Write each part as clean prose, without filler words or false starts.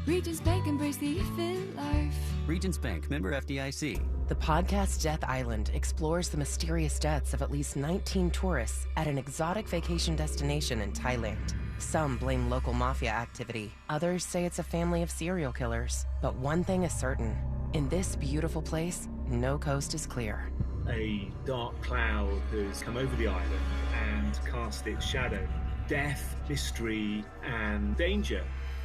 Regions Bank, embrace the fit life. Regions Bank, member FDIC. The podcast Death Island explores the mysterious deaths of at least 19 tourists at an exotic vacation destination in Thailand. Some blame local mafia activity. Others say it's a family of serial killers. But one thing is certain. In this beautiful place, no coast is clear. A dark cloud has come over the island and cast its shadow. Death, mystery, and danger.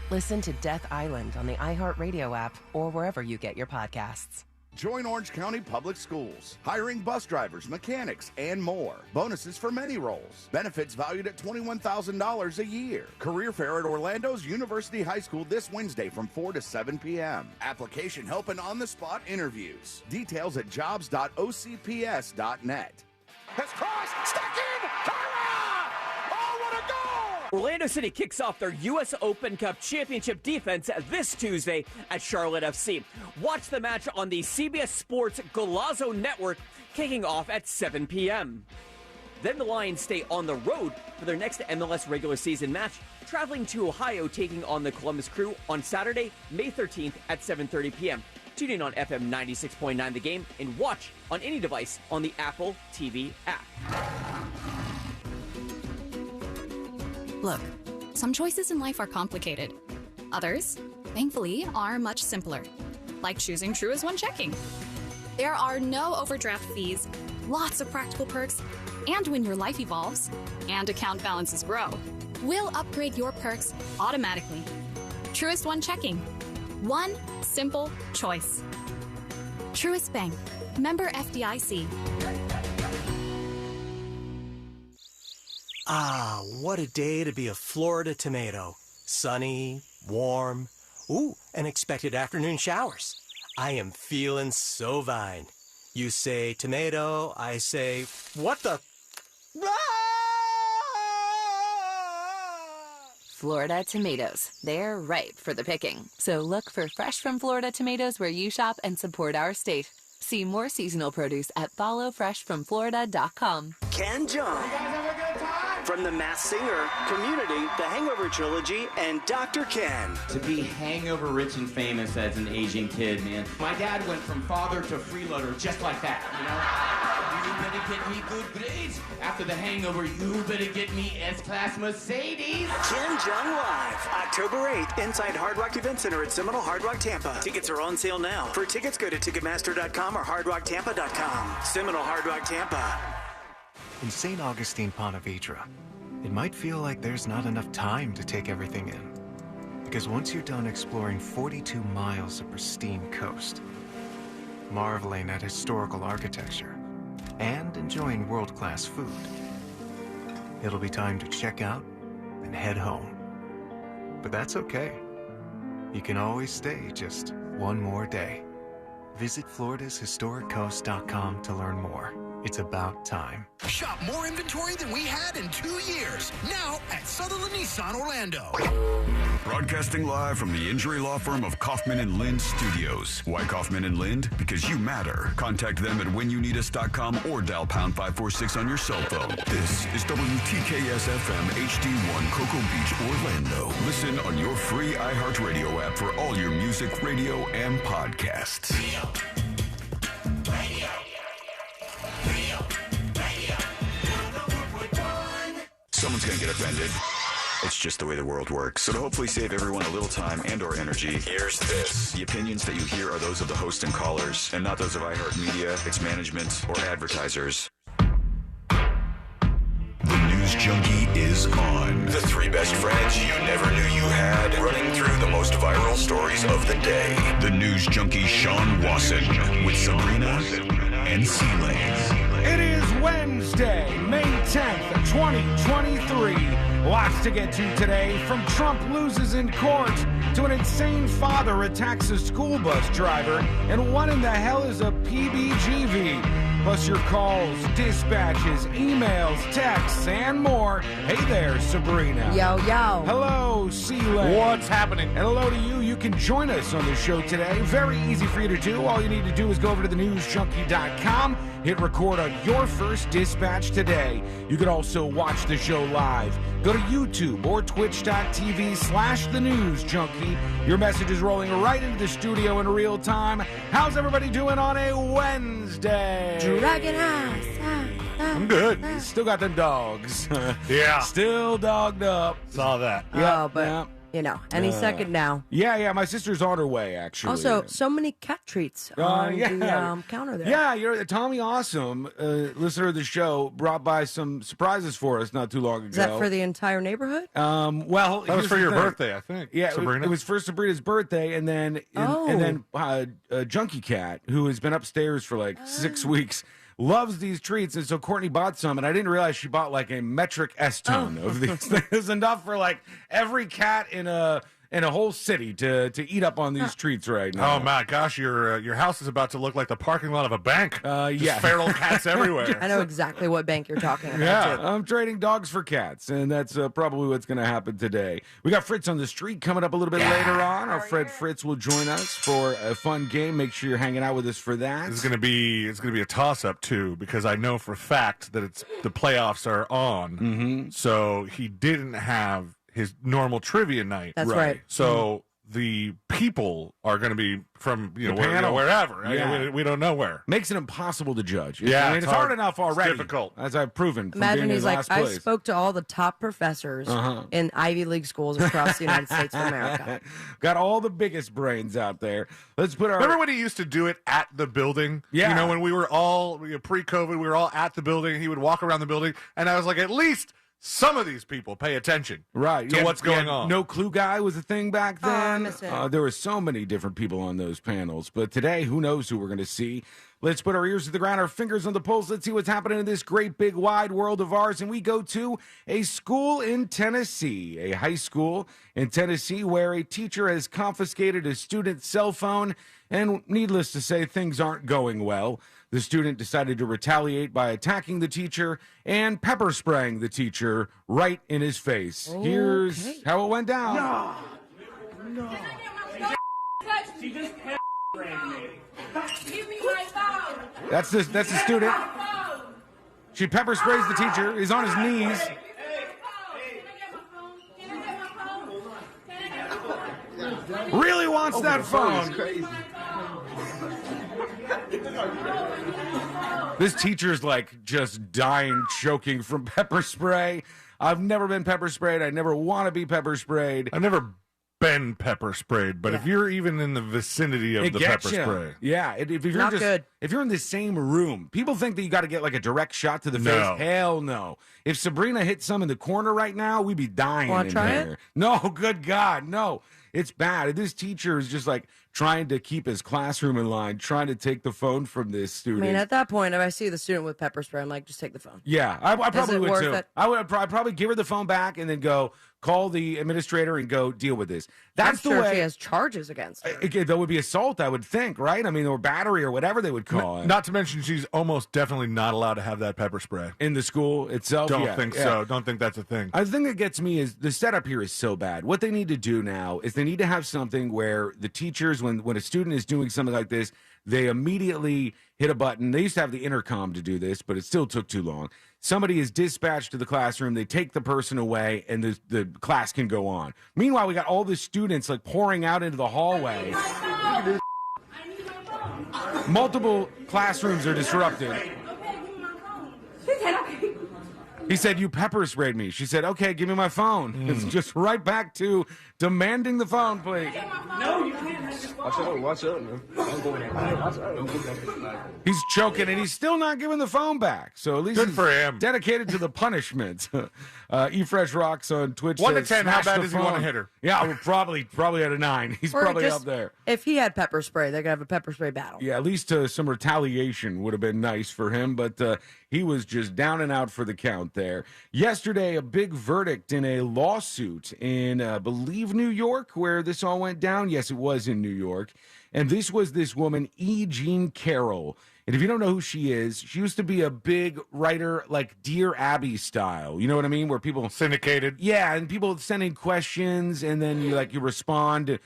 Listen to Death Island on the iHeartRadio app or wherever you get your podcasts. Join Orange County Public Schools, hiring bus drivers, mechanics, and more. Bonuses for many roles. Benefits valued at $21,000 a year. Career fair at Orlando's University High School this Wednesday from 4 to 7 p.m. Application help and on-the-spot interviews. Details at jobs.ocps.net. Has crossed, stuck in, Tyra! Oh, what a goal! Orlando City kicks off their U.S. Open Cup Championship defense this Tuesday at Charlotte FC. Watch the match on the CBS Sports Golazo Network, kicking off at 7 p.m. Then the Lions stay on the road for their next MLS regular season match, traveling to Ohio, taking on the Columbus Crew on Saturday, May 13th at 7:30 p.m. Tune in on FM 96.9 The Game and watch on any device on the Apple TV app. Look, some choices in life are complicated. Others, thankfully, are much simpler, like choosing Truist One Checking. There are no overdraft fees, lots of practical perks, and when your life evolves and account balances grow, we'll upgrade your perks automatically. Truist One Checking. One simple choice. Truist Bank. Member FDIC. Ah, what a day to be a Florida tomato. Sunny, warm, and expected afternoon showers. I am feeling so fine. You say tomato, I say, what the? Florida tomatoes. They're ripe for the picking. So look for fresh from Florida tomatoes where you shop and support our state. See more seasonal produce at followfreshfromflorida.com. Ken Jeong. From The Masked Singer, Community, The Hangover Trilogy, and Dr. Ken. To be hangover rich and famous as an Asian kid, man. My dad went from father to freeloader just like that, you know? You better get me good grades. After the hangover, you better get me S-Class Mercedes. Ken Jeong Live, October 8th, inside Hard Rock Event Center at Seminole Hard Rock Tampa. Tickets are on sale now. For tickets, go to Ticketmaster.com or HardRockTampa.com. Seminole Hard Rock Tampa. In St. Augustine, Ponte Vedra, it might feel like there's not enough time to take everything in. Because once you're done exploring 42 miles of pristine coast, marveling at historical architecture, and enjoying world-class food, it'll be time to check out and head home. But that's okay. You can always stay just one more day. Visit FloridasHistoricCoast.com to learn more. It's about time. Shop more inventory than we had in 2 years. Now at Sutherland Nissan Orlando. Broadcasting live from the injury law firm of Kaufman and Lind Studios. Why Kaufman and Lind? Because you matter. Contact them at whenyouneedus.com or dial pound 546 on your cell phone. This is WTKS FM HD1 Cocoa Beach, Orlando. Listen on your free iHeartRadio app for all your music, radio, and podcasts. Someone's going to get offended. It's just the way the world works. So to hopefully save everyone a little time and or energy, here's this. The opinions that you hear are those of the host and callers, and not those of iHeartMedia, its management, or advertisers. The News Junkie is on. The three best friends you never knew you had, running through the most viral stories of the day. The News Junkie Sean Wasson with Sabrina and C-Lane. It is Wednesday, May 10th, 2023. Lots to get to today, from Trump loses in court to an insane father attacks a school bus driver, and what in the hell is a PBGV? plus your calls, dispatches, emails, texts, and more. Hey there, Sabrina. Yo, yo. Hello, C-Lane. What's happening? And hello to you. You can join us on the show today. Very easy for you to do. All you need to do is go over to thenewsjunkie.com, hit record on your first dispatch today. You can also watch the show live. Go to YouTube or twitch.tv/thenewsjunkie. Your message is rolling right into the studio in real time. How's everybody doing on a Wednesday? Dragon ass. I'm good. Still got them dogs. Yeah. Still dogged up. Saw that. Yeah, but, yeah. you know, any second now. Yeah, my sister's on her way, actually. Also, so many cat treats on the counter there. Yeah, Tommy Awesome, listener of the show, brought by some surprises for us not too long ago. Is that for the entire neighborhood? Well, that was for your birthday, I think. Yeah, Sabrina. it was for Sabrina's birthday, and then Junkie Cat, who has been upstairs for like 6 weeks, loves these treats, and so Courtney bought some, and I didn't realize she bought like a metric S-ton of these things, enough for like every cat in a whole city to eat up on these treats right now. Oh my gosh, your house is about to look like the parking lot of a bank. Yeah, feral cats everywhere. I know exactly what bank you're talking about. Yeah, too. I'm trading dogs for cats, and that's probably what's going to happen today. We got Fritz on the street coming up a little bit later on. Our friend Fritz will join us for a fun game. Make sure you're hanging out with us for that. It's gonna be a toss up too, because I know for a fact that the playoffs are on. Mm-hmm. So he didn't have his normal trivia night. That's right. So the people are going to be from wherever. Right? Yeah. We don't know where. Makes it impossible to judge. Yeah, I mean, it's hard enough already. It's difficult, as I've proven. From Imagine being he's in like, last I place. spoke to all the top professors in Ivy League schools across the United States of America. Got all the biggest brains out there. Let's put our. Remember when he used to do it at the building? Yeah. You know, when we were all pre-COVID, we were all at the building. He would walk around the building, and I was like, at least some of these people pay attention to what's going on. No Clue Guy was a thing back then. I miss it. There were so many different people on those panels. But today, who knows who we're going to see. Let's put our ears to the ground, our fingers on the pulse. Let's see what's happening in this great, big, wide world of ours. And we go to a school in Tennessee, a high school in Tennessee, where a teacher has confiscated a student's cell phone. And needless to say, things aren't going well. The student decided to retaliate by attacking the teacher and pepper spraying the teacher right in his face. Okay. Here's how it went down. No. She just pepper sprayed me. Give me my phone. That's the student. She pepper sprays the teacher. He's on his knees. Really wants that phone. This teacher's like just dying, choking from pepper spray. I've never been pepper sprayed. I never want to be pepper sprayed. I've never been pepper sprayed, but if you're even in the vicinity of the pepper spray. Yeah, if you're Not just good. if you're in the same room, people think that you got to get like a direct shot to the No. face. Hell no. If Sabrina hit some in the corner right now, we'd be dying Wanna in try here. No, good God, no. It's bad. This teacher is just like trying to keep his classroom in line, trying to take the phone from this I student. mean, at that point, if I see the student with pepper spray, I'm like, just take the phone. Yeah, I probably it would worth too. it? I'd probably give her the phone back and then go call the administrator and go deal with this. That's I'm the sure way. she has charges against her. That would be assault, I would think, right? I mean, or battery or whatever they would call it. Not to mention, she's almost definitely not allowed to have that pepper spray. In the school itself? Don't think so. Don't think that's a thing. The thing that gets me is the setup here is so bad. What they need to do now is they need to have something where the teachers, when a student is doing something like this, they immediately hit a button. They used to have the intercom to do this, but it still took too long. Somebody is dispatched to the classroom. They take the person away, and the class can go on. Meanwhile, we got all the students like pouring out into the hallway. Multiple classrooms are disrupted. He said, "You pepper sprayed me." She said, "Okay, give me my phone." It's just right back to demanding the phone, please. No, you can't have your phone. Watch out, man. I'm going in. He's choking, and he's still not giving the phone back. So at least Good he's for him. dedicated to the punishment. EFresh Rocks on Twitch. 1 to says, 10, how "Smash bad the does he want to phone." hit her? Yeah, well, probably at a 9. He's Or probably just- up there. If he had pepper spray, they could have a pepper spray battle. Yeah, at least some retaliation would have been nice for him, but he was just down and out for the count. front there. Yesterday, a big verdict in a lawsuit in, I believe, New York, where this all went down. Yes, it was in New York. And this was this woman, E. Jean Carroll. And if you don't know who she is, she used to be a big writer, like Dear Abby style. You know what I mean? Where people syndicated. Yeah, and people sending questions, and then you respond.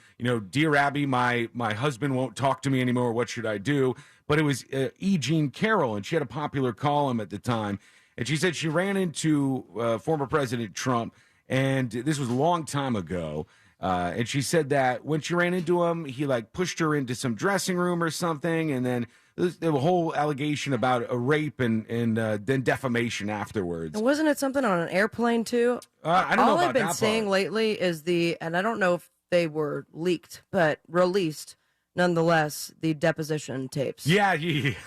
Dear Abby, my husband won't talk to me anymore. What should I do? But it was E. Jean Carroll, and she had a popular column at the time. And she said she ran into former President Trump, and this was a long time ago. And she said that when she ran into him, he pushed her into some dressing room or something, and then there was a whole allegation about a rape and then defamation afterwards. And wasn't it something on an airplane too? I don't know All about I've been that seeing part. lately is and I don't know if they were leaked, but released nonetheless, the deposition tapes. Yeah.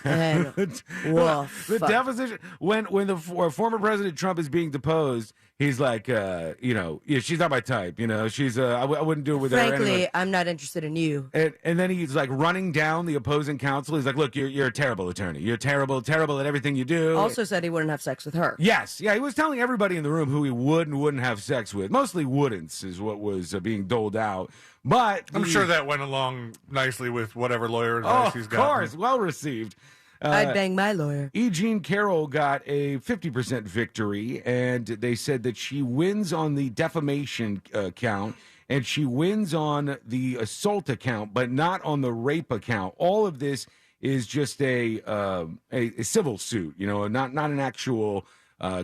And, the deposition when the former President Trump is being deposed, he's like, she's not my type. She's I wouldn't do it with her. Frankly, anyway. I'm not interested in you. And then he's running down the opposing counsel. He's like, look, you're a terrible attorney. You're terrible at everything you do. Also said he wouldn't have sex with her. Yes. Yeah, he was telling everybody in the room who he would and wouldn't have sex with. Mostly wouldn'ts is what was being doled out. But I'm sure that went along nicely with whatever lawyer advice he's got. Of course, well received. I'd bang my lawyer. E. Jean Carroll got a 50% victory, and they said that she wins on the defamation count, and she wins on the assault account, but not on the rape account. All of this is just a civil suit, not an actual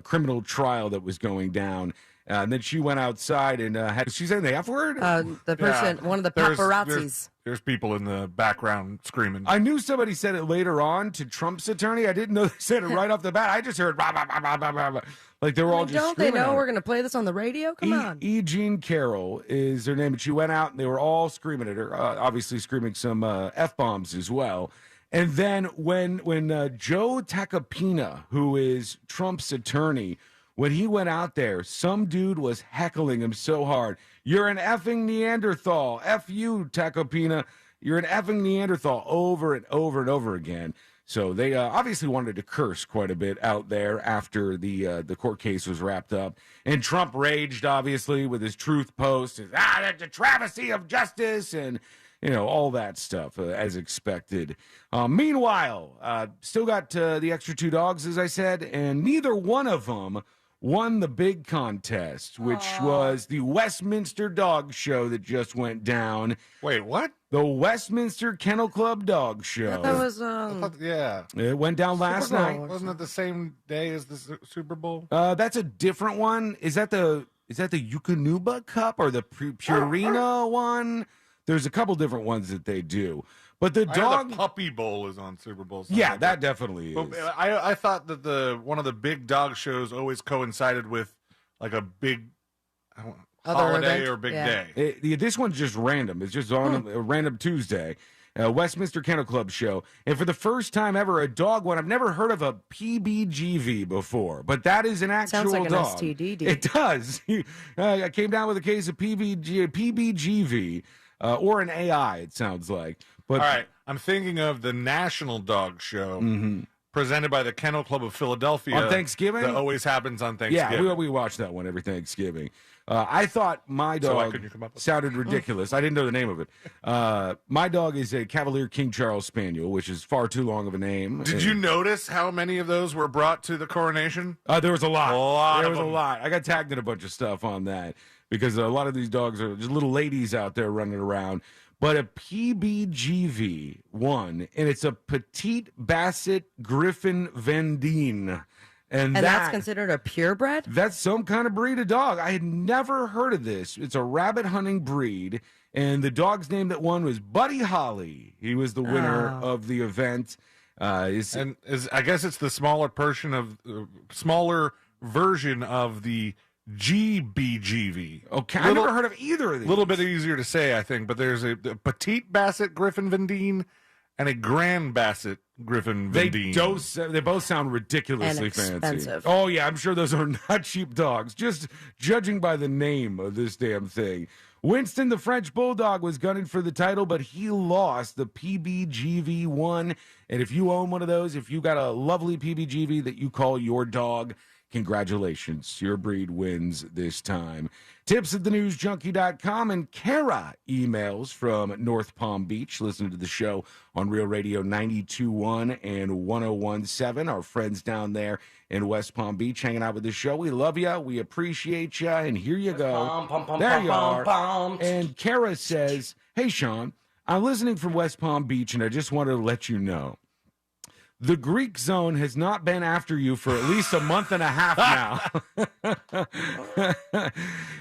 criminal trial that was going down. And then she went outside and she said the F word? The person, one of the paparazzis. There's people in the background screaming. I knew somebody said it later on to Trump's attorney. I didn't know they said it right off the bat. I just heard, bah, bah, bah, bah, bah, bah. Like they were all just Don't they screaming know at we're her. going to play this on the radio? Come on. E. Jean Carroll is her name, and she went out and they were all screaming at her, obviously screaming some F-bombs as well. And then when Joe Tacopina, who is Trump's attorney, when he went out there, some dude was heckling him so hard. You're an effing Neanderthal. F you, Tacopina. You're an effing Neanderthal over and over and over again. So they obviously wanted to curse quite a bit out there after the court case was wrapped up. And Trump raged, obviously, with his truth post. That's a travesty of justice and, all that stuff as expected. Meanwhile, still got the extra two dogs, as I said, and neither one of them won the big contest, which was the Westminster Dog Show that just went down. Wait, what? The Westminster Kennel Club Dog Show. That was, yeah. It went down last night. Wasn't it the same day as the Super Bowl? That's a different one. Is that the Yukonuba Cup or the Purina one? There's a couple different ones that they do. But the dog the Puppy Bowl is on Super Bowl Sunday. Yeah, that definitely is. But I thought that one of the big dog shows always coincided with like a big holiday event? or big day. This one's just random. It's just on a random Tuesday. Westminster Kennel Club show. And for the first time ever, a dog one. I've never heard of a PBGV before, but that is an actual Sounds like an dog. STD. It does. I came down with a case of PBGV or an AI, it sounds like. But, all right, I'm thinking of the National Dog Show presented by the Kennel Club of Philadelphia. On Thanksgiving? That always happens on Thanksgiving. Yeah, we watch that one every Thanksgiving. I thought my dog sounded ridiculous. I didn't know the name of it. My dog is a Cavalier King Charles Spaniel, which is far too long of a name. Did you notice how many of those were brought to the coronation? There was a lot. There was of a them. lot. I got tagged in a bunch of stuff on that because a lot of these dogs are just little ladies out there running around. But a PBGV won, and it's a Petite Basset Griffin Vendine. And that's considered a purebred? That's some kind of breed of dog. I had never heard of this. It's a rabbit hunting breed, and the dog's name that won was Buddy Holly. He was the winner of the event. I guess it's the smaller version of the GBGV. Okay, I never heard of either of these. A little bit easier to say, I think, but there's a Petite Basset Griffin Vendine and a Grand Basset Griffin Vendine. They both sound ridiculously fancy. Expensive. Oh, yeah, I'm sure those are not cheap dogs, just judging by the name of this damn thing. Winston, the French Bulldog, was gunning for the title, but he lost. The PBGV won. And if you own one of those, if you got a lovely PBGV that you call your dog, Congratulations. Your breed wins this time. Tips at thenewsjunkie.com, and Kara emails from North Palm Beach. Listen to the show on Real Radio 92.1 and 101.7. Our friends down there in West Palm Beach hanging out with the show. We love you. We appreciate you. And here you go. There you are. And Kara says, hey, Sean, I'm listening from West Palm Beach, and I just wanted to let you know. The Greek Zone has not been after you for at least a month and a half now.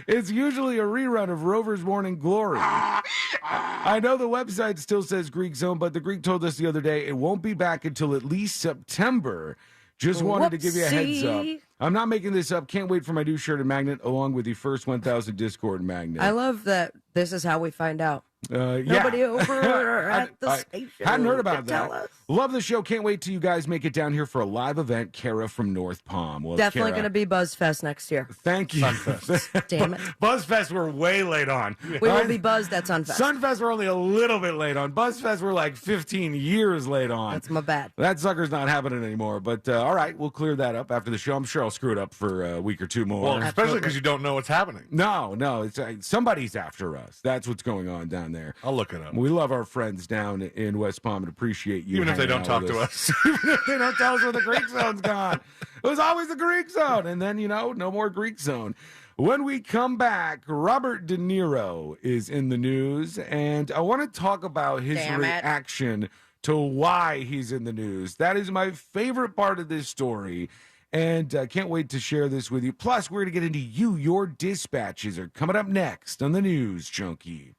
It's usually a rerun of Rover's Morning Glory. I know the website still says Greek Zone, but the Greek told us the other day it won't be back until at least September. Just wanted to give you a heads up. I'm not making this up. Can't wait for my new shirt and magnet along with the first 1,000 Discord magnet. I love that this is how we find out. Nobody over at the station. Hadn't heard about that. Love the show. Can't wait till you guys make it down here for a live event. Kara from North Palm. Well, definitely going to be BuzzFest next year. Thank you. Sunfest. Damn it. BuzzFest, we're way late on. We will be buzzed at Sunfest. Sunfest, we're only a little bit late on. BuzzFest, we're like 15 years late on. That's my bad. That sucker's not happening anymore. But all right, we'll clear that up after the show. I'm sure I'll screw it up for a week or two more. Well, especially because you don't know what's happening. No, it's somebody's after us. That's what's going on down there. I'll look it up. We love our friends down in West Palm and appreciate you. Even if they don't talk to us. Even if they don't tell us where the Greek Zone's gone. It was always the Greek Zone. And then, no more Greek Zone. When we come back, Robert De Niro is in the news. And I want to talk about his reaction to why he's in the news. That is my favorite part of this story. And I can't wait to share this with you. Plus, we're going to get into you. Your dispatches are coming up next on the News Junkie.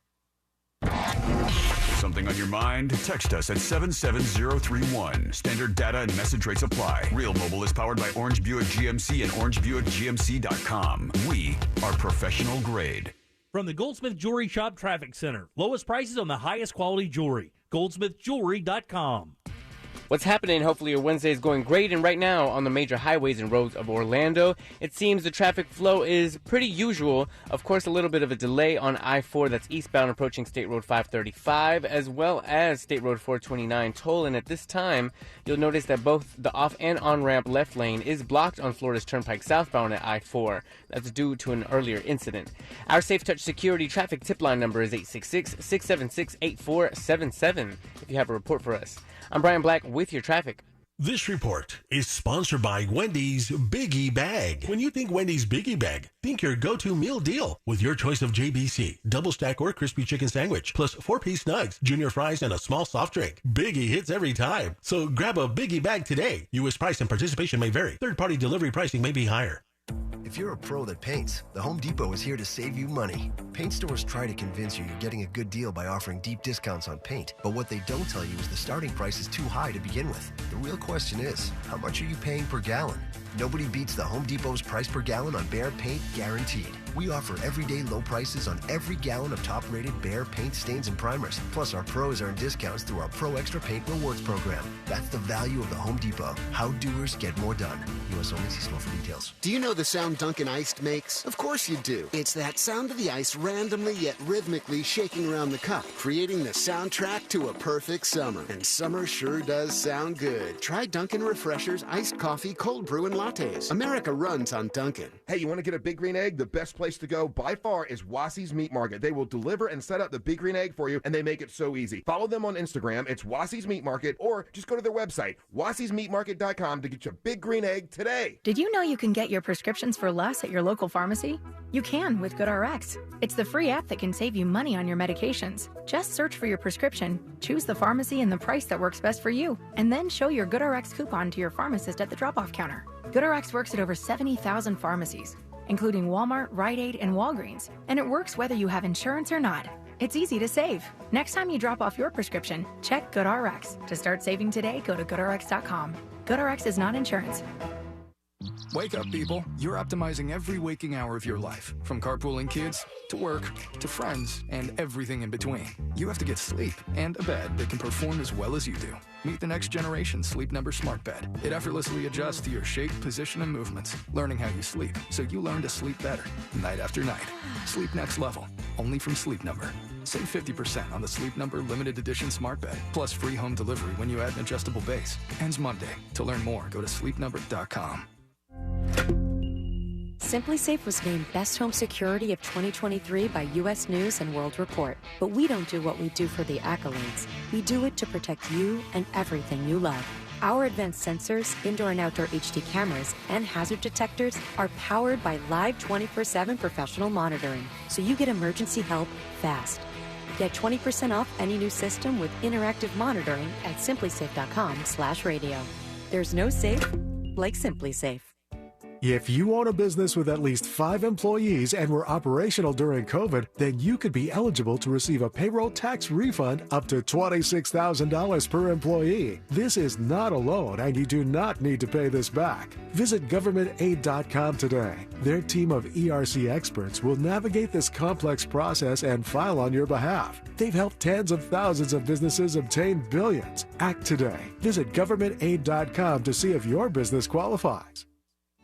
Something on your mind? Text us at 77031. Standard data and message rates apply. Real Mobile is powered by Orange Buick GMC and OrangeBuickGMC.com. We are professional grade. From the Goldsmith Jewelry Shop Traffic Center. Lowest prices on the highest quality jewelry. GoldsmithJewelry.com. What's happening? Hopefully your Wednesday is going great. And right now on the major highways and roads of Orlando, it seems the traffic flow is pretty usual. Of course, a little bit of a delay on I-4 that's eastbound approaching State Road 535, as well as State Road 429 toll. And at this time, you'll notice that both the off and on-ramp left lane is blocked on Florida's Turnpike southbound at I-4. That's due to an earlier incident. Our Safe Touch Security traffic tip line number is 866-676-8477 if you have a report for us. I'm Brian Black with your traffic. This report is sponsored by Wendy's Biggie Bag. When you think Wendy's Biggie Bag, think your go-to meal deal with your choice of JBC, double stack or crispy chicken sandwich, plus 4-piece nugs, junior fries, and a small soft drink. Biggie hits every time. So grab a Biggie Bag today. U.S. price and participation may vary. Third-party delivery pricing may be higher. If you're a pro that paints, the Home Depot is here to save you money. Paint stores try to convince you you're getting a good deal by offering deep discounts on paint, but what they don't tell you is the starting price is too high to begin with. The real question is, how much are you paying per gallon? Nobody beats the Home Depot's price per gallon on Behr paint, guaranteed. We offer everyday low prices on every gallon of top-rated Behr paint, stains, and primers. Plus, our pros earn discounts through our Pro Extra Paint Rewards program. That's the value of the Home Depot. How doers get more done. U.S. only. See store for details. Do you know the sound Dunkin' Iced makes? Of course you do. It's that sound of the ice randomly yet rhythmically shaking around the cup, creating the soundtrack to a perfect summer. And summer sure does sound good. Try Dunkin' Refreshers, iced coffee, cold brew, and lattes. America runs on Dunkin'. Hey, you want to get a Big Green Egg? The best place to go by far is Wassie's Meat Market. They will deliver and set up the Big Green Egg for you, and they make it so easy. Follow them on Instagram. It's Wassie's Meat Market, or just go to their website, wassiesmeatmarket.com, to get your Big Green Egg today. Did you know you can get your prescriptions for less at your local pharmacy? You can with GoodRx. It's the free app that can save you money on your medications. Just search for your prescription, choose the pharmacy and the price that works best for you, and then show your GoodRx coupon to your pharmacist at the drop-off counter. GoodRx works at over 70,000 pharmacies, including Walmart, Rite Aid, and Walgreens, and it works whether you have insurance or not. It's easy to save. Next time you drop off your prescription, check GoodRx. To start saving today, go to GoodRx.com. GoodRx is not insurance. Wake up, people. You're optimizing every waking hour of your life, from carpooling kids to work to friends and everything in between. You have to get sleep and a bed that can perform as well as you do. Meet the next generation Sleep Number Smart Bed. It effortlessly adjusts to your shape, position, and movements, learning how you sleep, so you learn to sleep better, night after night. Sleep next level, only from Sleep Number. Save 50% on the Sleep Number Limited Edition Smart Bed, plus free home delivery when you add an adjustable base. Ends Monday. To learn more, go to sleepnumber.com. SimpliSafe was named Best Home Security of 2023 by U.S. News and World Report. But we don't do what we do for the accolades. We do it to protect you and everything you love. Our advanced sensors, indoor and outdoor HD cameras, and hazard detectors are powered by live 24/7 professional monitoring, so you get emergency help fast. Get 20% off any new system with interactive monitoring at simplysafe.com/radio. There's no safe like SimpliSafe. If you own a business with at least 5 employees and were operational during COVID, then you could be eligible to receive a payroll tax refund up to $26,000 per employee. This is not a loan, and you do not need to pay this back. Visit governmentaid.com today. Their team of ERC experts will navigate this complex process and file on your behalf. They've helped tens of thousands of businesses obtain billions. Act today. Visit governmentaid.com to see if your business qualifies.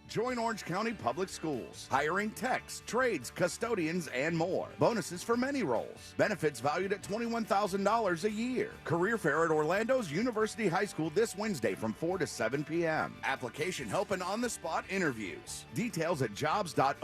Join Orange County Public Schools. Hiring techs, trades, custodians, and more. Bonuses for many roles. Benefits valued at $21,000 a year. Career fair at Orlando's University High School this Wednesday from 4 to 7 p.m. Application help and on-the-spot interviews. Details at jobs.ocps.net.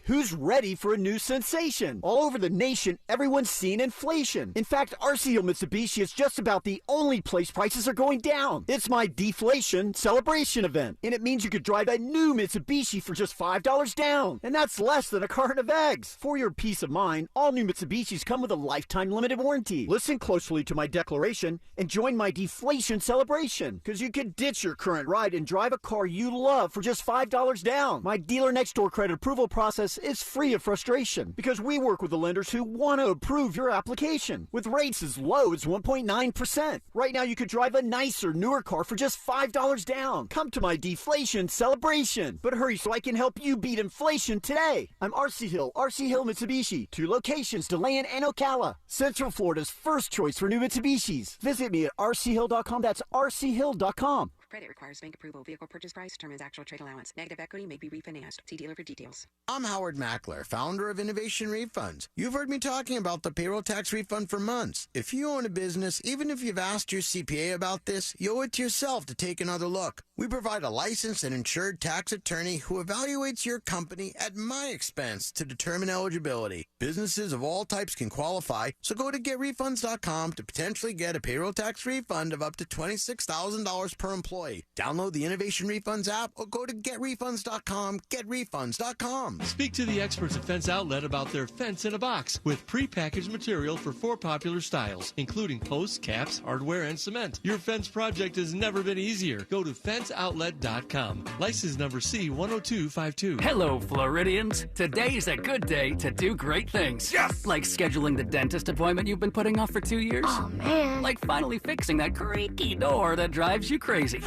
Who's ready for a new sensation? All over the nation, everyone's seeing inflation. In fact, RC Hill Mitsubishi is just about the only place prices are going down. It's my deflation celebration event, and it means you could drive a new Mitsubishi for just $5 down, and that's less than a carton of eggs. For your peace of mind, all new Mitsubishis come with a lifetime limited warranty. Listen closely to my declaration and join my deflation celebration, because you could ditch your current ride and drive a car you love for just $5 down. My dealer next door credit approval process is free of frustration because we work with the lenders who want to approve your application with rates as low as 1.9%. Right now you could drive a nicer, newer car for just $5 down. Come to my deflation celebration. But hurry so I can help you beat inflation today. I'm RC Hill Mitsubishi. 2 locations, DeLand and Ocala. Central Florida's first choice for new Mitsubishis. Visit me at rchill.com. That's rchill.com. Credit requires bank approval. Vehicle purchase price determines actual trade allowance. Negative equity may be refinanced. See dealer for details. I'm Howard Mackler, founder of Innovation Refunds. You've heard me talking about the payroll tax refund for months. If you own a business, even if you've asked your CPA about this, you owe it to yourself to take another look. We provide a licensed and insured tax attorney who evaluates your company at my expense to determine eligibility. Businesses of all types can qualify, so go to getrefunds.com to potentially get a payroll tax refund of up to $26,000 per employee. Download the Innovation Refunds app or go to getrefunds.com, getrefunds.com. Speak to the experts at Fence Outlet about their Fence in a Box with prepackaged material for 4 popular styles, including posts, caps, hardware, and cement. Your fence project has never been easier. Go to fenceoutlet.com. License number C10252. Hello, Floridians. Today's a good day to do great things. Yes! Like scheduling the dentist appointment you've been putting off for 2 years. Oh, man. Like finally fixing that creaky door that drives you crazy.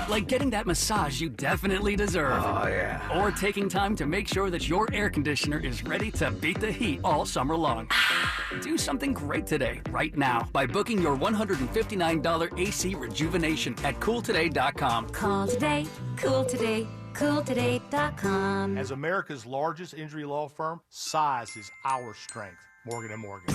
Like getting that massage you definitely deserve. Oh, yeah. Or taking time to make sure that your air conditioner is ready to beat the heat all summer long. Do something great today, right now, by booking your $159 AC rejuvenation at cooltoday.com. Call today, cool today, cooltoday.com. As America's largest injury law firm, size is our strength. Morgan & Morgan.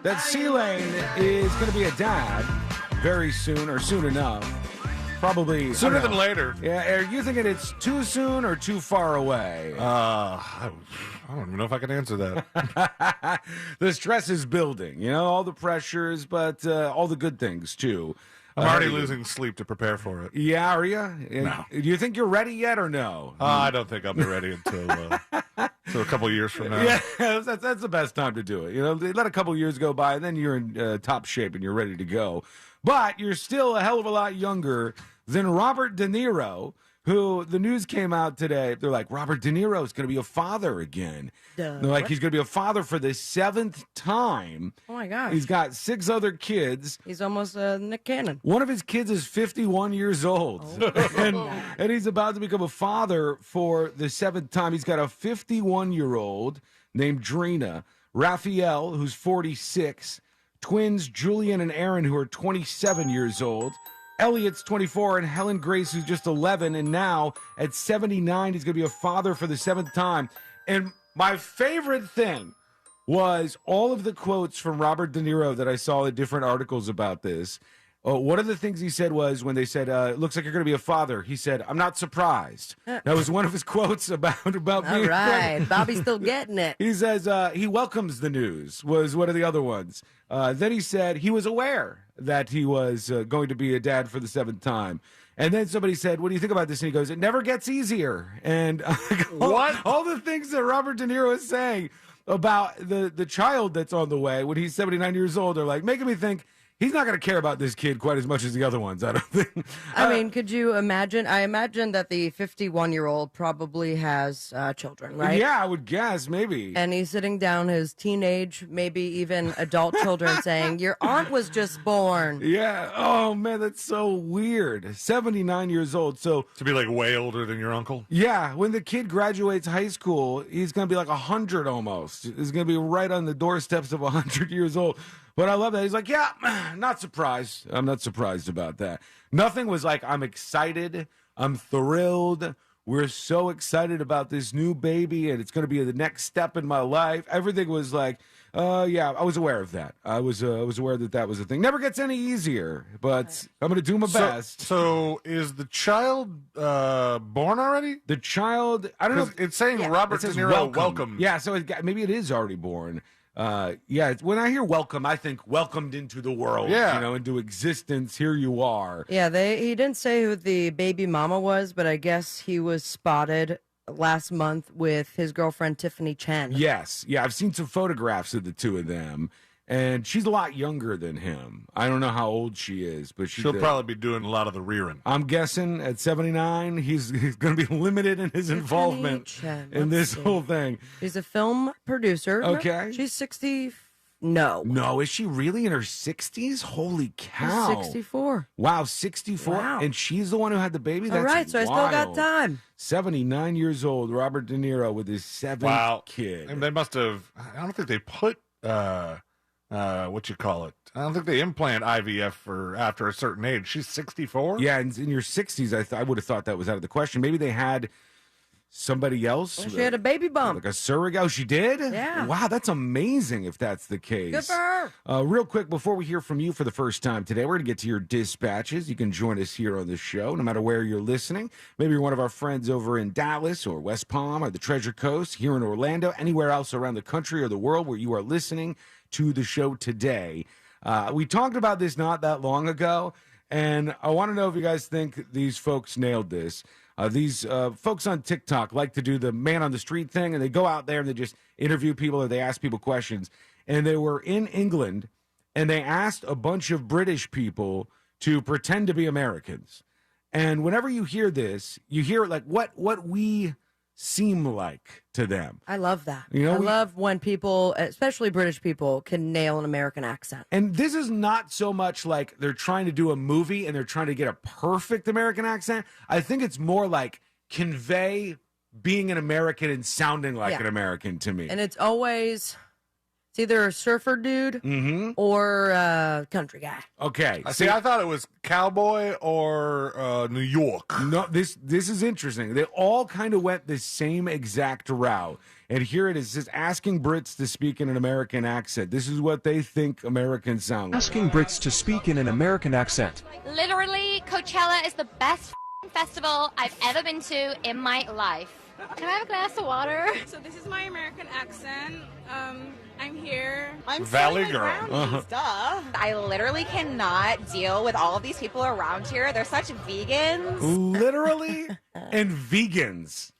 That C-Lane is going to be a dad very soon or soon enough. Probably sooner than later. Yeah, are you thinking it's too soon or too far away? I don't even know if I can answer that. The stress is building, all the pressures, but all the good things too. I'm already losing sleep to prepare for it. Yeah, are you? No. Do you think you're ready yet or no? I don't think I'll be ready until a couple of years from now. Yeah, that's the best time to do it. Let a couple of years go by, and then you're in top shape and you're ready to go. But you're still a hell of a lot younger than Robert De Niro, who the news came out today. They're like, Robert De Niro is going to be a father again. They're like, he's going to be a father for the 7th time. Oh, my gosh. He's got 6 other kids. He's almost Nick Cannon. One of his kids is 51 years old. And he's about to become a father for the 7th time. He's got a 51-year-old named Drina, Raphael, who's 46, twins Julian and Aaron, who are 27 years old, Elliot's 24, and Helen Grace, who's just 11, and now at 79, he's going to be a father for the 7th time. And my favorite thing was all of the quotes from Robert De Niro that I saw in different articles about this. One of the things he said was when they said, it looks like you're going to be a father, he said, I'm not surprised. That was one of his quotes about being All right. Bobby's still getting it. He says he welcomes the news, was one of the other ones. Then he said he was aware that he was going to be a dad for the 7th time. And then somebody said, what do you think about this? And he goes, it never gets easier. And all the things that Robert De Niro is saying about the child that's on the way when he's 79 years old are like making me think, he's not going to care about this kid quite as much as the other ones, I don't think. I mean, could you imagine? I imagine that the 51-year-old probably has children, right? Yeah, I would guess, maybe. And he's sitting down his teenage, maybe even adult children saying, your aunt was just born. Yeah. Oh, man, that's so weird. 79 years old. So to be like way older than your uncle? Yeah. When the kid graduates high school, he's going to be like 100 almost. He's going to be right on the doorsteps of 100 years old. But I love that. He's like, yeah, not surprised. I'm not surprised about that. Nothing was like, I'm excited. I'm thrilled. We're so excited about this new baby, and it's going to be the next step in my life. Everything was like, yeah, I was aware of that. I was aware that was a thing. Never gets any easier, but I'm going to do my best. So is the child born already? The child, I don't know. It's saying Robert De Niro welcome. Yeah, so maybe it is already born. When I hear welcome, I think welcomed into the world, into existence. Here you are. Yeah, he didn't say who the baby mama was, but I guess he was spotted last month with his girlfriend, Tiffany Chen. Yes. Yeah, I've seen some photographs of the two of them, and she's a lot younger than him. I don't know how old she is, but she'll probably be doing a lot of the rearing. I'm guessing at 79, he's going to be limited in his involvement in this whole thing. She's a film producer. Okay. She's 60. No, is she really in her 60s? Holy cow. She's 64. Wow, 64? Wow. And she's the one who had the baby? That's all right, so wild. I still got time. 79 years old, Robert De Niro with his 7th kid. And they must have, I don't think they put, what you call it? I don't think they implant IVF for after a certain age. She's 64? Yeah, in your 60s, I would have thought that was out of the question. Maybe they had somebody else. Well, she had a baby bump. Like a surrogate. Oh, she did? Yeah. Wow, that's amazing if that's the case. Good for her. Real quick, before we hear from you for the first time today, we're going to get to your dispatches. You can join us here on the show, no matter where you're listening. Maybe you're one of our friends over in Dallas or West Palm or the Treasure Coast, here in Orlando, anywhere else around the country or the world where you are listening to the show today. We talked about this not that long ago, and I want to know if you guys think these folks nailed this. These folks on TikTok like to do the man on the street thing, and they go out there and they just interview people or they ask people questions. And they were in England, and they asked a bunch of British people to pretend to be Americans. And whenever you hear this, you hear like what we seem like to them. I love that. You know, I love when people, especially British people, can nail an American accent. And this is not so much like they're trying to do a movie and they're trying to get a perfect American accent. I think it's more like convey being an American and sounding like an American to me. And it's always... It's either a surfer dude or a country guy. Okay. See, I thought it was cowboy or New York. No, this is interesting. They all kind of went the same exact route. And here it is, just asking Brits to speak in an American accent. This is what they think Americans sound like. Asking Brits to speak in an American accent. Literally, Coachella is the best festival I've ever been to in my life. Can I have a glass of water? So this is my American accent. I'm here. I'm Valley Girl. Duh. I literally cannot deal with all of these people around here. They're such vegans. Literally and vegans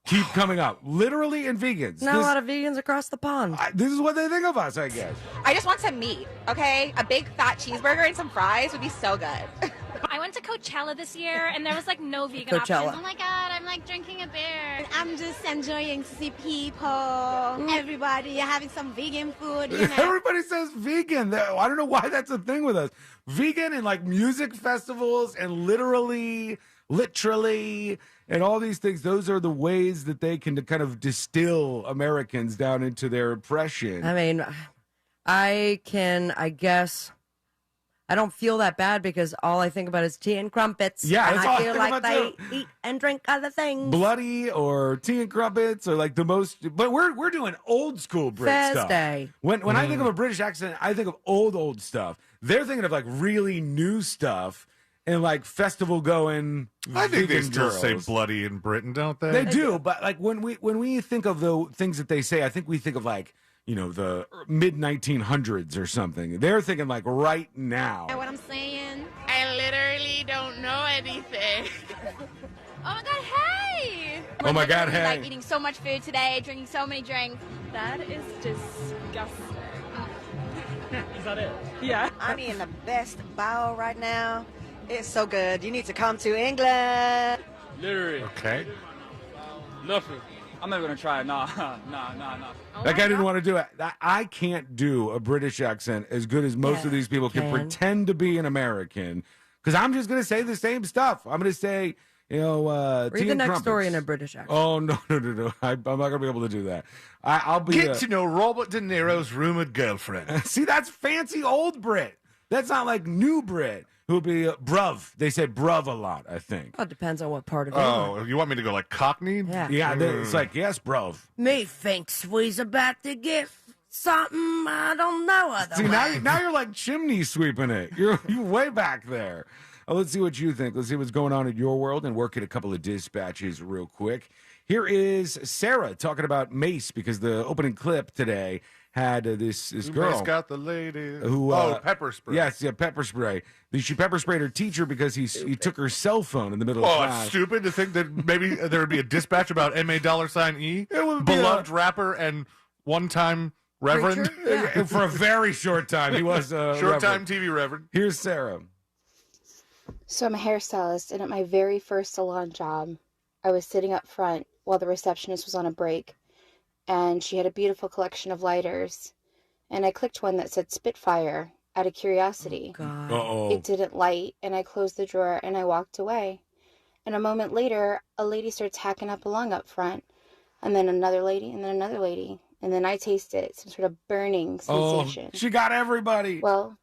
keep coming up. Literally and vegans. Not a lot of vegans across the pond. This is what they think of us, I guess. I just want some meat, okay? A big fat cheeseburger and some fries would be so good. I went to Coachella this year, and there was like no vegan Coachella. options. Oh my god, I'm like drinking a beer. I'm just enjoying to see people, everybody having some vegan food. You know? Everybody says vegan. I don't know why that's a thing with us. Vegan and like music festivals and literally, and all these things. Those are the ways that they can kind of distill Americans down into their oppression. I mean, I guess, I don't feel that bad because all I think about is tea and crumpets. Yeah, and that's all I feel I think like about they eat and drink other things. Bloody or tea and crumpets or like the most, but we're doing old school Brit stuff. Thursday. When I think of a British accent, I think of old stuff. They're thinking of like really new stuff and like festival going. I think they vegan still girls. say bloody in Britain, don't they? They do, but like when we think of the things that they say, I think we think of like, you know, the mid 1900s or something. They're thinking like right now. Know what I'm saying? I literally don't know anything. Oh my god, hey! Oh my God, hey. Like eating so much food today, drinking so many drinks. That is disgusting. Is that it? Yeah. I'm eating the best bao right now. It's so good. You need to come to England. Literally. Okay. Nothing. I'm never going to try it. Nah. That guy didn't want to do it. I can't do a British accent as good as most of these people can pretend to be an American because I'm just going to say the same stuff. I'm going to say, you know, Read the next story in a British accent. Oh, no. I'm not going to be able to do that. I'll be Get to know Robert De Niro's rumored girlfriend. See, that's fancy old Brit. That's not like new Brit. Who'll be bruv. They said bruv a lot, I think. Well, it depends on what part of Oh, England. you want me to go like Cockney? Yeah. It's like, yes, bruv. Me thinks we's about to get something I don't know otherwise. See, now you're like chimney sweeping it. You're way back there. Let's see what you think. Let's see what's going on in your world and work at a couple of dispatches real quick. Here is Sarah talking about Mace because the opening clip today had this girl. Mace got the lady. Who, pepper spray. Yes, yeah, pepper spray. She pepper sprayed her teacher because he took her cell phone in the middle of class. It's stupid to think that maybe there would be a dispatch about $MA$E, beloved rapper and one-time reverend. For a very short time. He was a short-time TV reverend. Here's Sarah. So I'm a hairstylist, and at my very first salon job, I was sitting up front while the receptionist was on a break, and she had a beautiful collection of lighters, and I clicked one that said Spitfire out of curiosity. Uh-oh. It didn't light, and I closed the drawer, and I walked away. And a moment later, a lady starts hacking up a lung up front, and then another lady, and then another lady, and then I tasted some sort of burning sensation. She got everybody. Well,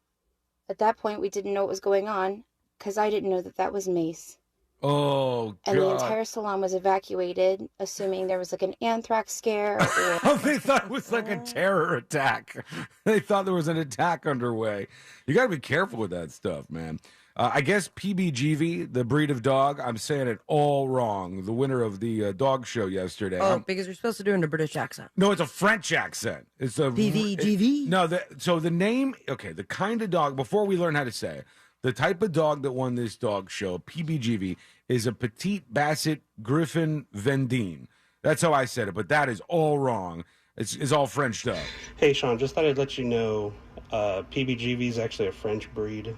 at that point, we didn't know what was going on, because I didn't know that was mace. Oh, God. And the entire salon was evacuated, assuming there was like an anthrax scare. Or... They thought it was like a terror attack. They thought there was an attack underway. You got to be careful with that stuff, man. I guess PBGV, the breed of dog, I'm saying it all wrong. The winner of the dog show yesterday. Because you're supposed to do it in a British accent. No, it's a French accent. It's a PBGV? So the name, okay, the kind of dog, before we learn how to say it, the type of dog that won this dog show, PBGV, is a Petite Basset Griffon Vendine. That's how I said it, but that is all wrong. It's all French dog. Hey, Sean, just thought I'd let you know PBGV is actually a French breed.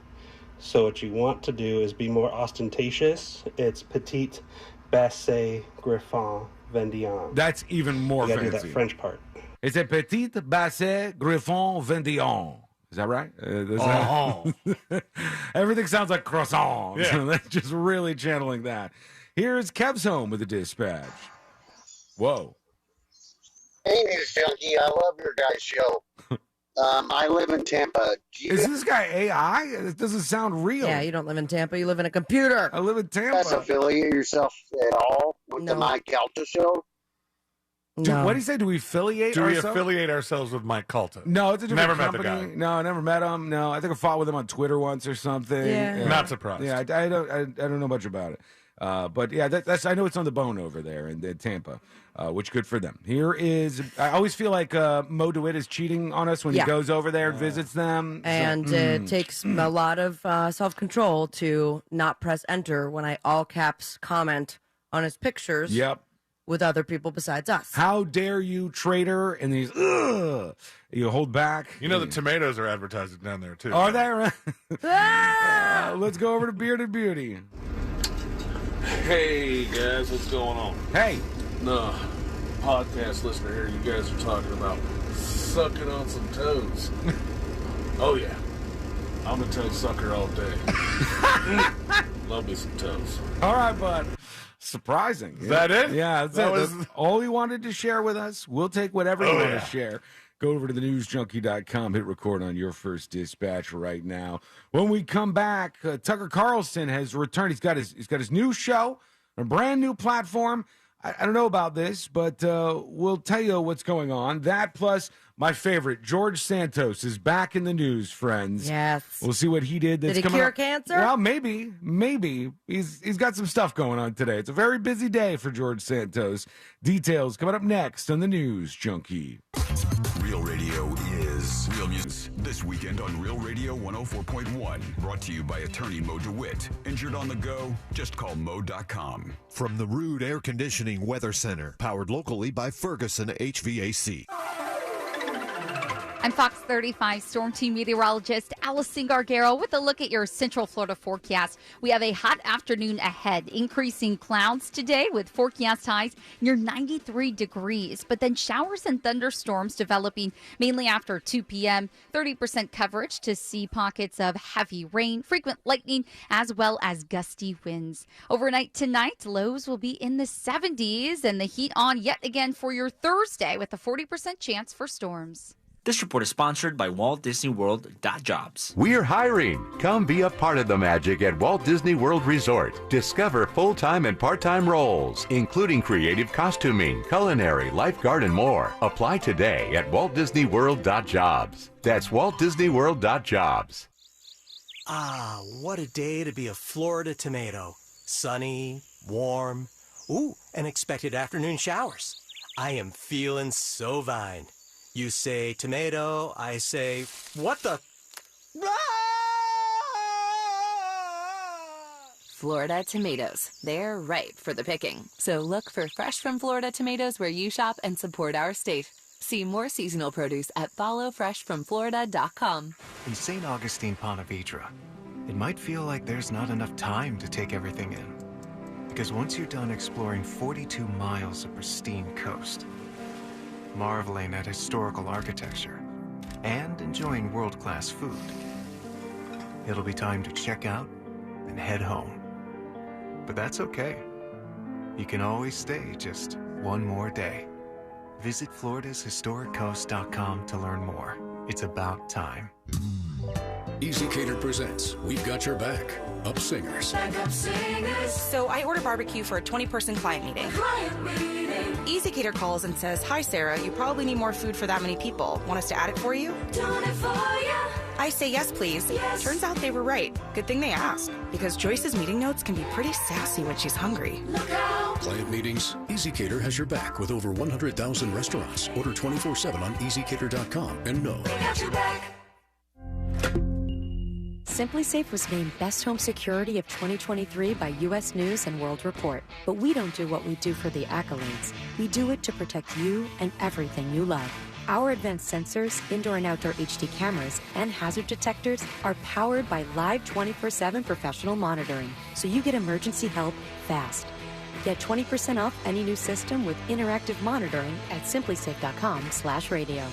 So what you want to do is be more ostentatious. It's Petite Basset Griffon Vendine. That's even more you fancy. do that French part. It's a Petite Basset Griffon Vendine. Is that right? Everything sounds like croissant. Yeah. So that's just really channeling that. Here's Kev's home with a dispatch. Whoa. Hey, News Junkie, I love your guys' show. I live in Tampa. Is this guy AI? It doesn't sound real. Yeah, you don't live in Tampa. You live in a computer. I live in You Tampa. guys affiliate yourself at all with the Mike Calta show? What do you say? Do we affiliate Do we ourselves? affiliate ourselves with Mike Calta? No, it's a different Never company. met the guy. No, I never met him. No, I think I fought with him on Twitter once or something. Yeah. Not surprised. Yeah, I don't know much about it. But yeah, that's I know it's on the bone over there in Tampa, which good for them. Here is I always feel like Mo DeWitt is cheating on us when he goes over there and visits them. And it takes a lot of self-control to not press enter when I all caps comment on his pictures. Yep. with other people besides us. How dare you, traitor? And these, you hold back. You know the tomatoes are advertising down there, too. Are they? Let's go over to Bearded Beauty. Hey, guys, what's going on? Hey. No, podcast listener here, you guys are talking about sucking on some toes. Oh, yeah. I'm a toe sucker all day. Love me some toes. All right, bud. Surprising. Is that it? Yeah, that's all he wanted to share with us. We'll take whatever you want to share. Go over to thenewsjunkie.com, hit record on your first dispatch right now. When we come back, Tucker Carlson has returned. He's got his new show, a brand new platform. I don't know about this, but we'll tell you what's going on. That plus my favorite, George Santos, is back in the news, friends. Yes. We'll see what he did. Did he cure cancer? Well, maybe. He's got some stuff going on today. It's a very busy day for George Santos. Details coming up next on the News Junkie. Real Radio is real music. This weekend on Real Radio 104.1. Brought to you by attorney Mo DeWitt. Injured on the go? Just call Mo.com. From the Rude Air Conditioning Weather Center, powered locally by Ferguson HVAC. I'm Fox 35 Storm Team meteorologist Allison Gargaro with a look at your Central Florida forecast. We have a hot afternoon ahead, increasing clouds today with forecast highs near 93 degrees, but then showers and thunderstorms developing mainly after 2 p.m., 30% coverage to see pockets of heavy rain, frequent lightning, as well as gusty winds. Overnight tonight, lows will be in the 70s and the heat on yet again for your Thursday with a 40% chance for storms. This report is sponsored by Walt Disney World.jobs. We're hiring. Come be a part of the magic at Walt Disney World Resort. Discover full-time and part-time roles, including creative costuming, culinary, lifeguard, and more. Apply today at WaltDisneyWorld.jobs. That's WaltDisneyWorld.jobs. Ah, what a day to be a Florida tomato. Sunny, warm, and expected afternoon showers. I am feeling so fine. You say tomato, I say, what the? Florida tomatoes. They're ripe for the picking. So look for fresh from Florida tomatoes where you shop and support our state. See more seasonal produce at followfreshfromflorida.com. In St. Augustine, Ponte Vedra, it might feel like there's not enough time to take everything in. Because once you're done exploring 42 miles of pristine coast, marveling at historical architecture, and enjoying world-class food, it'll be time to check out and head home. But that's okay. You can always stay just one more day. Visit FloridasHistoricCoast.com to learn more. It's about time. Easy Cater presents We've Got Your Back. Up Singers. So I order barbecue for a 20-person client meeting. Easy Cater calls and says, "Hi, Sarah, you probably need more food for that many people. Want us to add it for you?" I say, "Yes, please." Yes. Turns out they were right. Good thing they asked, because Joyce's meeting notes can be pretty sassy when she's hungry. Client meetings? Easy Cater has your back with over 100,000 restaurants. Order 24/7 on EasyCater.com and know. We got your back. Simply Safe was named Best Home Security of 2023 by U.S. News and World Report. But we don't do what we do for the accolades. We do it to protect you and everything you love. Our advanced sensors, indoor and outdoor HD cameras, and hazard detectors are powered by live 24/7 professional monitoring, so you get emergency help fast. Get 20% off any new system with interactive monitoring at simplysafe.com/radio.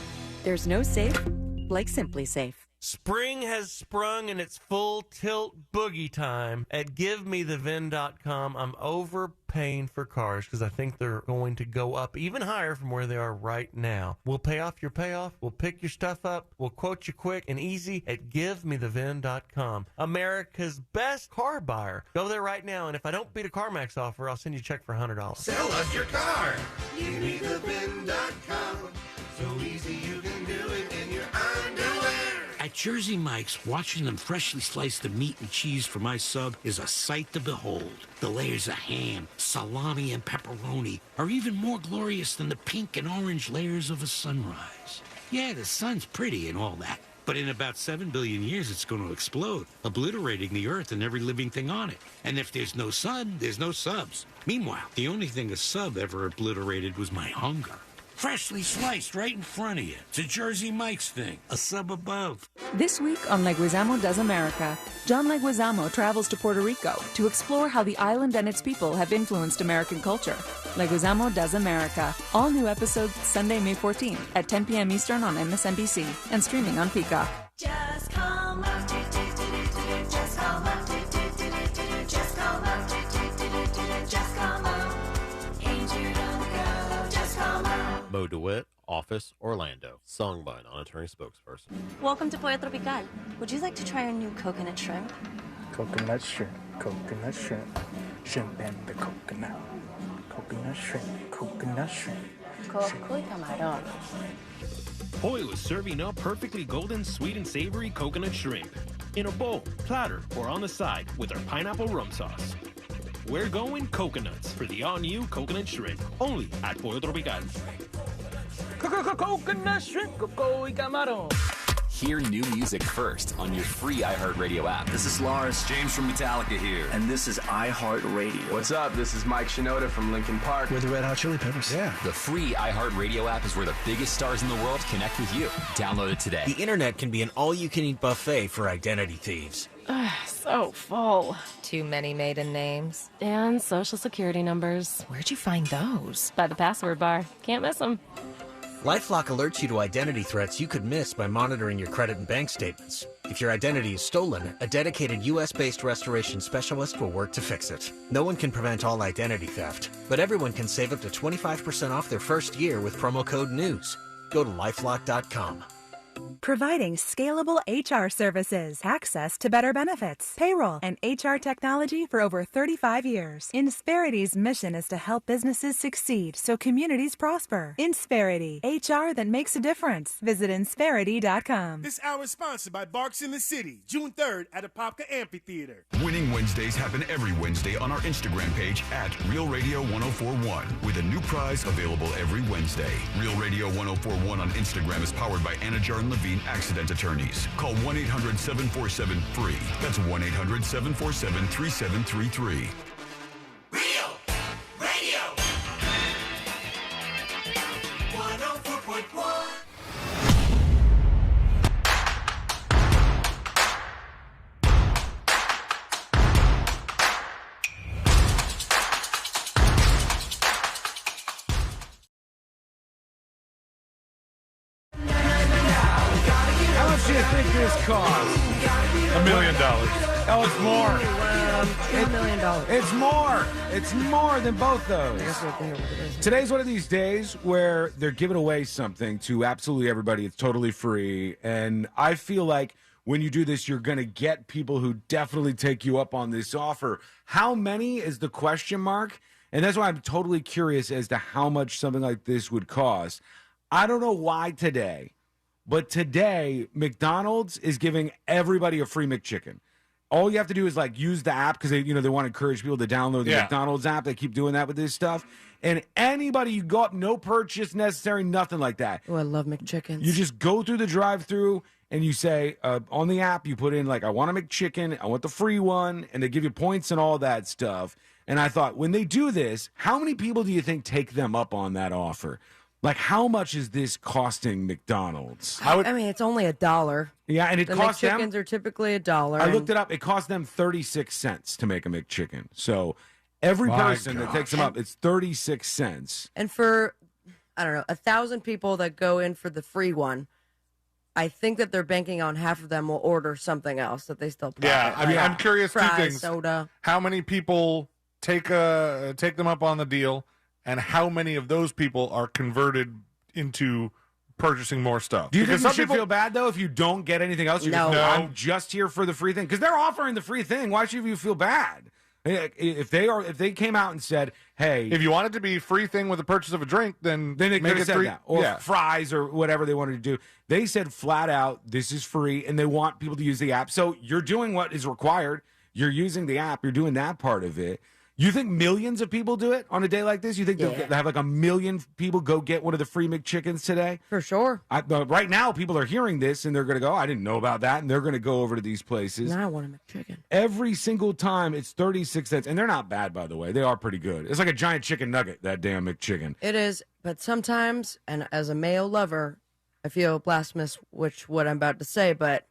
There's no safe like Simply Safe. Spring has sprung and it's full tilt boogie time at GiveMeTheVin.com. I'm overpaying for cars because I think they're going to go up even higher from where they are right now. We'll pay off your payoff. We'll pick your stuff up. We'll quote you quick and easy at GiveMeTheVin.com. America's best car buyer. Go there right now, and if I don't beat a CarMax offer, I'll send you a check for $100. Sell us your car. GiveMeTheVin.com. So easy you can do it in your underwear. At Jersey Mike's, watching them freshly slice the meat and cheese for my sub is a sight to behold. The layers of ham, salami, and pepperoni are even more glorious than the pink and orange layers of a sunrise. Yeah, the sun's pretty and all that, But in about 7 billion years, it's going to explode, obliterating the Earth and every living thing on it. And if there's no sun, there's no subs. Meanwhile, the only thing a sub ever obliterated was my hunger. Freshly sliced right in front of you. It's a Jersey Mike's thing, a sub above. This week on Leguizamo Does America, John Leguizamo travels to Puerto Rico to explore how the island and its people have influenced American culture. Leguizamo Does America. All new episodes Sunday, May 14th at 10 p.m. Eastern on MSNBC and streaming on Peacock. Just call up, just call up, just call up, just call up. Ain't you gonna go? Just call up. Mo DeWitt, Office, Orlando. Sung by non-attorney spokesperson. Welcome to Pollo Tropical. Would you like to try our new coconut shrimp? Coconut shrimp, shrimp and the coconut. Coconut shrimp. Coco y camarón. Pollo is serving up perfectly golden, sweet, and savory coconut shrimp in a bowl, platter, or on the side with our pineapple rum sauce. We're going coconuts for the all-new coconut shrimp, only at Pollo Tropical. Coconut shrimp, coco y camarón. Hear new music first on your free iHeartRadio app. This is Lars. James from Metallica here. And this is iHeartRadio. What's up? This is Mike Shinoda from Linkin Park. We're the Red Hot Chili Peppers. Yeah. The free iHeartRadio app is where the biggest stars in the world connect with you. Download it today. The internet can be an all-you-can-eat buffet for identity thieves. So full. Too many maiden names. And social security numbers. Where'd you find those? By the password bar. Can't miss them. LifeLock alerts you to identity threats you could miss by monitoring your credit and bank statements. If your identity is stolen, a dedicated U.S.-based restoration specialist will work to fix it. No one can prevent all identity theft, but everyone can save up to 25% off their first year with promo code NEWS. Go to LifeLock.com. Providing scalable HR services, access to better benefits, payroll, and HR technology for over 35 years. Insperity's mission is to help businesses succeed so communities prosper. Insperity, HR that makes a difference. Visit Insperity.com. This hour is sponsored by Barks in the City, June 3rd at Apopka Amphitheater. Winning Wednesdays happen every Wednesday on our Instagram page at Real Radio 1041 with a new prize available every Wednesday. Real Radio 1041 on Instagram is powered by Anajar and Levine Accident Attorneys. Call 1-800-747-FREE. That's 1-800-747-3733. Radio 104.1. How much do you think this costs? $1 million. Oh, it's more. $2 million. It's more. It's more than both those. I guess we'll hear what it is. Today's one of these days where they're giving away something to absolutely everybody. It's totally free. And I feel like when you do this, you're going to get people who definitely take you up on this offer. How many is the question mark? And that's why I'm totally curious as to how much something like this would cost. I don't know why today, but today McDonald's is giving everybody a free McChicken. All you have to do is like use the app because they want to encourage people to download the McDonald's app. They keep doing that with this stuff. And anybody, you go up, no purchase necessary, nothing like that. Oh, I love McChickens. You just go through the drive-through and you say on the app, you put in like, I want a McChicken, I want the free one, and they give you points and all that stuff. And I thought, when they do this, how many people do you think take them up on that offer? Like, how much is this costing McDonald's? I mean, it's only $1. Yeah, and it costs them. McChickens are typically $1. I looked it up. It cost them 36 cents to make a McChicken. So every person that takes them up, it's 36 cents. And for, I don't know, 1,000 people that go in for the free one, I think that they're banking on half of them will order something else that they still profit. Yeah, I mean, I'm curious. Fries, two things: soda. How many people take them up on the deal, and how many of those people are converted into purchasing more stuff? Do you Because think you some should people feel bad, though, if you don't get anything else? You're just, I'm just here for the free thing. Because they're offering the free thing. Why should you feel bad? If they came out and said, hey... If you want it to be free thing with the purchase of a drink, then they make could have it said free. that. Or fries or whatever they wanted to do. They said flat out, this is free, and they want people to use the app. So you're doing what is required. You're using the app. You're doing that part of it. You think millions of people do it on a day like this? You think they'll have like 1 million people go get one of the free McChickens today? For sure. Right now, people are hearing this and they're going to go, I didn't know about that. And they're going to go over to these places. Now I want a McChicken. Every single time, it's 36 cents. And they're not bad, by the way. They are pretty good. It's like a giant chicken nugget, that damn McChicken. It is. But sometimes, and as a mayo lover, I feel blasphemous, what I'm about to say, but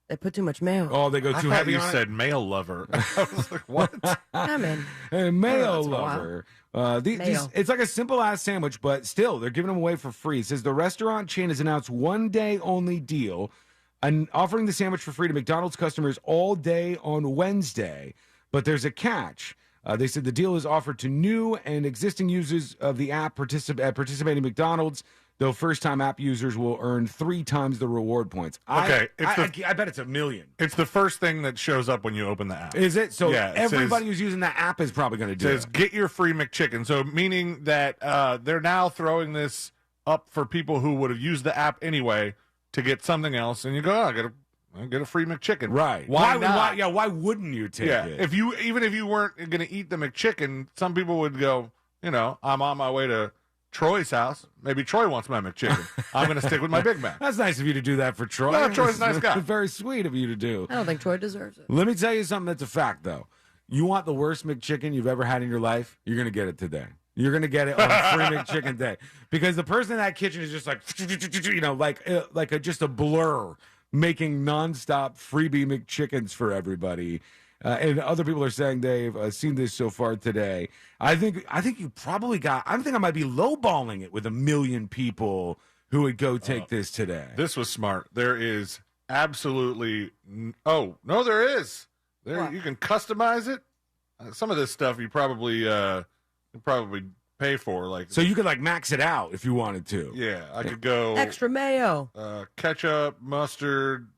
they put too much mayo. Oh, they go too heavy you on said male lover. I was like, what? I'm in. A mayo lover. It's like a simple-ass sandwich, but still, they're giving them away for free. It says the restaurant chain has announced one-day-only deal and offering the sandwich for free to McDonald's customers all day on Wednesday. But there's a catch. They said the deal is offered to new and existing users of the app participating McDonald's, though first-time app users will earn 3 times the reward points. Okay. I bet it's 1 million. It's the first thing that shows up when you open the app. Is it? So yeah, everybody who's using that app is probably going to do it. Says, it. get your free McChicken. So meaning that they're now throwing this up for people who would have used the app anyway to get something else. And you go, I get a free McChicken. Right. Why not? Why wouldn't you take it? Even if you weren't going to eat the McChicken, some people would go, I'm on my way to Troy's house. Maybe Troy wants my McChicken. I'm going to stick with my Big Mac. That's nice of you to do that for Troy. Yeah, Troy's a nice guy. Very sweet of you to do. I don't think Troy deserves it. Let me tell you something that's a fact, though. You want the worst McChicken you've ever had in your life? You're going to get it today. You're going to get it on free McChicken day. Because the person in that kitchen is just like, just a blur, making nonstop freebie McChickens for everybody. And other people are saying they've seen this so far today. I think you probably got. I think I might be lowballing it with 1 million people who would go take this today. This was smart. There is absolutely. Oh no, there is. You can customize it. Some of this stuff you probably pay for. Like so, you could like max it out if you wanted to. Yeah, I could go extra mayo, ketchup, mustard,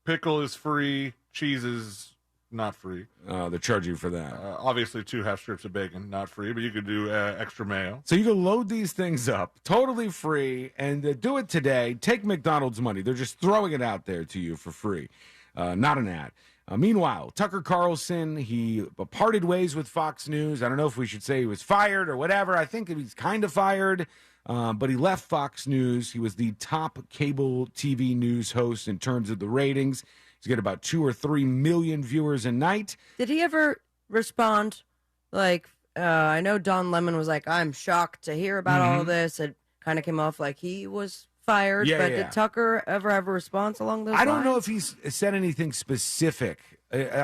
pickle is free, cheese is not free. They charge you for that. Obviously, 2 half strips of bacon, not free, but you could do extra mayo. So you can load these things up, totally free, and do it today. Take McDonald's money. They're just throwing it out there to you for free. Not an ad. Meanwhile, Tucker Carlson, he parted ways with Fox News. I don't know if we should say he was fired or whatever. I think he's kind of fired, but he left Fox News. He was the top cable TV news host in terms of the ratings. He's got about 2 or 3 million viewers a night. Did he ever respond? Like, I know Don Lemon was like, I'm shocked to hear about all of this. It kind of came off like he was fired. But did Tucker ever have a response along those lines? I don't know if he's said anything specific.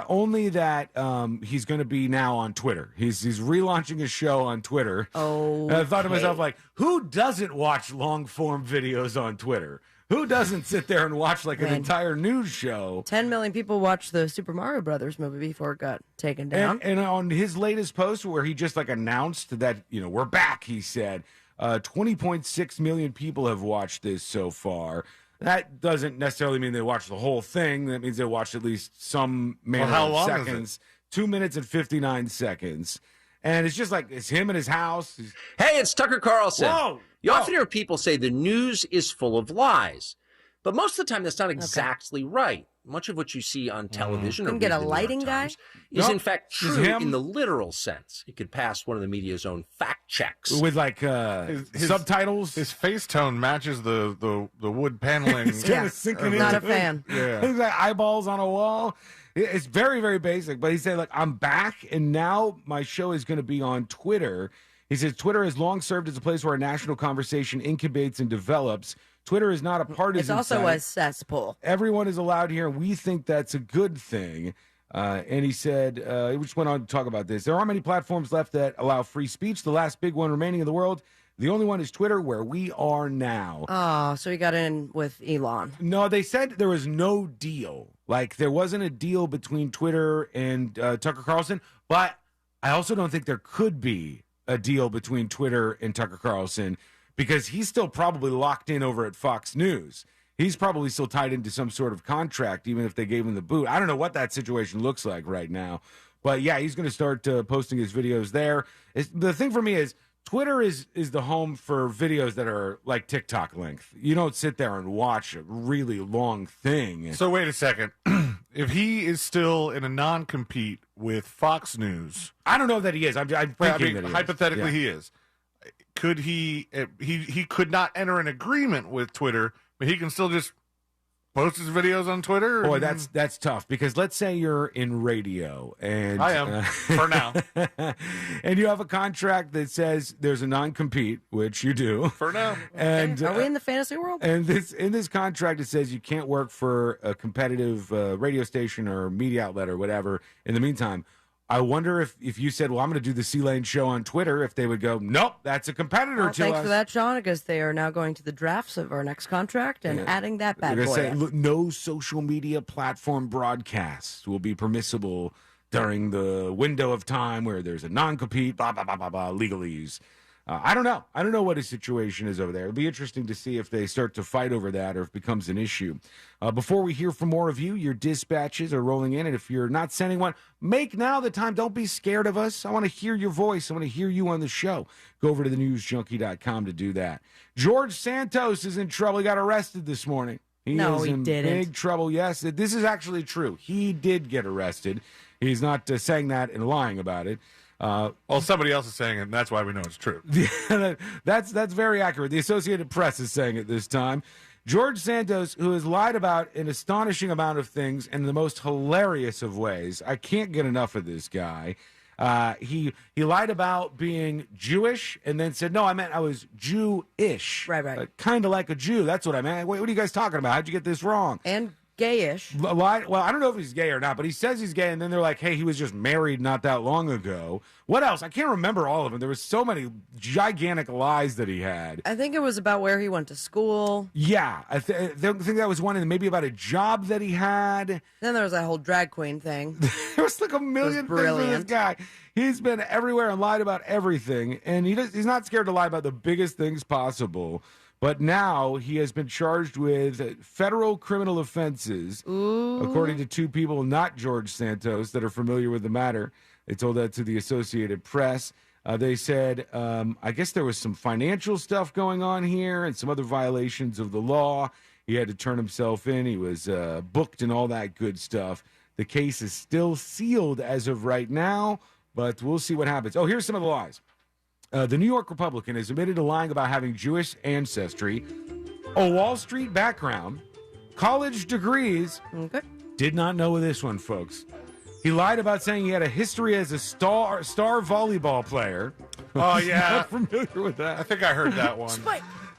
Only that he's going to be now on Twitter. He's relaunching his show on Twitter. Oh, and I thought to myself, like, who doesn't watch long-form videos on Twitter? Who doesn't sit there and watch like an entire news show? 10 million people watched the Super Mario Brothers movie before it got taken down. And on his latest post where he just like announced that, we're back, he said, 20.6 million people have watched this so far. That doesn't necessarily mean they watched the whole thing. That means they watched at least some how seconds. 2 minutes and 59 seconds. And it's just like, it's him in his house. Hey, it's Tucker Carlson. Whoa! You often hear people say the news is full of lies. But most of the time, that's not exactly right. Much of what you see on television Couldn't get a lighting guy? is in fact true in the literal sense. It could pass one of the media's own fact checks. With like his subtitles. His face tone matches the wood paneling. It's kind of sinking in. Not a fan. Yeah. He's like eyeballs on a wall. It's very, very basic. But he said, like, I'm back, and now my show is going to be on Twitter. He says, Twitter has long served as a place where a national conversation incubates and develops. Twitter is not a partisan It's also site. a cesspool. Everyone is allowed here, and we think that's a good thing. And he said, he just went on to talk about this. There aren't many platforms left that allow free speech. The last big one remaining in the world, the only one is Twitter, where we are now. Oh, so he got in with Elon. No, they said there was no deal. Like, there wasn't a deal between Twitter and Tucker Carlson, but I also don't think there could be a deal between Twitter and Tucker Carlson because he's still probably locked in over at Fox News. He's probably still tied into some sort of contract, even if they gave him the boot. I don't know what that situation looks like right now. But, yeah, he's going to start posting his videos there. The thing for me is Twitter is the home for videos that are like TikTok length. You don't sit there and watch a really long thing. So wait a second. if he is still in a non-compete with Fox News, I don't know that he is. I'm thinking that he is. Hypothetically, Yeah. he is. Could he could not enter an agreement with Twitter, but he can still just post his videos on Twitter? Boy, that's tough, because let's say you're in radio, and I am for now, and you have a contract that says there's a non-compete, which you do for now. And are we in the fantasy world? And in this contract, it says you can't work for a competitive radio station or media outlet or whatever. In the meantime, I wonder if you said, well, I'm going to do the C-Lane show on Twitter, if they would go, nope, that's a competitor to Thanks us. for that, Sean, because they are now going to the drafts of our next contract and adding that bad They're boy. gonna say, look, no social media platform broadcasts will be permissible during the window of time where there's a non-compete, blah, blah, blah, blah, blah, legalese. I don't know. I don't know what his situation is over there. It'll be interesting to see if they start to fight over that or if it becomes an issue. Before we hear from more of you, your dispatches are rolling in. And if you're not sending one, make now the time. Don't be scared of us. I want to hear your voice. I want to hear you on the show. Go over to thenewsjunkie.com to do that. George Santos is in trouble. He got arrested this morning. He is in big trouble. Yes, this is actually true. He did get arrested. He's not saying that and lying about it. Well, somebody else is saying it, and that's why we know it's true. That's very accurate. The Associated Press is saying it this time. George Santos, who has lied about an astonishing amount of things in the most hilarious of ways. I can't get enough of this guy. He lied about being Jewish and then said, no, I meant I was Jewish. Right. Kind of like a Jew. That's what I meant. Wait, what are you guys talking about? How'd you get this wrong? And gayish. Well, I don't know if he's gay or not, but he says he's gay, and then they're like, hey, he was just married not that long ago. What else? I can't remember all of them. There was so many gigantic lies that he had. I think it was about where he went to school. Yeah, I think that was one, and maybe about a job that he had. Then there was that whole drag queen thing. There was like a million things with this guy. He's been everywhere and lied about everything, and he's not scared to lie about the biggest things possible. But now he has been charged with federal criminal offenses, according to two people, not George Santos, that are familiar with the matter. They told that to the Associated Press. They said, I guess there was some financial stuff going on here and some other violations of the law. He had to turn himself in. He was booked and all that good stuff. The case is still sealed as of right now, but we'll see what happens. Oh, here's some of the lies. The New York Republican is admitted to lying about having Jewish ancestry, a Wall Street background, college degrees. Okay. Did not know this one, folks. He lied about saying he had a history as a star volleyball player. Oh, yeah. Not familiar with that. I think I heard that one.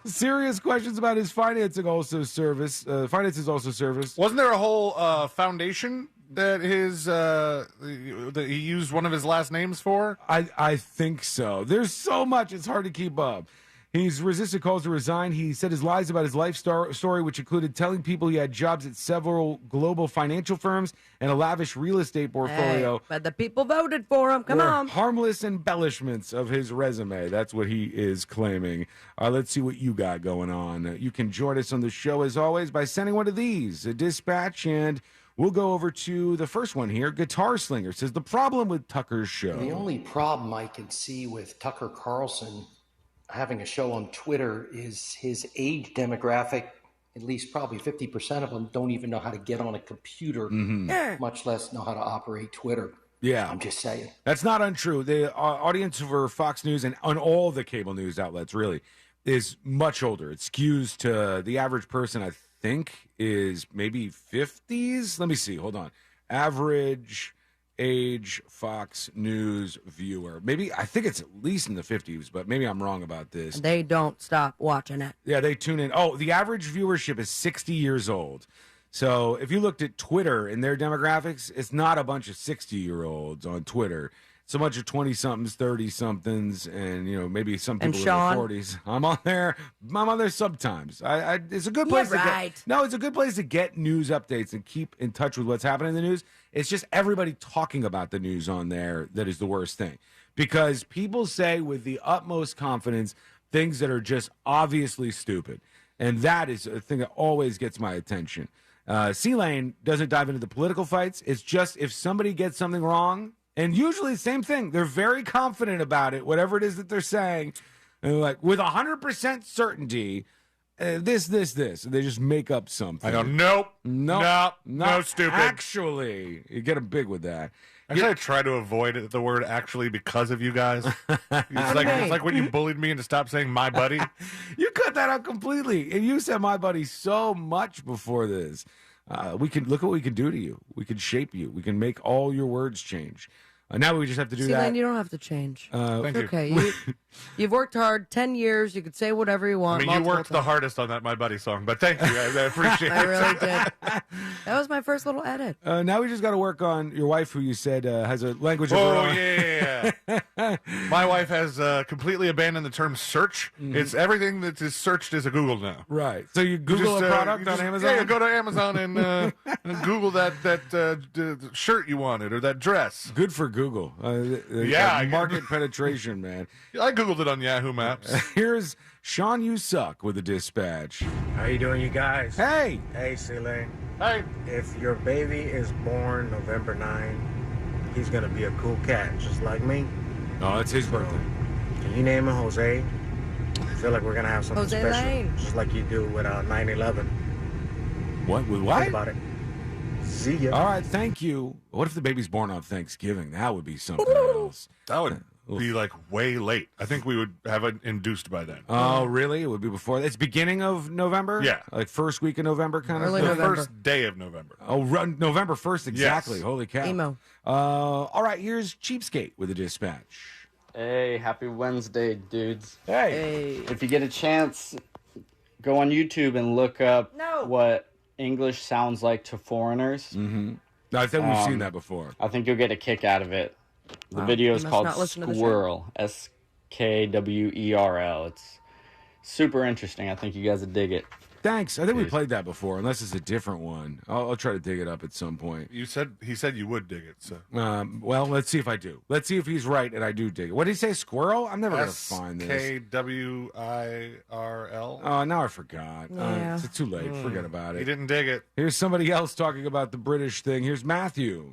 Serious questions about his finances also surfaced. Wasn't there a whole foundation that that he used one of his last names for? I think so. There's so much, it's hard to keep up. He's resisted calls to resign. He said his lies about his life story, which included telling people he had jobs at several global financial firms and a lavish real estate portfolio. Hey, but the people voted for him. Come on. Harmless embellishments of his resume. That's what he is claiming. Let's see what you got going on. You can join us on the show, as always, by sending one of these, a dispatch, and we'll go over to the first one here. Guitar Slinger says, the problem with Tucker's show. The only problem I can see with Tucker Carlson having a show on Twitter is his age demographic. At least probably 50% of them don't even know how to get on a computer, much less know how to operate Twitter. Yeah. I'm just saying. That's not untrue. The audience for Fox News and on all the cable news outlets really is much older. It skews to the average person, I think, is maybe 50s. Let me see. Hold on. Average age Fox News viewer. Maybe, I think it's at least in the 50s, but maybe I'm wrong about this. They don't stop watching it. Yeah, they tune in. Oh, the average viewership is 60 years old. So if you looked at Twitter and their demographics, it's not a bunch of 60-year-olds on Twitter. It's a bunch of 20-somethings, 30-somethings, and, maybe some people in their 40s. I'm on there sometimes. It's a good place it's a good place to get news updates and keep in touch with what's happening in the news. It's just everybody talking about the news on there that is the worst thing. Because people say with the utmost confidence things that are just obviously stupid. And that is a thing that always gets my attention. C-Lane doesn't dive into the political fights. It's just if somebody gets something wrong, and usually same thing, they're very confident about it, whatever it is that they're saying. And like with 100% certainty, this. They just make up something. I go, nope. No, stupid. Actually, you get them big with that. Actually, I try to avoid the word actually because of you guys. It's like when you bullied me into stop saying my buddy. You cut that out completely. And you said my buddy so much before this. We can look what we can do to you. We can shape you. We can make all your words change. Now we just have to do that. Then you don't have to change. Thank you. Okay, you've worked hard 10 years. You could say whatever you want. I mean, you worked the hardest on that My Buddy song, but thank you. I appreciate it. I really did. That was my first little edit. Now we just got to work on your wife, who you said has a language of her own. Yeah. My wife has completely abandoned the term search. It's everything that is searched is a Google now. Right. So you Google a product on Amazon? Yeah, you go to Amazon and Google that shirt you wanted or that dress. Good for Google. Market penetration, man. I Googled it on Yahoo Maps. Here's Sean You Suck with a dispatch. How you doing, you guys? Hey. Hey, Celine. Hey. If your baby is born November 9, he's going to be a cool cat, just like me. Oh, it's his birthday. Can you name him Jose? I feel like we're going to have something Jose special, Lane. just like you do with 9/11. What? With what? Think about it. See ya. All right, thank you. What if the baby's born on Thanksgiving? That would be something else. That would be like way late. I think we would have it induced by then. Oh, really? It would be before. It's beginning of November? Yeah. Like first week of November kind Early of? The November. first day of November. Oh, November 1st, exactly. Yes. Holy cow. Emo. All right, here's Cheapskate with a dispatch. Hey, happy Wednesday, dudes. Hey. If you get a chance, go on YouTube and look up what English sounds like to foreigners. Mm-hmm. I think we've seen that before. I think you'll get a kick out of it. The Wow. video is You must called not listen to the show. Squirrel, SKWERL. It's super interesting. I think you guys would dig it. Thanks. I think we played that before, unless it's a different one. I'll try to dig it up at some point. He said you would dig it. So well, let's see if I do. Let's see if he's right and I do dig it. What did he say? Squirrel? I'm never going to find this. SKWIRL. Oh, now I forgot. Yeah. It's too late. Forget about it. He didn't dig it. Here's somebody else talking about the British thing. Here's Matthew.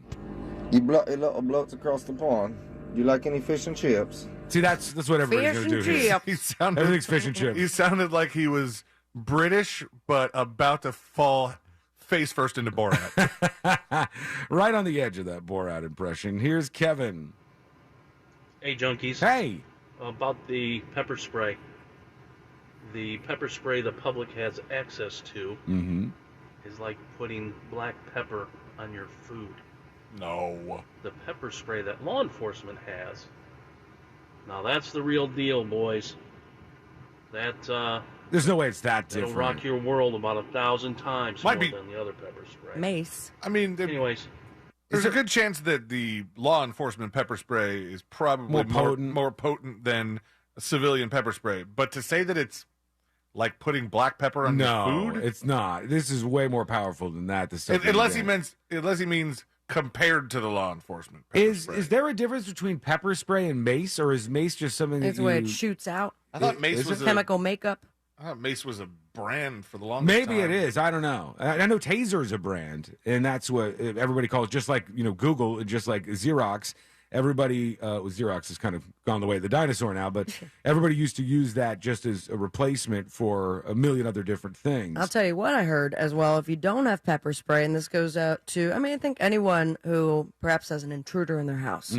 You little blokes across the pond. You like any fish and chips? See, that's what everybody's going to do here. Everything's fish and chips. He sounded like he was British, but about to fall face first into Borat. Right on the edge of that Borat impression. Here's Kevin. Hey, junkies. Hey. About the pepper spray. The pepper spray the public has access to is like putting black pepper on your food. No. The pepper spray that law enforcement has, now that's the real deal, boys. That, There's no way it's that it'll different. rock your world about 1,000 times more than the other pepper spray. Mace. I mean, anyways, there's a good chance that the law enforcement pepper spray is probably more potent than a civilian pepper spray. But to say that it's like putting black pepper on your food, it's not. This is way more powerful than that. The stuff unless he means compared to the law enforcement. Is there a difference between pepper spray and mace, or is mace just something that It's the way it shoots out. I thought mace was chemical makeup. I thought mace was a brand for the longest Maybe time. it is. I don't know. I know Taser is a brand, and that's what everybody calls. Just like Google, just like Xerox. Everybody with Xerox has kind of gone the way of the dinosaur now, but everybody used to use that just as a replacement for a million other different things. I'll tell you what I heard as well. If you don't have pepper spray, and this goes out to, I think anyone who perhaps has an intruder in their house,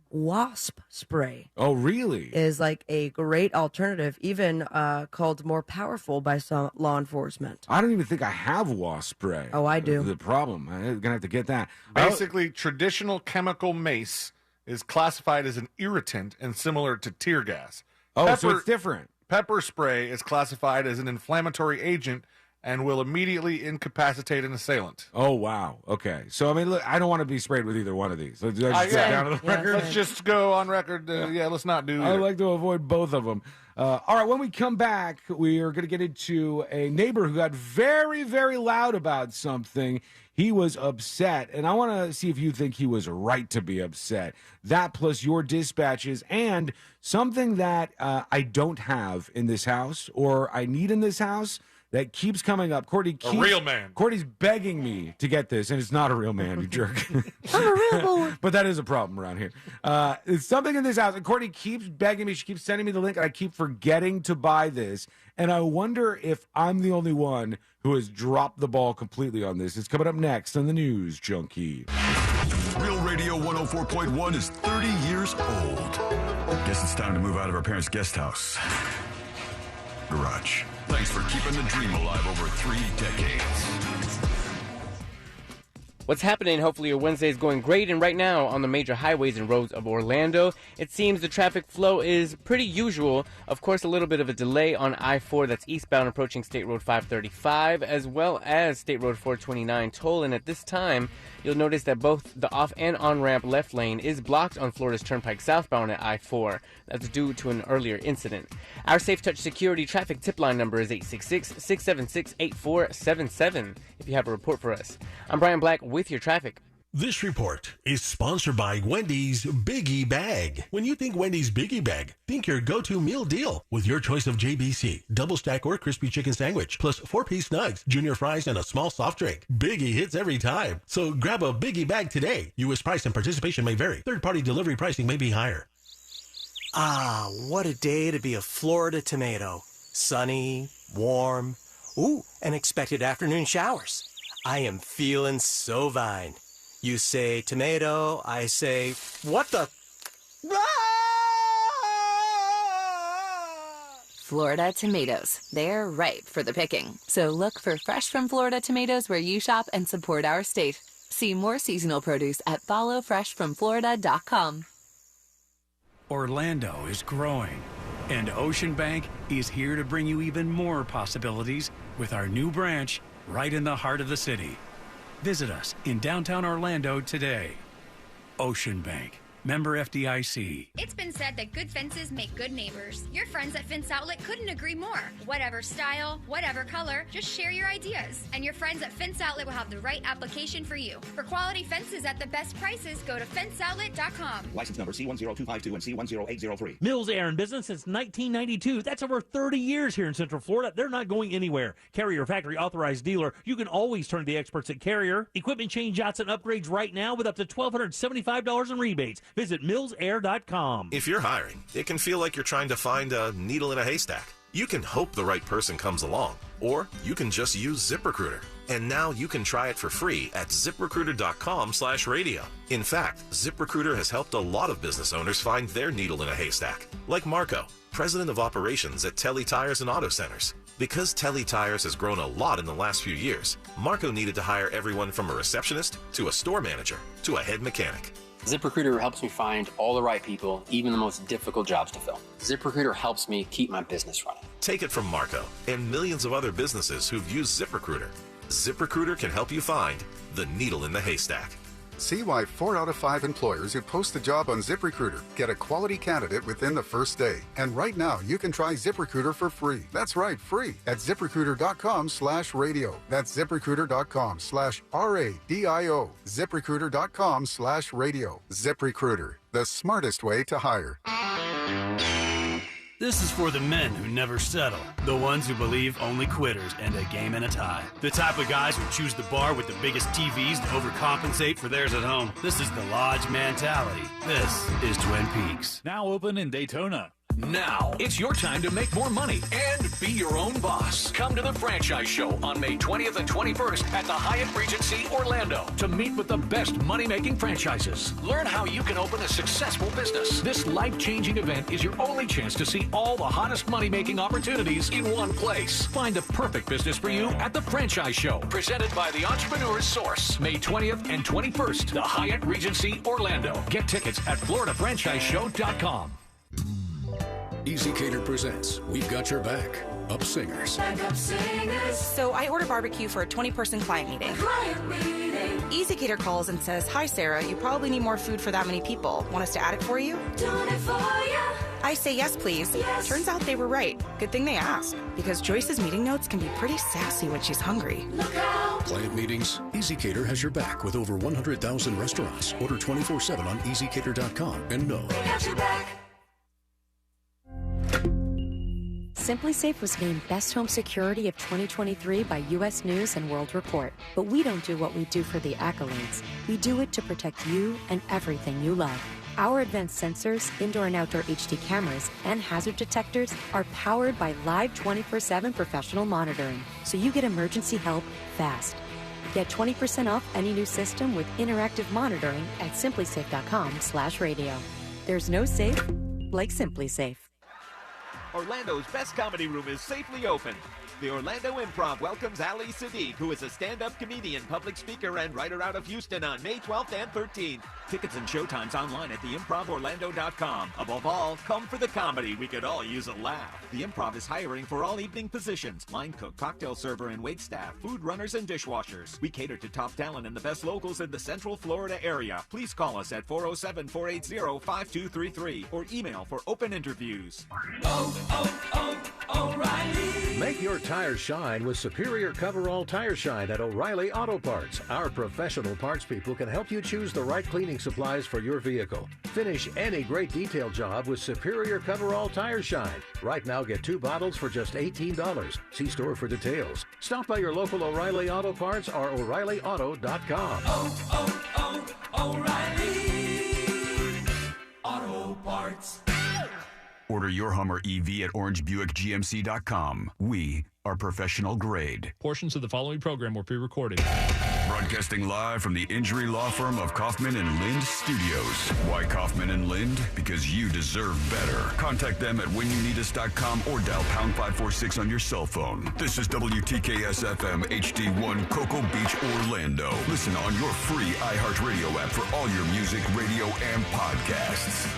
wasp spray. Oh, really? Is like a great alternative, even called more powerful by some law enforcement. I don't even think I have wasp spray. Oh, I do. The problem. I'm going to have to get that. Basically, traditional chemical mace is classified as an irritant and similar to tear gas. Oh, so it's different. Pepper spray is classified as an inflammatory agent and will immediately incapacitate an assailant. Oh, wow. Okay. So, look, I don't want to be sprayed with either one of these. Let's just get down to the record. Let's just go on record. Let's not do I either. like to avoid both of them. All right, when we come back, we are going to get into a neighbor who got very, very loud about something. He was upset, and I want to see if you think he was right to be upset. That plus your dispatches and something that I don't have in this house or I need in this house that keeps coming up. A real man. Courtney's begging me to get this, and it's not a real man, you jerk. I'm a real boy. But that is a problem around here. It's something in this house, and Courtney keeps begging me. She keeps sending me the link, and I keep forgetting to buy this. And I wonder if I'm the only one who has dropped the ball completely on this. It's coming up next on the News Junkie. Real Radio 104.1 is 30 years old. Guess it's time to move out of our parents' guest house. Garage. Thanks for keeping the dream alive over 3 decades. What's happening? Hopefully your Wednesday is going great. And right now on the major highways and roads of Orlando, it seems the traffic flow is pretty usual. Of course, a little bit of a delay on I-4 that's eastbound approaching State Road 535, as well as State Road 429 toll. And at this time, you'll notice that both the off and on-ramp left lane is blocked on Florida's Turnpike southbound at I-4. That's due to an earlier incident. Our Safe Touch Security traffic tip line number is 866-676-8477 if you have a report for us. I'm Brian Black with your traffic. This report is sponsored by Wendy's Biggie Bag. When you think Wendy's Biggie Bag, think your go-to meal deal with your choice of JBC, double stack or crispy chicken sandwich, plus 4-piece nugs, junior fries, and a small soft drink. Biggie hits every time. So grab a Biggie Bag today. U.S. price and participation may vary. Third-party delivery pricing may be higher. Ah, what a day to be a Florida tomato. Sunny, warm, and expected afternoon showers. I am feeling so fine. You say tomato, I say, what the? Florida tomatoes. They're ripe for the picking. So look for fresh from Florida tomatoes where you shop and support our state. See more seasonal produce at followfreshfromflorida.com. Orlando is growing, and Ocean Bank is here to bring you even more possibilities with our new branch right in the heart of the city. Visit us in downtown Orlando today. Ocean Bank. Member FDIC. It's been said that good fences make good neighbors. Your friends at Fence Outlet couldn't agree more. Whatever style, whatever color, just share your ideas. And your friends at Fence Outlet will have the right application for you. For quality fences at the best prices, go to fenceoutlet.com. License number C10252 and C10803. Mills Air in business since 1992. That's over 30 years here in Central Florida. They're not going anywhere. Carrier factory authorized dealer. You can always turn to the experts at Carrier. Equipment change outs and upgrades right now with up to $1,275 in rebates. Visit millsair.com. If you're hiring, it can feel like you're trying to find a needle in a haystack. You can hope the right person comes along, or you can just use ZipRecruiter. And now you can try it for free at ZipRecruiter.com/radio. In fact, ZipRecruiter has helped a lot of business owners find their needle in a haystack, like Marco, president of operations at Telly Tires and Auto Centers. Because Telly Tires has grown a lot in the last few years, Marco needed to hire everyone from a receptionist to a store manager to a head mechanic. ZipRecruiter helps me find all the right people, even the most difficult jobs to fill. ZipRecruiter helps me keep my business running. Take it from Marco and millions of other businesses who've used ZipRecruiter. ZipRecruiter can help you find the needle in the haystack. See why 4 out of 5 employers who post a job on ZipRecruiter get a quality candidate within the first day. And right now, you can try ZipRecruiter for free. That's right, free at ZipRecruiter.com/radio. That's ZipRecruiter.com/RADIO. ZipRecruiter.com/radio. ZipRecruiter, the smartest way to hire. This is for the men who never settle. The ones who believe only quitters end a game in a tie. The type of guys who choose the bar with the biggest TVs to overcompensate for theirs at home. This is the Lodge mentality. This is Twin Peaks. Now open in Daytona. Now, it's your time to make more money and be your own boss. Come to the Franchise Show on May 20th and 21st at the Hyatt Regency Orlando to meet with the best money-making franchises. Learn how you can open a successful business. This life-changing event is your only chance to see all the hottest money-making opportunities in one place. Find the perfect business for you at the Franchise Show, presented by the Entrepreneur's Source, May 20th and 21st, the Hyatt Regency Orlando. Get tickets at FloridaFranchiseShow.com. Easy Cater presents We've Got Your Back. Up Singers. So I order barbecue for a 20-person client meeting. Easy Cater calls and says, "Hi, Sarah, you probably need more food for that many people. Want us to add it for you?" Doing it for you. I say, "Yes, please." Yes. Turns out they were right. Good thing they asked, because Joyce's meeting notes can be pretty sassy when she's hungry. Look out. Client meetings? Easy Cater has your back with over 100,000 restaurants. Order 24/7 on EasyCater.com and know. We got your back. Simply Safe was named Best Home Security of 2023 by U.S. News and World Report. But we don't do what we do for the accolades. We do it to protect you and everything you love. Our advanced sensors, indoor and outdoor HD cameras, and hazard detectors are powered by live 24/7 professional monitoring, so you get emergency help fast. Get 20% off any new system with interactive monitoring at simplysafe.com/radio. There's no safe like Simply Safe. Orlando's best comedy room is safely open. The Orlando Improv welcomes Ali Sadiq, who is a stand-up comedian, public speaker, and writer out of Houston on May 12th and 13th. Tickets and showtimes online at theimprovorlando.com. Above all, come for the comedy. We could all use a laugh. The Improv is hiring for all evening positions: line cook, cocktail server, and wait staff, food runners, and dishwashers. We cater to top talent and the best locals in the Central Florida area. Please call us at 407-480-5233 or email for open interviews. O'Reilly. Make your tires shine with Superior Coverall Tire Shine at O'Reilly Auto Parts. Our professional parts people can help you choose the right cleaning supplies for your vehicle. Finish any great detail job with Superior Coverall Tire Shine. Right now, get 2 bottles for just $18. See store for details. Stop by your local O'Reilly Auto Parts or O'ReillyAuto.com. O'Reilly Auto Parts. Order your Hummer EV at orangebuickgmc.com. We are professional grade. Portions of the following program were pre-recorded. Broadcasting live from the injury law firm of Kaufman and Lind Studios. Why Kaufman and Lind? Because you deserve better. Contact them at whenyouneedus.com or dial pound 546 on your cell phone. This is WTKS-FM HD1 Cocoa Beach, Orlando. Listen on your free iHeartRadio app for all your music, radio, and podcasts.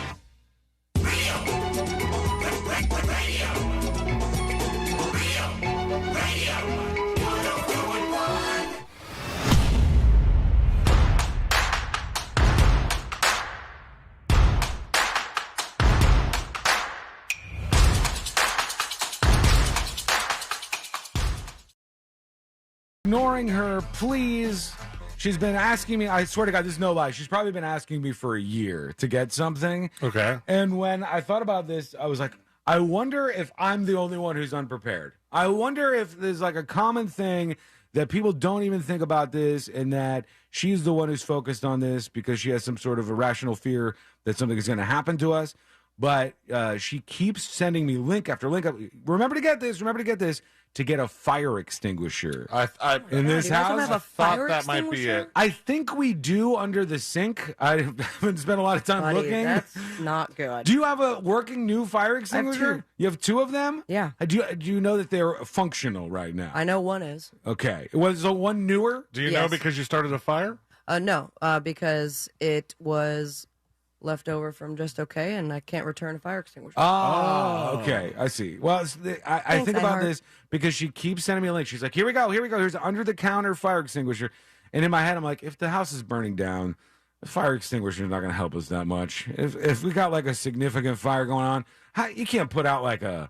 Ignoring her, please. She's been asking me, I swear to God, this is no lie. She's probably been asking me for a year to get something. Okay. And when I thought about this, I was like, I wonder if I'm the only one who's unprepared. I wonder if there's like a common thing that people don't even think about this, and that she's the one who's focused on this because she has some sort of irrational fear that something is going to happen to us. But she keeps sending me link after link. Remember to get this. Remember to get this. To get a fire extinguisher in this house. I thought that might be it. I think we do under the sink. I haven't spent a lot of time looking. That's not good. Do you have a working new fire extinguisher? I have 2. You have 2 of them? Yeah. Do you know that they're functional right now? I know one is. Okay. Was the one newer? Do you know because you started a fire? No, because it was left over from Just Okay, and I can't return a fire extinguisher. Oh, okay. I see. Well, I think about this because she keeps sending me a link. She's like, here we go. Here's an under-the-counter fire extinguisher. And in my head, I'm like, if the house is burning down, the fire extinguisher is not going to help us that much. If we got like a significant fire going on, you can't put out like a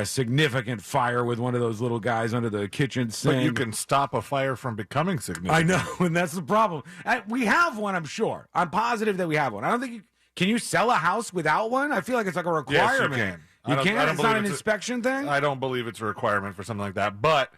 significant fire with one of those little guys under the kitchen sink. But you can stop a fire from becoming significant. I know, and that's the problem. We have one, I'm sure. I'm positive that we have one. I don't think can you sell a house without one? I feel like it's like a requirement. Yes, you can. You can? It's not an inspection thing? I don't believe it's a requirement for something like that. But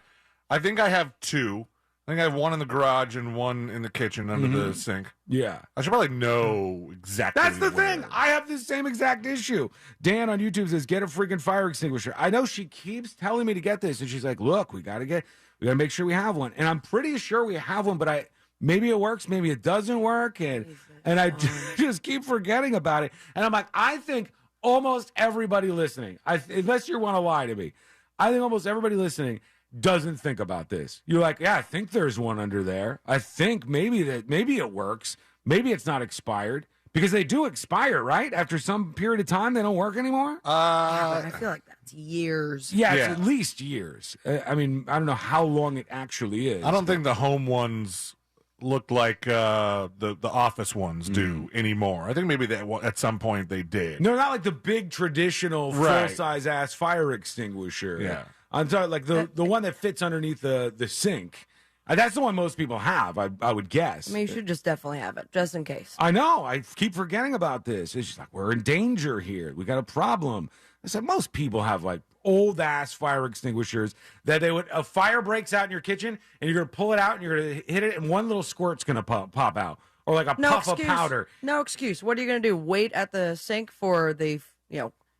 I think I have 2. I think I have one in the garage and one in the kitchen under the sink. Yeah. I should probably know exactly. That's the where. thing. I have the same exact issue. Dan on YouTube says, get a freaking fire extinguisher. I know she keeps telling me to get this, and she's like, look, we got to make sure we have one. And I'm pretty sure we have one, but maybe it works, maybe it doesn't work, and I just keep forgetting about it. And I'm like, I think almost everybody listening, unless you want to lie to me, I think almost everybody listening doesn't think about this. You're like, yeah, I think there's one under there. I think maybe it works. Maybe it's not expired. Because they do expire, right? After some period of time, they don't work anymore? Yeah, but I feel like that's years. Yeah, it's at least years. I mean, I don't know how long it actually is. I don't think the home ones look like the office ones do anymore. I think maybe at some point they did. No, not like the big traditional full-size ass fire extinguisher. Yeah. I'm talking like the one that fits underneath the sink. That's the one most people have, I would guess. I mean, you should just definitely have it, just in case. I know. I keep forgetting about this. It's just like, we're in danger here. We got a problem. I said, most people have like old ass fire extinguishers that a fire breaks out in your kitchen and you're going to pull it out and you're going to hit it and one little squirt's going to pop out or like a puff of powder. No excuse. What are you going to do? Wait at the sink for the,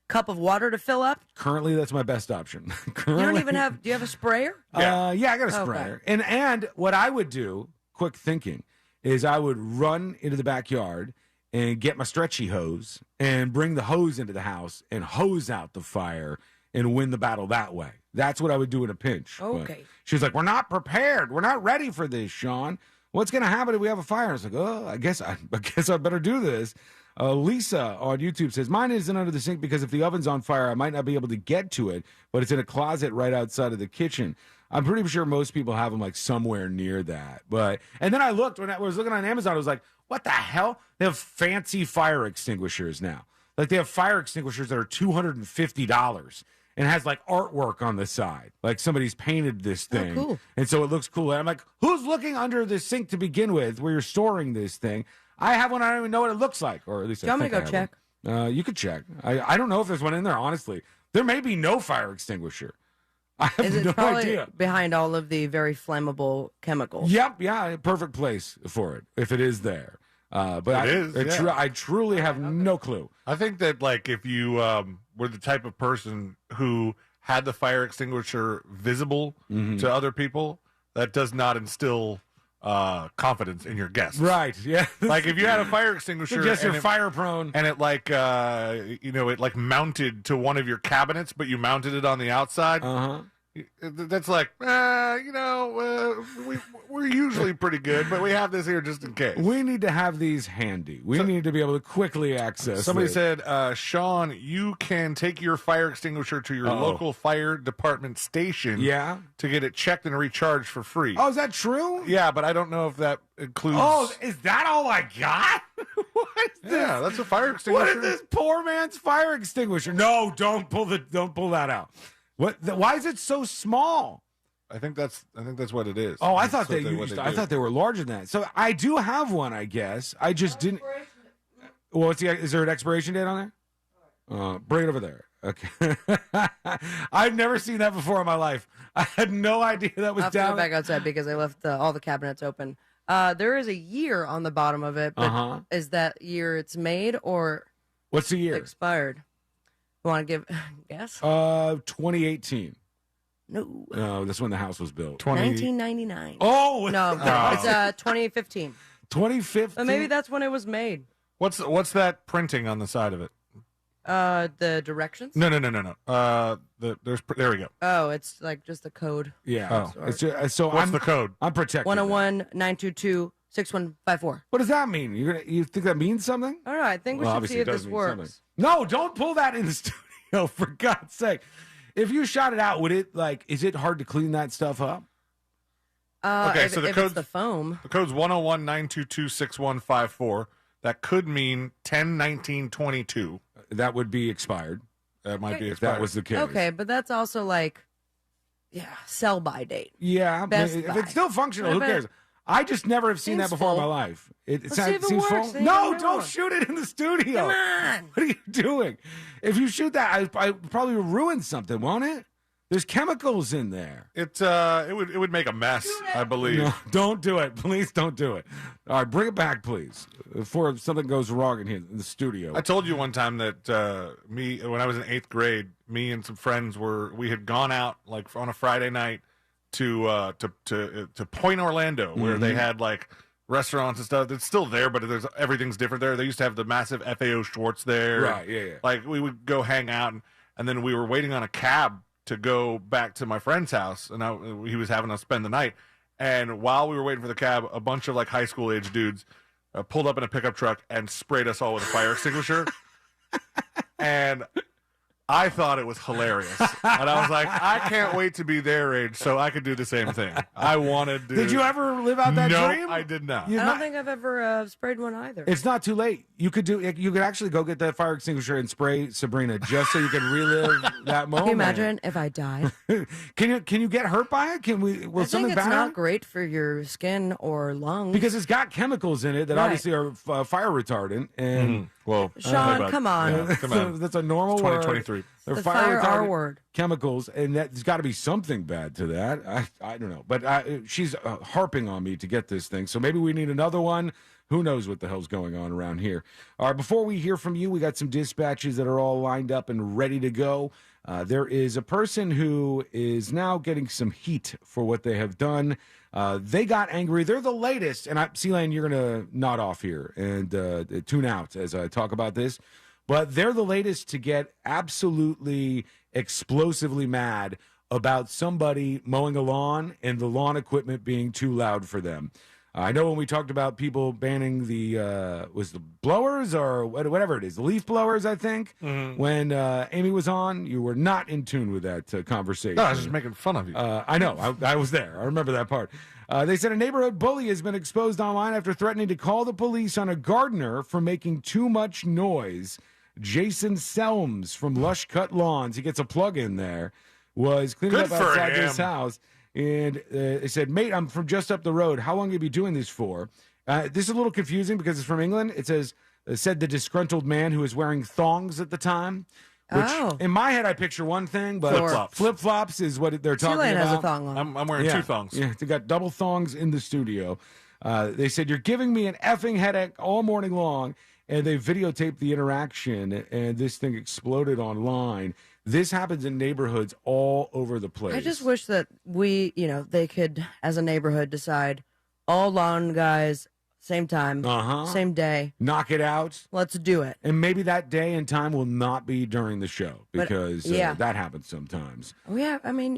cup of water to fill up? Currently, that's my best option. You don't even have, do you have a sprayer? Yeah, I got a sprayer. Okay. And what I would do, quick thinking, is I would run into the backyard and get my stretchy hose and bring the hose into the house and hose out the fire and win the battle that way. That's what I would do in a pinch. Okay. But she was like, we're not prepared. We're not ready for this, Sean. What's going to happen if we have a fire? I was like, oh, I guess I better do this. Lisa on YouTube says, mine isn't under the sink because if the oven's on fire, I might not be able to get to it, but it's in a closet right outside of the kitchen. I'm pretty sure most people have them like somewhere near that. And then I looked, when I was looking on Amazon, I was like, what the hell? They have fancy fire extinguishers now. Like they have fire extinguishers that are $250 and has like artwork on the side. Like somebody's painted this thing. Oh, cool. And so it looks cool. And I'm like, who's looking under the sink to begin with where you're storing this thing? I have one. I don't even know what it looks like, or at least do you want me to go check? You could check. I don't know if there's one in there. Honestly, there may be no fire extinguisher. I have no idea. Behind all of the very flammable chemicals. Yep. Yeah. Perfect place for it if it is there. But I truly have no clue. I think that like if you were the type of person who had the fire extinguisher visible to other people, that does not instill confidence in your guests. Right, yeah. Like if you had a fire extinguisher just you're fire prone and it like it like mounted to one of your cabinets, but you mounted it on the outside. That's like, we're usually pretty good, but we have this here just in case. We need to have these handy. We need to be able to quickly access. Somebody said, Sean, you can take your fire extinguisher to your local fire department station to get it checked and recharged for free. Oh, is that true? Yeah, but I don't know if that includes... Oh, is that all I got? What is this? Yeah, that's a fire extinguisher. What is this poor man's fire extinguisher? No, don't pull that out. Why is it so small? I think that's what it is. Oh, I thought I thought they were larger than that. So I do have one, I guess. I just didn't. Well, is there an expiration date on there? Bring it over there. Okay. I've never seen that before in my life. I had no idea that was I'll have down. to go back outside because I left all the cabinets open. There is a year on the bottom of it, but is that year it's made or what's the year? Expired. You want to give a guess? 2018. No, that's when the house was built. 1999. Oh no, it's 2015. 2015. But maybe that's when it was made. What's that printing on the side of it? The directions. No. There we go. Oh, it's like just the code. Yeah. So what's the code? I'm protected. 101-922-6154. What does that mean? You think that means something? I don't know. I think we should see if this works. Something. No, don't pull that in the studio, for God's sake. If you shot it out, is it hard to clean that stuff up? Okay, so the code's the foam. The code's 101-922-6154. That could mean 10-19-22. That would be expired. That might be if expired. that was the case. Okay, but that's also like, sell by date. Yeah, if it's still functional, who cares? I just never have seen that before in my life. It seems full. No, don't shoot it in the studio. Come on. What are you doing? If you shoot that, I probably ruin something, won't it? There's chemicals in there. It would make a mess, I believe. No, don't do it. Please don't do it. All right, bring it back, please, before something goes wrong in here in the studio. I told you one time that when I was in 8th grade, me and some friends we had gone out like on a Friday night to Point Orlando, where they had like restaurants and stuff. It's still there, but everything's different there. They used to have the massive FAO Schwartz there. Right, yeah. Like we would go hang out, and then we were waiting on a cab to go back to my friend's house, and he was having us spend the night. And while we were waiting for the cab, a bunch of like high school age dudes pulled up in a pickup truck and sprayed us all with a fire extinguisher. And I thought it was hilarious. And I was like, I can't wait to be their age so I could do the same thing. I wanted to. Did you ever live out that dream? No, I did not. I don't think I've ever sprayed one either. It's not too late. You could actually go get that fire extinguisher and spray Sabrina just so you can relive that moment. Can you imagine if I died? Can you get hurt by it? I think it's not great for your skin or lungs. Because it's got chemicals in it that obviously are fire retardant. And well, Sean, come on. Yeah, come on. That's a normal 2023. creep. They're The fire R word. chemicals, and there's got to be something bad to that. I don't know. But she's harping on me to get this thing, so maybe we need another one. Who knows what the hell's going on around here? All right, before we hear from you, we got some dispatches that are all lined up and ready to go. There is a person who is now getting some heat for what they have done. They got angry. They're the latest. And C-Lane, you're going to nod off here and tune out as I talk about this. But they're the latest to get absolutely explosively mad about somebody mowing a lawn and the lawn equipment being too loud for them. I know when we talked about people banning the blowers or whatever it is, the leaf blowers, I think, when Amy was on, you were not in tune with that conversation. No, I was just making fun of you. I know. I was there. I remember that part. They said a neighborhood bully has been exposed online after threatening to call the police on a gardener for making too much noise. Jason Selms from Lush Cut Lawns, he gets a plug in there, was cleaning up outside his house. And they said, mate, I'm from just up the road. How long will you be doing this for? This is a little confusing because it's from England. It said the disgruntled man who was wearing thongs at the time. Which, in my head, I picture one thing, but flip-flops is what they're talking about. Has a thong on. I'm wearing two thongs. Yeah, they got double thongs in the studio. They said, you're giving me an effing headache all morning long. And they videotaped the interaction, and this thing exploded online. This happens in neighborhoods all over the place. I just wish that they could, as a neighborhood, decide all lawn guys, same time, same day. Knock it out. Let's do it. And maybe that day and time will not be during the show because that happens sometimes. Yeah, I mean,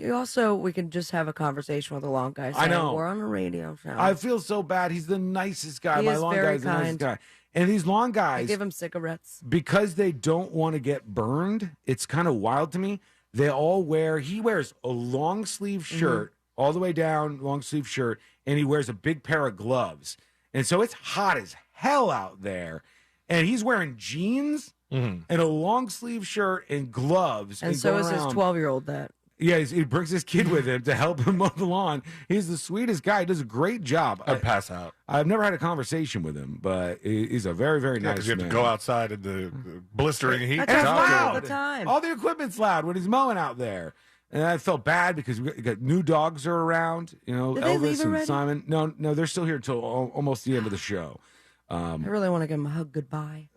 we can just have a conversation with the lawn guy. I know. We're on a radio show. I feel so bad. He's the nicest guy. He My is lawn very guy's the nicest guy. And these lawn guys, I give him cigarettes. Because they don't want to get burned, it's kind of wild to me. He wears a long sleeve shirt, all the way down, long sleeve shirt, and he wears a big pair of gloves. And so it's hot as hell out there. And he's wearing jeans and a long sleeve shirt and gloves. And so is his 12-year-old that. Yeah, he brings his kid with him to help him mow the lawn. He's the sweetest guy. He does a great job. I'd pass out. I've never had a conversation with him, but he's a very, very nice man. You have to go outside in the blistering heat. And it's loud. All the time. All the equipment's loud when he's mowing out there. And I felt bad because we got new dogs are around. Did Elvis they leave and already? Simon. No, they're still here until almost the end of the show. I really want to give him a hug goodbye.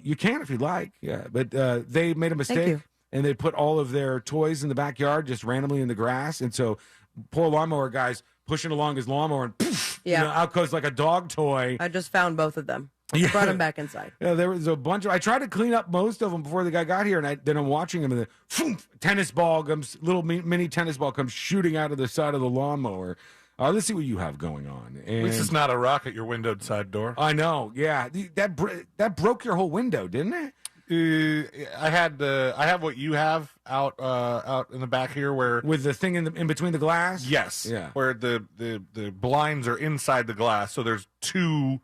You can if you'd like, yeah. But they made a mistake. Thank you. And they put all of their toys in the backyard just randomly in the grass. And so poor lawnmower guy's pushing along his lawnmower and poof, out goes like a dog toy. I just found both of them. I brought them back inside. Yeah, there was a bunch of. I tried to clean up most of them before the guy got here, and then I'm watching him, and the tennis ball comes, little mini tennis ball comes shooting out of the side of the lawnmower. Let's see what you have going on. And at least it's not a rock at your windowed side door. I know. Yeah, that broke your whole window, didn't it? I have what you have out in the back here, where with the thing in between the glass. Yes, yeah, where the blinds are inside the glass, so there's two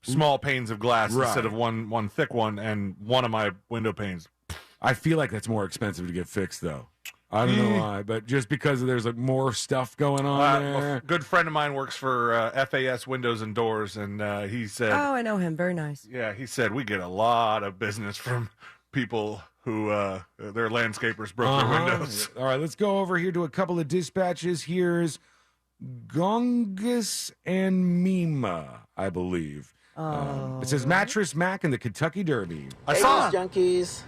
small panes of glass instead of one thick one, and one of my window panes. I feel like that's more expensive to get fixed, though. I don't know why, but just because there's like more stuff going on there. A good friend of mine works for FAS Windows and Doors, and he said, "Oh, I know him. Very nice." Yeah, he said we get a lot of business from people who their landscapers broke their windows. All right, let's go over here to a couple of dispatches. Here's Gongus and Mima, I believe. It says Mattress Mac in the Kentucky Derby. Hey, junkies.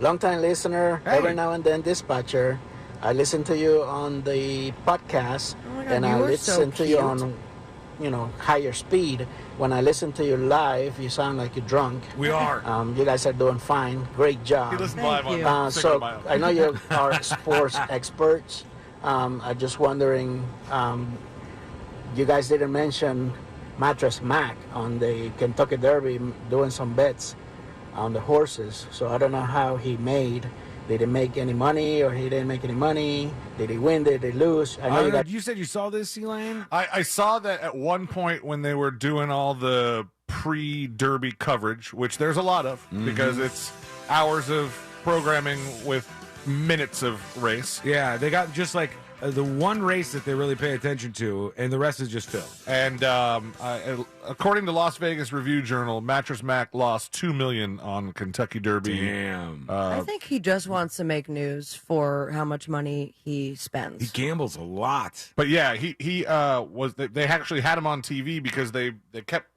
Long-time listener, every now and then dispatcher. I listen to you on the podcast, and I listen to you on, higher speed. When I listen to you live, you sound like you're drunk. We are. You guys are doing fine. Great job. He listens live on so I know you are sports experts. I'm just wondering, you guys didn't mention Mattress Mac on the Kentucky Derby doing some bets on the horses, so I don't know how he made. Did he make any money, or he didn't make any money? Did he win? Did he lose? I know you said you saw this, C-Lane? I saw that at one point when they were doing all the pre-Derby coverage, which there's a lot of, because it's hours of programming with minutes of race. Yeah, they got just like the one race that they really pay attention to, and the rest is just film. And according to Las Vegas Review Journal, Mattress Mac lost $2 million on Kentucky Derby. Damn. I think he just wants to make news for how much money he spends. He gambles a lot. But yeah, he was. They actually had him on TV because they kept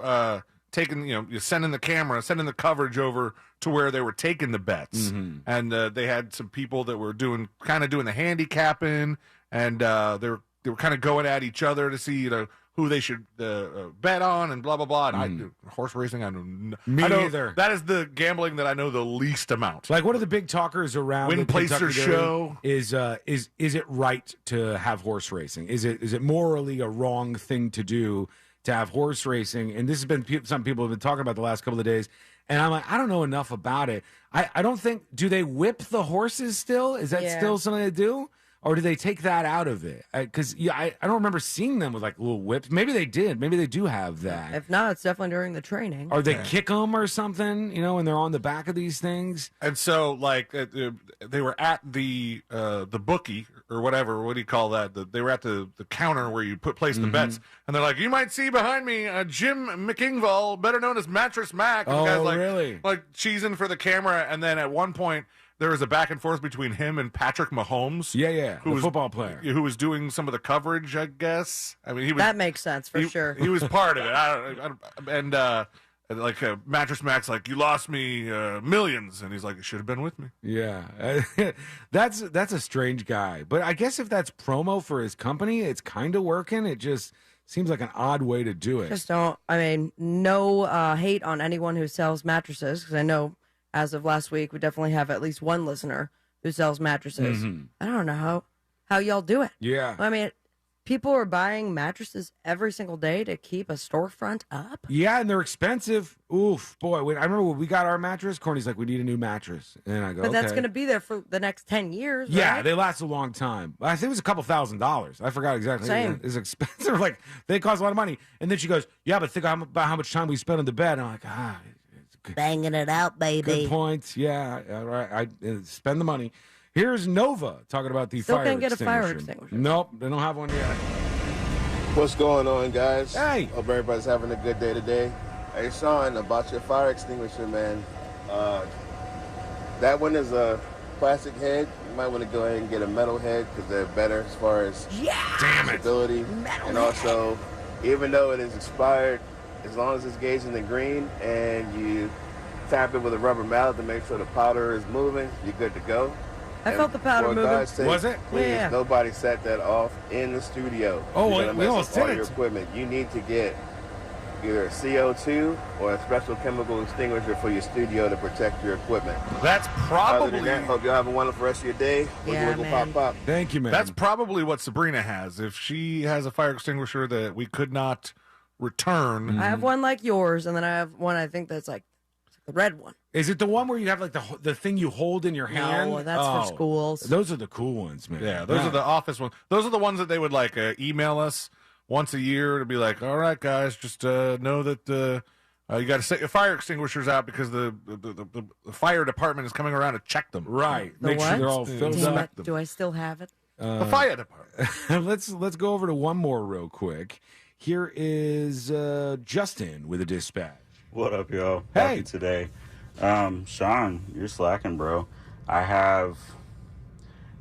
taking, sending the coverage over to where they were taking the bets, and they had some people that were doing the handicapping, and they were kind of going at each other to see who they should bet on, and blah blah blah. And horse racing, I know neither. That is the gambling that I know the least amount. Like, what are the big talkers around Win the Placer Kentucky Derby? show? Is it right to have horse racing? Is it morally a wrong thing to do to have horse racing? And this has been some people have been talking about the last couple of days. And I'm like, I don't know enough about it. I don't think, do they whip the horses still? Is that still something they do? Or do they take that out of it? Because I don't remember seeing them with like little whips. Maybe they did. Maybe they do have that. If not, it's definitely during the training. Or they kick them or something, and they're on the back of these things. And so, like, they were at the bookie or whatever. What do you call that? They were at the counter where you place the bets, and they're like, "You might see behind me Jim McIngvall, better known as Mattress Mac." And the guy's really? Like cheesing for the camera, and then at one point, there was a back and forth between him and Patrick Mahomes. Yeah, who was football player who was doing some of the coverage, I guess. I mean, that makes sense for sure. He was part of it. Mattress Mac's like, "You lost me millions," and he's like, "You should have been with me." Yeah, that's a strange guy. But I guess if that's promo for his company, it's kind of working. It just seems like an odd way to do it. Just don't. I mean, no hate on anyone who sells mattresses, because I know, as of last week, we definitely have at least one listener who sells mattresses. I don't know how y'all do it. Yeah. I mean, people are buying mattresses every single day to keep a storefront up. Yeah, and they're expensive. Oof, boy. I remember when we got our mattress, Corny's like, "We need a new mattress." And I go, but that's okay. going to be there for the next 10 years, Yeah, right? they last a long time. I think it was a couple $1,000s. I forgot exactly. Same. It's expensive. Like, they cost a lot of money. And then she goes, "Yeah, but think about how much time we spent on the bed." And I'm like, banging it out, baby. Good point. Yeah, all right. I spend the money. Here's Nova talking about the Still fire can't get a fire extinguisher. extinguisher. Nope, they don't have one yet. What's going on, guys? Hey. Hope everybody's having a good day today. Hey, Sean, about your fire extinguisher, man. That one is a plastic head. You might want to go ahead and get a metal head because they're better as far as stability. And also, even though it is expired, as long as it's gauged in the green and you tap it with a rubber mallet to make sure the powder is moving, you're good to go. I felt the powder moving. Was it? Please, Yeah. nobody set that off in the studio. Oh, You're gonna we mess almost up all did your it. equipment. You need to get either a CO2 or a special chemical extinguisher for your studio to protect your equipment. That's Other probably. than that, hope you have a wonderful rest of your day. Yeah, Wiggle, man. pop, pop. Thank you, man. That's probably what Sabrina has. If she has a fire extinguisher that we could not return, I have one like yours, and then I have one I think that's like the red one. Is it the one where you have like the thing you hold in your hand? No, that's for schools. Those are the cool ones, man. yeah, those are the office ones. Those are the ones that they would like email us once a year to be like, "All right, guys, just know that you got to set your fire extinguishers out because the fire department is coming around to check them." Right. The Make sure what? they're all filled Damn up. it, do I still have it? The fire department. Let's go over to one more real quick. Here is Justin with a dispatch. What up, yo? Hey. Happy today. Sean, you're slacking, bro. I have,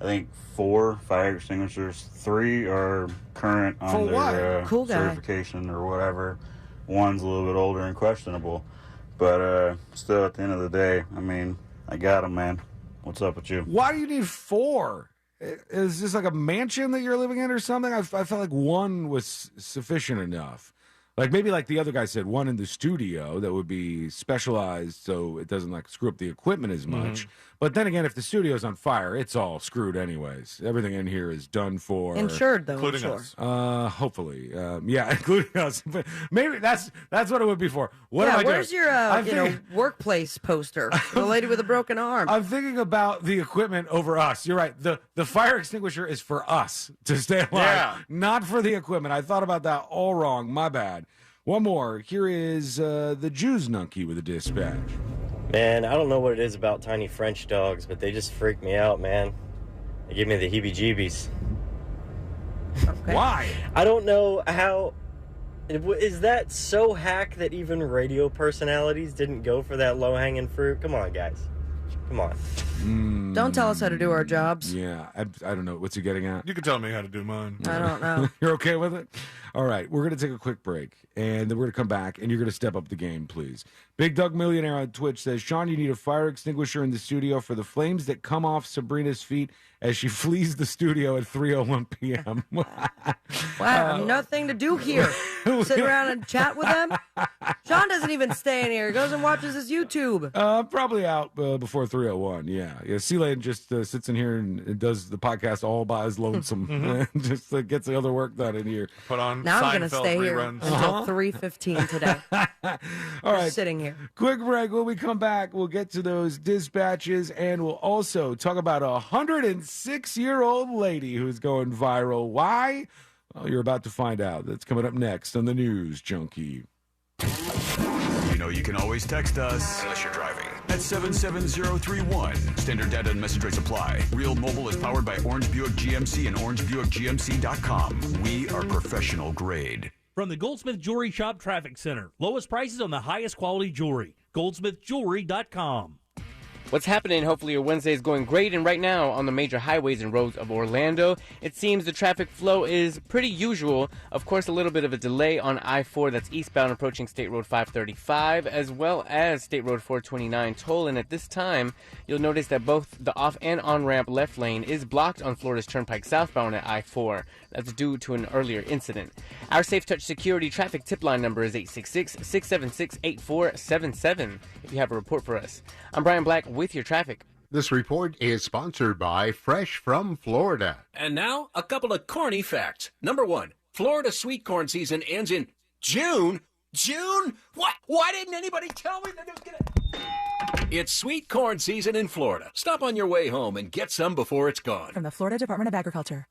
I think, 4 fire extinguishers. 3 are current For on what? their Cool guy. certification or whatever. One's a little bit older and questionable. But still, at the end of the day, I mean, I got them, man. What's up with you? Why do you need 4? Is this like a mansion that you're living in or something? I felt like 1 was sufficient enough. Like maybe like the other guy said, 1 in the studio that would be specialized so it doesn't like screw up the equipment as much. But then again, if the studio's on fire, it's all screwed anyways. Everything in here is done for. Insured, though. Including I'm us. sure. Hopefully. Yeah, including us. But maybe that's what it would be for. What am I where's doing? your I'm thinking- workplace poster? The lady with a broken arm. I'm thinking about the equipment over us. You're right. The fire extinguisher is for us to stay alive, Yeah. not for the equipment. I thought about that all wrong. My bad. One more. Here is the Jews Nunky with a dispatch. Man, I don't know what it is about tiny French dogs, but they just freak me out, man. They give me the heebie-jeebies. Okay. Why? I don't know how. Is that so hack that even radio personalities didn't go for that low-hanging fruit? Come on, guys. Come on. Don't tell us how to do our jobs. Yeah, I don't know. What's he getting at? You can tell me how to do mine. I don't know. You're okay with it? All right, we're going to take a quick break, and then we're going to come back, and you're going to step up the game, please. Big Doug Millionaire on Twitch says, Sean, you need a fire extinguisher in the studio for the flames that come off Sabrina's feet as she flees the studio at 3:01 p.m. Wow, nothing to do here. Sit around and chat with them? Sean doesn't even stay in here. He goes and watches his YouTube. Probably out before 3:01, yeah. C-Lane just sits in here and does the podcast all by his lonesome. Just gets the other work done in here. Put on Now I'm going to Seinfeld stay here reruns. until 3:15 today. All right. Just sitting here. Quick break. When we come back, we'll get to those dispatches, and we'll also talk about a 106-year-old lady who's going viral. Why? Well, you're about to find out. That's coming up next on the News Junkie. You know you can always text us, unless you're driving, at 77031. Standard data and message rates apply. Real Mobile is powered by Orange Buick GMC and OrangeBuickGMC.com. We are professional grade. From the Goldsmith Jewelry Shop Traffic Center. Lowest prices on the highest quality jewelry. GoldsmithJewelry.com. What's happening? Hopefully your Wednesday is going great. And right now on the major highways and roads of Orlando, it seems the traffic flow is pretty usual. Of course, a little bit of a delay on I-4 that's eastbound approaching State Road 535, as well as State Road 429 toll. And at this time, you'll notice that both the off and on-ramp left lane is blocked on Florida's Turnpike southbound at I-4. That's due to an earlier incident. Our Safe Touch Security traffic tip line number is 866-676-8477 if you have a report for us. I'm Brian Black with your traffic. This report is sponsored by Fresh from Florida. And now, a couple of corny facts. Number one, Florida sweet corn season ends in June. June? What? Why didn't anybody tell me that it was gonna... It's sweet corn season in Florida. Stop on your way home and get some before it's gone. From the Florida Department of Agriculture.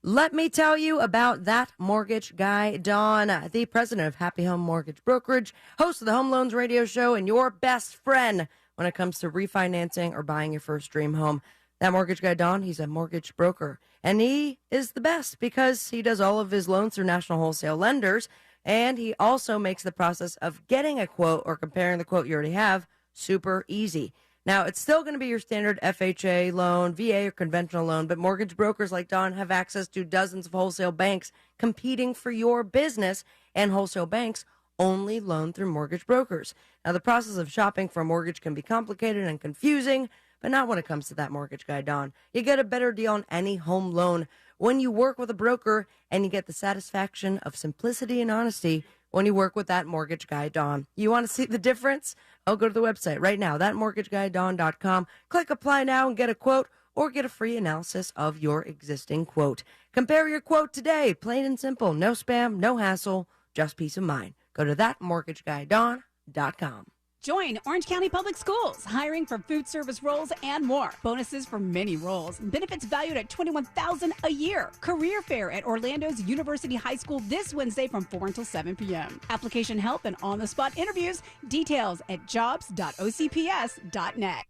Let me tell you about that mortgage guy, Don, the president of Happy Home Mortgage Brokerage, host of the Home Loans Radio Show, and your best friend when it comes to refinancing or buying your first dream home. That mortgage guy, Don, he's a mortgage broker, and he is the best because he does all of his loans through national wholesale lenders, and he also makes the process of getting a quote or comparing the quote you already have super easy. Now, it's still going to be your standard FHA loan, VA, or conventional loan, but mortgage brokers like Don have access to dozens of wholesale banks competing for your business, and wholesale banks only loan through mortgage brokers. Now, the process of shopping for a mortgage can be complicated and confusing, but not when it comes to that mortgage guy, Don. You get a better deal on any home loan when you work with a broker, and you get the satisfaction of simplicity and honesty when you work with that mortgage guy, Don. You want to see the difference? I'll go to the website right now, thatmortgageguydawn.com. Click apply now and get a quote or get a free analysis of your existing quote. Compare your quote today, plain and simple. No spam, no hassle, just peace of mind. Go to thatmortgageguydawn.com. Join Orange County Public Schools, hiring for food service roles and more. Bonuses for many roles. Benefits valued at $21,000 a year. Career fair at Orlando's University High School this Wednesday from 4 until 7 p.m. Application help and on-the-spot interviews. Details at jobs.ocps.net.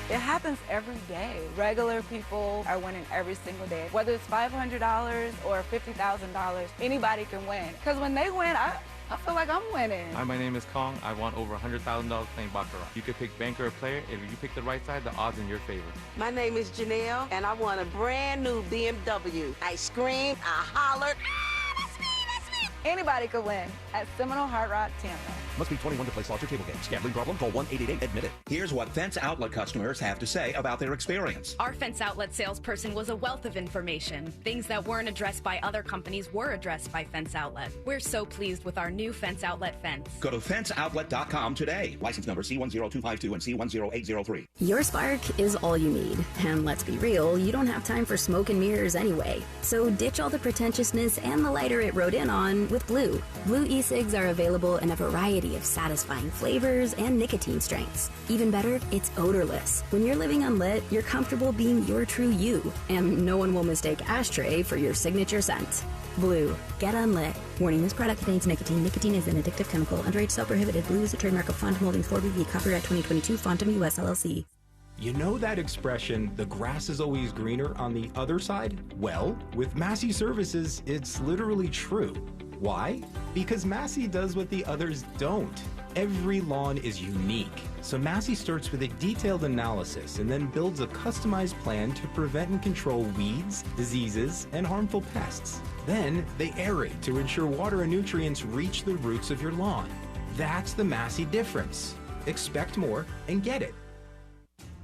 It happens every day. Regular people are winning every single day. Whether it's $500 or $50,000, anybody can win. Because when they win, I feel like I'm winning. Hi, my name is Kong. I won over $100,000 playing Baccarat. You could pick banker or player. If you pick the right side, the odds in your favor. My name is Janelle, and I won a brand new BMW. I screamed, I hollered. Anybody could win at Seminole Hard Rock, Tampa. Must be 21 to play slots or table games. Gambling problem? Call 1-888-ADMIT-IT. Here's what Fence Outlet customers have to say about their experience. Our Fence Outlet salesperson was a wealth of information. Things that weren't addressed by other companies were addressed by Fence Outlet. We're so pleased with our new Fence Outlet fence. Go to fenceoutlet.com today. License number C10252 and C10803. Your spark is all you need. And let's be real, you don't have time for smoke and mirrors anyway. So ditch all the pretentiousness and the lighter it rode in on with Blue. Blue e-cigs are available in a variety of satisfying flavors and nicotine strengths. Even better, it's odorless. When you're living unlit, you're comfortable being your true you, and no one will mistake ashtray for your signature scent. Blue, get unlit. Warning, this product contains nicotine. Nicotine is an addictive chemical. Underage sale prohibited. Blue is a trademark of Font Holdings 4BV. Copyright 2022, Fontum US LLC. You know that expression, the grass is always greener on the other side? Well, with Massey Services, it's literally true. Why? Because Massey does what the others don't. Every lawn is unique, so Massey starts with a detailed analysis and then builds a customized plan to prevent and control weeds, diseases, and harmful pests. Then they aerate to ensure water and nutrients reach the roots of your lawn. That's the Massey difference. Expect more and get it.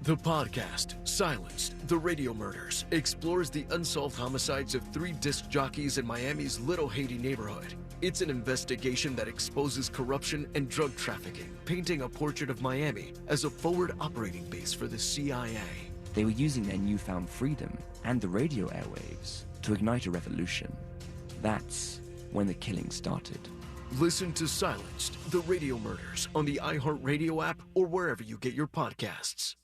The podcast, Silenced, The Radio Murders, explores the unsolved homicides of 3 disc jockeys in Miami's Little Haiti neighborhood. It's an investigation that exposes corruption and drug trafficking, painting a portrait of Miami as a forward operating base for the CIA. They were using their newfound freedom and the radio airwaves to ignite a revolution. That's when the killing started. Listen to Silenced, The Radio Murders on the iHeartRadio app or wherever you get your podcasts.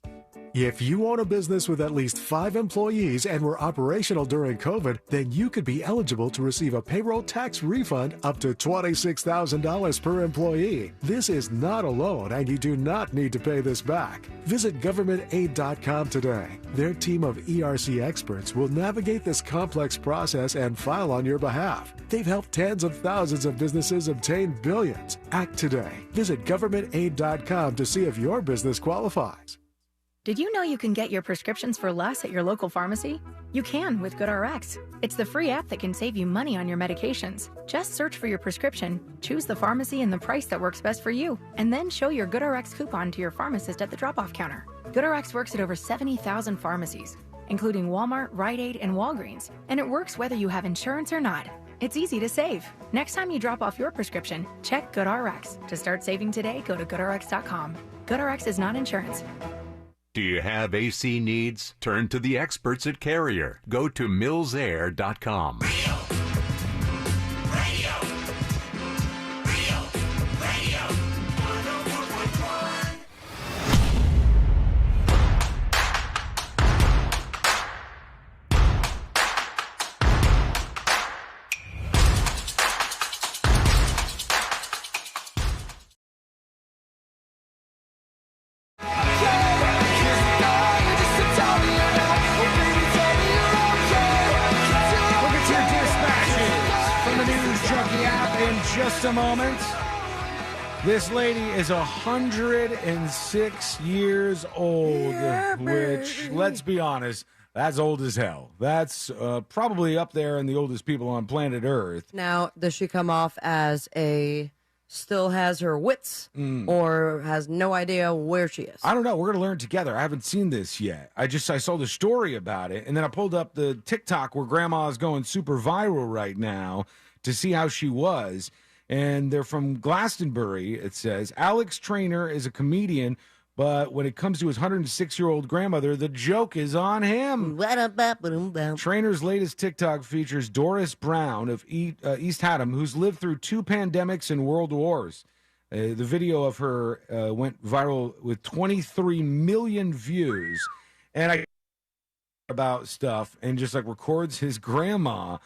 If you own a business with at least 5 employees and were operational during COVID, then you could be eligible to receive a payroll tax refund up to $26,000 per employee. This is not a loan, and you do not need to pay this back. Visit governmentaid.com today. Their team of ERC experts will navigate this complex process and file on your behalf. They've helped tens of thousands of businesses obtain billions. Act today. Visit governmentaid.com to see if your business qualifies. Did you know you can get your prescriptions for less at your local pharmacy? You can with GoodRx. It's the free app that can save you money on your medications. Just search for your prescription, choose the pharmacy and the price that works best for you, and then show your GoodRx coupon to your pharmacist at the drop-off counter. GoodRx works at over 70,000 pharmacies, including Walmart, Rite Aid, and Walgreens, and it works whether you have insurance or not. It's easy to save. Next time you drop off your prescription, check GoodRx. To start saving today, go to GoodRx.com. GoodRx is not insurance. Do you have AC needs? Turn to the experts at Carrier. Go to millsair.com. Just a moment. This lady is 106 years old, which, let's be honest, that's old as hell. That's probably up there in the oldest people on planet Earth. Now, does she come off as still has her wits or has no idea where she is? I don't know. We're going to learn together. I haven't seen this yet. I saw the story about it, and then I pulled up the TikTok where grandma's going super viral right now to see how she was. And they're from Glastonbury, it says. Alex Trainer is a comedian, but when it comes to his 106-year-old grandmother, the joke is on him. Trainer's latest TikTok features Doris Brown of East Haddam, who's lived through 2 pandemics and world wars. The video of her went viral with 23 million views. And I about stuff and just records his grandma,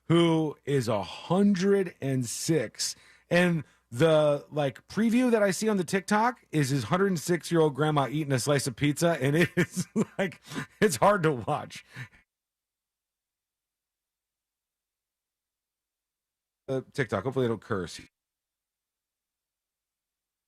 who is 106. And the preview that I see on the TikTok is his 106-year-old grandma eating a slice of pizza, and it is it's hard to watch. TikTok, hopefully they don't curse.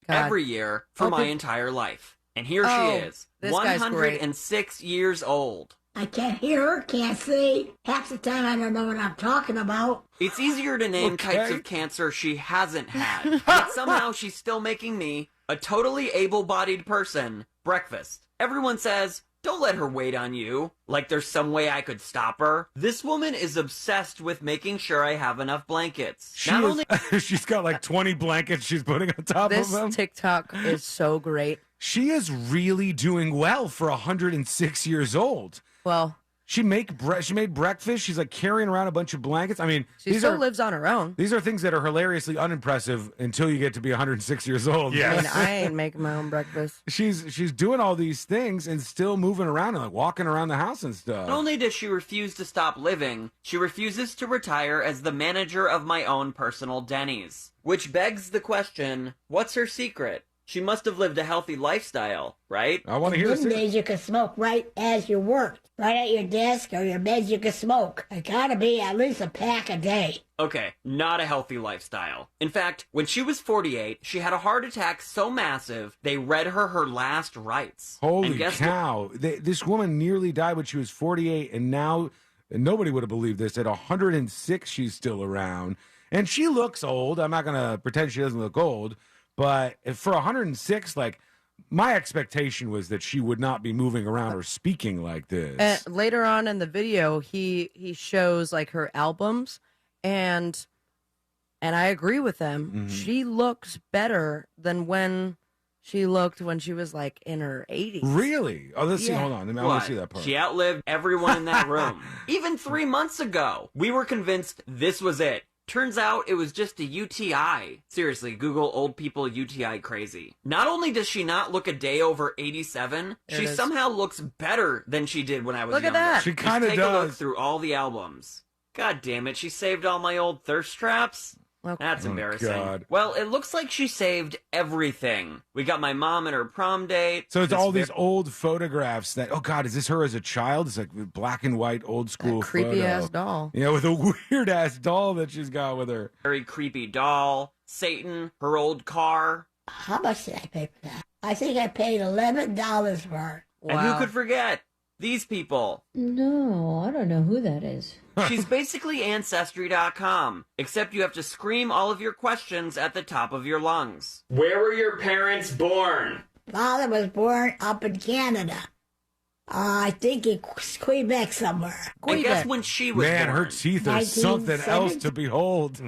Every year for my entire life. And here she is, 106 years old. I can't hear, can't see. Half the time I don't know what I'm talking about. It's easier to name types of cancer she hasn't had, but somehow she's still making me, a totally able-bodied person, breakfast. Everyone says, don't let her wait on you, like there's some way I could stop her. This woman is obsessed with making sure I have enough blankets. She's got 20 blankets she's putting on top of them. This TikTok is so great. She is really doing well for 106 years old. Well, she made breakfast. She's carrying around a bunch of blankets. I mean, she still lives on her own. These are things that are hilariously unimpressive until you get to be 106 years old. Yes. I mean, I ain't making my own breakfast. She's doing all these things and still moving around and walking around the house and stuff. Not only does she refuse to stop living, she refuses to retire as the manager of my own personal Denny's. Which begs the question, what's her secret? She must have lived a healthy lifestyle, right? I want to hear this. Days you could smoke right as you worked. Right at your desk or your bed you could smoke. It gotta be at least a pack a day. Okay, not a healthy lifestyle. In fact, when she was 48, she had a heart attack so massive, they read her last rites. Holy cow. This woman nearly died when she was 48, and now nobody would have believed this. At 106, she's still around. And she looks old. I'm not going to pretend she doesn't look old. But for 106, like, my expectation was that she would not be moving around or speaking like this. Later on in the video, he shows, like, her albums. And I agree with them. Mm-hmm. She looks better than when she looked when she was like in her 80s. Really? Oh, let's see. Hold on. I want to see that part. She outlived everyone in that room. Even 3 months ago, we were convinced this was it. Turns out it was just a UTI. Seriously, Google old people UTI crazy. Not only does she not look a day over 87, she somehow looks better than she did when I was younger. Look at that. She kind of does. Take a look through all the albums. God damn it, she saved all my old thirst traps? Okay. That's embarrassing. God. Well, it looks like she saved everything. We got my mom and her prom date. So it's all these old photographs that, oh God, is this her as a child? It's like black and white old school creepy-ass doll. Yeah, with a weird-ass doll that she's got with her. Very creepy doll. Satan, her old car. How much did I pay for that? I think I paid $11 for it. Wow. And who could forget? These people. No, I don't know who that is. She's basically Ancestry.com, except you have to scream all of your questions at the top of your lungs. Where were your parents born? Father was born up in Canada. I think in Quebec somewhere. And guess when she was born? Her teeth are something else to behold.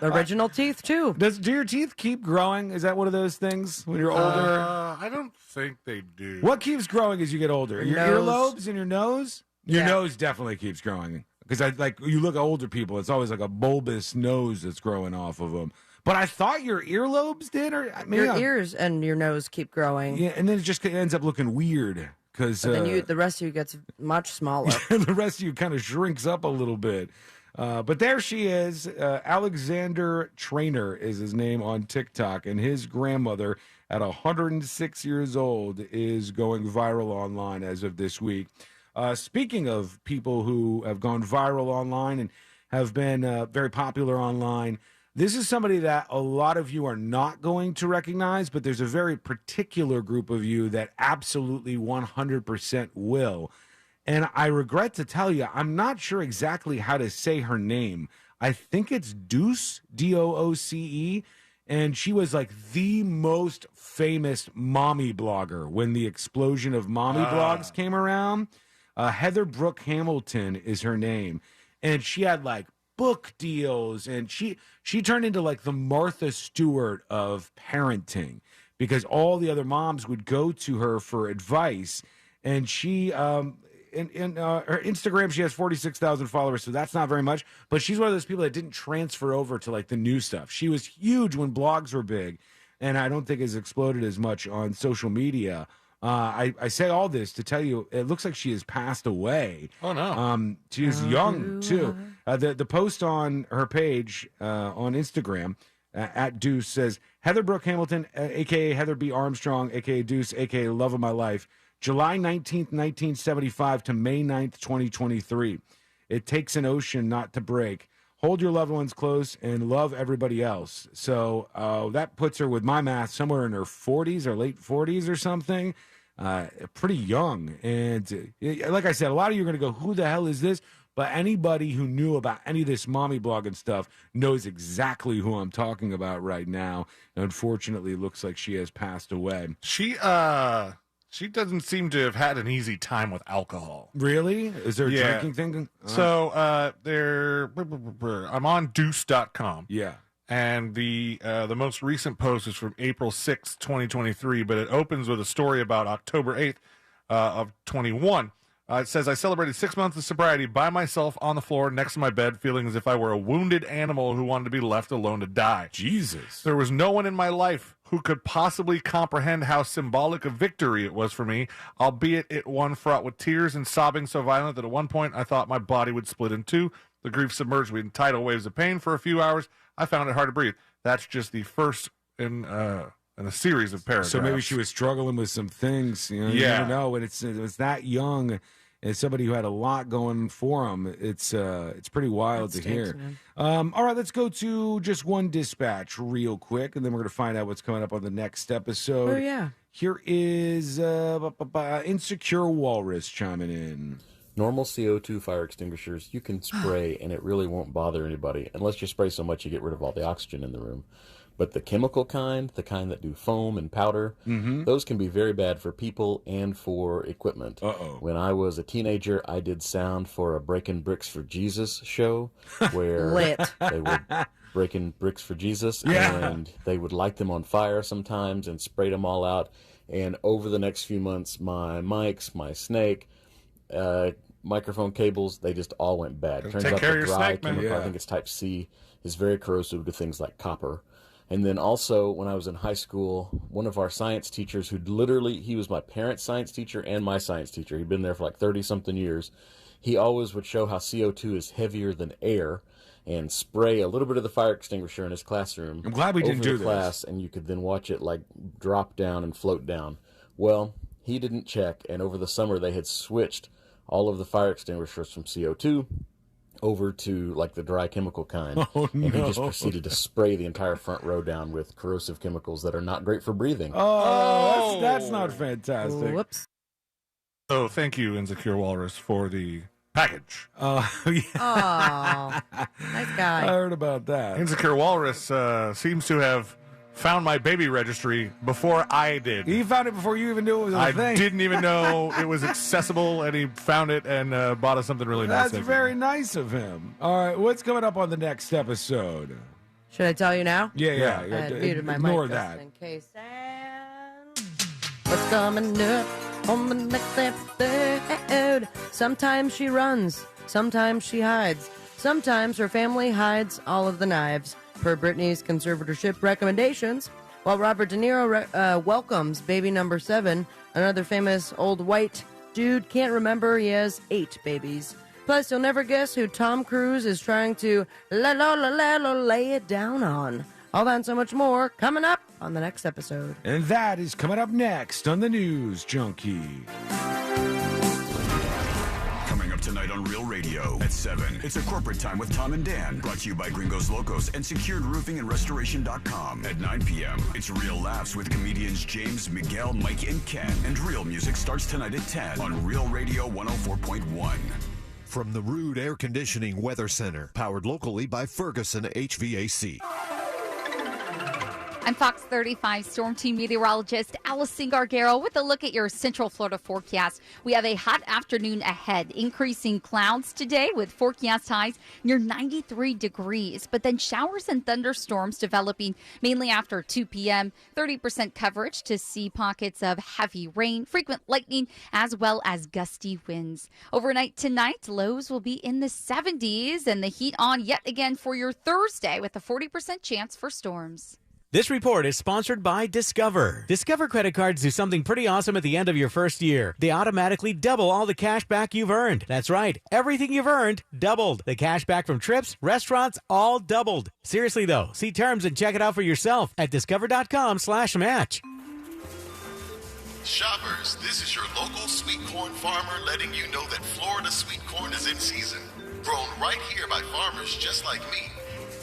Original teeth, too. Do your teeth keep growing? Is that one of those things when you're older? I don't think they do. What keeps growing as you get older? Your earlobes and your nose? Your nose definitely keeps growing. Because you look at older people, it's always like a bulbous nose that's growing off of them. But I thought your earlobes did. Or maybe your ears and your nose keep growing. Yeah, and then it just ends up looking weird. But then the rest of you gets much smaller. The rest of you kind of shrinks up a little bit. But there she is. Alexander Trainer is his name on TikTok. And his grandmother, at 106 years old, is going viral online as of this week. Speaking of people who have gone viral online and have been very popular online, this is somebody that a lot of you are not going to recognize, but there's a very particular group of you that absolutely 100% will. And I regret to tell you, I'm not sure exactly how to say her name. I think it's Deuce, D-O-O-C-E, and she was like the most famous mommy blogger when the explosion of mommy blogs came around. Heather Brooke Hamilton is her name, and she had like book deals, and she turned into like the Martha Stewart of parenting, because all the other moms would go to her for advice. And she in her Instagram, she has 46,000 followers, so that's not very much, but she's one of those people that didn't transfer over to like the new stuff. She was huge when blogs were big, and I don't think has exploded as much on social media. I say all this to tell you, it looks like she has passed away. Oh, no. She is young, too. The post on her page on Instagram, at Deuce, says, Heather Brooke Hamilton, a.k.a. Heather B. Armstrong, a.k.a. Deuce, a.k.a. Love of My Life, July 19th, 1975 to May 9th, 2023. It takes an ocean not to break. Hold your loved ones close and love everybody else. So that puts her, with my math, somewhere in her 40s or late 40s or something. Pretty young. And like I said, a lot of you are going to go, who the hell is this? But anybody who knew about any of this mommy blogging stuff knows exactly who I'm talking about right now. Unfortunately, it looks like she has passed away. She doesn't seem to have had an easy time with alcohol. Really? Is there a drinking thing? So I'm on deuce.com. Yeah. And the most recent post is from April 6th, 2023, but it opens with a story about October 8th of 21. It says, I celebrated 6 months of sobriety by myself on the floor next to my bed, feeling as if I were a wounded animal who wanted to be left alone to die. Jesus. There was no one in my life who could possibly comprehend how symbolic a victory it was for me, albeit it one fraught with tears and sobbing so violent that at one point I thought my body would split in two. The grief submerged me in tidal waves of pain for a few hours. I found it hard to breathe. That's just the first in in a series of paragraphs. So maybe she was struggling with some things. You never know. When it's that young and somebody who had a lot going for him, it's pretty wild to hear. All right, let's go to just one dispatch real quick, and then we're going to find out what's coming up on the next episode. Oh, yeah. Here is Insecure Walrus chiming in. Normal CO2 fire extinguishers, you can spray and it really won't bother anybody unless you spray so much you get rid of all the oxygen in the room. But the chemical kind, the kind that do foam and powder, those can be very bad for people and for equipment. When I was a teenager, I did sound for a Breaking Bricks for Jesus show where they would breaking bricks for Jesus, and they would light them on fire sometimes and spray them all out. And over the next few months, my mics, my snake, microphone cables, they just all went bad. Turns out the dry chemical, I think it's type C, is very corrosive to things like copper. And then also, when I was in high school, one of our science teachers, he was my parents' science teacher and my science teacher. He'd been there for like 30-something years. He always would show how CO2 is heavier than air and spray a little bit of the fire extinguisher in his classroom. I'm glad we didn't do class, and you could then watch it like drop down and float down. Well, he didn't check, and over the summer they had switched all of the fire extinguishers from CO2 over to like the dry chemical kind. And he just proceeded to spray the entire front row down with corrosive chemicals that are not great for breathing. That's not fantastic. Whoops. So thank you, Insecure Walrus, for the package. Nice guy. I heard about that. Insecure Walrus seems to have found my baby registry before I did. He found it before you even knew it was a thing. I didn't even know it was accessible, and he found it and bought us something really nice. That's very nice of him. All right, what's coming up on the next episode? Should I tell you now? Yeah. I had muted my Ignore mic that. just in case. What's coming up on the next episode? Sometimes she runs. Sometimes she hides. Sometimes her family hides all of the knives. Per Britney's conservatorship recommendations, while Robert De Niro welcomes baby number 7, another famous old white dude can't remember he has 8 babies. Plus, you'll never guess who Tom Cruise is trying to lay it down on. All that and so much more coming up on the next episode. And that is coming up next on the News Junkie. Tonight on Real Radio at 7. It's a corporate time with Tom and Dan. Brought to you by Gringos Locos and SecuredRoofingAndRestoration.com. At 9 p.m., it's Real Laughs with comedians James, Miguel, Mike, and Ken. And Real Music starts tonight at 10 on Real Radio 104.1. From the Rude Air Conditioning Weather Center, powered locally by Ferguson HVAC. I'm Fox 35 Storm Team meteorologist Allison Gargaro with a look at your Central Florida forecast. We have a hot afternoon ahead, increasing clouds today with forecast highs near 93 degrees, but then showers and thunderstorms developing mainly after 2 p.m., 30% coverage to see pockets of heavy rain, frequent lightning, as well as gusty winds. Overnight tonight, lows will be in the 70s and the heat on yet again for your Thursday with a 40% chance for storms. This report is sponsored by Discover. Discover credit cards do something pretty awesome at the end of your first year. They automatically double all the cash back you've earned. That's right. Everything you've earned, doubled. The cash back from trips, restaurants, all doubled. Seriously, though, see terms and check it out for yourself at discover.com/match. Shoppers, this is your local sweet corn farmer letting you know that Florida sweet corn is in season. Grown right here by farmers just like me.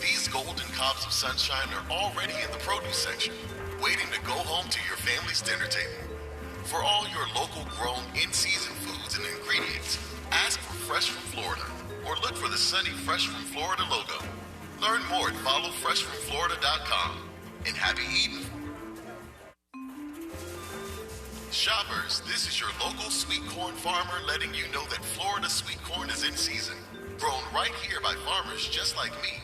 These golden cobs of sunshine are already in the produce section, waiting to go home to your family's dinner table. For all your local grown in-season foods and ingredients, ask for Fresh from Florida or look for the sunny Fresh from Florida logo. Learn more at followfreshfromflorida.com. And happy eating. Shoppers, this is your local sweet corn farmer letting you know that Florida sweet corn is in season. Grown right here by farmers just like me.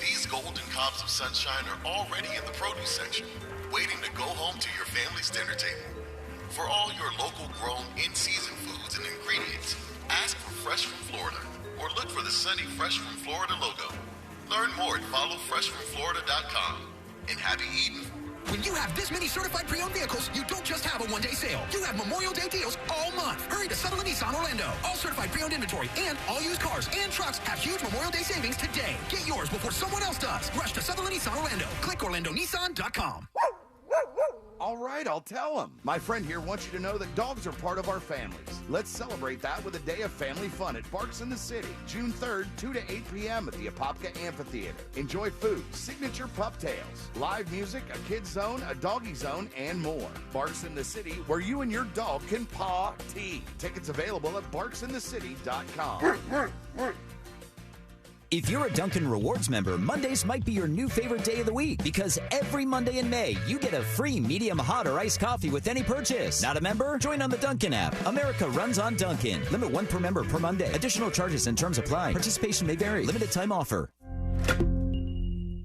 These golden cobs of sunshine are already in the produce section, waiting to go home to your family's dinner table. For all your local grown in-season foods and ingredients, ask for Fresh from Florida or look for the sunny Fresh from Florida logo. Learn more at followfreshfromflorida.com. And happy eating. When you have this many certified pre-owned vehicles, you don't just have a one-day sale. You have Memorial Day deals all month. Hurry to Sutherland Nissan Orlando. All certified pre-owned inventory and all used cars and trucks have huge Memorial Day savings today. Get yours before someone else does. Rush to Sutherland Nissan Orlando. Click OrlandoNissan.com. All right, I'll tell him. My friend here wants you to know that dogs are part of our families. Let's celebrate that with a day of family fun at Barks in the City, June 3rd, 2 to 8 p.m. at the Apopka Amphitheater. Enjoy food, signature pup tails, live music, a kids zone, a doggy zone, and more. Barks in the City, where you and your dog can paw-tea. Tickets available at barksinthecity.com. If you're a Dunkin' Rewards member, Mondays might be your new favorite day of the week because every Monday in May, you get a free medium hot or iced coffee with any purchase. Not a member? Join on the Dunkin' app. America runs on Dunkin'. Limit 1 per member per Monday. Additional charges and terms apply. Participation may vary. Limited time offer.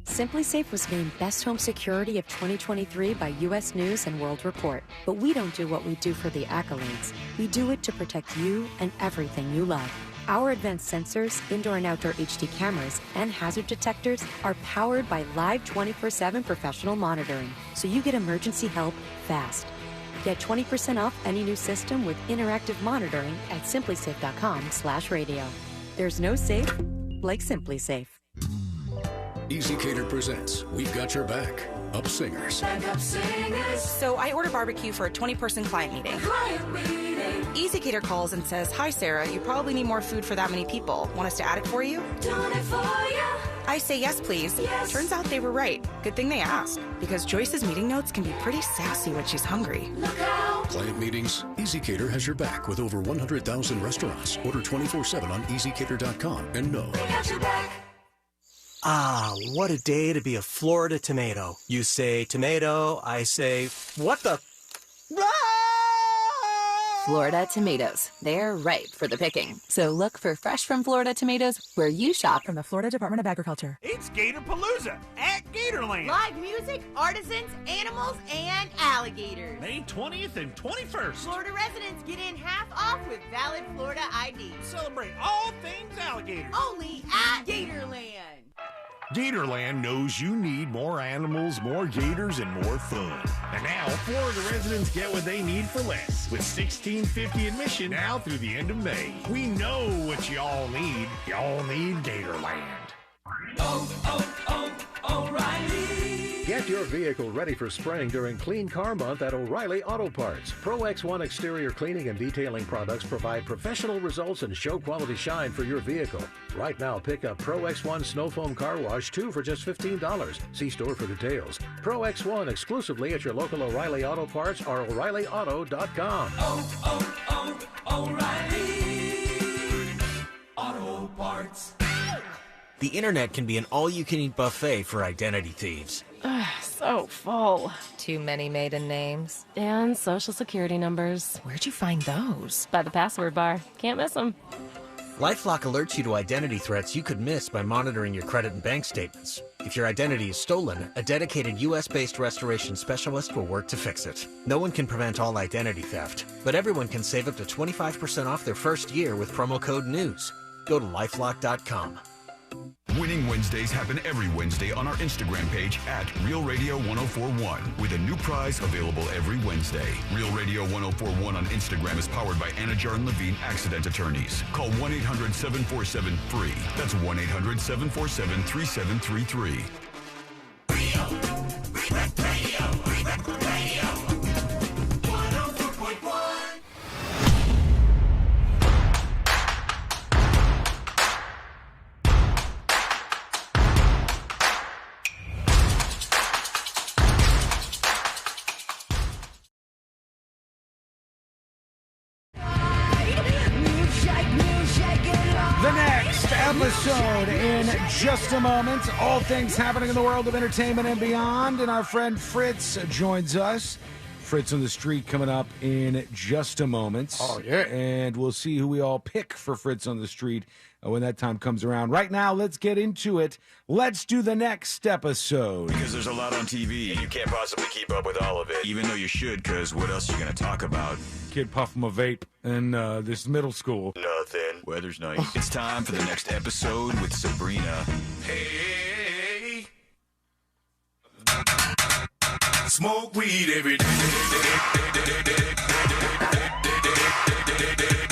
Simply Safe was named Best Home Security of 2023 by U.S. News and World Report. But we don't do what we do for the accolades. We do it to protect you and everything you love. Our advanced sensors, indoor and outdoor HD cameras, and hazard detectors are powered by live 24/7 professional monitoring, so you get emergency help fast. Get 20% off any new system with interactive monitoring at simplysafe.com/radio. There's no safe like Simply Safe. Easy Cater presents We've Got Your Back. Up Singers. So I order barbecue for a 20-person client meeting. Easy Cater calls and says, "Hi Sarah, you probably need more food for that many people. Want us to add it for you?" I say yes, please. Yes. Turns out they were right. Good thing they asked, because Joyce's meeting notes can be pretty sassy when she's hungry. Client meetings. Easy Cater has your back with over 100,000 restaurants. Order 24/7 on easycater.com and know. We got your back. Ah, what a day to be a Florida tomato. You say tomato, I say, what the? Florida tomatoes. They're ripe for the picking. So look for fresh from Florida tomatoes where you shop. From the Florida Department of Agriculture. It's Gatorpalooza at Gatorland. Live music, artisans, animals, and alligators. May 20th and 21st. Florida residents get in half off with valid Florida ID. Celebrate all things alligators. Only at Gatorland. Gatorland knows you need more animals, more gators, and more fun. And now, Florida residents get what they need for less. With $16.50 admission now through the end of May. We know what y'all need. Y'all need Gatorland. O'Reilly. Get your vehicle ready for spring during Clean Car Month at O'Reilly Auto Parts. Pro X1 exterior cleaning and detailing products provide professional results and show quality shine for your vehicle. Right now, pick up Pro X1 Snow Foam Car Wash 2 for just $15. See store for details. Pro X1 exclusively at your local O'Reilly Auto Parts or O'ReillyAuto.com. O'Reilly Auto Parts. The internet can be an all-you-can-eat buffet for identity thieves. So full. Too many maiden names. And social security numbers. Where'd you find those? By the password bar. Can't miss them. LifeLock alerts you to identity threats you could miss by monitoring your credit and bank statements. If your identity is stolen, a dedicated U.S.-based restoration specialist will work to fix it. No one can prevent all identity theft, but everyone can save up to 25% off their first year with promo code NEWS. Go to LifeLock.com. Winning Wednesdays happen every Wednesday on our Instagram page at Real Radio 1041 with a new prize available every Wednesday. Real Radio 1041 on Instagram is powered by Anajar and Levine Accident Attorneys. Call 1-800-747-FREE. That's 1-800-747-3733. The next episode in just a moment. All things happening in the world of entertainment and beyond. And our friend Fritz joins us. Fritz on the Street coming up in just a moment. Oh, yeah. And we'll see who we all pick for Fritz on the Street when that time comes around. Right now, let's get into it. Let's do the next episode. Because there's a lot on TV, and you can't possibly keep up with all of it. Even though you should, because what else are you going to talk about? Kid puffing a vape in this middle school. Nothing. Weather's nice. It's time for the next episode with Sabrina. Hey. Smoke weed every day.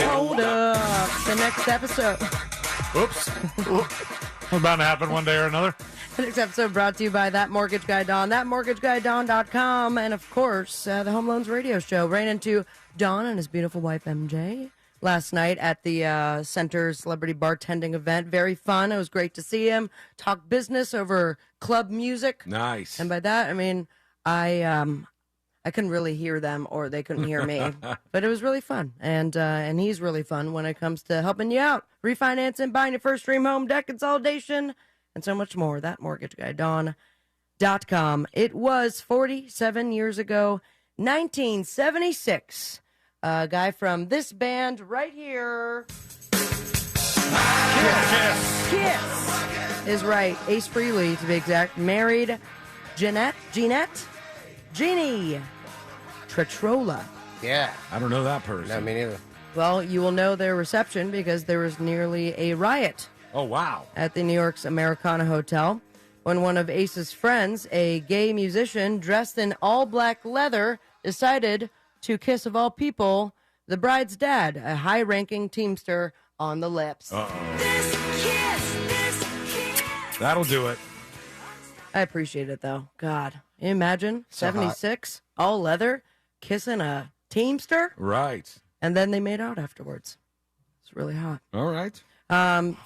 Hold up. The next episode. Whoops. What's about to happen one day or another? This episode brought to you by That Mortgage Guy Don, thatmortgageguydawn.com, and of course, the Home Loans Radio Show. Ran into Don and his beautiful wife, MJ, last night at the Center Celebrity Bartending event. Very fun. It was great to see him talk business over club music. Nice. And by that, I mean, I couldn't really hear them, or they couldn't hear me, but it was really fun. And he's really fun when it comes to helping you out, refinancing, buying your first dream home, debt consolidation, and so much more. ThatMortgageGuyDawn.com. It was 47 years ago, 1976. A guy from this band right here. Kiss is right. Ace Frehley, to be exact, married Jeannie Tretrola. Yeah. I don't know that person. No, me neither. Well, you will know their reception because there was nearly a riot. Oh, wow. At the New York's Americana Hotel when one of Ace's friends, a gay musician dressed in all black leather, decided to kiss, of all people, the bride's dad, a high-ranking Teamster, on the lips. Uh-oh. This kiss. That'll do it. I appreciate it, though. God, imagine, So 76, all leather, kissing a Teamster? Right. And then they made out afterwards. It's really hot. All right.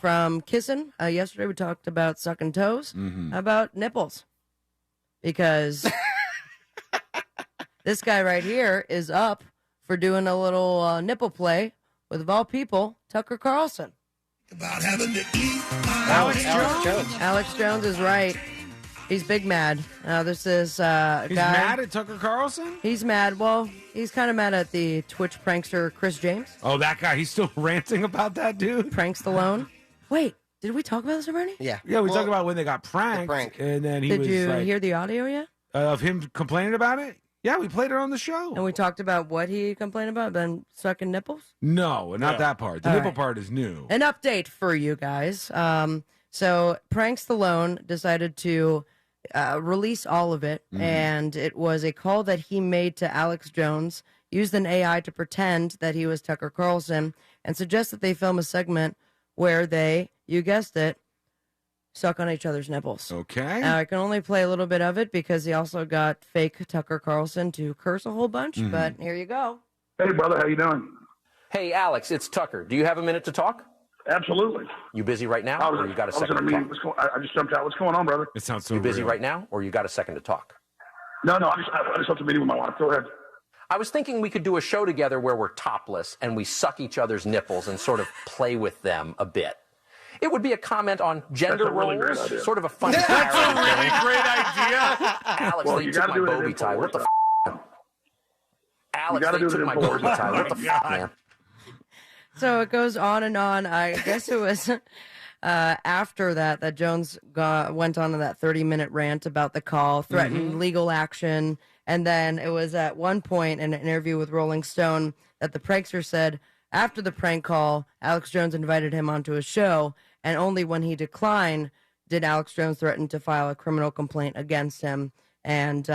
From kissing, yesterday we talked about sucking toes. Mm-hmm. How about nipples? Because this guy right here is up for doing a little nipple play with, of all people, Tucker Carlson. About having to eat Alex Jones. Alex Jones is right. He's big mad. This is He's guy. mad at Tucker Carlson? He's mad. Well, he's kind of mad at the Twitch prankster Chris James. Oh, that guy. He's still ranting about that dude? Pranks Stallone. Wait, did we talk about this already? Yeah. Yeah, we talked about when they got pranked. And then he Did was you like, hear the audio yet? of him complaining about it? Yeah, we played it on the show. And we talked about what he complained about, then sucking nipples? No, not that part. The All nipple right. part is new. An update for you guys. So Prank Stallone decided to release all of it, and it was a call that he made to Alex Jones, used an AI to pretend that he was Tucker Carlson, and suggest that they film a segment where they, you guessed it, suck on each other's nipples. Okay. Now, I can only play a little bit of it because he also got fake Tucker Carlson to curse a whole bunch, but here you go. Hey, brother, how you doing? Hey, Alex, it's Tucker. Do you have a minute to talk? Absolutely. You busy right now, or you got a second to talk? I just jumped out. What's going on, brother? It sounds so You busy real. right now, or you got a second to talk? No, I just left a meeting with my wife. Go ahead. I was thinking we could do a show together where we're topless and we suck each other's nipples and sort of play with them a bit. It would be a comment on gender That's a really great roles, idea. sort of a funny That's parody. a really great idea. Alex, Well, they you took gotta my do it in Bobby tie. What the InfoWars. f***? Alex, gotta they do it took in my InfoWars. Bobby tie. What the f***, man? So it goes on and on. I guess it was after that Jones went on to that 30-minute rant about the call, threatened legal action. And then it was at one point in an interview with Rolling Stone that the prankster said after the prank call, Alex Jones invited him onto a show, and only when he declined did Alex Jones threaten to file a criminal complaint against him. And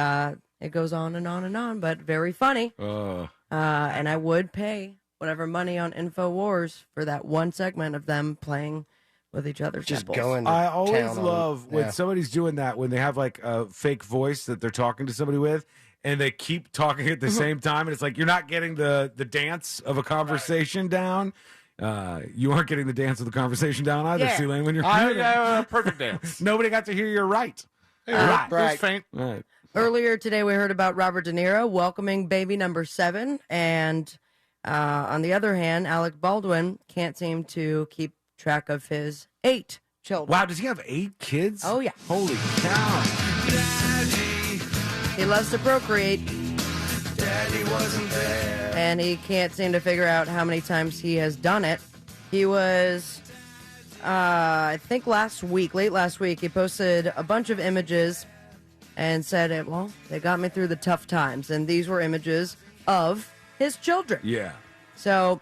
it goes on and on and on, but very funny. And I would pay whatever money on InfoWars for that one segment of them playing with each other's nipples. I always town on- love when yeah. somebody's doing that, when they have like a fake voice that they're talking to somebody with, and they keep talking at the same time, and it's like you're not getting the dance of a conversation down. You aren't getting the dance of the conversation down either, Yeah. C-Lane, when you're Perfect dance. Nobody got to hear you're right. Right. It was faint. Right. Earlier today, we heard about Robert De Niro welcoming baby number 7. And on the other hand, Alec Baldwin can't seem to keep track of his 8 children. Wow, does he have 8 kids? Oh, yeah. Holy cow. He loves to procreate. Daddy wasn't there. And he can't seem to figure out how many times he has done it. He was, I think late last week, he posted a bunch of images and said, well, they got me through the tough times. And these were images of his children. Yeah. So,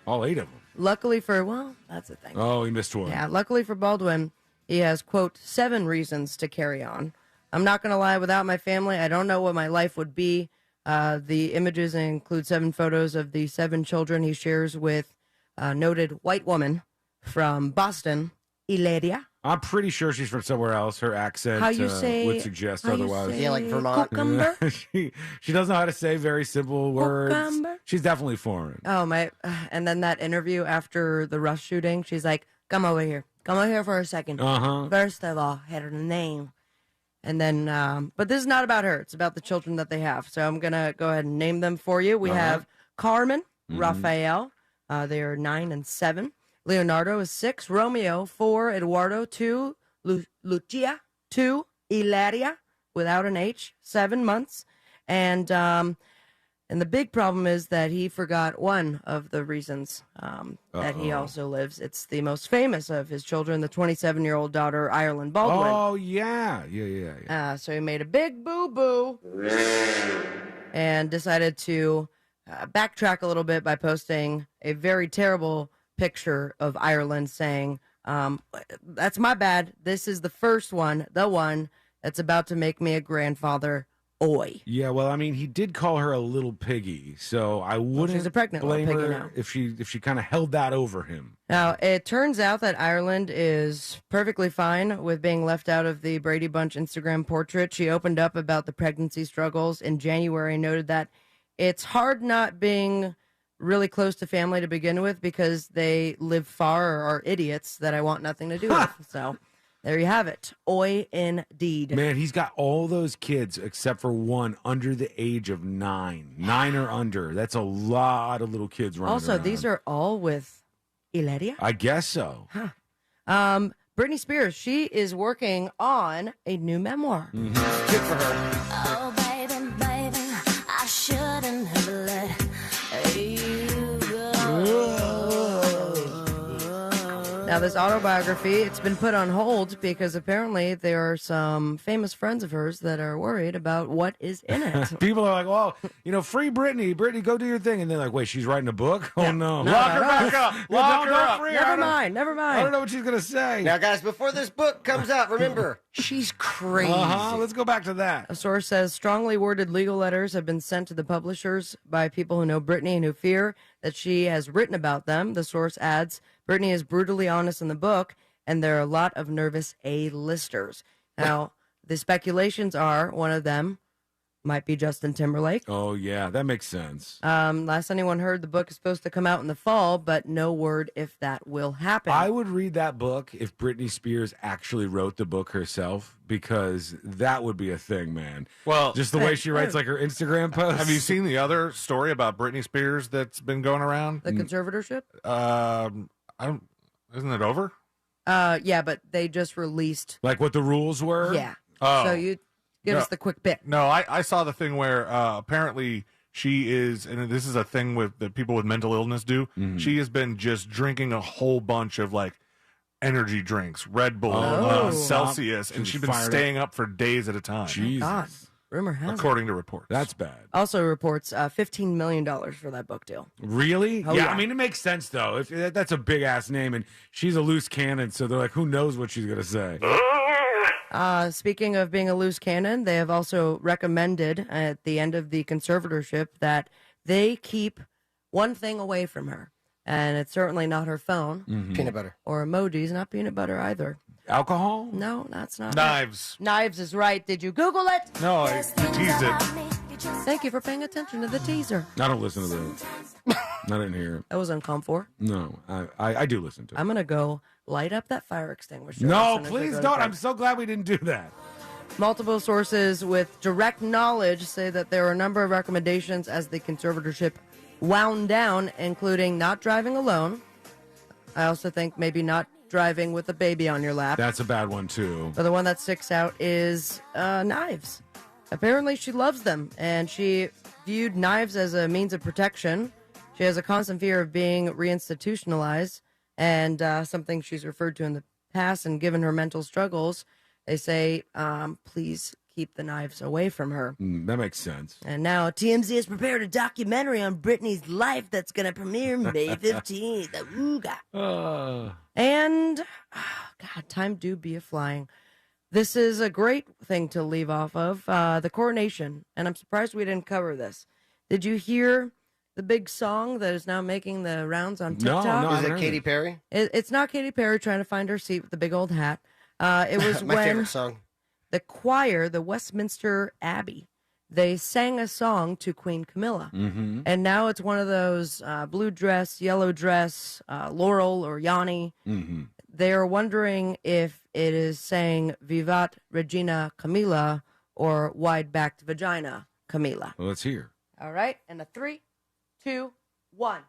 all 8 of them. luckily that's the thing. Oh, he missed one. Yeah, luckily for Baldwin, he has, quote, 7 reasons to carry on. I'm not going to lie, without my family, I don't know what my life would be. The images include 7 photos of the 7 children he shares with a noted white woman from Boston, Hilaria. I'm pretty sure she's from somewhere else. Her accent would suggest otherwise. Yeah, like Vermont. Cucumber? she doesn't know how to say very simple words. Cucumber? She's definitely foreign. Oh, my. And then that interview after the Rush shooting, she's like, come over here. Come over here for a second. First of all, her name. And then, but this is not about her. It's about the children that they have. So I'm going to go ahead and name them for you. We have Carmen, Raphael. They are 9 and 7. Leonardo is 6. Romeo, 4. Eduardo, 2. Lucia, 2. Ilaria, without an H, 7 months. And the big problem is that he forgot one of the reasons that he also lives. It's the most famous of his children, the 27-year-old daughter, Ireland Baldwin. Oh, yeah. So he made a big boo-boo and decided to backtrack a little bit by posting a very terrible picture of Ireland saying, that's my bad. This is the first one, the one that's about to make me a grandfather. Oi. Yeah, well, I mean, he did call her a little piggy, so I wouldn't she's a pregnant blame little piggy her now. if she kind of held that over him. Now, it turns out that Ireland is perfectly fine with being left out of the Brady Bunch Instagram portrait. She opened up about the pregnancy struggles in January and noted that it's hard not being really close to family to begin with because they live far or are idiots that I want nothing to do with. So there you have it. Oi, indeed. Man, he's got all those kids except for one under the age of 9. 9 or under. That's a lot of little kids running Also, around. these are all with Ilaria? I guess so. Britney Spears, she is working on a new memoir. Good for her. Oh, baby, I shouldn't have let you go. Now, this autobiography, it's been put on hold because apparently there are some famous friends of hers that are worried about what is in it. People are like, well, free Britney. Britney, go do your thing. And they're like, wait, she's writing a book? Oh, no. Lock her back up. Lock her up. Free Never her. mind. I don't know what she's going to say. Now, guys, before this book comes out, remember, she's crazy. Let's go back to that. A source says strongly worded legal letters have been sent to the publishers by people who know Britney and who fear that she has written about them. The source adds, Britney is brutally honest in the book, and there are a lot of nervous A-listers. Now, the speculations are one of them might be Justin Timberlake. Oh, yeah, that makes sense. Last anyone heard, the book is supposed to come out in the fall, but no word if that will happen. I would read that book if Britney Spears actually wrote the book herself, because that would be a thing, man. Well, just the way she writes like her Instagram posts. Have you seen the other story about Britney Spears that's been going around? The conservatorship? Isn't it over? Yeah, but they just released. Like what the rules were? Yeah. Oh. So you give us the quick bit. No, I saw the thing where apparently she is, and this is a thing that people with mental illness do. Mm-hmm. She has been just drinking a whole bunch of like energy drinks, Red Bull, Celsius, and she's been staying up for days at a time. Jesus. God. Rumor has it. According to reports. That's bad. Also reports $15 million for that book deal. Really? Oh, yeah, yeah. I mean, it makes sense, though. If that's a big-ass name, and she's a loose cannon, so they're like, who knows what she's going to say? Speaking of being a loose cannon, they have also recommended at the end of the conservatorship that they keep one thing away from her. And it's certainly not her phone. Mm-hmm. Peanut butter. Or emojis, not peanut butter either. Alcohol? No, that's not Knives. it. Knives is right. Did you Google it? No, I teased it. Thank you for paying attention to the teaser. I don't listen to those. I didn't hear it. That was uncalled for. No, I do listen to it. I'm going to go light up that fire extinguisher. No, please don't. I'm so glad we didn't do that. Multiple sources with direct knowledge say that there are a number of recommendations as the conservatorship wound down, including not driving alone. I also think maybe not driving with a baby on your lap. That's a bad one, too. But the one that sticks out is knives. Apparently she loves them, and she viewed knives as a means of protection. She has a constant fear of being reinstitutionalized, and something she's referred to in the past, and given her mental struggles, they say, please keep the knives away from her. That makes sense. And now TMZ has prepared a documentary on Britney's life that's going to premiere May 15th. Ooga. And, God, time do be a-flying. This is a great thing to leave off of, the coronation. And I'm surprised we didn't cover this. Did you hear the big song that is now making the rounds on TikTok? Is it Katy Perry? It's not Katy Perry trying to find her seat with the big old hat. It was My when favorite song. the choir, the Westminster Abbey, they sang a song to Queen Camilla. Mm-hmm. And now it's one of those blue dress, yellow dress, Laurel or Yanni. Mm-hmm. They're wondering if it is saying Vivat Regina Camilla or Wide-Backed Vagina Camilla. Well, let's hear. All right, and a 3, 2, 1.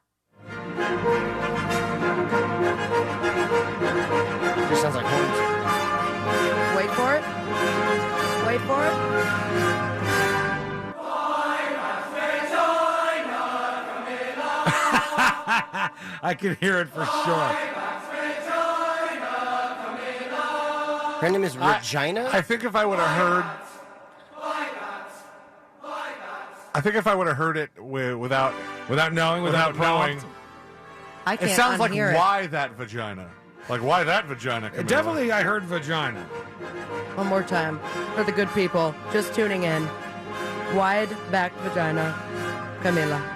Just sounds like horns. Wait for it. Wait for it. I can hear it for sure. Her name is Regina? I think if I would have heard... I think if I would have heard it without knowing, I can't it sounds like unhear it. why that vagina? Like why that vagina? Camilla? Definitely, I heard vagina. One more time for the good people just tuning in. Wide-Backed Vagina Camilla.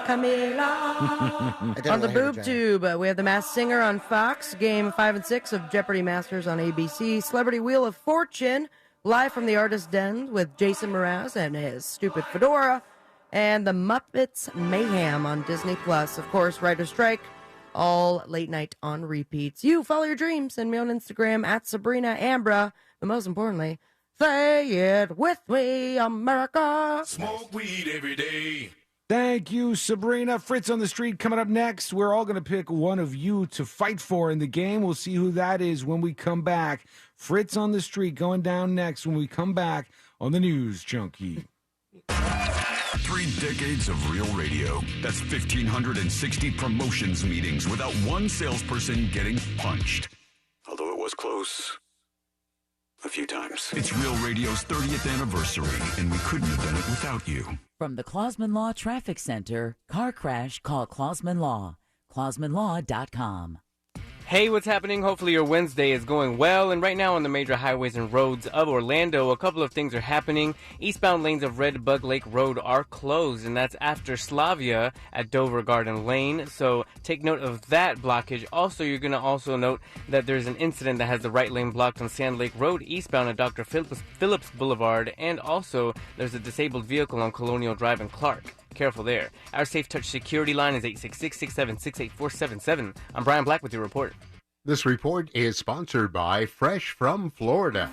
Camilla. On the boob tube, we have The Masked Singer on Fox, game 5 and 6 of Jeopardy Masters on ABC, Celebrity Wheel of Fortune, live from the Artist Den with Jason Mraz and his stupid fedora, and The Muppets Mayhem on Disney Plus. Of course, Writer's Strike, all late night on repeats. You follow your dreams. Send me on Instagram at Sabrina Ambra, but most importantly, say it with me, America. Smoke weed every day. Thank you, Sabrina. Fritz on the Street coming up next. We're all going to pick one of you to fight for in the game. We'll see who that is when we come back. Fritz on the Street going down next when we come back on the News Junkie. 3 decades of real radio. That's 1,560 promotions meetings without one salesperson getting punched. Although it was close. A few times. It's Real Radio's 30th anniversary, and we couldn't have done it without you. From the Clausman Law Traffic Center, car crash, call Clausman Law. ClausmanLaw.com. Hey, what's happening? Hopefully your Wednesday is going well. And right now on the major highways and roads of Orlando, a couple of things are happening. Eastbound lanes of Red Bug Lake Road are closed, and that's after Slavia at Dover Garden Lane. So take note of that blockage. Also, you're going to also note that there's an incident that has the right lane blocked on Sand Lake Road eastbound at Dr. Phillips Boulevard. And also, there's a disabled vehicle on Colonial Drive in Clark. Careful there. Our Safe Touch security line is 866-676-8477. I'm Brian Black with your report. This report is sponsored by Fresh from Florida.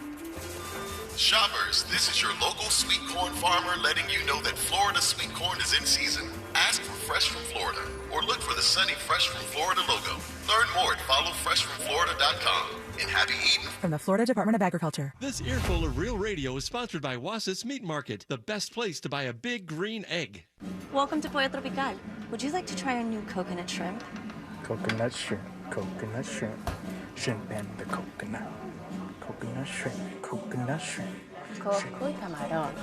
Shoppers, this is your local sweet corn farmer letting you know that Florida sweet corn is in season. Ask for Fresh from Florida or look for the sunny Fresh from Florida logo. Learn more at followfreshfromflorida.com. And happy eating. From the Florida Department of Agriculture. This earful of Real Radio is sponsored by Wausau's Meat Market, the best place to buy a big green egg. Welcome to Pollo Tropical. Would you like to try our new coconut shrimp? Coconut shrimp, shrimp and the coconut. Coconut shrimp. Coco y camarón.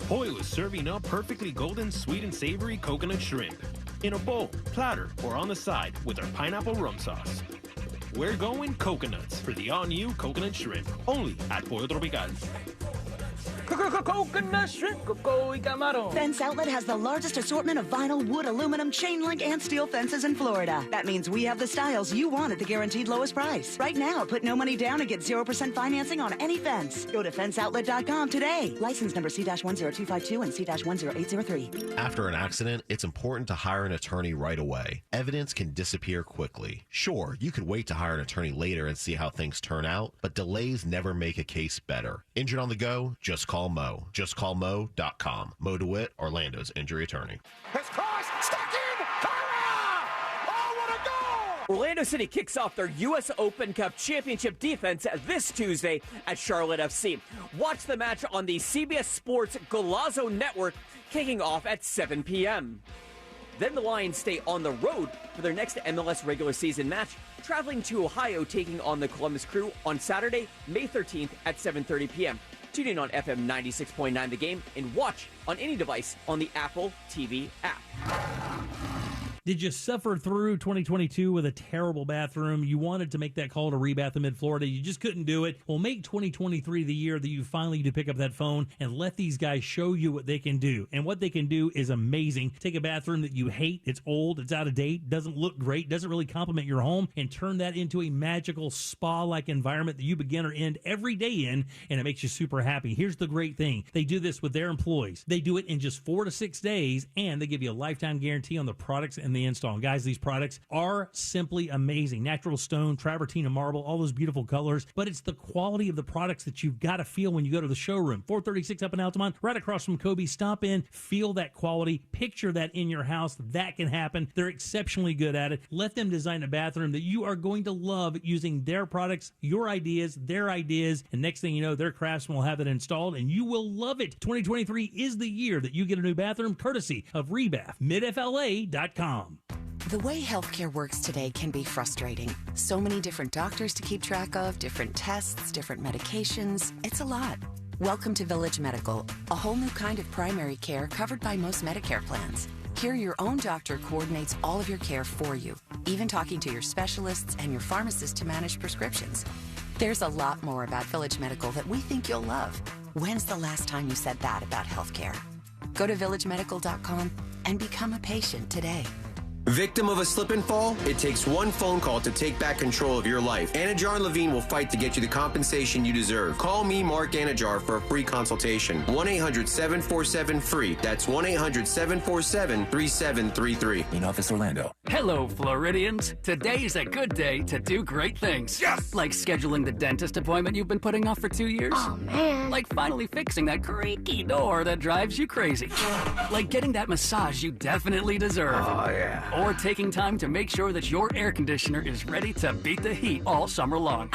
Pollo is serving up perfectly golden, sweet, and savory coconut shrimp in a bowl, platter, or on the side with our pineapple rum sauce. We're going coconuts for the all-new coconut shrimp, only at Pollo Tropical. Coconut shrimp, coco y camarón. Fence Outlet has the largest assortment of vinyl, wood, aluminum, chain link, and steel fences in Florida. That means we have the styles you want at the guaranteed lowest price. Right now, put no money down and get 0% financing on any fence. Go to fenceoutlet.com today. License number C-10252 and C-10803. After an accident, it's important to hire an attorney right away. Evidence can disappear quickly. Sure, you could wait to hire an attorney later and see how things turn out, but delays never make a case better. Injured on the go? Just call Mo. Just call Mo.com. Mo DeWitt, Orlando's injury attorney. His cross, stuck in! Oh, what a goal! Orlando City kicks off their U.S. Open Cup Championship defense this Tuesday at Charlotte FC. Watch the match on the CBS Sports Golazo Network, kicking off at 7 p.m. Then the Lions stay on the road for their next MLS regular season match, traveling to Ohio, taking on the Columbus Crew on Saturday, May 13th at 7:30 p.m. Tune in on FM 96.9 The Game and watch on any device on the Apple TV app. Did you suffer through 2022 with a terrible bathroom? You wanted to make that call to Rebath in Mid-Florida. You just couldn't do it. Well, make 2023 the year that you finally do pick up that phone and let these guys show you what they can do. And what they can do is amazing. Take a bathroom that you hate, it's old, it's out of date, doesn't look great, doesn't really complement your home, and turn that into a magical spa-like environment that you begin or end every day in, and it makes you super happy. Here's the great thing. They do this with their employees. They do it in just 4 to 6 days, and they give you a lifetime guarantee on the products and the install. And guys, these products are simply amazing. Natural stone, travertine, and marble, all those beautiful colors, but it's the quality of the products that you've got to feel when you go to the showroom. 436 up in Altamont, right across from Kobe. Stop in, feel that quality, picture that in your house. That can happen. They're exceptionally good at it. Let them design a bathroom that you are going to love using their products, your ideas, their ideas, and next thing you know, their craftsmen will have it installed, and you will love it. 2023 is the year that you get a new bathroom, courtesy of Rebath, midfla.com. The way healthcare works today can be frustrating. So many different doctors to keep track of, different tests, different medications. It's a lot. Welcome to Village Medical, a whole new kind of primary care covered by most Medicare plans. Here, your own doctor coordinates all of your care for you, even talking to your specialists and your pharmacist to manage prescriptions. There's a lot more about Village Medical that we think you'll love. When's the last time you said that about healthcare? Go to villagemedical.com and become a patient today. Victim of a slip and fall? It takes one phone call to take back control of your life. Anajar and Levine will fight to get you the compensation you deserve. Call me, Mark Anajar, for a free consultation. 1-800-747-FREE. That's 1-800-747-3733. In Office Orlando. Hello, Floridians. Today's a good day to do great things. Yes! Like scheduling the dentist appointment you've been putting off for 2 years. Oh, man. Like finally fixing that creaky door that drives you crazy. Like getting that massage you definitely deserve. Oh, yeah. Or taking time to make sure that your air conditioner is ready to beat the heat all summer long.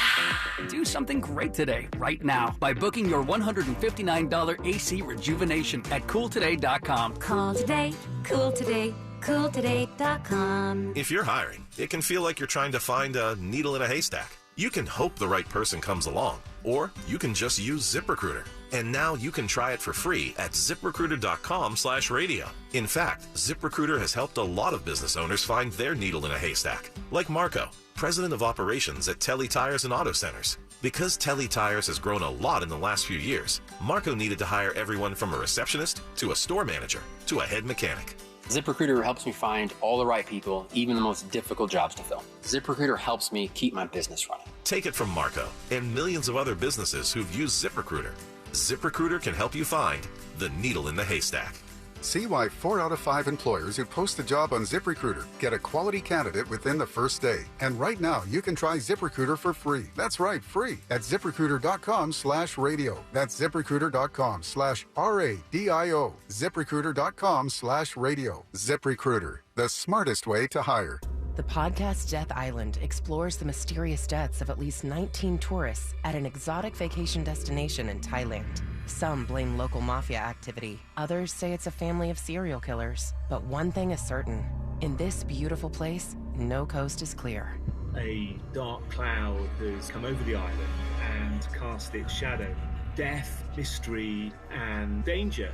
Do something great today, right now, by booking your $159 AC rejuvenation at cooltoday.com. Call today, cool today, cooltoday.com. If you're hiring, it can feel like you're trying to find a needle in a haystack. You can hope the right person comes along, or you can just use ZipRecruiter. And now you can try it for free at ZipRecruiter.com/radio. In fact, ZipRecruiter has helped a lot of business owners find their needle in a haystack, like Marco, president of operations at Telly Tires and Auto Centers. Because Telly Tires has grown a lot in the last few years, Marco needed to hire everyone from a receptionist to a store manager to a head mechanic. ZipRecruiter helps me find all the right people, even the most difficult jobs to fill. ZipRecruiter helps me keep my business running. Take it from Marco and millions of other businesses who've used ZipRecruiter. ZipRecruiter can help you find the needle in the haystack. See why 4 out of 5 employers who post a job on ZipRecruiter get a quality candidate within the first day. And right now, you can try ZipRecruiter for free. That's right, free at ZipRecruiter.com/radio. That's ZipRecruiter.com/RADIO. ZipRecruiter.com/radio. ZipRecruiter, the smartest way to hire. The podcast Death Island explores the mysterious deaths of at least 19 tourists at an exotic vacation destination in Thailand. Some blame local mafia activity. Others say it's a family of serial killers. But one thing is certain. In this beautiful place, no coast is clear. A dark cloud has come over the island and cast its shadow. Death, mystery, and danger.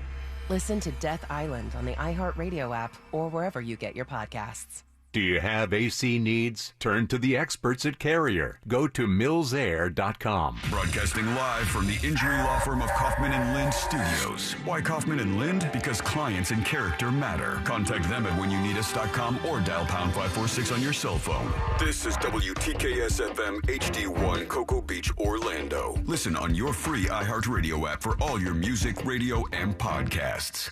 Listen to Death Island on the iHeartRadio app or wherever you get your podcasts. Do you have AC needs? Turn to the experts at Carrier. Go to millsair.com. Broadcasting live from the injury law firm of Kaufman and Lind Studios. Why Kaufman and Lind? Because clients and character matter. Contact them at whenyounneedus.com or dial pound 546 on your cell phone. This is WTKS-FM HD1 Cocoa Beach, Orlando. Listen on your free iHeartRadio app for all your music, radio, and podcasts.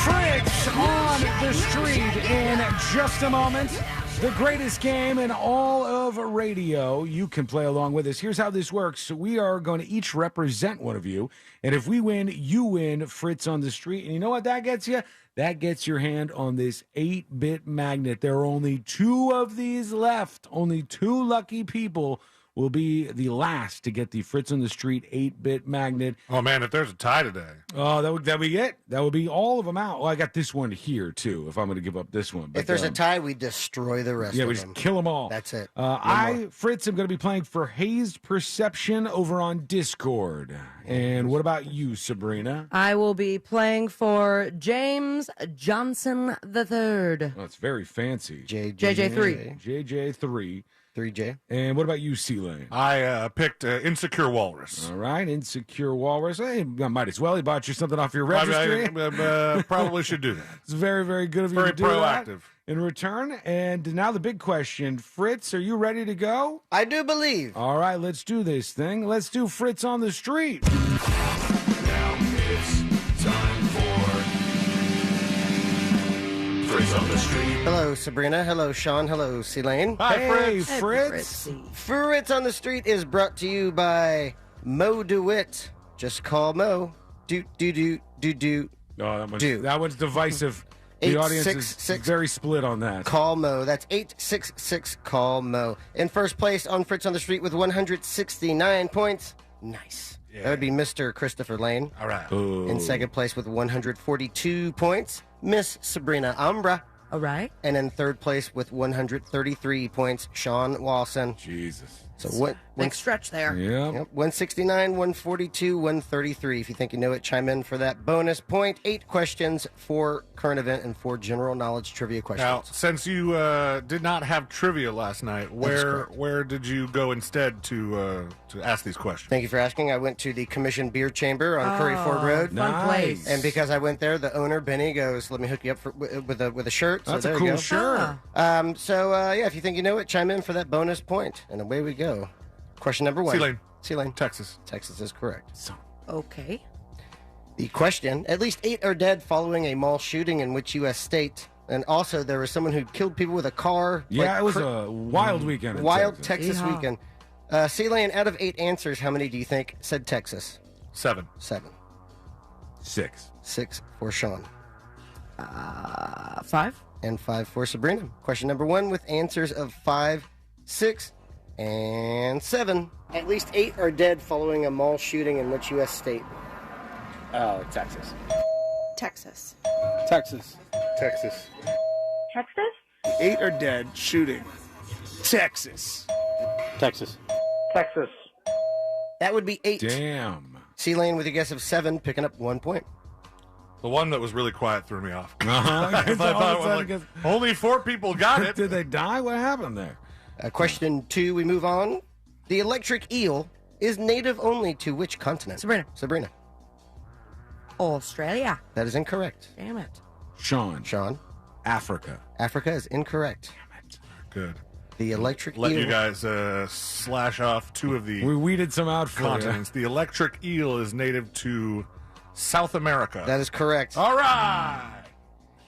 Fritz on the street in just a moment. The greatest game in all of radio. You can play along with us. Here's how this works. We are going to each represent one of you. And if we win, you win Fritz on the street. And you know what that gets you? That gets your hand on this 8-bit magnet. There are only 2 of these left. Only 2 lucky people will be the last to get the Fritz on the Street 8-bit magnet. Oh, man, if there's a tie today. Oh, that would be it. That would be all of them out. Well, I got this one here, too, if I'm going to give up this one. But, if there's a tie, we destroy the rest of them. Yeah, we just kill them all. That's it. Fritz, am going to be playing for Hazed Perception over on Discord. And what about you, Sabrina? I will be playing for James Johnson III. Oh, it's very fancy. JJ3. JJ3. 3J. And what about you, C-Lane? I picked Insecure Walrus. All right, Insecure Walrus. Hey, might as well. He bought you something off your registry. I probably should do that. It's very, very good of you very to do proactive. that in return. And now the big question. Fritz, are you ready to go? I do believe. All right, let's do this thing. Let's do Fritz on the Street. Now it's time for Fritz on the Street. Hello, Sabrina. Hello, Sean. Hello, C-Lane. Hey, Fritz. Fritz on the Street is brought to you by Mo DeWitt. Just call Mo. Do. Oh, that one's divisive. The audience is very split on that. Call Mo. That's 866 call Mo. In first place on Fritz on the Street with 169 points. Nice. Yeah. That would be Mr. Christopher Lane. All right. Ooh. In second place with 142 points, Miss Sabrina Ambra. All right. And in third place with 133 points, Sean Walson. Jesus. So what? Big stretch there. Yeah. 169, 142, 133. If you think you know it, chime in for that bonus point. 8 questions, 4 current event, and 4 general knowledge trivia questions. Now, since you did not have trivia last night, where did you go instead to ask these questions? Thank you for asking. I went to the Commission Beer Chamber on Curry Ford Road. Fun place. And because I went there, the owner, Benny, goes, let me hook you up with a shirt. That's so a there you cool go. shirt. Yeah, if you think you know it, chime in for that bonus point. And away we go. Question number 1. C-Lane. Texas. Texas is correct. Okay. The question, at least 8 are dead following a mall shooting in which U.S. state? And also, there was someone who killed people with a car. Yeah, it was a wild weekend. Wild Texas weekend. C-Lane, out of 8 answers, how many do you think said Texas? 7. 7. 6. 6 for Sean. 5. And 5 for Sabrina. Question number 1 with answers of 5, 6, and 7. At least 8 are dead following a mall shooting in which U.S. state? Oh, Texas. Texas. Texas. Texas. Texas? 8 are dead shooting. Texas. Texas. Texas. That would be 8. Damn. C-Lane with a guess of 7, picking up 1 point. The one that was really quiet threw me off. Uh-huh. Only 4 people got it. Did they die? What happened there? Question 2, we move on. The electric eel is native only to which continent? Sabrina. Australia. That is incorrect. Damn it. Sean. Africa. Africa is incorrect. Damn it. Good. The electric Let eel. you guys slash off 2 of the We weeded some out for continents. The electric eel is native to South America. That is correct. All right.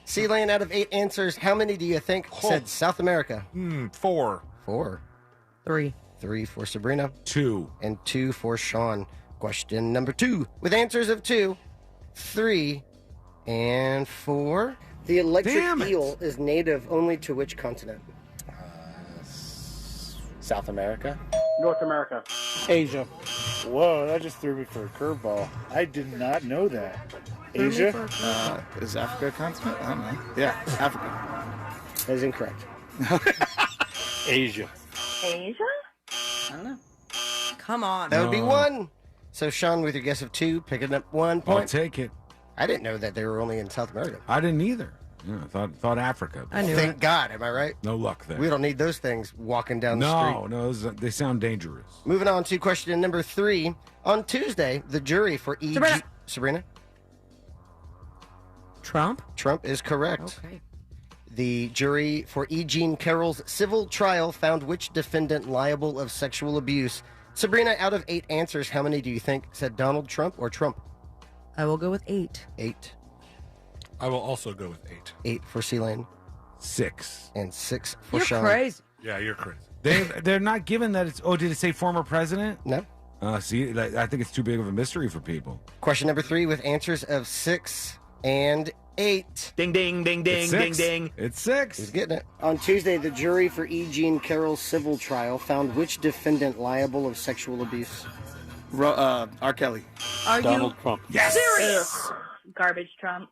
C-Lane, out of 8 answers, how many do you think said South America? 4. 4. 3. 3 for Sabrina. 2. And 2 for Sean. Question number 2. With answers of 2, 3, and 4. The electric eel is native only to which continent? South America. North America. Asia. Whoa, that just threw me for a curveball. I did not know that. Asia? Is Africa a continent? I don't know. Yeah, Africa. That is incorrect. Asia. Asia? I don't know. Come on. That would be 1. So, Sean, with your guess of 2, picking up 1 point. I'll take it. I didn't know that they were only in South America. I didn't either. Yeah, I thought Africa. I knew Thank God, am I right? No luck there. We don't need those things walking down the street. No, they sound dangerous. Moving on to question number 3. On Tuesday, the jury for Sabrina? Trump? Trump is correct. Okay. The jury for E. Jean Carroll's civil trial found which defendant liable of sexual abuse? Sabrina, out of 8 answers, how many do you think said Donald Trump or Trump? I will go with 8. 8. I will also go with 8. 8 for C-Lane. 6. And 6 for You're Sean. crazy. Yeah, you're crazy. They're not given that it's... Oh, did it say former president? No. See, I think it's too big of a mystery for people. Question number 3 with answers of 6 and 8. Ding, ding, ding, ding, It's ding, six. ding. It's 6. He's getting it. On Tuesday, the jury for E. Jean Carroll's civil trial found which defendant liable of sexual abuse? R. Kelly. Are Donald you Trump. Yes. serious? Garbage Trump.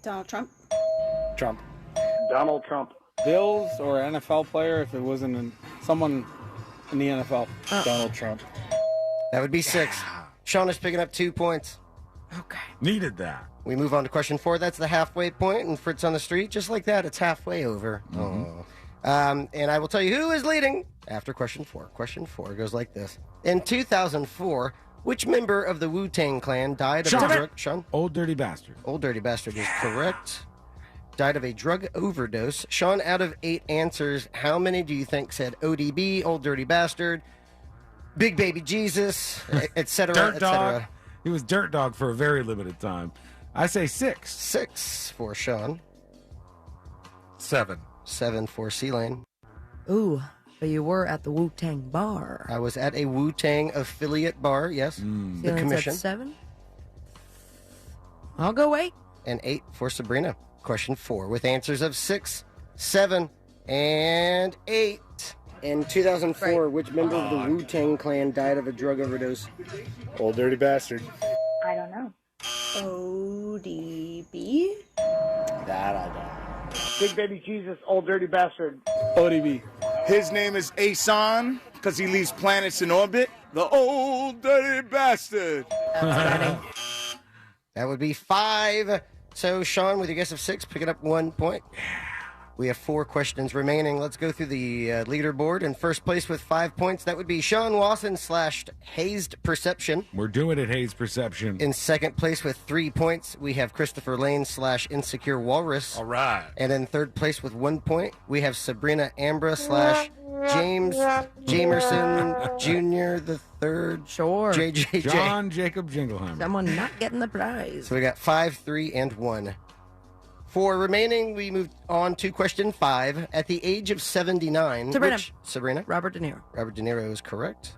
Donald Trump. Trump. Donald Trump. Bills or NFL player if it wasn't someone in the NFL. Donald Trump. That would be 6. Sean is picking up 2 points. Okay. Needed that. We move on to question 4. That's the halfway point, and Fritz on the street. Just like that, it's halfway over. Oh. And I will tell you who is leading after question 4. Question 4 goes like this. In 2004, which member of the Wu-Tang Clan died of a drug... Sean? Old Dirty Bastard. Old Dirty Bastard is correct. Died of a drug overdose. Sean, out of 8 answers, how many do you think said ODB, Old Dirty Bastard, Big Baby Jesus, etc., Dirt Dog. etc.? He was Dirt Dog for a very limited time. I say 6. 6 for Sean. 7. 7 for C-Lane. Ooh, but you were at the Wu-Tang bar. I was at a Wu-Tang affiliate bar, yes. The Ceiling's commission. at 7. I'll go 8. And 8 for Sabrina. Question 4 with answers of 6, 7, and 8. In 2004, which member of the Wu-Tang Clan died of a drug overdose? Old Dirty Bastard. I don't know. ODB? That I don't. Big Baby Jesus, Old Dirty Bastard. ODB. His name is Asan because he leaves planets in orbit. The Old Dirty Bastard. That would be 5. So, Sean, with your guess of 6, picking up 1 point. We have 4 questions remaining. Let's go through the leaderboard. In first place with 5 points, that would be Sean Wasson / Hazed Perception. We're doing it, Hayes Perception. In second place with 3 points, we have Christopher Lane / Insecure Walrus. All right. And in third place with 1 point, we have Sabrina Ambra / James Jamerson Jr. the third. Sure. JJJ. John Jacob Jingleheimer. Someone not getting the prize. So we got 5, 3, and 1. For remaining, we move on to question 5. At the age of 79, Sabrina? Robert De Niro. Robert De Niro is correct.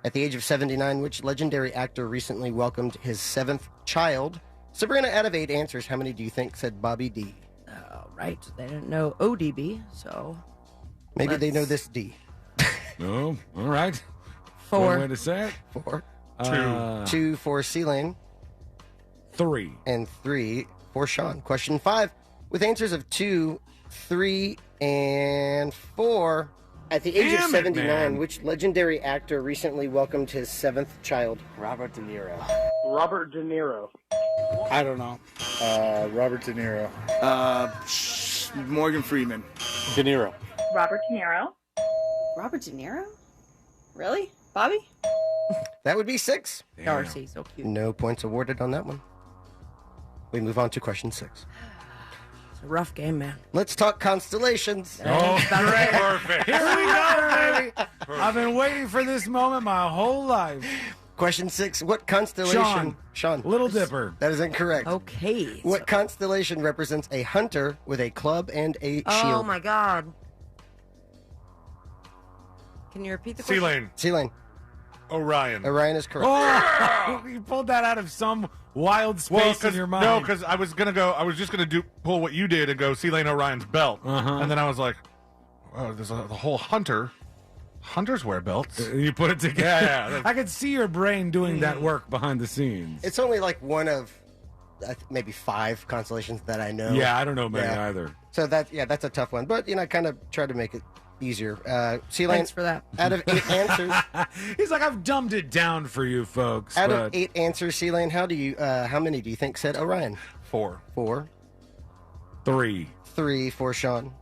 At the age of 79, which legendary actor recently welcomed his 7th child? Sabrina, out of 8 answers, how many do you think said Bobby D? Right. They didn't know ODB, so... Maybe they know this D. Oh, all right. 4. One way to say it. 4. 2. 2 for C-Lane. 3. And 3 for Sean. Question 5, with answers of 2, 3, and 4. At the age of 79, which legendary actor recently welcomed his 7th child? Robert De Niro. Robert De Niro. I don't know. Robert De Niro. Morgan Freeman. De Niro. Robert De Niro. Robert De Niro? Really? Bobby? That would be 6. Darcy, so cute. No points awarded on that one. We move on to question 6. It's a rough game, man. Let's talk constellations. Oh, perfect. Here we go, baby. I've been waiting for this moment my whole life. Question 6. What constellation? Sean. Little Dipper. That is incorrect. Okay. What constellation represents a hunter with a club and a shield? Oh, my God. Can you repeat the question? C-Lane. C-Lane. Orion. Orion is correct. Oh, you pulled that out of some wild space in your mind. No, because I was just gonna pull what you did and go C-Lane Orion's belt, and then I was like, oh, there's the whole hunter. Hunters wear belts. You put it together. Yeah. I could see your brain doing that work behind the scenes. It's only like one of maybe 5 constellations that I know. Yeah, I don't know many either. So that's a tough one. But I kind of tried to make it easier. C-Lane, Thanks for that. Out of 8 answers, he's like, I've dumbed it down for you folks. Out of 8 answers, C-Lane, how many do you think said Orion? 4. 4. 3. 3 for Sean.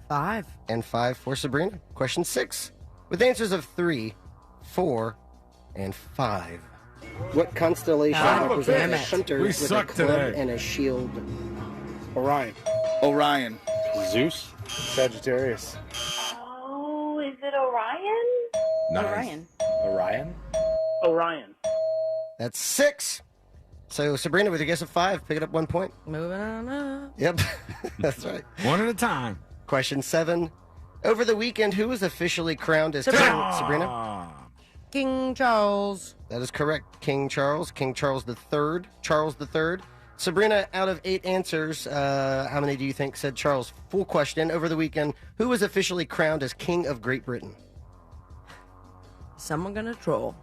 5. And 5 for Sabrina. Question 6. With answers of 3, 4, and 5. What constellation represents a hunter with a club and a shield? Orion. Zeus. Sagittarius. Oh, is it Orion? Nice. Orion. That's 6. So Sabrina, with your guess of 5, pick it up 1 point. Moving on up. Yep, that's right. One at a time. Question 7. Over the weekend, who was officially crowned as king? Sabrina? King Charles. That is correct. King Charles. King Charles III. Sabrina, out of 8 answers, how many do you think said Charles? Full question. Over the weekend, who was officially crowned as King of Great Britain? Someone gonna troll.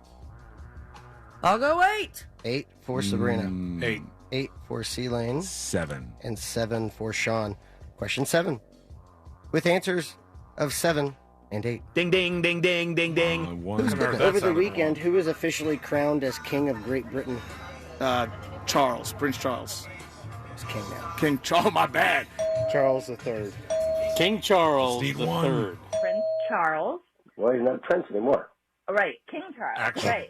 I'll go 8. 8 for Sabrina. 8. 8 for C-Lane. 7. And 7 for Sean. Question 7. With answers of 7 and 8. Ding, ding, ding, ding, ding, ding. Over the weekend, who was officially crowned as King of Great Britain? Charles, Prince Charles. He's king now. King Charles, my bad. Charles III. King Charles Steve the won. Third. Prince Charles. Well, he's not a prince anymore. Oh, right, King Charles. Actually,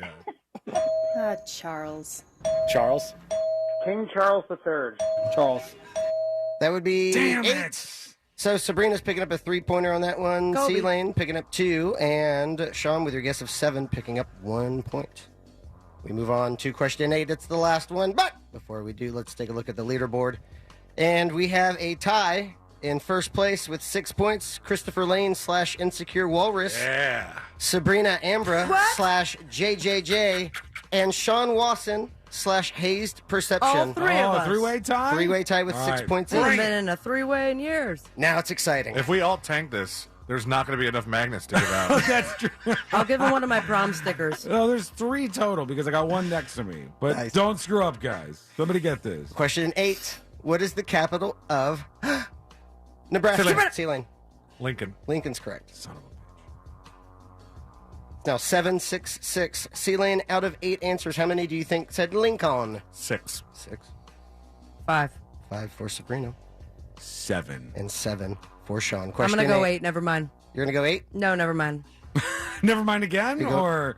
right. Charles. Charles. King Charles III. Charles. That would be Damn 8. it. So Sabrina's picking up a 3-pointer on that one. Kobe. C-Lane picking up 2. And Sean, with your guess of 7, picking up 1 point. We move on to question 8. It's the last one. But before we do, let's take a look at the leaderboard. And we have a tie in first place with 6 points. Christopher Lane / Insecure Walrus. Yeah. Sabrina Ambra / JJJ. And Sean Wasson / Hazed Perception. All three of us. Three-way tie? 3-way tie with All 6 right. points We haven't each. been in a 3-way in years. Now it's exciting. If we all tank this, there's not going to be enough magnets to give out. That's true. I'll give him one of my prom stickers. No, there's 3 total because I got one next to me. But Nice. don't screw up, guys. Somebody get this. Question 8. What is the capital of Nebraska? C-Lane. Lincoln. Lincoln's correct. Son of a Now 7-6-6. C-Lane, out of 8 answers, how many do you think said Lincoln? 6. 6. 5. 5 for Sabrina. 7. And 7 for Sean. I'm Question gonna go 8. Never mind. You're going to go 8? No, never mind. Never mind again? You go- Or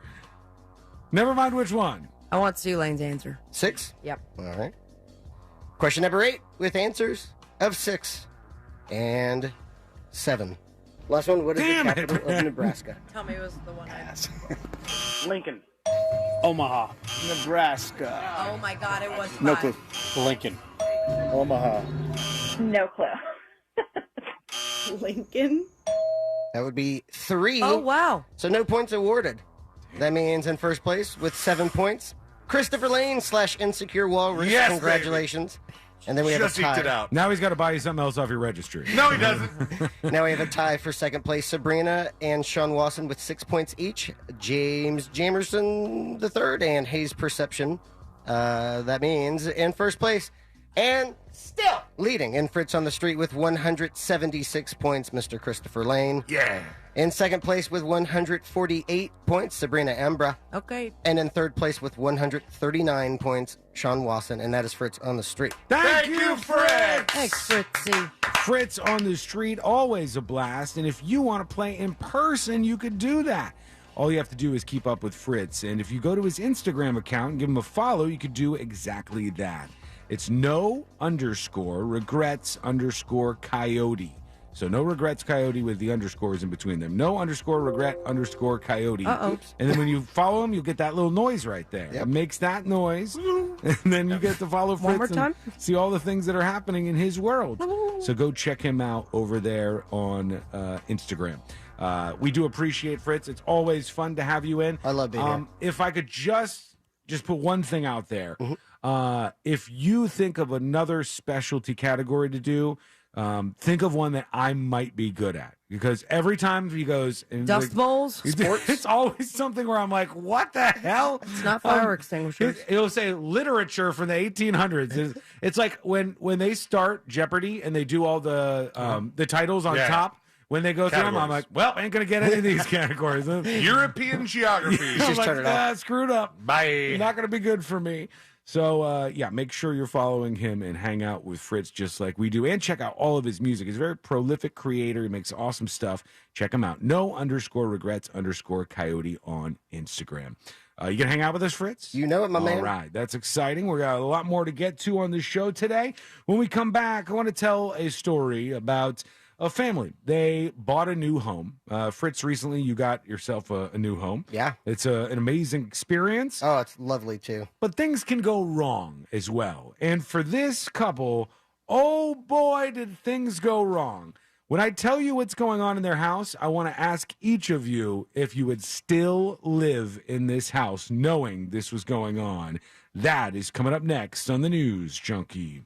never mind which one? I want Sue Lane's answer. 6? Yep. All right. Question number 8 with answers of 6 and 7. Last one, what is Damn the it, capital of man. Nebraska? Tell me it was the one I... Lincoln. Omaha. Nebraska. Oh my God, it was 5. No clue. Lincoln. Omaha. No clue. Lincoln. That would be 3. Oh, wow. So no points awarded. That means in first place with 7 points, Christopher Lane / Insecure Walrus. Yes, Congratulations. And then we have Just a eked tie. it out. Now he's got to buy you something else off your registry. No, he doesn't. Now we have a tie for second place. Sabrina and Sean Wasson with 6 points each. James Jamerson III and Hayes Perception. That means in first place. And still leading in Fritz on the Street with 176 points, Mr. Christopher Lane. Yeah. In second place with 148 points, Sabrina Ambra. Okay. And in third place with 139 points, Sean Wasson. And that is Fritz on the Street. Thank you, Fritz! Thanks, Fritzy. Fritz on the Street, always a blast. And if you want to play in person, you could do that. All you have to do is keep up with Fritz. And if you go to his Instagram account and give him a follow, you could do exactly that. It's no_regrets_coyote. So no regrets coyote with the underscores in between them. No_regret_coyote. Uh-oh. And then when you follow him, you'll get that little noise right there. Yep. It makes that noise. And then you get to follow Fritz One more and time? see all the things that are happening in his world. So go check him out over there on Instagram. We do appreciate Fritz. It's always fun to have you in. I love being here. If I could just put one thing out there. If you think of another specialty category to do, think of one that I might be good at. Because every time he goes... and Dust bowls? Sports? It's always something where I'm like, what the hell? It's not fire extinguishers. It'll say literature from the 1800s. It's like when they start Jeopardy and they do all the titles on Yeah. top. When they go through them, I'm like, well, I ain't going to get any of these categories. European geography. I'm Just like, turn it off. screwed up. Bye. Not going to be good for me. So, make sure you're following him and hang out with Fritz just like we do. And check out all of his music. He's a very prolific creator. He makes awesome stuff. Check him out. No_regrets_coyote on Instagram. You can hang out with us, Fritz? You know it, my man. All right. That's exciting. We got a lot more to get to on the show today. When we come back, I want to tell a story about a family. They bought a new home. Fritz, recently you got yourself a new home. Yeah. It's an amazing experience. Oh, it's lovely, too. But things can go wrong as well. And for this couple, oh boy, did things go wrong. When I tell you what's going on in their house, I want to ask each of you if you would still live in this house knowing this was going on. That is coming up next on the News Junkie.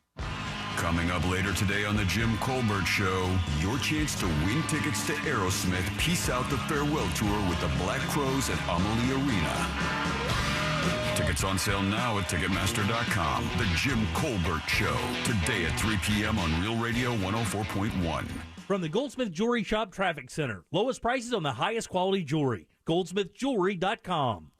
Coming up later today on the Jim Colbert Show, your chance to win tickets to Aerosmith Peace Out the Farewell Tour with the Black Crowes at Amalie Arena. Tickets on sale now at Ticketmaster.com. The Jim Colbert Show, today at 3 p.m. on Real Radio 104.1. From the Goldsmith Jewelry Shop Traffic Center. Lowest prices on the highest quality jewelry. GoldsmithJewelry.com.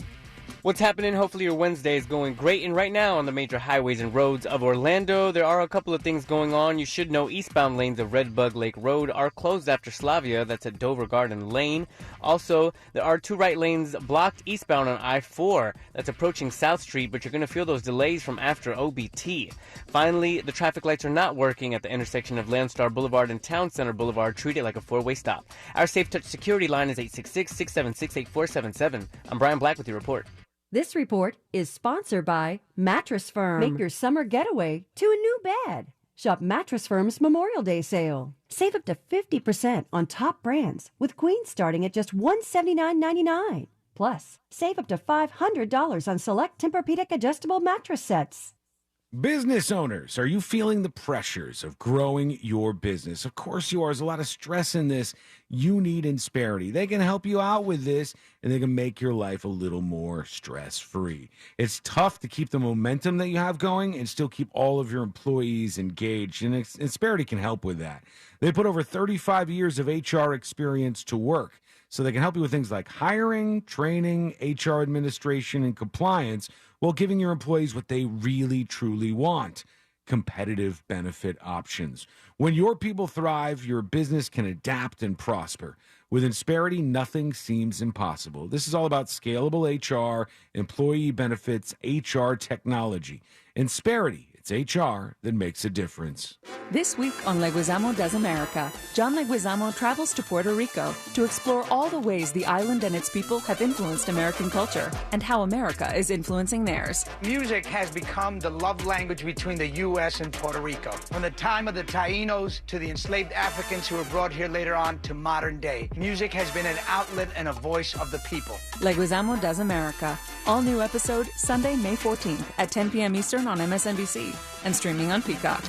What's happening? Hopefully your Wednesday is going great. And right now on the major highways and roads of Orlando, there are a couple of things going on. You should know eastbound lanes of Redbug Lake Road are closed after Slavia. That's at Dover Garden Lane. Also, there are 2 right lanes blocked eastbound on I-4. That's approaching South Street, but you're going to feel those delays from after OBT. Finally, the traffic lights are not working at the intersection of Landstar Boulevard and Town Center Boulevard. Treat it like a 4-way stop. Our Safe Touch security line is 866-676-8477. I'm Brian Black with your report. This report is sponsored by Mattress Firm. Make your summer getaway to a new bed. Shop Mattress Firm's Memorial Day sale. Save up to 50% on top brands, with queens starting at just $179.99. Plus, save up to $500 on select Tempur-Pedic adjustable mattress sets. Business owners, are you feeling the pressures of growing your business? Of course you are. There's a lot of stress in this. You need Insperity. They can help you out with this, and they can make your life a little more stress-free. It's tough to keep the momentum that you have going and still keep all of your employees engaged, and Insperity can help with that. They put over 35 years of HR experience to work, so they can help you with things like hiring, training, HR administration, and compliance, while giving your employees what they really, truly want: competitive benefit options. When your people thrive, your business can adapt and prosper. With Insperity, nothing seems impossible. This is all about scalable HR, employee benefits, HR technology. Insperity, it's HR that makes a difference. This week on Leguizamo Does America, John Leguizamo travels to Puerto Rico to explore all the ways the island and its people have influenced American culture and how America is influencing theirs. Music has become the love language between the U.S. and Puerto Rico. From the time of the Taínos to the enslaved Africans who were brought here later on to modern day, music has been an outlet and a voice of the people. Leguizamo Does America. All new episode Sunday, May 14th at 10 p.m. Eastern on MSNBC and streaming on Peacock.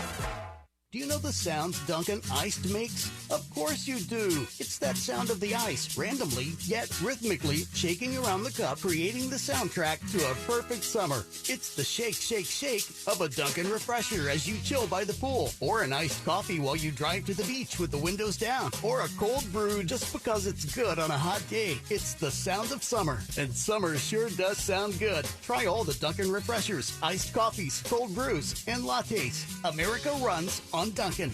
Do you know the sounds Duncan Iced makes? Of course you do. It's that sound of the ice, randomly, yet rhythmically, shaking around the cup, creating the soundtrack to a perfect summer. It's the shake, shake, shake of a Duncan refresher as you chill by the pool, or an iced coffee while you drive to the beach with the windows down, or a cold brew just because it's good on a hot day. It's the sound of summer, and summer sure does sound good. Try all the Duncan refreshers, iced coffees, cold brews, and lattes. America runs on Duncan.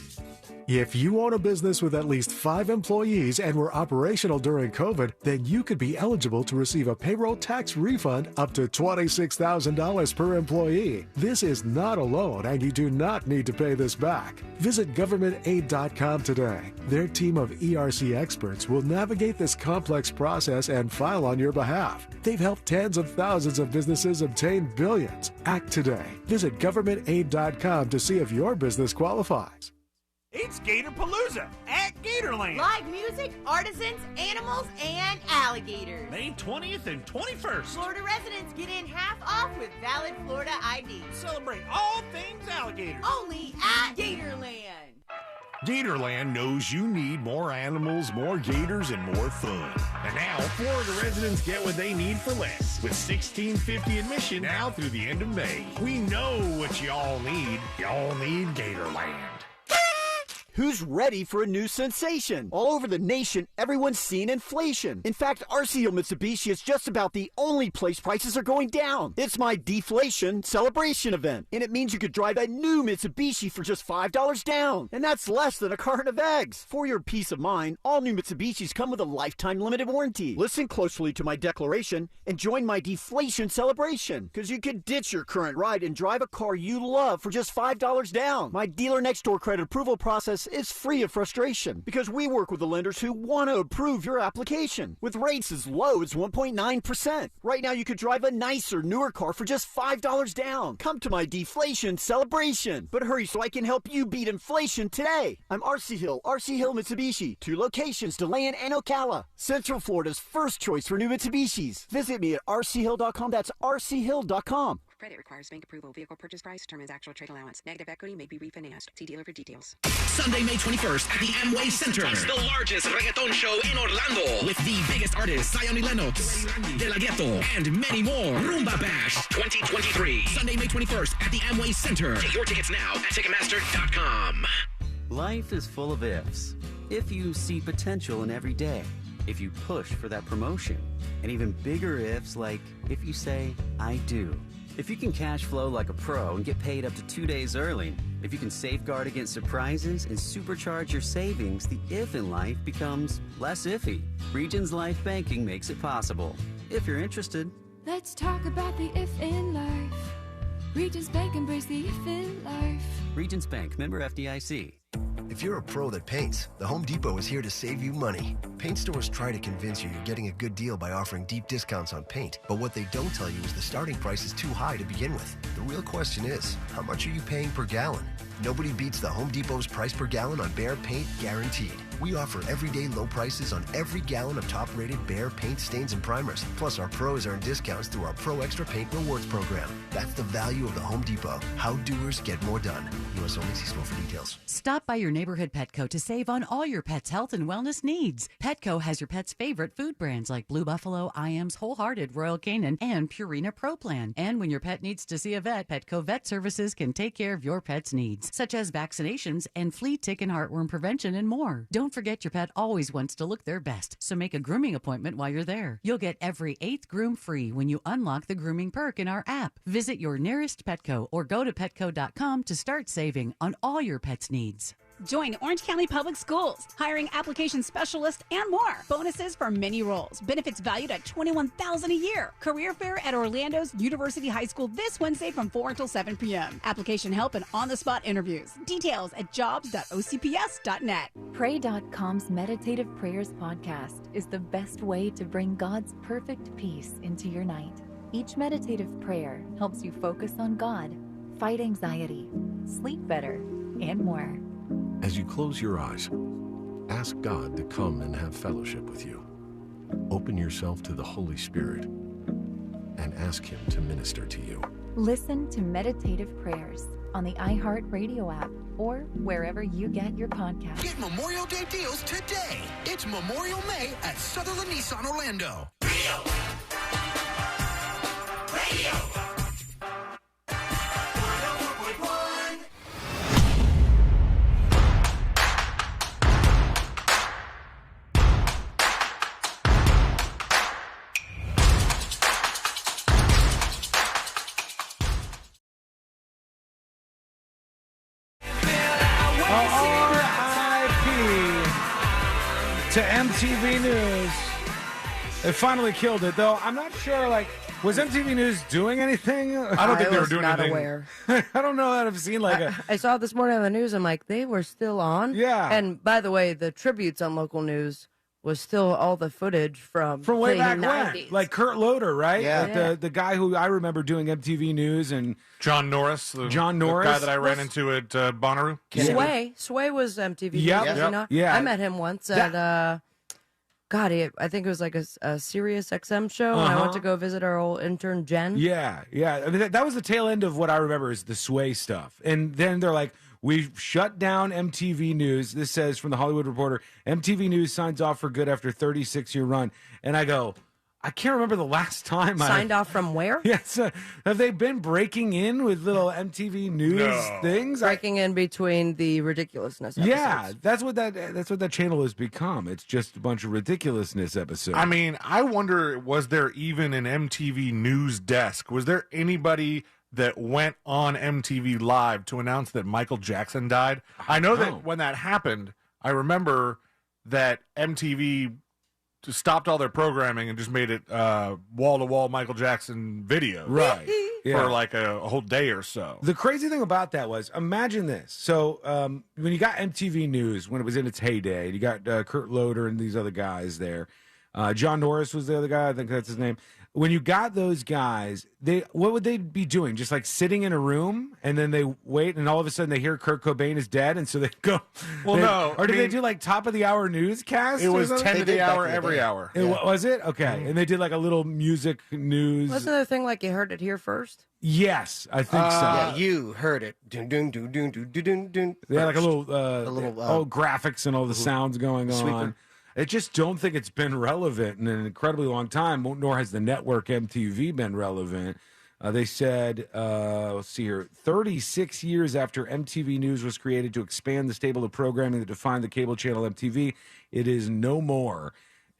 If you own a business with at least 5 employees and were operational during COVID, then you could be eligible to receive a payroll tax refund up to $26,000 per employee. This is not a loan, and you do not need to pay this back. Visit governmentaid.com today. Their team of ERC experts will navigate this complex process and file on your behalf. They've helped tens of thousands of businesses obtain billions. Act today. Visit governmentaid.com to see if your business qualifies. It's Gatorpalooza at Gatorland. Live music, artisans, animals, and alligators. May 20th and 21st. Florida residents get in half off with valid Florida ID. Celebrate all things alligators. Only at Gatorland. Gatorland knows you need more animals, more gators, and more fun. And now, Florida residents get what they need for less, with $16.50 admission now through the end of May. We know what y'all need. Y'all need Gatorland. Who's ready for a new sensation? All over the nation, everyone's seeing inflation. In fact, RCO Mitsubishi is just about the only place prices are going down. It's my deflation celebration event, and it means you could drive a new Mitsubishi for just $5 down, and that's less than a carton of eggs. For your peace of mind, all new Mitsubishis come with a lifetime limited warranty. Listen closely to my declaration and join my deflation celebration, because you could ditch your current ride and drive a car you love for just $5 down. My dealer next door credit approval process is free of frustration because we work with the lenders who want to approve your application with rates as low as 1.9%. Right now you could drive a nicer, newer car for just $5 down. Come to my deflation celebration. But hurry so I can help you beat inflation today. I'm RC Hill Mitsubishi. 2 locations, DeLand and Ocala. Central Florida's first choice for new Mitsubishis. Visit me at rchill.com. That's rchill.com. Credit requires bank approval. Vehicle purchase price determines actual trade allowance. Negative equity may be refinanced. See dealer for details. Sunday, May 21st at the Amway Center. It's the largest reggaeton show in Orlando. With the biggest artists, Zion y Lennox, De La Ghetto, and many more. Rumba Bash 2023. Sunday, May 21st at the Amway Center. Get your tickets now at Ticketmaster.com. Life is full of ifs. If you see potential in every day, if you push for that promotion, and even bigger ifs like if you say, I do. If you can cash flow like a pro and get paid up to 2 days early, if you can safeguard against surprises and supercharge your savings, the if in life becomes less iffy. Regions Life Banking makes it possible. If you're interested. Let's talk about the if in life. Regions Bank, embrace the if in life. Regions Bank, member FDIC. If you're a pro that paints, the Home Depot is here to save you money. Paint stores try to convince you you're getting a good deal by offering deep discounts on paint, but what they don't tell you is the starting price is too high to begin with. The real question is, how much are you paying per gallon? Nobody beats the Home Depot's price per gallon on Behr paint, guaranteed. We offer everyday low prices on every gallon of top-rated Behr paint, stains, and primers. Plus, our pros earn discounts through our Pro Extra Paint Rewards program. That's the value of the Home Depot. How doers get more done. U.S. only. See store for details. Stop by your neighborhood Petco to save on all your pet's health and wellness needs. Petco has your pet's favorite food brands like Blue Buffalo, IAM's Wholehearted, Royal Canin, and Purina Pro Plan. And when your pet needs to see a vet, Petco Vet Services can take care of your pet's needs, such as vaccinations and flea, tick, and heartworm prevention and more. Don't forget your pet always wants to look their best, so make a grooming appointment while you're there. You'll get every 8th groom free when you unlock the grooming perk in our app. Visit your nearest Petco or go to petco.com to start saving on all your pet's needs. Join Orange County Public Schools, hiring application specialists and more. Bonuses for many roles. Benefits valued at $21,000 a year. Career fair at Orlando's University High School this Wednesday from 4 until 7 p.m. Application help and on-the-spot interviews. Details at jobs.ocps.net. Pray.com's Meditative Prayers podcast is the best way to bring God's perfect peace into your night. Each meditative prayer helps you focus on God, fight anxiety, sleep better, and more. As you close your eyes, ask God to come and have fellowship with you. Open yourself to the Holy Spirit and ask Him to minister to you. Listen to Meditative Prayers on the iHeartRadio app or wherever you get your podcasts. Get Memorial Day deals today. It's Memorial May at Sutherland Nissan Orlando. Radio. To MTV News. They finally killed it, though. I'm not sure, was MTV News doing anything? I don't think they were doing not anything. Aware. I don't know that I've seen I saw this morning on the news. I'm like, they were still on. Yeah. And by the way, the tributes on local news was still all the footage from way the back 90s. when, like Kurt Loder, right? Yeah. Like the guy who I remember doing MTV News, and John Norris, the guy that I ran into at Bonnaroo. Sway was MTV News, Yep. was he not? Yeah. I met him once at I think it was like a Sirius XM show. And I went to go visit our old intern Jen. Yeah. I mean, that was the tail end of what I remember is the Sway stuff. And then they're like, we've shut down MTV News. This says from the Hollywood Reporter, MTV News signs off for good after 36-year run. And I go, I can't remember the last time Signed off from where? Yes. Have they been breaking in with little MTV News things? Breaking in between the ridiculousness episodes. Yeah, that's what that channel has become. It's just a bunch of ridiculousness episodes. I mean, I wonder, was there even an MTV News desk? Was there anybody that went on MTV Live to announce that Michael Jackson died? I know that when that happened, I remember that MTV stopped all their programming and just made it wall-to-wall Michael Jackson videos. Right. For like a whole day or so. The crazy thing about that was, imagine this. So when you got MTV News, when it was in its heyday, you got Kurt Loder and these other guys there. John Norris was the other guy. I think that's his name. When you got those guys, what would they be doing? Just like sitting in a room and then they wait and all of a sudden they hear Kurt Cobain is dead and so they go. Well, no. Or did they do like top of the hour newscast? It was 10 to the hour every day. hour. Was it? Okay. And they did like a little music news. Wasn't the thing like you heard it here first? Yes, I think so. Yeah, you heard it. Dun, dun, dun, dun, dun, dun, dun, They had like a first. little all graphics and all the sounds going on. Sweeper. I just don't think it's been relevant in an incredibly long time, nor has the network MTV been relevant. They said, let's see here, 36 years after MTV News was created to expand the stable of programming that defined the cable channel MTV, it is no more.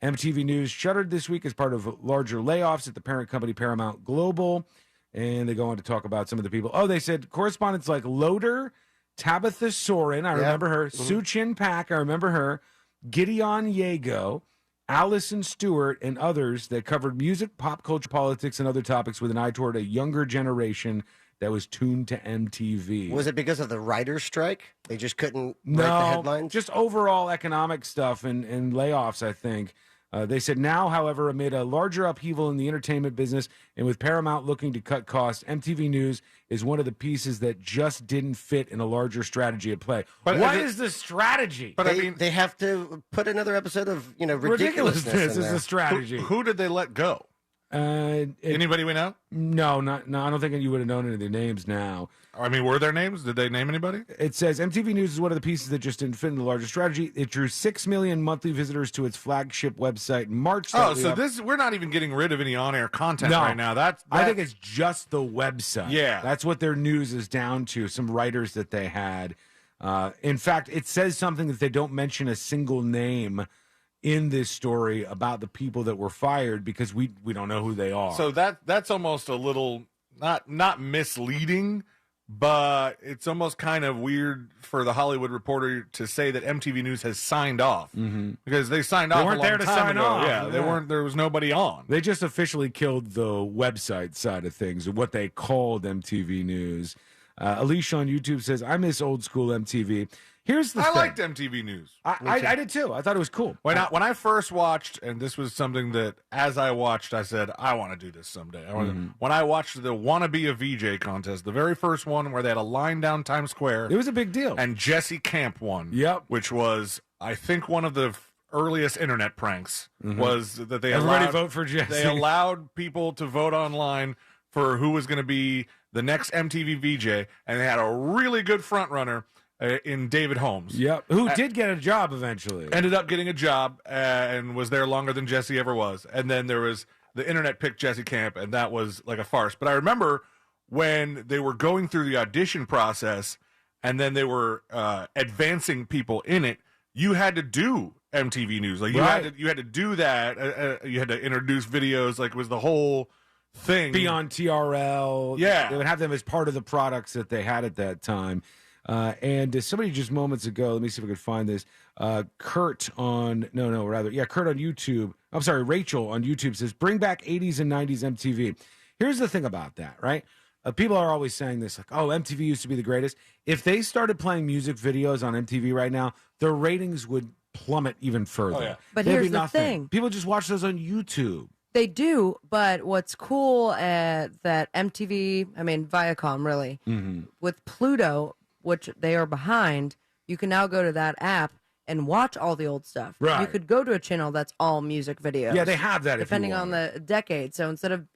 MTV News shuttered this week as part of larger layoffs at the parent company Paramount Global. And they go on to talk about some of the people. Oh, they said correspondents like Loader, Tabitha Soren, I remember her, Sue Chin Pak, I remember her, Gideon Yago, Allison Stewart, and others that covered music, pop culture, politics, and other topics with an eye toward a younger generation that was tuned to MTV. Was it because of the writer's strike? They just couldn't No, write the headlines? just overall economic stuff and layoffs, I think. They said now, however, amid a larger upheaval in the entertainment business and with Paramount looking to cut costs, MTV News is one of the pieces that just didn't fit in a larger strategy at play. But what is the strategy? But they have to put another episode of ridiculousness in is there. the strategy. Who did they let go? Anybody we know? No, I don't think you would have known any of their names now. I mean, were there names? Did they name anybody? It says MTV News is one of the pieces that just didn't fit in the larger strategy. It drew 6 million monthly visitors to its flagship website in March. We're not even getting rid of any on-air content No. right now. I think it's just the website. Yeah. That's what their news is down to, some writers that they had. In fact, it says something that they don't mention a single name in this story about the people that were fired because we don't know who they are. So that's almost a little not misleading, but it's almost kind of weird for the Hollywood Reporter to say that MTV News has signed off because they signed off. They weren't a long there to time sign ago. off. Yeah, they weren't. There was nobody on. They just officially killed the website side of things, what they called MTV News. Alicia on YouTube says, I miss old school MTV. Here's the thing. I liked MTV News. I did too. I thought it was cool. When I first watched, and this was something that as I watched, I said, I want to do this someday. When I watched the Wanna Be a VJ contest, the very first one where they had a line down Times Square. It was a big deal. And Jesse Camp won. Yep. Which was, I think, one of the earliest internet pranks was that they Everybody allowed, vote for Jesse. They allowed people to vote online for who was going to be the next MTV VJ, and they had a really good front runner in David Holmes. Yep. Who did get a job eventually. Ended up getting a job and was there longer than Jesse ever was. And then there was the internet picked Jesse Camp, and that was like a farce. But I remember when they were going through the audition process and then they were advancing people in it, you had to do MTV News. Like you had to do that. You had to introduce videos. Like it was the whole thing. Be on TRL. Yeah. They would have them as part of the products that they had at that time. And somebody just moments ago, let me see if I could find this. Kurt on YouTube. I'm sorry, Rachel on YouTube says, bring back 80s and 90s MTV. Here's the thing about that, right? People are always saying this, like, oh, MTV used to be the greatest. If they started playing music videos on MTV right now, their ratings would plummet even further. Oh, yeah. But There'd here's be the nothing. thing. People just watch those on YouTube. They do, but what's cool that MTV, I mean, Viacom really, with Pluto, which they are behind, you can now go to that app and watch all the old stuff. Right. You could go to a channel that's all music videos. Yeah, they have that if you depending on want the decade. So instead of,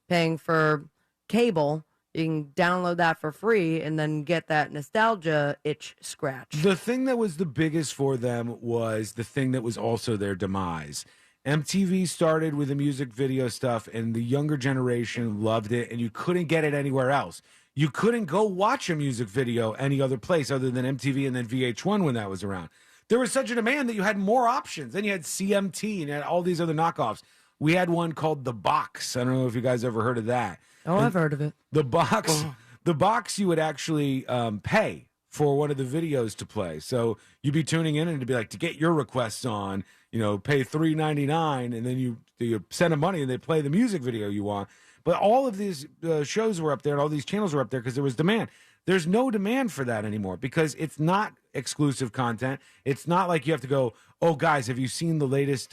paying for cable, you can download that for free and then get that nostalgia itch scratch. The thing that was the biggest for them was the thing that was also their demise. MTV started with the music video stuff, and the younger generation loved it, and you couldn't get it anywhere else. You couldn't go watch a music video any other place other than MTV and then VH1 when that was around. There was such a demand that you had more options. Then you had CMT and you had all these other knockoffs. We had one called The Box. I don't know if you guys ever heard of that. Oh, I've heard of it. The Box, you would actually pay for one of the videos to play. So you'd be tuning in and it'd be like, to get your requests on, pay $3.99, and then you send them money and they play the music video you want. But all of these shows were up there and all these channels were up there because there was demand. There's no demand for that anymore because it's not exclusive content. It's not like you have to go, oh, guys, have you seen the latest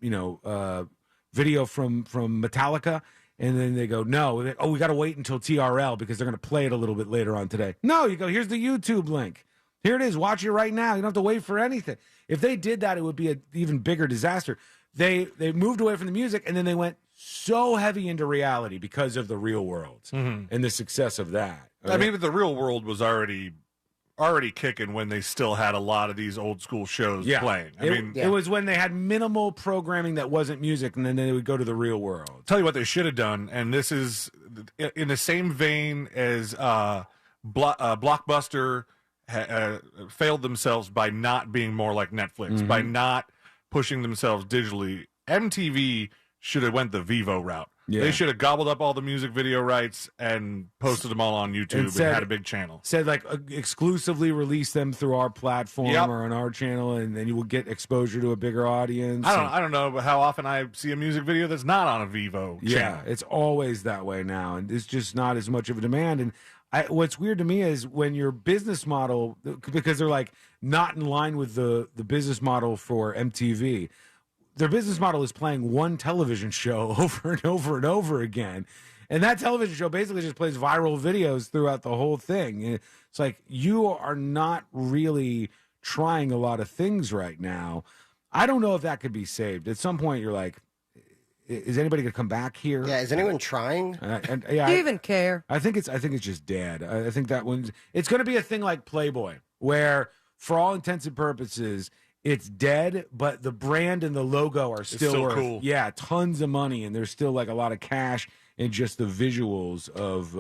video from Metallica, and then they go, no, we got to wait until TRL because they're going to play it a little bit later on today. No, you go, here's the YouTube link. Here it is. Watch it right now. You don't have to wait for anything. If they did that, it would be an even bigger disaster. They moved away from the music, and then they went so heavy into reality because of the Real World and the success of that. I mean, but the Real World was already kicking when they still had a lot of these old school shows playing. It was when they had minimal programming that wasn't music, and then they would go to the Real World. Tell you what they should have done, and this is in the same vein as Blockbuster failed themselves by not being more like Netflix, by not pushing themselves digitally. MTV should have went the Vivo route. Yeah. They should have gobbled up all the music video rights and posted them all on YouTube and had a big channel. Said exclusively release them through our platform or on our channel, and then you will get exposure to a bigger audience. I don't know how often I see a music video that's not on a Vivo channel. Yeah, it's always that way now, and it's just not as much of a demand. And what's weird to me is when your business model, because they're not in line with the business model for MTV. Their business model is playing one television show over and over and over again. And that television show basically just plays viral videos throughout the whole thing. And it's like, you are not really trying a lot of things right now. I don't know if that could be saved. At some point, you're like, is anybody going to come back here? Yeah, is anyone trying? Do you even care? I think it's just dead. I think that it's going to be a thing like Playboy, where for all intents and purposes, it's dead, but the brand and the logo are still worth, cool. Yeah, tons of money, and there's still a lot of cash in just the visuals of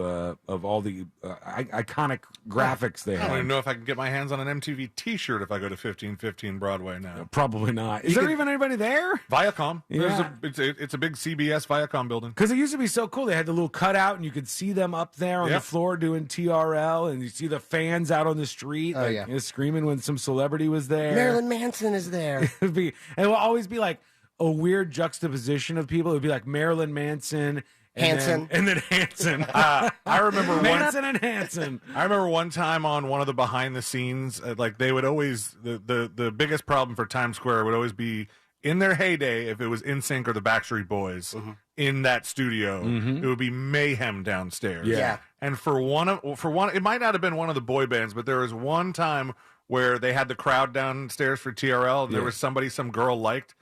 all the iconic graphics they have. I don't even know if I can get my hands on an MTV T-shirt if I go to 1515 Broadway now. Probably not. Is there even anybody there? Viacom. Yeah. It's a big CBS Viacom building. Because it used to be so cool. They had the little cutout, and you could see them up there on the floor doing TRL, and you see the fans out on the street screaming when some celebrity was there. Marilyn Manson is there. It will always be like a weird juxtaposition of people. It would be like Marilyn Manson, Hanson. And then Hanson. I remember Manson and Hanson. I remember one time on one of the behind the scenes, they would always, the biggest problem for Times Square would always be in their heyday, if it was NSYNC or the Backstreet Boys in that studio, it would be mayhem downstairs. Yeah. And for one, it might not have been one of the boy bands, but there was one time where they had the crowd downstairs for TRL. And there was somebody some girl liked,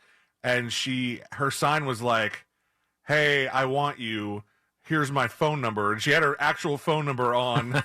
and her sign was like, "Hey, I want you. Here's my phone number." And she had her actual phone number on,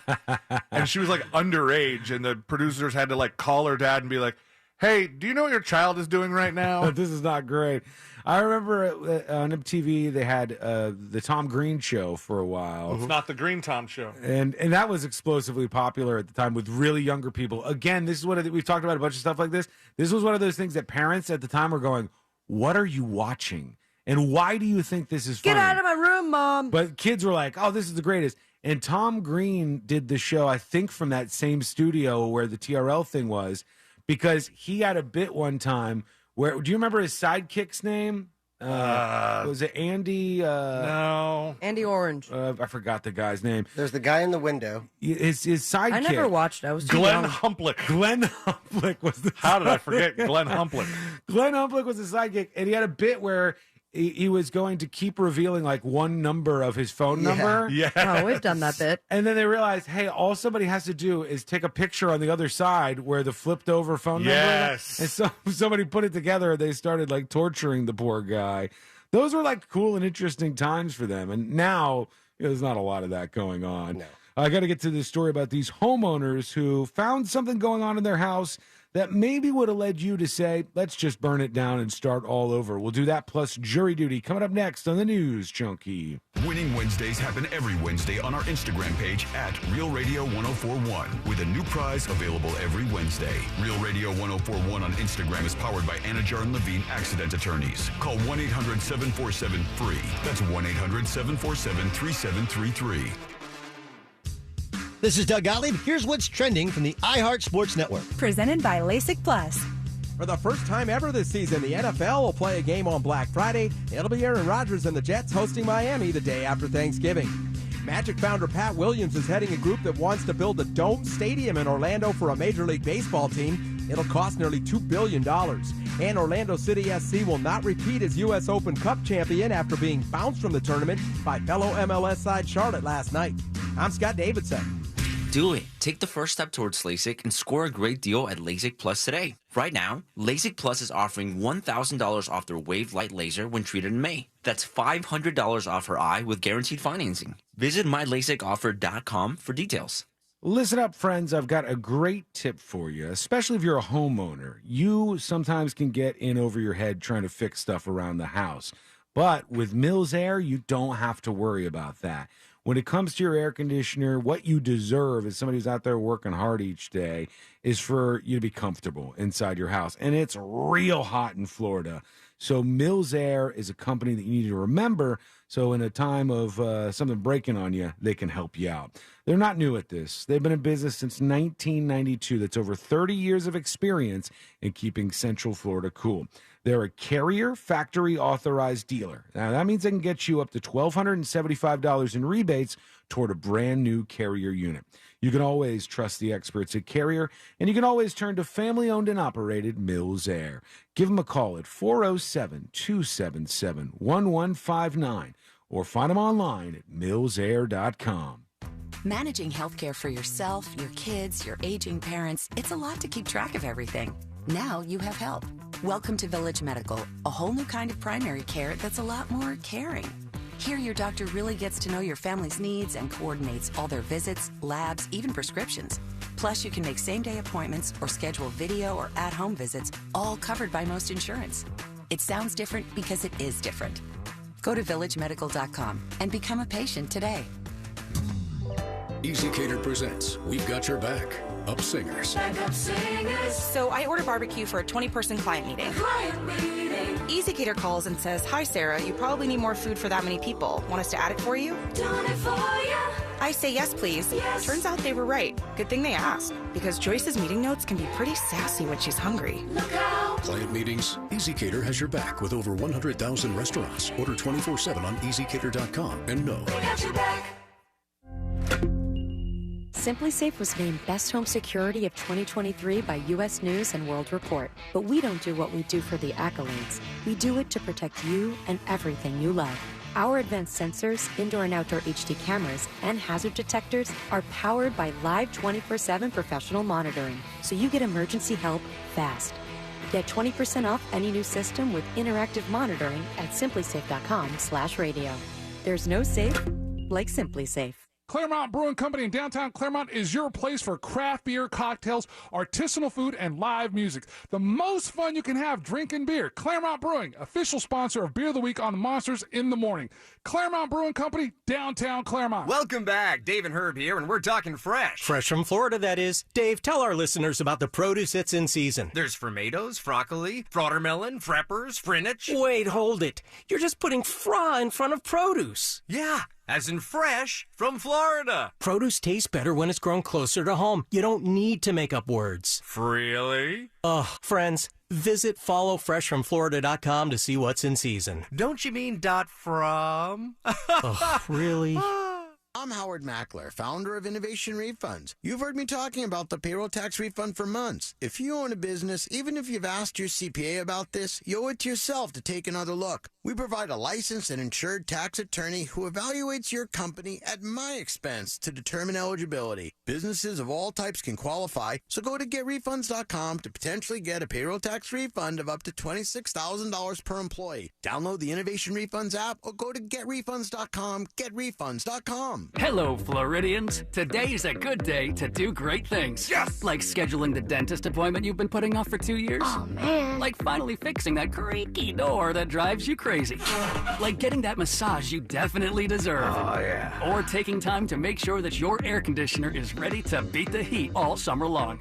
and she was underage, and the producers had to call her dad and be like, "Hey, do you know what your child is doing right now?" This is not great. I remember on MTV they had the Tom Green show for a while. It's not the Green Tom show. And that was explosively popular at the time with really younger people. Again, this is we've talked about a bunch of stuff like this. This was one of those things that parents at the time were going, "What are you watching? And why do you think this is funny?" Get out of my room, Mom. But kids were like, "Oh, this is the greatest." And Tom Green did the show, I think, from that same studio where the TRL thing was, because he had a bit one time where, do you remember his sidekick's name? Was it Andy? No. Andy Orange. I forgot the guy's name. There's the guy in the window. His sidekick. I never watched it. I was too Glenn young. Humplick. Glenn Humplick was the How did I forget Glenn Humplick? Glenn Humplick was the sidekick, and he had a bit where he was going to keep revealing one number of his phone number. Yeah. Oh, we've done that bit. And then they realized, hey, all somebody has to do is take a picture on the other side where the flipped over phone number. Yes. And so somebody put it together, and they started torturing the poor guy. Those were cool and interesting times for them. And now there's not a lot of that going on. No. I got to get to this story about these homeowners who found something going on in their house that maybe would have led you to say, let's just burn it down and start all over. We'll do that plus jury duty coming up next on the News Junkie. Winning Wednesdays happen every Wednesday on our Instagram page at Real Radio 1041 with a new prize available every Wednesday. Real Radio 1041 on Instagram is powered by Anajar and Levine Accident Attorneys. Call 1-800-747-FREE. That's 1-800-747-3733. This is Doug Gottlieb. Here's what's trending from the iHeart Sports Network. Presented by LASIK Plus. For the first time ever this season, the NFL will play a game on Black Friday. It'll be Aaron Rodgers and the Jets hosting Miami the day after Thanksgiving. Magic founder Pat Williams is heading a group that wants to build a domed stadium in Orlando for a Major League Baseball team. It'll cost nearly $2 billion. And Orlando City SC will not repeat as U.S. Open Cup champion after being bounced from the tournament by fellow MLS side Charlotte last night. I'm Scott Davidson. Do it. Take the first step towards LASIK and score a great deal at LASIK Plus today. Right now, LASIK Plus is offering $1,000 off their Wave Light Laser when treated in May. That's $500 off her eye with guaranteed financing. Visit mylasicoffer.com for details. Listen up, friends. I've got a great tip for you, especially if you're a homeowner. You sometimes can get in over your head trying to fix stuff around the house. But with Mills Air, you don't have to worry about that. When it comes to your air conditioner, what you deserve as somebody who's out there working hard each day is for you to be comfortable inside your house. And it's real hot in Florida. So Mills Air is a company that you need to remember. So in a time of something breaking on you, they can help you out. They're not new at this. They've been in business since 1992. That's over 30 years of experience in keeping Central Florida cool. They're a Carrier factory authorized dealer. Now, that means they can get you up to $1,275 in rebates toward a brand new Carrier unit. You can always trust the experts at Carrier, and you can always turn to family-owned and operated Mills Air. Give them a call at 407-277-1159 or find them online at millsair.com. Managing healthcare for yourself, your kids, your aging parents, it's a lot to keep track of everything. Now you have help. Welcome to Village Medical, a whole new kind of primary care that's a lot more caring. Here, your doctor really gets to know your family's needs and coordinates all their visits, labs, even prescriptions. Plus, you can make same-day appointments or schedule video or at-home visits, all covered by most insurance. It sounds different because it is different. Go to villagemedical.com and become a patient today. Easy Cater presents We've Got Your Back. Up Singers. So I order barbecue for a 20-person client meeting. Easy Cater calls and says, "Hi, Sarah, you probably need more food for that many people. Want us to add it for you?" I say, "Yes, please." Turns out they were right. Good thing they asked, because Joyce's meeting notes can be pretty sassy when she's hungry. Client meetings? Easy Cater has your back with over 100,000 restaurants. Order 24/7 on easycater.com and know. Simply Safe was named Best Home Security of 2023 by U.S. News and World Report. But we don't do what we do for the accolades. We do it to protect you and everything you love. Our advanced sensors, indoor and outdoor HD cameras, and hazard detectors are powered by live 24/7 professional monitoring, so you get emergency help fast. Get 20% off any new system with interactive monitoring at simplysafe.com/radio. There's no safe like Simply Safe. Claremont Brewing Company in downtown Claremont is your place for craft beer, cocktails, artisanal food, and live music. The most fun you can have drinking beer. Claremont Brewing, official sponsor of Beer of the Week on the Monsters in the Morning. Claremont Brewing Company, downtown Claremont. Welcome back. Dave and Herb here, and we're talking fresh. Fresh from Florida, that is. Dave, tell our listeners about the produce that's in season. There's tomatoes, broccoli, frottermelon, freppers, spinach. Wait, hold it. You're just putting fra in front of produce. Yeah. As in fresh from Florida. Produce tastes better when it's grown closer to home. You don't need to make up words. Really? Ugh, friends, visit followfreshfromflorida.com to see what's in season. Don't you mean .from? Ugh, really? I'm Howard Mackler, founder of Innovation Refunds. You've heard me talking about the payroll tax refund for months. If you own a business, even if you've asked your CPA about this, you owe it to yourself to take another look. We provide a licensed and insured tax attorney who evaluates your company at my expense to determine eligibility. Businesses of all types can qualify, so go to getrefunds.com to potentially get a payroll tax refund of up to $26,000 per employee. Download the Innovation Refunds app or go to getrefunds.com, getrefunds.com. Hello, Floridians. Today's a good day to do great things. Yes! Like scheduling the dentist appointment you've been putting off for 2 years. Oh, man. Like finally fixing that creaky door that drives you crazy. Like getting that massage you definitely deserve. Oh, yeah. Or taking time to make sure that your air conditioner is ready to beat the heat all summer long.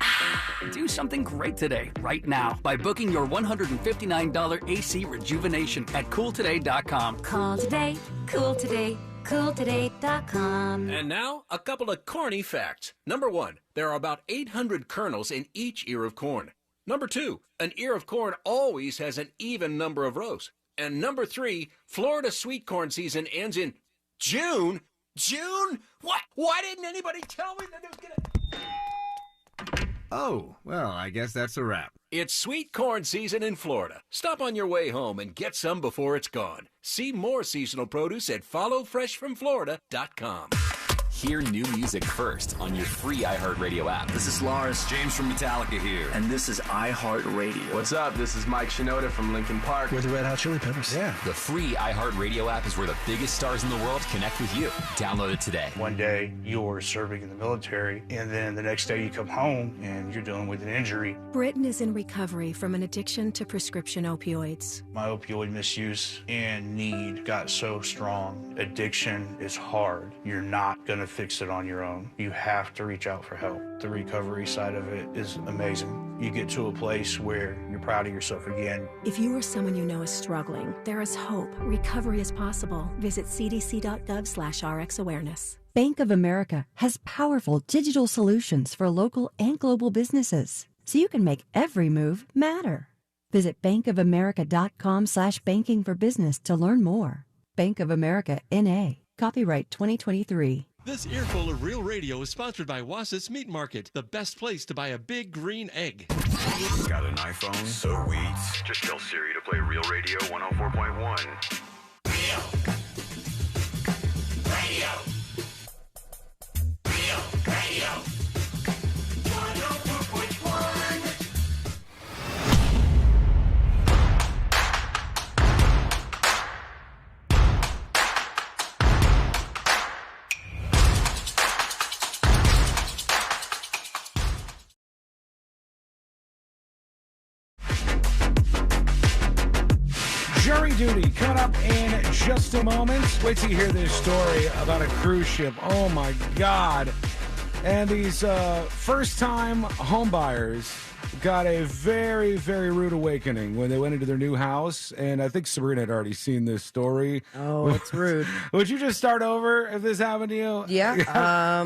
Do something great today, right now, by booking your $159 AC rejuvenation at cooltoday.com. Call today, cool today, cooltoday.com. And now, a couple of corny facts. Number 1, there are about 800 kernels in each ear of corn. Number 2, an ear of corn always has an even number of rows. And number 3, Florida sweet corn season ends in June. June? What? Why didn't anybody tell me that it was gonna... Oh, well, I guess that's a wrap. It's sweet corn season in Florida. Stop on your way home and get some before it's gone. See more seasonal produce at followfreshfromflorida.com. Hear new music first on your free iHeartRadio app. This is Lars. James from Metallica here. And this is iHeartRadio. What's up? This is Mike Shinoda from Linkin Park. We're the Red Hot Chili Peppers. Yeah. The free iHeartRadio app is where the biggest stars in the world connect with you. Download it today. One day you're serving in the military, and then the next day you come home and you're dealing with an injury. Britton is in recovery from an addiction to prescription opioids. My opioid misuse and need got so strong. Addiction is hard. You're not going to fix it on your own. You have to reach out for help. The recovery side of it is amazing. You get to a place where you're proud of yourself again. If you or someone you know is struggling, there is hope. Recovery is possible. Visit cdc.gov/RxAwareness. Bank of America has powerful digital solutions for local and global businesses, so you can make every move matter. Visit bankofamerica.com/banking for business to learn more. Bank of America, N.A. Copyright 2023. This earful of Real Radio is sponsored by Wass's Meat Market, the best place to buy a big green egg. Got an iPhone? Sweet. Just tell Siri to play Real Radio 104.1. Radio. Real Radio. 104.1. Jury duty coming up in just a moment. Wait till you hear this story about a cruise ship. Oh my God. And these first-time homebuyers got a very, very rude awakening when they went into their new house. And I think Sabrina had already seen this story. Oh, it's rude. Would you just start over if this happened to you? Yeah.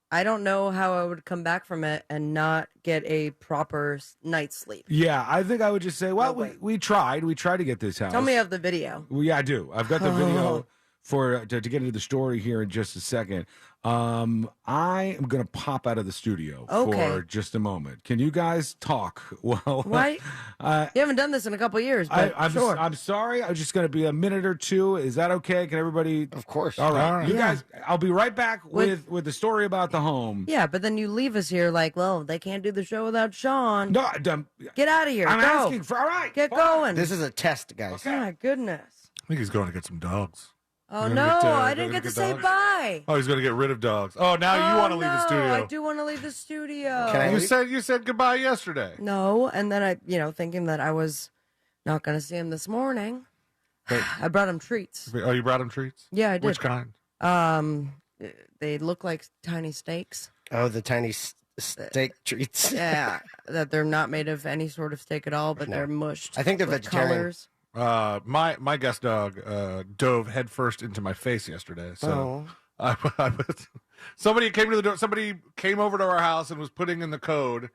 I don't know how I would come back from it and not get a proper night's sleep. Yeah, I think I would just say, well, we tried. We tried to get this house. Tell me of the video. Well, yeah, I do. I've got the video to get into the story here in just a second. I am going to pop out of the studio for just a moment. Can you guys talk? Well, why? You haven't done this in a couple of years, but sure. I'm sorry. I'm just going to be a minute or two. Is that okay? Can everybody? Of course. All right. You guys, I'll be right back with the story about the home. Yeah, but then you leave us here like, well, they can't do the show without Sean. No, get out of here. I'm Go. asking for. All right. Get going. This is a test, guys. Okay. My goodness. I think he's going to get some dogs. Oh, no, I didn't get to say bye. Oh, he's going to get rid of dogs. Oh, now you want to leave the studio. I do want to leave the studio. You said goodbye yesterday. No, and then I, thinking that I was not going to see him this morning, I brought him treats. Oh, you brought him treats? Yeah, I did. Which kind? They look like tiny steaks. Oh, the tiny steak treats. Yeah, that they're not made of any sort of steak at all, but they're mushed. I think they're with vegetarian. Colors. My guest dog dove headfirst into my face yesterday. So I was, somebody came to the door. Somebody came over to our house and was putting in the code,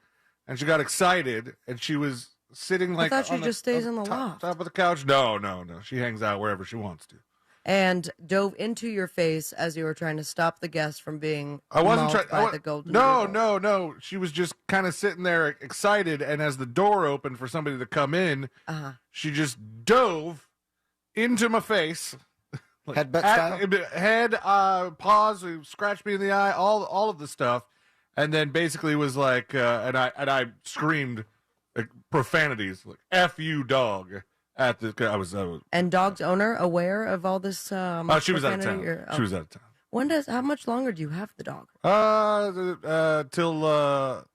and she got excited, and she was sitting like. I thought she just stays in the loft. Top of the couch. No. She hangs out wherever she wants to. And dove into your face as you were trying to stop the guest from being. I wasn't trying. The golden No. She was just kind of sitting there excited, and as the door opened for somebody to come in, she just dove into my face, headbutt style. Head, paws, scratched me in the eye, all of the stuff, and then basically was like, and I screamed like, profanities like "F you, dog." At the, I was. And dog's owner aware of all this? She was out of town. She was out of town. How much longer do you have the dog? Till the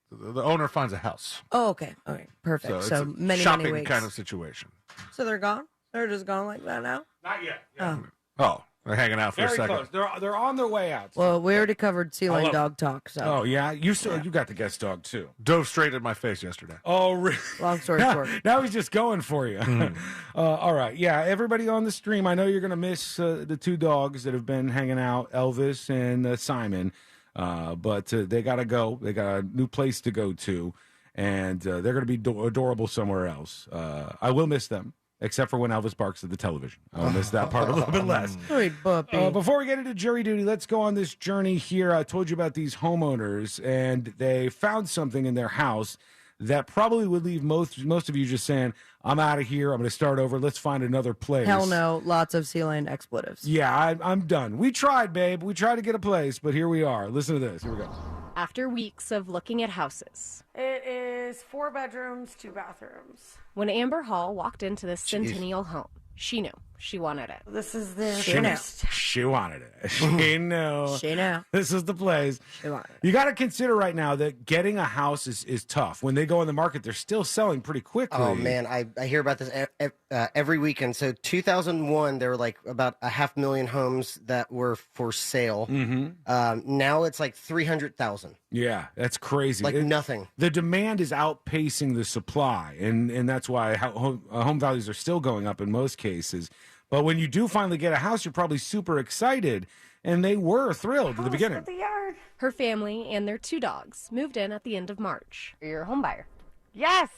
owner finds a house. Oh, okay. Perfect. So it's a many shopping weeks. kind of situation. So they're gone? They're just gone like that now? Not yet. Yeah. Oh, they're hanging out for a second. Close. They're on their way out. Well, we already covered sea lion dog talk. So. Oh yeah, you got the guest dog too. Dove straight at my face yesterday. Oh, really? Long story short. Now he's just going for you. All right, yeah. Everybody on the stream, I know you're gonna miss the two dogs that have been hanging out, Elvis and Simon, but they gotta go. They got a new place to go to, and they're gonna be adorable somewhere else. I will miss them. except for when Elvis barks at the television. I'll miss that part a little bit less. Sweet puppy. Before we get into jury duty, let's go on this journey here. I told you about these homeowners, and they found something in their house that probably would leave most of you just saying, I'm out of here. I'm going to start over. Let's find another place. Hell no. Lots of sea lane expletives. Yeah, I'm done. We tried, babe. We tried to get a place, but here we are. Listen to this. Here we go. After weeks of looking at houses, it is 4 bedrooms, 2 bathrooms. When Amber Hall walked into this centennial home, she knew she wanted it. This is the She wanted it. She knew. She knew. This is the place. She wanted it. You got to consider right now that getting a house is tough. When they go on the market, they're still selling pretty quickly. Oh, man. I hear about this every weekend. So 2001, there were like about 500,000 homes that were for sale. Now it's like 300,000. Yeah, that's crazy. Like nothing. The demand is outpacing the supply, and that's why home values are still going up in most cases. But when you do finally get a house, you're probably super excited, and they were thrilled at the beginning. The yard. Her family and their 2 dogs moved in at the end of March. You're a home buyer. Yes.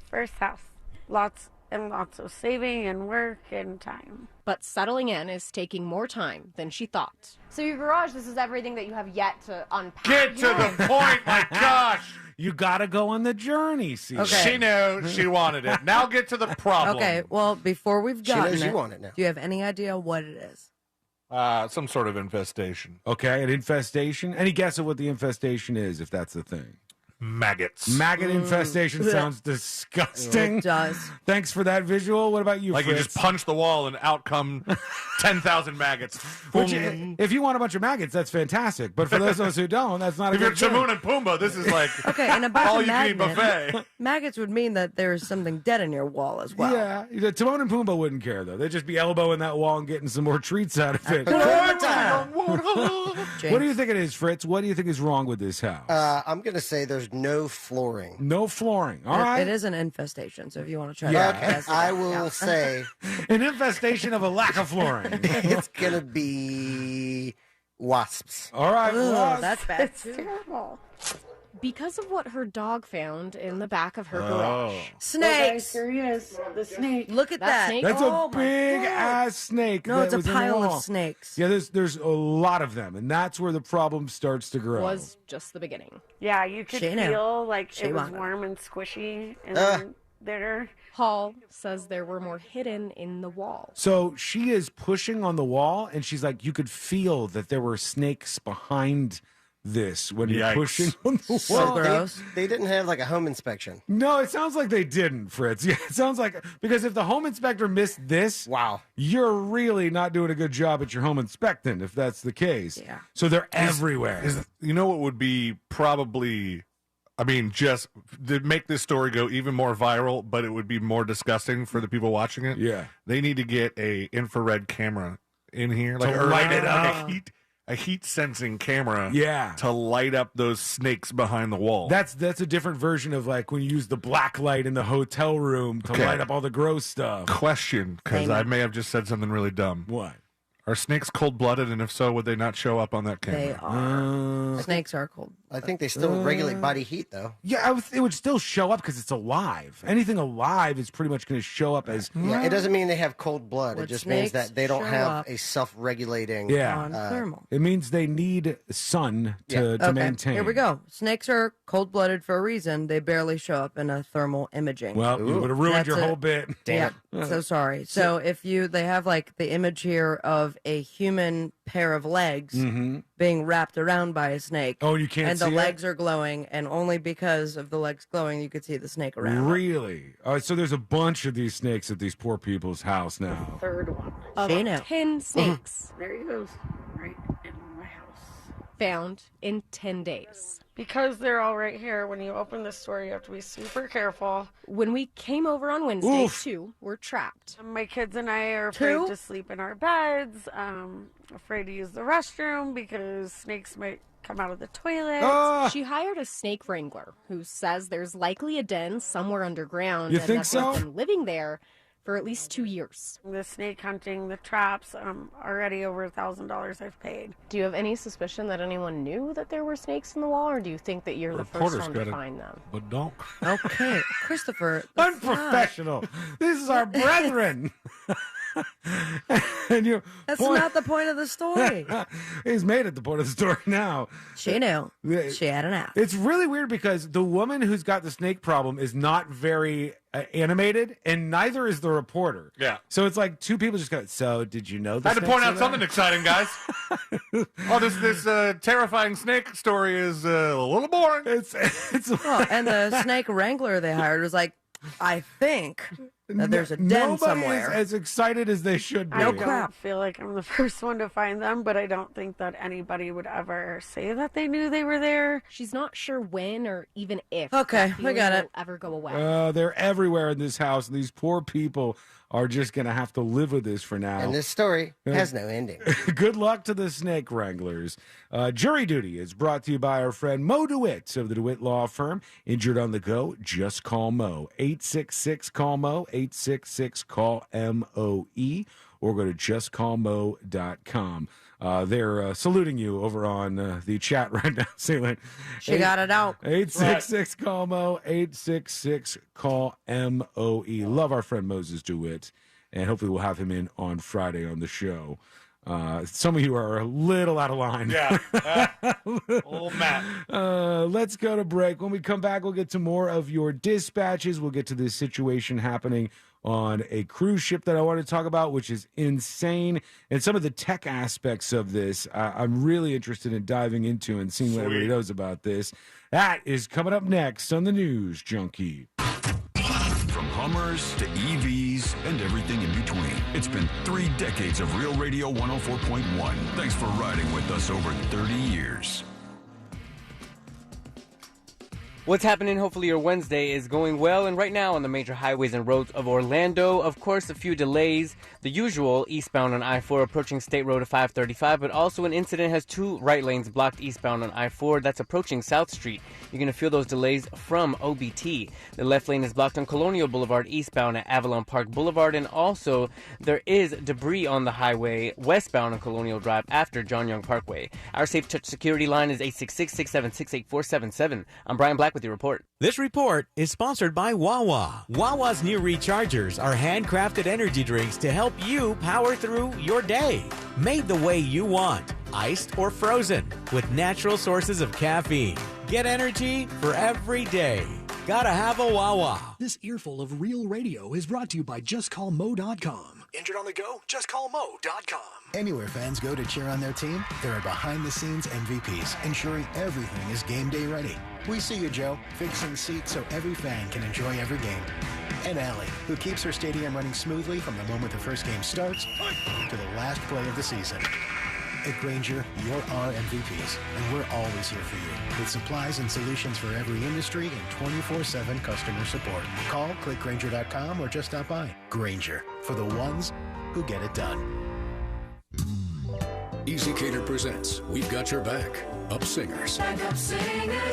First house. Lots and lots of saving and work and time. But settling in is taking more time than she thought. So your garage, this is everything that you have yet to unpack. Get to the point, my gosh. You got to go on the journey, see. Okay. She knew she wanted it. Now get to the problem. Okay, well, before we've gotten knows it, you want it now. do you have any idea what it is? Some sort of infestation. Okay, an infestation. Any guess of what the infestation is, if that's the thing? Maggots. Maggot infestation sounds disgusting. It does. Thanks for that visual. What about you, Like Fritz? you just punch the wall and out come 10,000 maggots. Which, if you want a bunch of maggots, that's fantastic. But for those of us who don't, that's not If a you're good thing. Timon and Pumbaa, this is like Okay, and a bunch all of you can eat magnets. buffet. Maggots would mean that there's something dead in your wall as well. Yeah, Timon and Pumbaa wouldn't care, though. They'd just be elbowing that wall and getting some more treats out of it. What do you think it is, Fritz? What do you think is wrong with this house? I'm going to say there's no flooring. No flooring. All right. It is an infestation, so if you want to try Yeah. to Okay, guess it I out. will Yeah. say An infestation of a lack of flooring. it's going to be wasps. All right. Ugh, that's bad It's too. terrible. Because of what her dog found in the back of her Oh. garage. Snakes. Here he is. The snake. Look at That that. snake? That's Oh, a my big God. ass snake. No, that it's a was in the pile wall. of snakes. Yeah, there's a lot of them, and that's where the problem starts to grow. Was just the beginning. Yeah, you could She knew. feel like She it was wanted it. warm and squishy in there. Hall says there were more hidden in the wall. So she is pushing on the wall, and she's like, you could feel that there were snakes behind this when you're Yikes. pushing on the So wall. gross. They didn't have like a home inspection. No, it sounds like they didn't, Fritz. Yeah, it sounds like, because if the home inspector missed this, Wow. you're really not doing a good job at your home inspecting, if that's the case. Yeah. So they're everywhere. You know what would be probably, I mean, just to make this story go even more viral, but it would be more disgusting for the people watching it. Yeah. They need to get a infrared camera in here, To or light it like up. a heat sensing camera. Yeah. To light up those snakes behind the wall. That's a different version of like when you use the black light in the hotel room to Okay. light up all the gross stuff. Question, because Amen. I may have just said something really dumb. What? Are snakes cold blooded, and if so, would they not show up on that camera? They are. Snakes are cold. I think they still regulate body heat, though. Yeah, it would still show up because it's alive. Anything alive is pretty much going to show up as. Yeah, it doesn't mean they have cold blood. When It just means snakes that they don't show have up a self-regulating. Yeah. On thermal. It means they need sun to Okay, maintain. here we go. Snakes are cold-blooded for a reason. They barely show up in a thermal imaging. Well, you would have ruined That's your it. whole bit. Damn it. So sorry. So if they have like the image here of a human pair of legs being wrapped around by a snake. Oh, you can't and see the it? legs are glowing, and only because of the legs glowing you could see the snake around. Really? All right, so there's a bunch of these snakes at these poor people's house now. Third one. Of She knew. 10 snakes There he goes. Right in my house. found in 10 days. Because they're all right here, when you open this door, you have to be super careful. When we came over on Wednesday, Oof. 2 were trapped. My kids and I are afraid Two? to sleep in our beds, afraid to use the restroom because snakes might come out of the toilet. Ah! She hired a snake wrangler who says there's likely a den somewhere underground You and think that so? they've been living there for at least 2 years. The snake hunting, the traps, already over $1,000 I've paid. Do you have any suspicion that anyone knew that there were snakes in the wall, or do you think that you're the first one to find them? But don't. Okay, Christopher. Unprofessional. This is our brethren. And That's not the point of the story. He's made it the point of the story now. She knew. She had an app. It's really weird because the woman who's got the snake problem is not very animated, and neither is the reporter. Yeah. So it's like two people just go, so did you know this? I had to point out something exciting, guys. This terrifying snake story is a little boring. It's Oh, and the snake wrangler they hired was like, I think that there's a den Nobody somewhere. is as excited as they should be. I don't feel like I'm the first one to find them, but I don't think that anybody would ever say that they knew they were there. She's not sure when or even if. Okay, that we got feeling it. will ever go away. They're everywhere in this house, and these poor people are just going to have to live with this for now. And this story has no ending. Good luck to the snake wranglers. Jury Duty is brought to you by our friend Mo DeWitt of the DeWitt Law Firm. Injured on the go? Just call Mo. 866-CALL-MO, 866-CALL-MOE, or go to justcallmo.com. They're saluting you over on the chat right now, Celine. She got it out. 866-CALL-MO, 866-CALL-MOE. Love our friend Moses DeWitt, and hopefully we'll have him in on Friday on the show. Some of you are a little out of line. Yeah. Old Matt. Let's go to break. When we come back, we'll get to more of your dispatches. We'll get to this situation happening on a cruise ship that I want to talk about, which is insane. And some of the tech aspects of this, I'm really interested in diving into and seeing what everybody knows about this. That is coming up next on the News Junkie. From Hummers to EVs and everything in between. It's been 3 decades of Real Radio 104.1. Thanks for riding with us over 30 years. What's happening? Hopefully your Wednesday is going well. And right now on the major highways and roads of Orlando, of course, a few delays. The usual eastbound on I-4 approaching State Road at 535, but also an incident has 2 right lanes blocked eastbound on I-4. That's approaching South Street. You're going to feel those delays from OBT. The left lane is blocked on Colonial Boulevard eastbound at Avalon Park Boulevard. And also there is debris on the highway westbound on Colonial Drive after John Young Parkway. Our Safe Touch security line is 866-676-8477. I'm Brian Black with your report. This report is sponsored by Wawa. Wawa's new Rechargers are handcrafted energy drinks to help you power through your day. Made the way you want, iced or frozen, with natural sources of caffeine. Get energy for every day. Gotta have a Wawa. This earful of Real Radio is brought to you by JustCallMo.com. Injured on the go? JustCallMo.com. Anywhere fans go to cheer on their team, there are behind-the-scenes MVPs ensuring everything is game day ready. We see you, Joe, fixing seats so every fan can enjoy every game. And Allie, who keeps her stadium running smoothly from the moment the first game starts to the last play of the season. At Grainger, you're our MVPs, and we're always here for you with supplies and solutions for every industry and 24/7 customer support. Call, click Grainger.com, or just stop by. Grainger, for the ones who get it done. Easy Cater presents We've Got Your Back. Up Singers.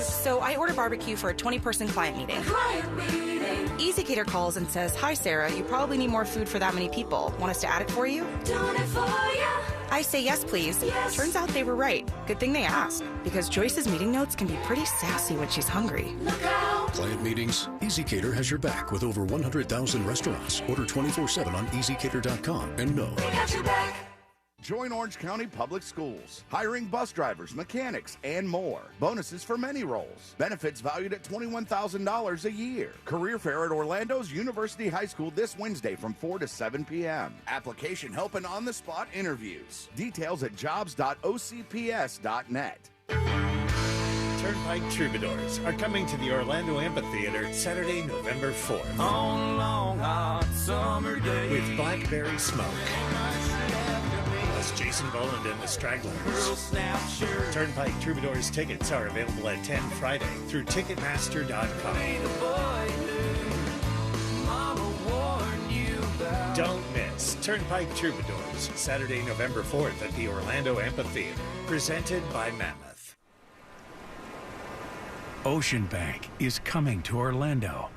So I order barbecue for a 20-person client meeting. Easy Cater calls and says, "Hi Sarah, you probably need more food for that many people. Want us to add it for you?" Doing it for you. I say yes, please. Yes. Turns out they were right. Good thing they asked, because Joyce's meeting notes can be pretty sassy when she's hungry. Look out. Client meetings. Easy Cater has your back with over 100,000 restaurants. Order 24/7 on EasyCater.com and know. We got your back. Join Orange County Public Schools, hiring bus drivers, mechanics, and more. Bonuses for many roles. Benefits valued at $21,000 a year. Career fair at Orlando's University High School this Wednesday from 4 to 7 p.m. Application help and on-the-spot interviews. Details at jobs.ocps.net. Turnpike Troubadours are coming to the Orlando Amphitheater Saturday, November 4th. On long hot summer day. With Blackberry Smoke. Plus Jason Boland and the Stragglers. Turnpike Troubadours tickets are available at 10 Friday through Ticketmaster.com. Don't miss Turnpike Troubadours, Saturday, November 4th at the Orlando Amphitheater. Presented by Mammoth. Ocean Bank is coming to Orlando.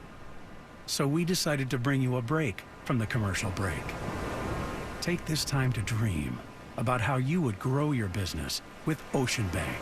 So we decided to bring you a break from the commercial break. Take this time to dream about how you would grow your business with Ocean Bank.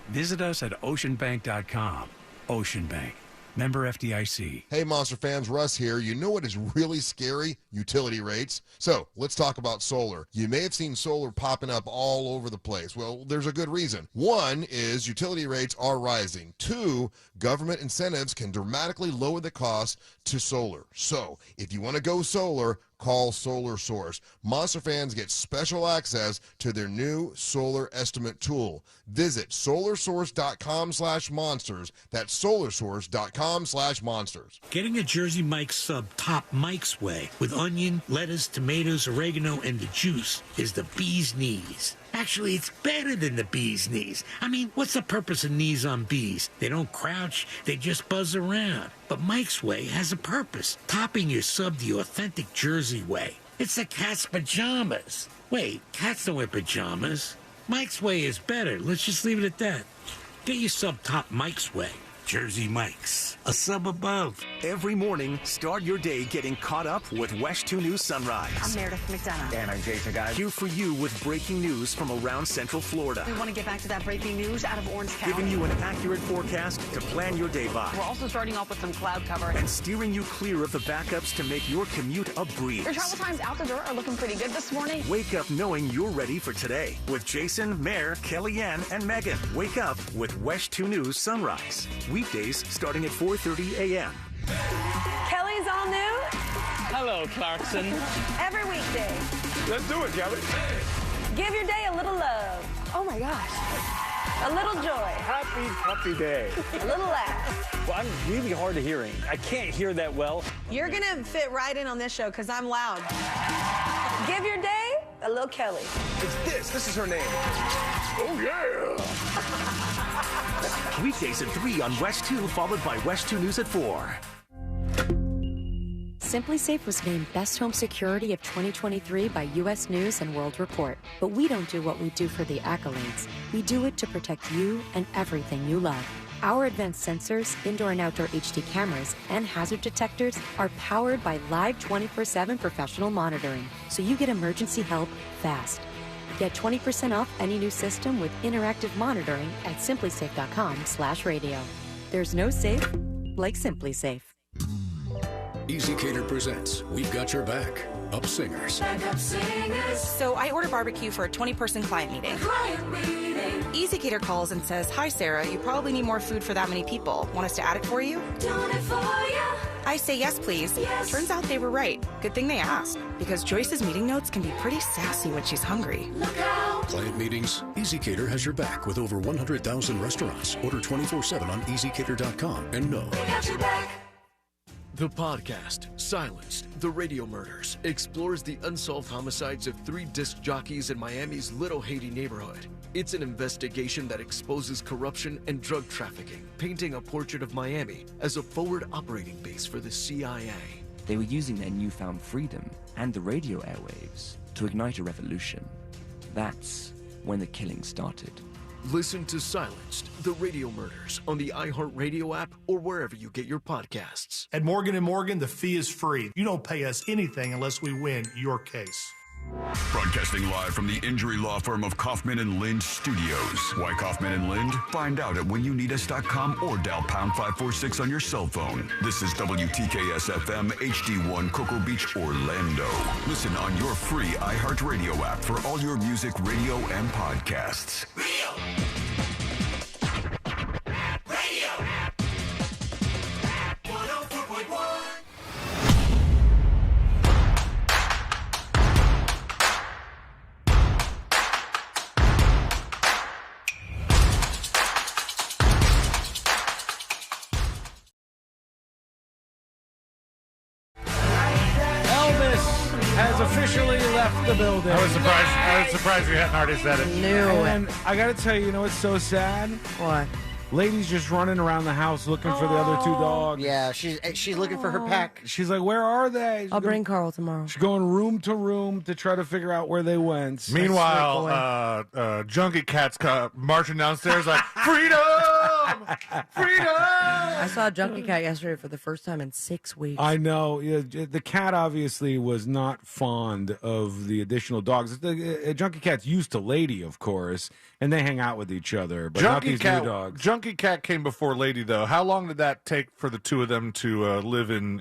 Visit us at oceanbank.com. Ocean Bank. Member FDIC. Hey, Monster fans, Russ here. You know what is really scary? Utility rates. So let's talk about solar. You may have seen solar popping up all over the place. Well, there's a good reason. One is utility rates are rising. Two, government incentives can dramatically lower the cost to solar. So if you want to go solar, call Solar Source. Monster fans get special access to their new solar estimate tool. Visit solarsource.com/monsters. That's solarsource.com/monsters. Getting a Jersey Mike's sub top Mike's way with onion, lettuce, tomatoes, oregano, and the juice is the bee's knees. Actually, it's better than the bee's knees. I mean, what's the purpose of knees on bees? They don't crouch, they just buzz around. But Mike's Way has a purpose, topping your sub the authentic Jersey way. It's the cat's pajamas. Wait, cats don't wear pajamas. Mike's Way is better. Let's just leave it at that. Get your sub top Mike's Way. Jersey Mike's, a sub above. Every morning, start your day getting caught up with West 2 News Sunrise. I'm Meredith McDonough. And I'm Jason Guy. Here for you with breaking news from around Central Florida. We want to get back to that breaking news out of Orange County. Giving you an accurate forecast to plan your day by. We're also starting off with some cloud cover. And steering you clear of the backups to make your commute a breeze. Your travel times out the door are looking pretty good this morning. Wake up knowing you're ready for today with Jason, Mare, Kellyanne, and Megan. Wake up with West 2 News Sunrise. Weekdays starting at 4:30 a.m. Kelly's all new. Hello, Clarkson. Every weekday. Let's do it, Kelly. Give your day a little love. Oh my gosh. A little joy. Happy puppy day. A little laugh. Well, I'm really hard of hearing. I can't hear that well. You're going to fit right in on this show because I'm loud. Give your day a little Kelly. It's this. This is her name. Oh, yeah. Weekdays at 3 on West 2, followed by West 2 News at 4. Simply Safe was named Best Home Security of 2023 by U.S. News and World Report. But we don't do what we do for the accolades. We do it to protect you and everything you love. Our advanced sensors, indoor and outdoor HD cameras, and hazard detectors are powered by live 24/7 professional monitoring, so you get emergency help fast. Get 20% off any new system with interactive monitoring at simplysafe.com/radio. There's no safe like Simply Safe. EasyCater presents We've Got Your Back. Up Singers. So I order barbecue for a 20-person client meeting. EasyCater calls and says, "Hi, Sarah, you probably need more food for that many people. Want us to add it for you?" I say, "Yes, please." Turns out they were right. Good thing they asked, because Joyce's meeting notes can be pretty sassy when she's hungry. Client meetings? EasyCater has your back with over 100,000 restaurants. Order 24/7 on EasyCater.com and know. The podcast, Silenced, The Radio Murders, explores the unsolved homicides of 3 disc jockeys in Miami's Little Haiti neighborhood. It's an investigation that exposes corruption and drug trafficking, painting a portrait of Miami as a forward operating base for the CIA. They were using their newfound freedom and the radio airwaves to ignite a revolution. That's when the killing started. Listen to Silenced, The Radio Murders on the iHeartRadio app or wherever you get your podcasts. At Morgan & Morgan, the fee is free. You don't pay us anything unless we win your case. Broadcasting live from the injury law firm of Kaufman and Lind Studios. Why Kaufman and Lind? Find out at whenyouneedus.com or dial pound 546 on your cell phone. This is WTKS FM HD1 Cocoa Beach, Orlando. Listen on your free iHeartRadio app for all your music, radio, and podcasts. Officially left the building. I was surprised you hadn't already said it. Knew And I gotta tell you, you know what's so sad? What? Lady's just running around the house looking for the other two dogs. Yeah, she's looking for her pack. She's like, where are they? I'll bring Carl tomorrow. She's going room to room to try to figure out where they went. Meanwhile, Junkie Cat's marching downstairs like, freedom! Freedom! I saw a Junkie Cat yesterday for the first time in 6 weeks. I know. Yeah, the cat obviously was not fond of the additional dogs. The Junkie Cat's used to Lady, of course, and they hang out with each other, but not these new dogs. Junkie Cat came before Lady, though. How long did that take for the two of them to live in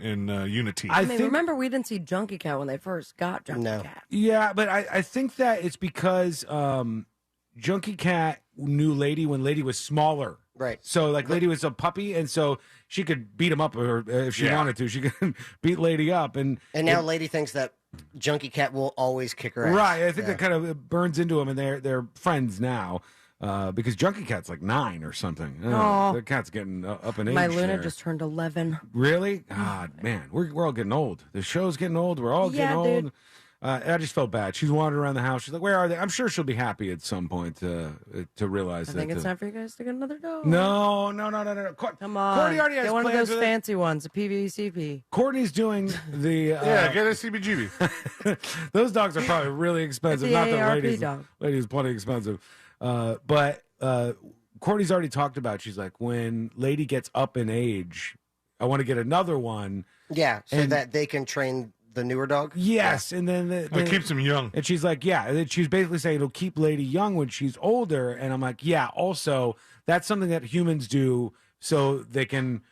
unity? I mean, remember, we didn't see Junkie Cat when they first got Junkie Cat. Yeah, but I think that it's because Junkie Cat knew Lady when Lady was smaller. Right. So, like, Lady was a puppy, and so she could beat him up, or if she wanted to. She could beat Lady up. And now Lady thinks that Junkie Cat will always kick her ass. Right. I think that kind of burns into him, and they're friends now. Because Junkie Cat's like 9 or something. The cat's getting up in age. My Luna there. just turned 11. Really? God, man, we're all getting old. The show's getting old. We're all getting old. Dude. I just felt bad. She's wandering around the house. She's like, "Where are they?" I'm sure she'll be happy at some point to realize I that. think it's time for you guys to get another dog. No. Come on. Courtney already has get one of plans those with it. fancy ones, a PBGV. Courtney's doing the get a CBGB. Those dogs are probably really expensive. Get the Not the AARP dog. ladies plenty expensive. But Courtney's already talked about. She's like, when Lady gets up in age, I want to get another one. Yeah, so that they can train the newer dog? Yes, and then it keeps him young. And she's like, yeah, she's basically saying it'll keep Lady young when she's older. And I'm like, yeah, also, that's something that humans do so they can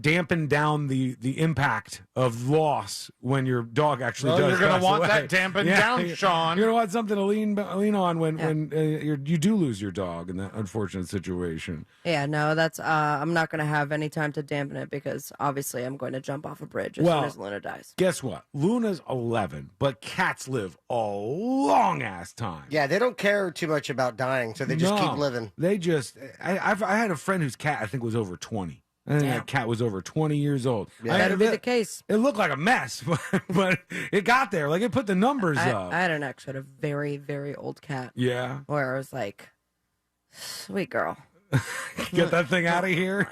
dampen down the impact of loss when your dog actually does. You're going pass to want away. that dampened down, Sean. You're going to want something to lean on when you do lose your dog in that unfortunate situation. Yeah, no, that's I'm not going to have any time to dampen it because obviously I'm going to jump off a bridge as soon as Luna dies. Guess what? Luna's 11, but cats live a long ass time. Yeah, they don't care too much about dying, so they just keep living. They just. I had a friend whose cat I think was over 20. I think that cat was over 20 years old. Yeah. That'd be the case. It looked like a mess, but it got there. Like, it put the numbers up. I had an ex who had a very, very old cat. Yeah. Where I was like, sweet girl. Get that thing out of here.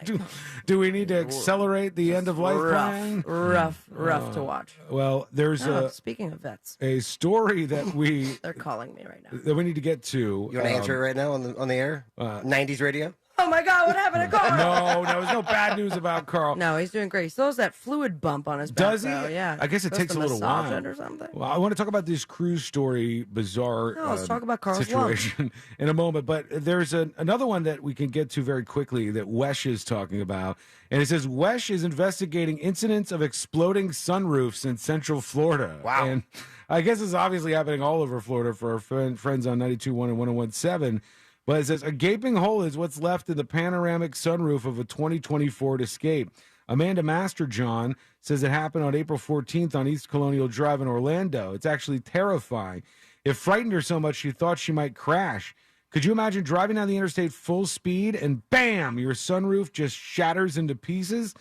Do we need to accelerate the end of life plan? Rough to watch. Well, there's speaking of vets, a story that they're calling me right now. That we need to get to. You want to answer it right now on the air? 90s radio? Oh my God, what happened to Carl? No, there's no bad news about Carl. No, he's doing great. He still has that fluid bump on his back. Does he? Though. Yeah. I guess it takes a little while. Or something. Well, I want to talk about this cruise story, bizarre let's talk about Carl's situation in a moment. But there's another one that we can get to very quickly that Wesh is talking about. And it says, Wesh is investigating incidents of exploding sunroofs in Central Florida. Wow. And I guess it's obviously happening all over Florida for our friends on 92.1 and 101.7. But it says, a gaping hole is what's left in the panoramic sunroof of a 2020 Ford Escape. Amanda Masterjohn says it happened on April 14th on East Colonial Drive in Orlando. It's actually terrifying. It frightened her so much she thought she might crash. Could you imagine driving down the interstate full speed and bam, your sunroof just shatters into pieces?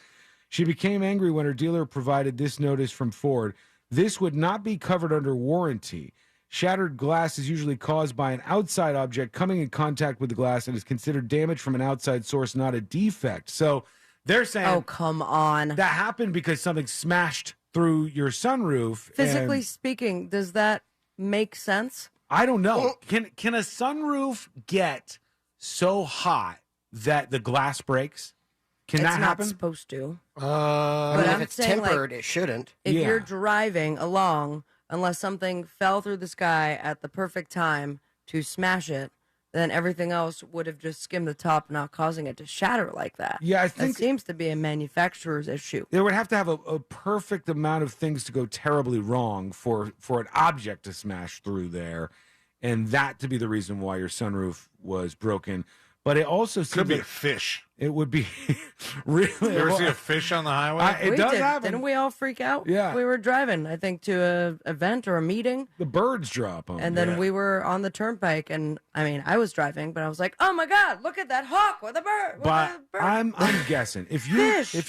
She became angry when her dealer provided this notice from Ford. This would not be covered under warranty. Shattered glass is usually caused by an outside object coming in contact with the glass and is considered damage from an outside source, not a defect. So they're saying, oh, come on. That happened because something smashed through your sunroof. Physically speaking, does that make sense? I don't know. Can a sunroof get so hot that the glass breaks? Can that happen? It's not supposed to. But if it's tempered, it shouldn't. If you're driving along, unless something fell through the sky at the perfect time to smash it, then everything else would have just skimmed the top, not causing it to shatter like that. Yeah, I think that seems to be a manufacturer's issue. There would have to have a perfect amount of things to go terribly wrong for an object to smash through there, and that to be the reason why your sunroof was broken. But it also could be a fish. It would be really. You ever see a fish on the highway? It does happen. Didn't we all freak out? Yeah. We were driving, I think, to an event or a meeting. The birds drop them. And then we were on the turnpike, and I mean, I was driving, but I was like, "Oh my God, look at that hawk with a bird!" But I'm guessing if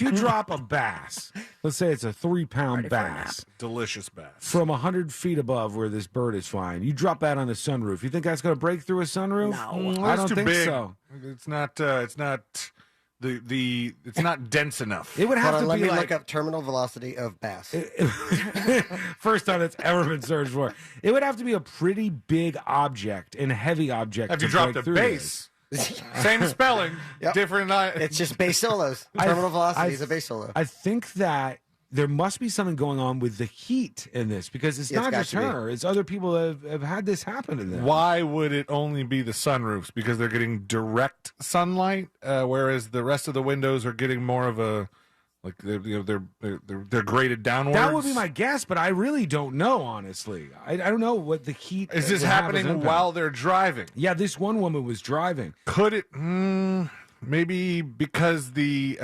you drop a bass, let's say it's a 3-pound bass, delicious bass, from 100 feet above where this bird is flying, you drop that on the sunroof. You think that's going to break through a sunroof? No, I don't too think big. so. It's not. It's not dense enough. It would have to let be me like look up terminal velocity of bass. first time it's ever been searched for. It would have to be a pretty big object and heavy object. Have to you dropped break a through bass? Same spelling, different. It's just bass solos. Terminal velocity is a bass solo. I think that there must be something going on with the heat in this because it's not just her; it's other people that have had this happen to them. Why would it only be the sunroofs? Because they're getting direct sunlight, whereas the rest of the windows are getting more of a they're graded downwards. That would be my guess, but I really don't know. Honestly, I don't know what the heat is. This happening while they're driving? Yeah, this one woman was driving. Could it? Maybe because the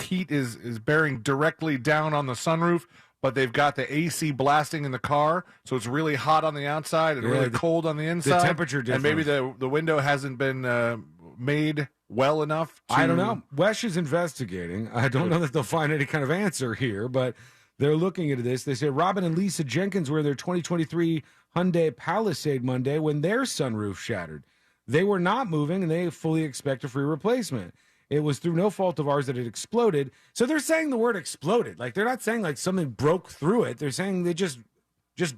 heat is bearing directly down on the sunroof, but they've got the AC blasting in the car, so it's really hot on the outside and really cold on the inside. The temperature difference. And maybe the window hasn't been made well enough to... I don't know. Wesh is investigating. I don't know that they'll find any kind of answer here, but they're looking into this. They say Robin and Lisa Jenkins were in their 2023 Hyundai Palisade Monday when their sunroof shattered. They were not moving, and they fully expect a free replacement. It was through no fault of ours that it exploded. So they're saying the word exploded. Like, they're not saying like something broke through it. They're saying they just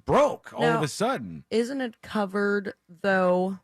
broke all of a sudden. Isn't it covered, though,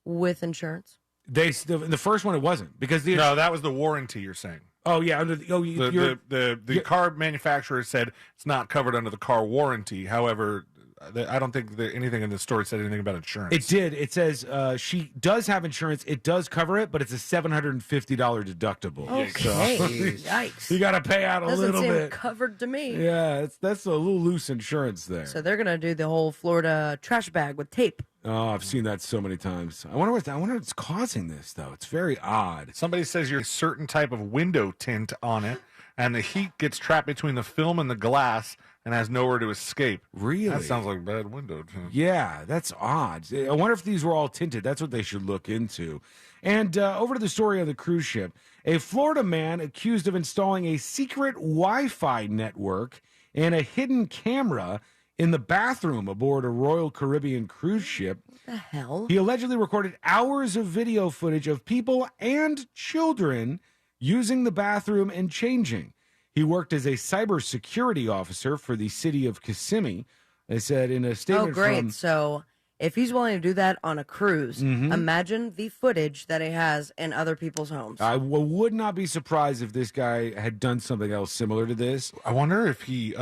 with insurance? The first one it wasn't because no, that was the warranty. You're saying? Oh yeah, the car manufacturer said it's not covered under the car warranty. However, I don't think that anything in the story said anything about insurance. It did. It says she does have insurance. It does cover it, but it's a $750 deductible. Okay, so, yikes! You got to pay out a little bit. Doesn't seem covered to me. Yeah, that's a little loose insurance there. So they're gonna do the whole Florida trash bag with tape. Oh, I've seen that so many times. I wonder what's causing this, though. It's very odd. Somebody says you're a certain type of window tint on it, and the heat gets trapped between the film and the glass and has nowhere to escape. Really? That sounds like a bad window tint. Yeah, that's odd. I wonder if these were all tinted. That's what they should look into. And over to the story of the cruise ship. A Florida man accused of installing a secret Wi-Fi network and a hidden camera in the bathroom aboard a Royal Caribbean cruise ship. What the hell? He allegedly recorded hours of video footage of people and children using the bathroom and changing. He worked as a cybersecurity officer for the city of Kissimmee. They said in a statement. Oh, great. So if he's willing to do that on a cruise, imagine the footage that he has in other people's homes. I would not be surprised if this guy had done something else similar to this. I wonder if he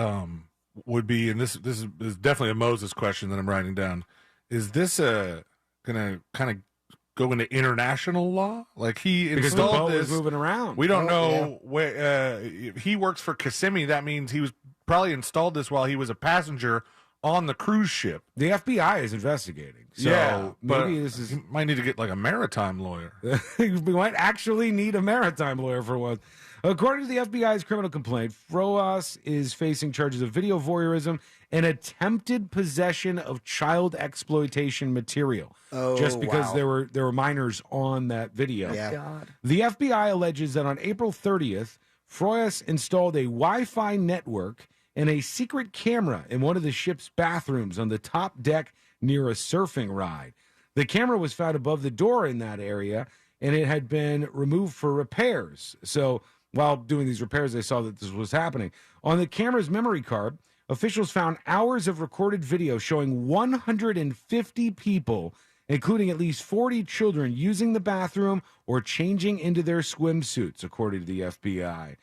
would be, and this is definitely a Moses question that I'm writing down. Is this going to kind of go into international law? Like he installed this, moving around. We don't know where he works for Kissimmee. That means he was probably installed this while he was a passenger on the cruise ship. The FBI is investigating. So yeah, maybe this is. He might need to get like a maritime lawyer. We might actually need a maritime lawyer for once. According to the FBI's criminal complaint, Froas is facing charges of video voyeurism and attempted possession of child exploitation material. Just because there were minors on that video. Yeah. God. The FBI alleges that on April 30th, Froas installed a Wi-Fi network and a secret camera in one of the ship's bathrooms on the top deck near a surfing ride. The camera was found above the door in that area, and it had been removed for repairs. So while doing these repairs, they saw that this was happening. On the camera's memory card, officials found hours of recorded video showing 150 people, including at least 40 children, using the bathroom or changing into their swimsuits, according to the FBI.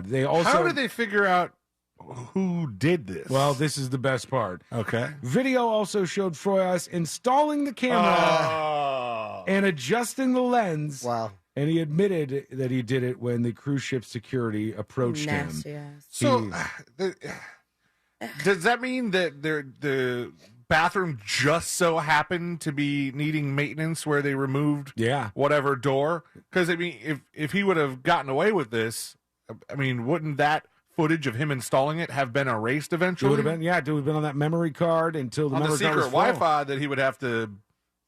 They also. How did they figure out who did this? Well, this is the best part. Okay. Video also showed Froas installing the camera and adjusting the lens. Wow. And he admitted that he did it when the cruise ship security approached him. Ass. So, does that mean that the bathroom just so happened to be needing maintenance where they removed whatever door? Because, I mean, if he would have gotten away with this, I mean, wouldn't that footage of him installing it have been erased eventually? It would have been, it would have been on that memory card until the on memory the card was secret Wi-Fi that he would have to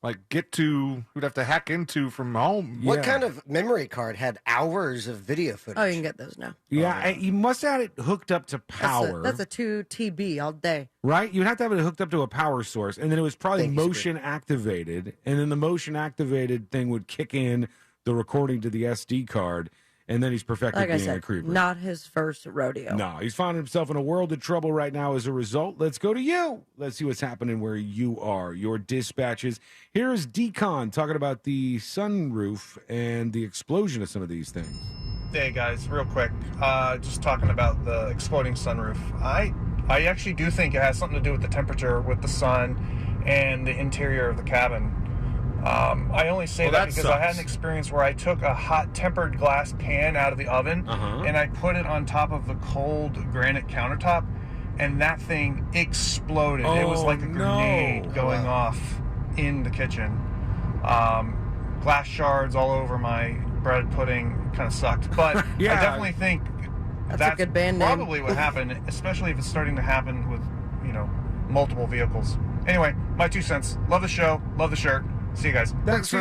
would have to hack into from home. What kind of memory card had hours of video footage? Oh, you can get those now. Yeah, you must have had it hooked up to power. That's a 2 TB all day. Right? You'd have to have it hooked up to a power source, and then it was probably motion activated, and then the motion activated thing would kick in the recording to the SD card, and then he's perfected Like I being a said, creeper. not his first rodeo. No, he's finding himself in a world of trouble right now as a result. Let's go to you. Let's see what's happening where you are. Your dispatches. Here is Decon talking about the sunroof and the explosion of some of these things. Hey guys, real quick, just talking about the exploding sunroof. I actually do think it has something to do with the temperature, with the sun, and the interior of the cabin. I only say that because I had an experience where I took a hot tempered glass pan out of the oven and I put it on top of the cold granite countertop, and that thing exploded. It was like a grenade going off in the kitchen. Glass shards all over my bread pudding. Kind of sucked, but I definitely think that's a good band name. Probably what happened, especially if it's starting to happen with multiple vehicles. Anyway, my 2 cents. Love the show. Love the shirt. See you guys. That's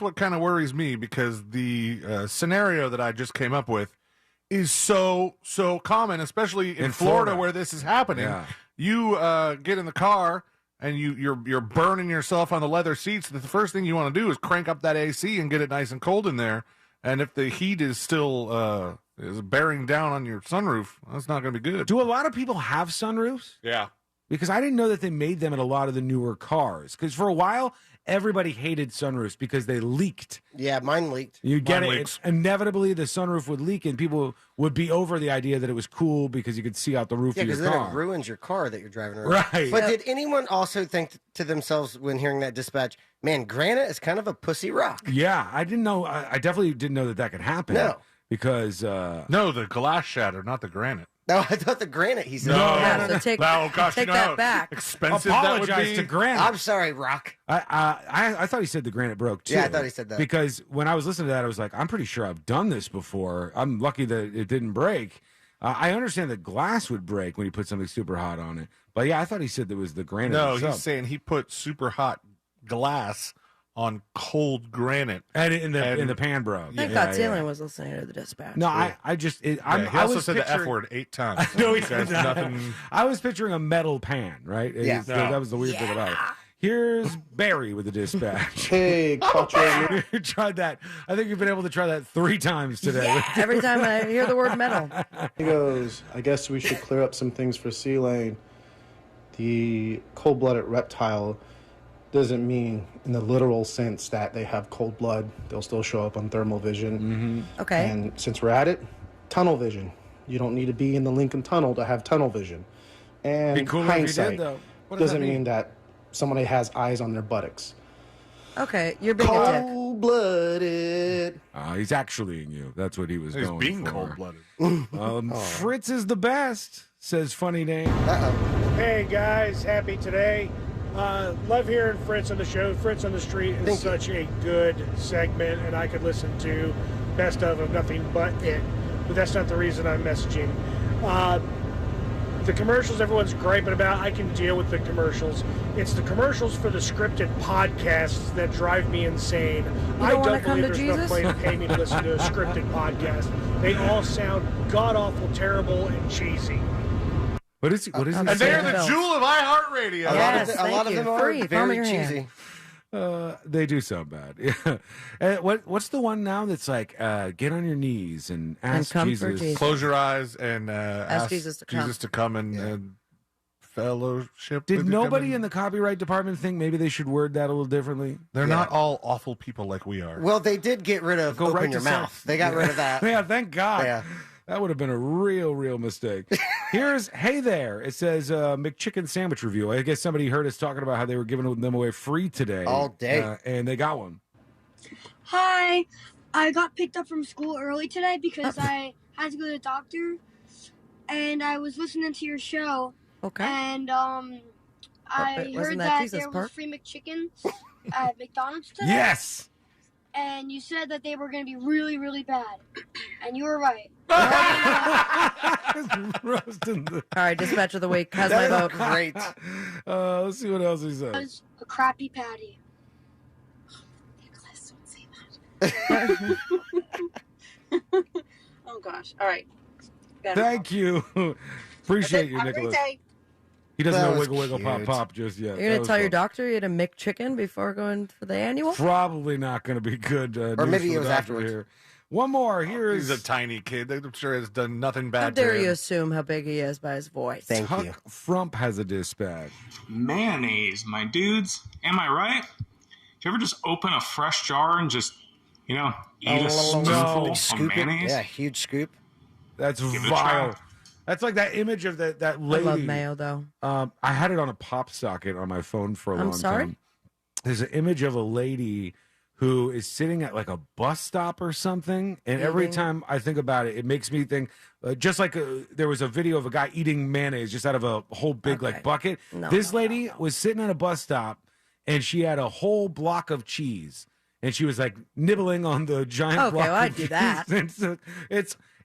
what kind of worries me, because the scenario that I just came up with is so common, especially in Florida where this is happening. Yeah. You get in the car and you're burning yourself on the leather seats. The first thing you want to do is crank up that AC and get it nice and cold in there. And if the heat is still is bearing down on your sunroof, that's not going to be good. Do a lot of people have sunroofs? Yeah. Because I didn't know that they made them in a lot of the newer cars. Because for a while, everybody hated sunroofs because they leaked. Yeah, mine leaked. You get Mine it. leaks. Inevitably, the sunroof would leak, and people would be over the idea that it was cool because you could see out the roof Yeah, of your because then car. it ruins your car that you're driving around. Right. But did anyone also think to themselves when hearing that dispatch, man, granite is kind of a pussy rock? Yeah, I didn't know. I definitely didn't know that could happen. No. Because no, the glass shattered, not the granite. No, I thought the granite. He said. No, so take gosh, that how back. expensive that would Apologize be. to granite. I'm sorry, Rock. I thought he said the granite broke too. Yeah, I thought he said that. Because when I was listening to that, I was like, I'm pretty sure I've done this before. I'm lucky that it didn't break. I understand that glass would break when you put something super hot on it, but yeah, I thought he said there was the granite. No, itself. he's saying he put super hot glass on cold granite, and in the pan broke. Thank God Taylor was listening to the dispatch. No, I he also said the F word 8 times. No, he There's said nothing. I was picturing a metal pan, right? Yeah. That was the weird thing about it. Here's Barry with the dispatch. Hey, culture. You tried that. I think you've been able to try that 3 times today. Yeah, every time I hear the word metal. He goes, I guess we should clear up some things for C-Lane. The cold-blooded reptile doesn't mean in the literal sense that they have cold blood. They'll still show up on thermal vision. Mm-hmm. Okay. And since we're at it, tunnel vision. You don't need to be in the Lincoln Tunnel to have tunnel vision. And Be cooler if you hindsight did, though. What does that doesn't mean? mean that somebody has eyes on their buttocks. Okay, you're being a dick. Cold-blooded. He's actually in you. That's what he was He's going being for. cold-blooded. Fritz is the best, says funny name. Hey guys, happy today. Love hearing Fritz on the show. Fritz on the Street is such a good segment, and I could listen to best of nothing but it. But that's not the reason I'm messaging. The commercials everyone's griping about, I can deal with the commercials. It's the commercials for the scripted podcasts that drive me insane. I don't wanna don't come believe to there's enough Jesus? way to pay me to listen to a scripted podcast. They all sound god-awful, terrible, and cheesy. What is he? What is he? And they're saying? the jewel of iHeartRadio. A lot of them are Free. Throw 'em in very your hand. cheesy. They do sound bad. Yeah. What's the one now that's like get on your knees and ask come for Jesus. Jesus. Close your eyes and ask Jesus to come. and fellowship. Did with you. nobody in the copyright department think maybe they should word that a little differently? They're not all awful people like we are. Well, they did get rid of Go open right your to mouth. sex. They got rid of that. Yeah, thank God. Yeah. That would have been a real mistake. Here's, hey there. It says McChicken sandwich review. I guess somebody heard us talking about how they were giving them away free today. All day. And they got one. Hi, I got picked up from school early today because I had to go to the doctor, and I was listening to your show. Okay. And I wasn't heard that that Jesus there part? was free McChicken at McDonald's today. Yes. And you said that they were going to be really, really bad. And you were right. Roasting the... All right, dispatch of the week. How's my vote? Great. Let's see what else he It says. was a crappy patty. Nicholas, don't say that. Oh, gosh. All right. Thank you. Appreciate you, Have a great Nicholas. day. He doesn't That know was wiggle, wiggle, pop, cute. pop just yet. You're That going to was tell your fun. doctor you had a McChicken before going for the annual? Probably not going to be good. Or news maybe for it the was doctor afterwards. Here. One more. Here He's is a tiny kid. I'm sure has done nothing bad How to dare him. you assume how big he is by his voice? Thank Tuck you. Frump has a dispatch. Mayonnaise, my dudes. Am I right? Do you ever just open a fresh jar and just, eat a spoonful of Scoop it. mayonnaise? Yeah, huge scoop. That's Give it a vile. try. That's like that image of that I lady. love mayo, though. I had it on a pop socket on my phone for a I'm long sorry? time. There's an image of a lady who is sitting at like a bus stop or something, and every Eating. time I think about it, it makes me think just like there was a video of a guy eating mayonnaise just out of a whole big like bucket. No, this no, lady was sitting at a bus stop, and she had a whole block of cheese, and she was like nibbling on the giant Okay, block well, of I'd do cheese. that. And so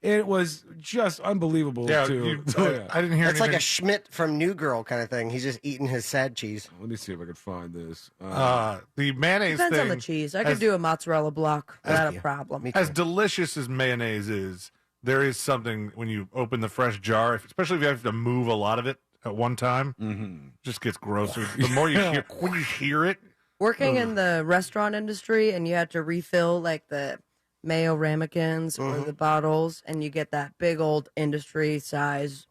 it was just unbelievable. Yeah, too. I didn't hear It's like a anything. Schmidt from New Girl kind of thing. He's just eating his sad cheese. Let me see if I could find this. The mayonnaise Depends thing. on the cheese. I has- could do a mozzarella block without a problem. As delicious as mayonnaise is, there is something when you open the fresh jar, especially if you have to move a lot of it at one time, just gets grosser. The more you hear, when you hear it, Working in the restaurant industry and you had to refill like the mayo ramekins or the bottles, and you get that big old industry size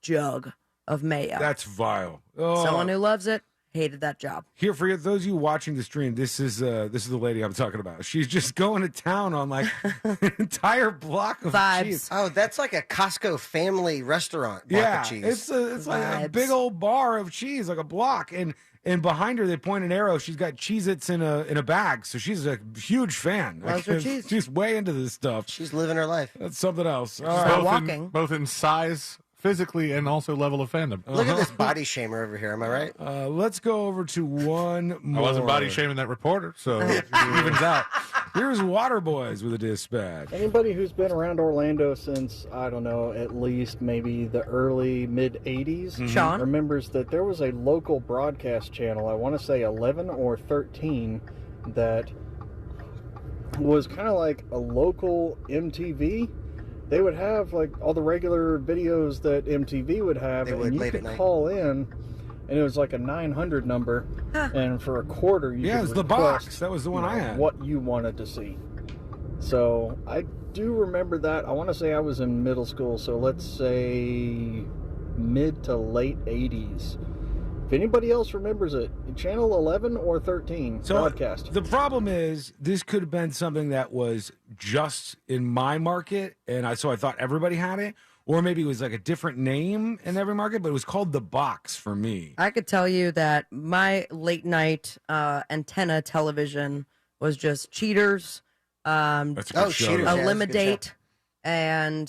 jug of mayo. That's vile. Oh. Someone who loves it hated that job. Here, for those of you watching the stream, this is the lady I'm talking about. She's just going to town on like an entire block of cheese. Oh, that's like a Costco family restaurant block of cheese. It's like a big old bar of cheese, like a block, and behind her they point an arrow. She's got Cheez-Its in a bag, so she's a huge fan. Loves her cheese. She's way into this stuff. She's living her life. That's something else. All both right. in, both in size, physically, and also level of fandom. Look at this body shamer over here. Am I right? Let's go over to one more. I wasn't body shaming that reporter, so it evens out. Here's Waterboys with a dispatch. Anybody who's been around Orlando since, I don't know, at least maybe the early mid-'80s Sean? remembers that there was a local broadcast channel, I want to say 11 or 13, that was kind of like a local MTV. They would have like all the regular videos that MTV would have, They would and you late at could night. call in, and it was like a 900 number, and for a quarter you Yeah, could it's the request, box. That was the one I had. what you wanted to see. So I do remember that. I want to say I was in middle school, so let's say mid to late 80s. If anybody else remembers it, channel 11 or 13 broadcast. The problem is this could have been something that was just in my market, and I thought everybody had it, or maybe it was like a different name in every market, but it was called The Box for me. I could tell you that my late night antenna television was just Cheaters, That's a good show. Cheaters, yeah, that's a good Eliminate, and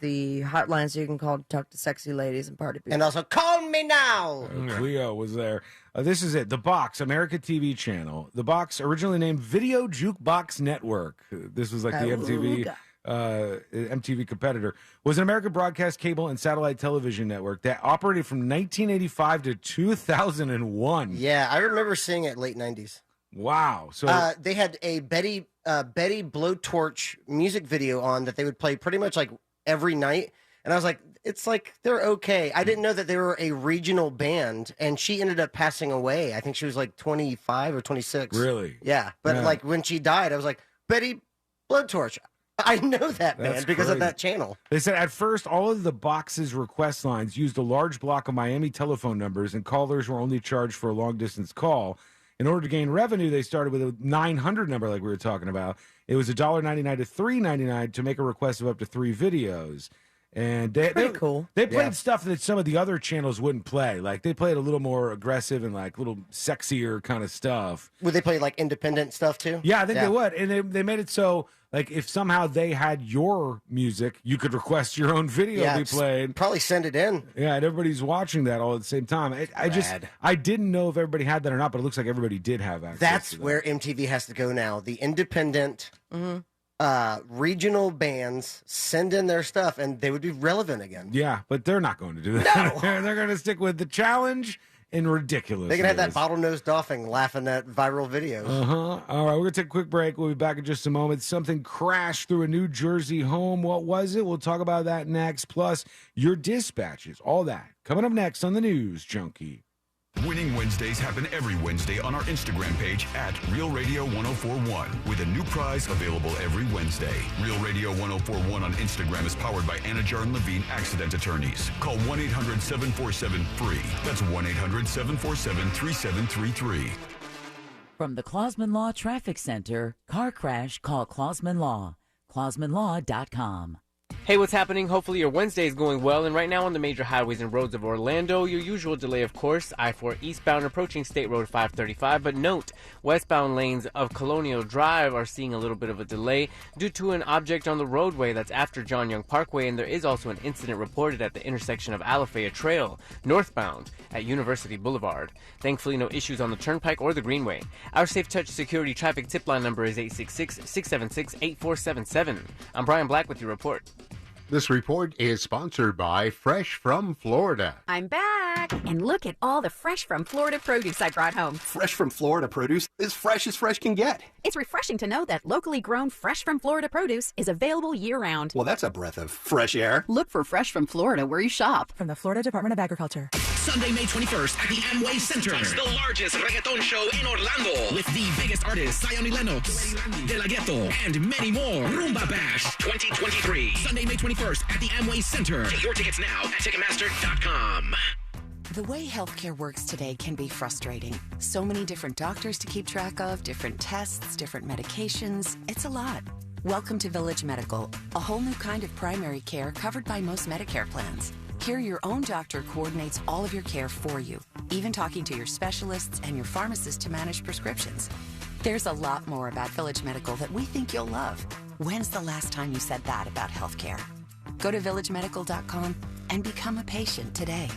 the hotline so you can call to talk to sexy ladies and party people. And also, call me now. Cleo was there. This is it. The Box, America TV channel. The Box, originally named Video Jukebox Network. This was like the MTV competitor, was an American broadcast cable and satellite television network that operated from 1985 to 2001. Yeah, I remember seeing it late 90s. Wow. So They had a Betty Blowtorch music video on that they would play pretty much like every night. And I was like, it's like, they're okay. I didn't know that they were a regional band, and she ended up passing away. I think she was like 25 or 26. Really? Yeah. But Yeah. like when she died, I was like, Betty Blowtorch. I know that band That's because of crazy. that channel. They said at first, all of the Box's request lines used a large block of Miami telephone numbers, and callers were only charged for a long distance call. In order to gain revenue, they started with a 900 number, like we were talking about. It was $1.99 to $3.99 to make a request of up to 3 videos. And they cool. They played Yeah. stuff that some of the other channels wouldn't play. Like they played a little more aggressive and like a little sexier kind of stuff. Would they play like independent stuff too? Yeah, I think they would. And they made it so like if somehow they had your music, you could request your own video Yeah, be played. Probably send it in. Yeah, and everybody's watching that all at the same time. I didn't know if everybody had that or not, but it looks like everybody did have access. That's to that. where MTV has to go now. The independent regional bands send in their stuff, and they would be relevant again. Yeah, but they're not going to do that. They're going to stick with the challenge and ridiculous. They can have that bottlenose dolphin laughing at viral videos. All right, we're going to take a quick break. We'll be back in just a moment. Something crashed through a New Jersey home. What was it? We'll talk about that next. Plus, your dispatches, all that. Coming up next on the News Junkie. Winning Wednesdays happen every Wednesday on our Instagram page at Real Radio 1041 with a new prize available every Wednesday. Real Radio 1041 on Instagram is powered by Anajar and Levine Accident Attorneys. Call 1-800-747-FREE. That's 1-800-747-3733. From the Clausman Law Traffic Center, car crash, call Clausman Law. ClausmanLaw.com. Hey, what's happening? Hopefully your Wednesday is going well, and right now on the major highways and roads of Orlando, your usual delay, of course, I-4 eastbound approaching State Road 535, but note, westbound lanes of Colonial Drive are seeing a little bit of a delay due to an object on the roadway that's after John Young Parkway, and there is also an incident reported at the intersection of Alafaya Trail, northbound at University Boulevard. Thankfully, no issues on the Turnpike or the Greenway. Our Safe Touch Security Traffic Tip Line number is 866-676-8477. I'm Brian Black with your report. This report is sponsored by Fresh from Florida. I'm back, and look at all the Fresh from Florida produce I brought home. Fresh from Florida produce is fresh as fresh can get. It's refreshing to know that locally grown Fresh from Florida produce is available year-round. Well, that's a breath of fresh air. Look for Fresh from Florida where you shop. From the Florida Department of Agriculture. Sunday, May 21st at the Amway Center. It's the largest reggaeton show in Orlando. With the biggest artists, Zion y Lennox, De La Ghetto, and many more. Rumba Bash 2023. Sunday, May 21st at the Amway Center. Get your tickets now at Ticketmaster.com. The way healthcare works today can be frustrating. So many different doctors to keep track of, different tests, different medications. It's a lot. Welcome to Village Medical, a whole new kind of primary care covered by most Medicare plans. Here, your own doctor coordinates all of your care for you, even talking to your specialists and your pharmacist to manage prescriptions. There's a lot more about Village Medical that we think you'll love. When's the last time you said that about healthcare? Go to villagemedical.com and become a patient today.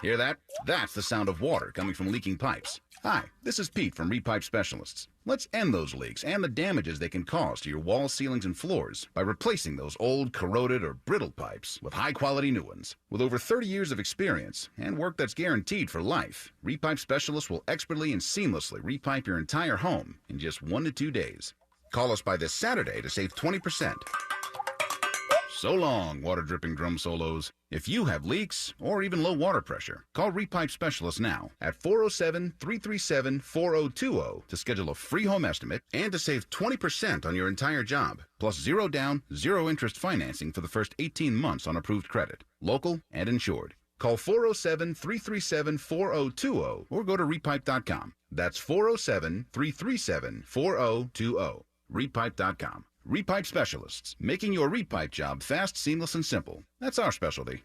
Hear that? That's the sound of water coming from leaking pipes. Hi, this is Pete from Repipe Specialists. Let's end those leaks and the damages they can cause to your walls, ceilings, and floors by replacing those old, corroded, or brittle pipes with high-quality new ones. With over 30 years of experience and work that's guaranteed for life, Repipe Specialists will expertly and seamlessly repipe your entire home in just 1 to 2 days. Call us by this Saturday to save 20%. So long, water-dripping drum solos. If you have leaks or even low water pressure, call Repipe Specialists now at 407-337-4020 to schedule a free home estimate and to save 20% on your entire job, plus zero down, zero interest financing for the first 18 months on approved credit, local and insured. Call 407-337-4020 or go to repipe.com. That's 407-337-4020. Repipe.com. Repipe Specialists, making your repipe job fast, seamless, and simple. That's our specialty.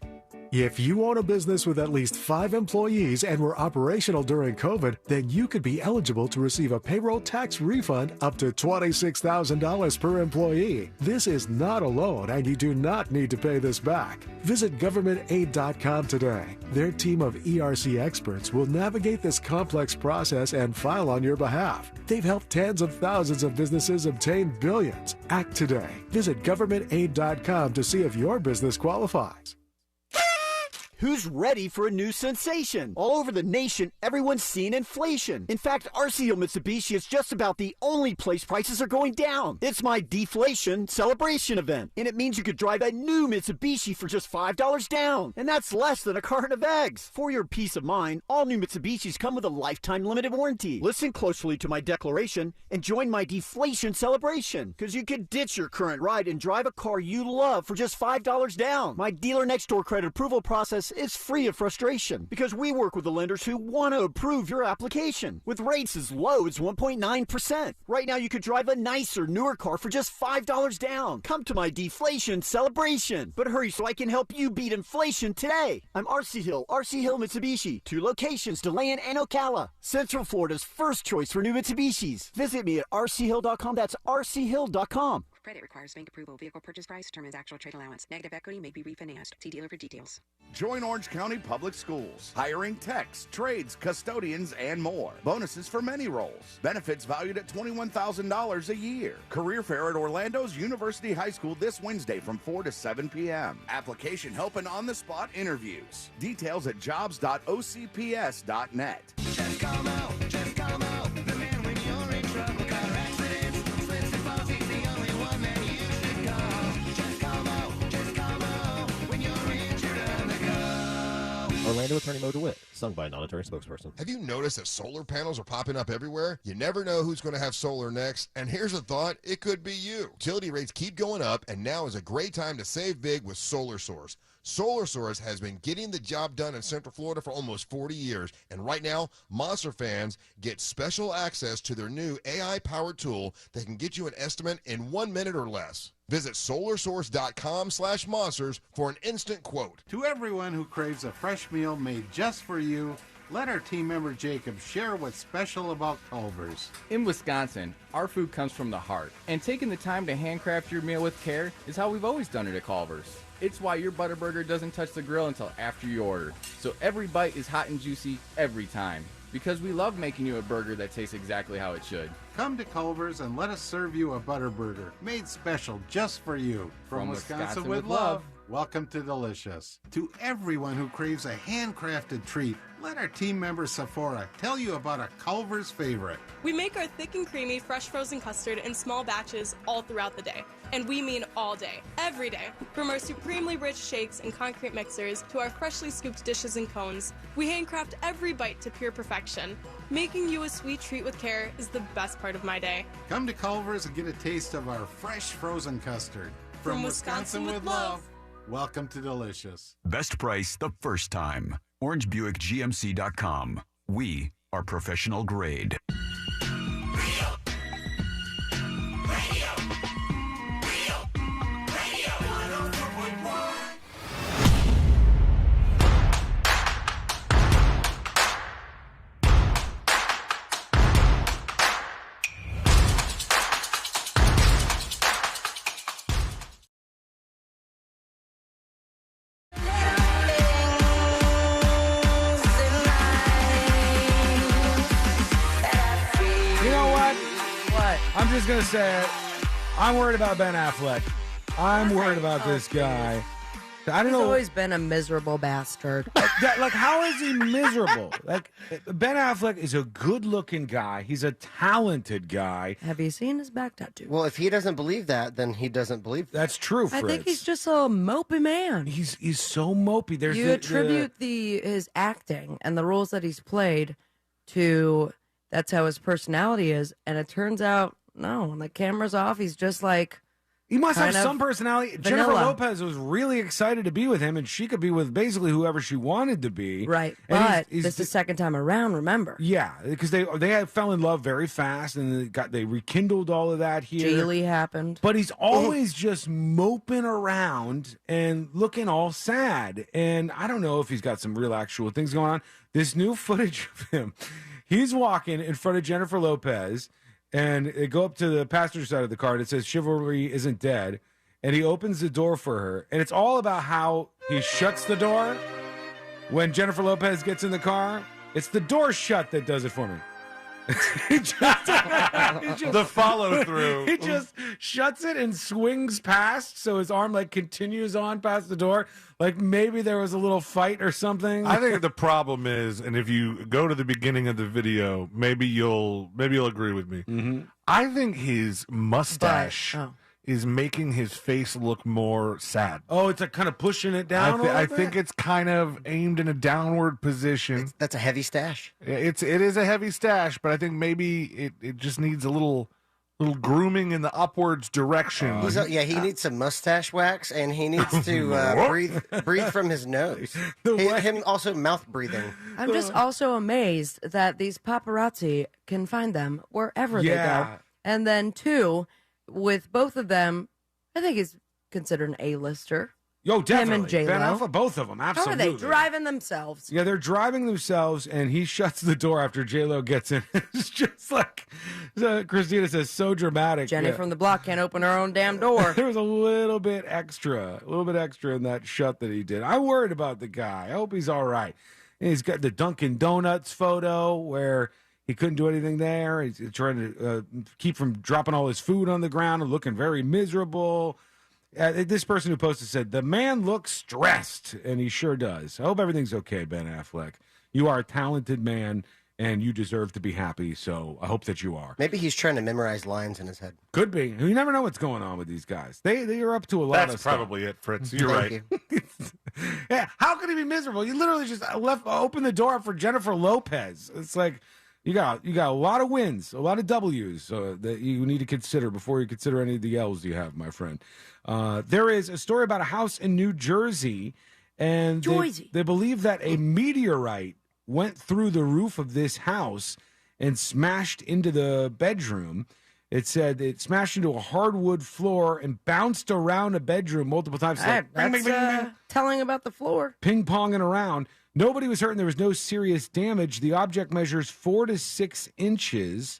If you own a business with at least 5 employees and were operational during COVID, then you could be eligible to receive a payroll tax refund up to $26,000 per employee. This is not a loan, and you do not need to pay this back. Visit governmentaid.com today. Their team of ERC experts will navigate this complex process and file on your behalf. They've helped tens of thousands of businesses obtain billions. Act today. Visit governmentaid.com to see if your business qualifies. Who's ready for a new sensation? All over the nation, everyone's seeing inflation. In fact, RCO Mitsubishi is just about the only place prices are going down. It's my deflation celebration event, and it means you could drive a new Mitsubishi for just $5 down, and that's less than a carton of eggs. For your peace of mind, all new Mitsubishis come with a lifetime limited warranty. Listen closely to my declaration and join my deflation celebration, because you could ditch your current ride and drive a car you love for just $5 down. My dealer next door credit approval process Plus, it's free of frustration because we work with the lenders who want to approve your application with rates as low as 1.9%. Right now, you could drive a nicer, newer car for just $5 down. Come to my deflation celebration. But hurry so I can help you beat inflation today. I'm RC Hill Mitsubishi. 2 locations, DeLand and Ocala. Central Florida's first choice for new Mitsubishis. Visit me at rchill.com. That's rchill.com. Credit requires bank approval. Vehicle purchase price determines actual trade allowance. Negative equity may be refinanced. See dealer for details. Join Orange County Public Schools. Hiring techs, trades, custodians, and more. Bonuses for many roles. Benefits valued at $21,000 a year. Career fair at Orlando's University High School this Wednesday from 4 to 7 p.m. Application help and on-the-spot interviews. Details at jobs.ocps.net. Just come out, just come out. The man when you're in trouble, car accidents, slips and falls, he's the only one that you should call. Just come out when you're injured on the go. Orlando attorney Mo DeWitt, sung by a non-attorney spokesperson. Have you noticed that solar panels are popping up everywhere? You never know who's going to have solar next, and here's a thought, it could be you. Utility rates keep going up, and now is a great time to save big with Solar Source. Solar Source has been getting the job done in Central Florida for almost 40 years, and right now, Monster fans get special access to their new AI-powered tool that can get you an estimate in 1 minute or less. Visit solarsource.com/monsters for an instant quote. To everyone who craves a fresh meal made just for you, let our team member Jacob share what's special about Culver's. In Wisconsin, our food comes from the heart, and taking the time to handcraft your meal with care is how we've always done it at Culver's. It's why your Butterburger doesn't touch the grill until after you order, so every bite is hot and juicy every time. Because we love making you a burger that tastes exactly how it should. Come to Culver's and let us serve you a Butterburger, made special just for you. From Wisconsin with love, welcome to Delicious. To everyone who craves a handcrafted treat, let our team member Sephora tell you about a Culver's favorite. We make our thick and creamy fresh frozen custard in small batches all throughout the day. And we mean all day, every day. From our supremely rich shakes and concrete mixers to our freshly scooped dishes and cones, we handcraft every bite to pure perfection. Making you a sweet treat with care is the best part of my day. Come to Culver's and get a taste of our fresh frozen custard. From Wisconsin with love, welcome to Delicious. Best price the first time. OrangeBuickGMC.com. We are professional grade. I'm just going to say it. I'm worried about Ben Affleck. I'm worried about this guy. I don't know. He's always been a miserable bastard. Like, how is he miserable? Like, Ben Affleck is a good-looking guy. He's a talented guy. Have you seen his back tattoo? Well, if he doesn't believe that, then he doesn't believe that. That's true, Fritz. I think he's just a mopey man. He's so mopey. There's you attribute his acting and the roles that he's played to that's how his personality is, and it turns out no. When the camera's off, he's just like. He must have some vanilla. personality. Jennifer Lopez was really excited to be with him, and she could be with basically whoever she wanted to be. Right, And but this is the second time around, remember? Yeah, because they fell in love very fast, and they rekindled all of that here. Jaylee happened. But he's always just moping around and looking all sad. And I don't know if he's got some real actual things going on. This new footage of him, he's walking in front of Jennifer Lopez, and they go up to the passenger side of the car, and it says, "Chivalry isn't dead." And he opens the door for her. And it's all about how he shuts the door when Jennifer Lopez gets in the car. It's the door shut that does it for me. The follow-through. He just shuts it and swings past, so his arm like continues on past the door. Like maybe there was a little fight or something. I think the problem is, and if you go to the beginning of the video, maybe you'll agree with me. Mm-hmm. I think his mustache Oh. is making his face look more sad. Oh, it's like kind of pushing it down. I think it's kind of aimed in a downward position. That's a heavy stash. It is a heavy stash, but I think maybe it just needs a little little grooming in the upwards direction. He needs some mustache wax, and he needs to breathe from his nose. Him also mouth breathing. I'm just also amazed that these paparazzi can find them wherever they go. And then, two, with both of them, I think he's considered an A-lister. Yo, definitely. Him and J-Lo. Ben Affleck, both of them, absolutely. How are they driving themselves? Yeah, they're driving themselves, and he shuts the door after J-Lo gets in. It's just like Christina says, so dramatic. Jenny from the block can't open her own damn door. There was a little bit extra in that shut that he did. I'm worried about the guy. I hope he's all right. And he's got the Dunkin' Donuts photo where he couldn't do anything there. He's trying to keep from dropping all his food on the ground and looking very miserable. This person who posted said, the man looks stressed, and he sure does. I hope everything's okay, Ben Affleck. You are a talented man, and you deserve to be happy, so I hope that you are. Maybe he's trying to memorize lines in his head. Could be. You never know what's going on with these guys. They are up to a lot of stuff. That's probably it, Fritz. You're right. Yeah, how could he be miserable? You literally just open the door for Jennifer Lopez. It's like you got a lot of wins, a lot of W's that you need to consider before you consider any of the L's you have, my friend. There is a story about a house in New Jersey, and they believe that a meteorite went through the roof of this house and smashed into the bedroom. It said it smashed into a hardwood floor and bounced around a bedroom multiple times. That's telling about the floor. Ping-ponging around. Nobody was hurt, and there was no serious damage. The object measures 4 to 6 inches,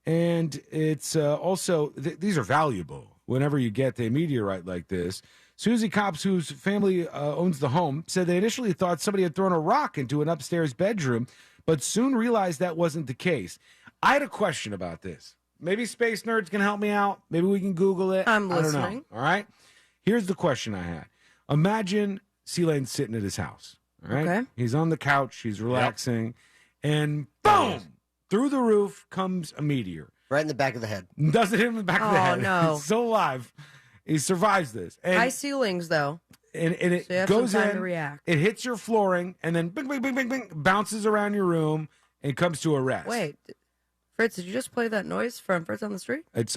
and it's also, these are valuable whenever you get a meteorite like this. Susie Cops, whose family owns the home, said they initially thought somebody had thrown a rock into an upstairs bedroom, but soon realized that wasn't the case. I had a question about this. Maybe space nerds can help me out. Maybe we can Google it. I'm listening. I don't know. All right? Here's the question I had. Imagine C-Lane's sitting at his house. All right? Okay. He's on the couch. He's relaxing. Yep. And boom! Through the roof comes a meteor. Right in the back of the head. Does it hit him in the back of the head? Oh, no. He's still alive. He survives this. And, high ceilings, though. And it so you have goes some time in, to react. It hits your flooring, and then bing, bing, bing, bing, bing, bounces around your room and comes to a rest. Wait, Fritz, did you just play that noise from Fritz on the Street? It's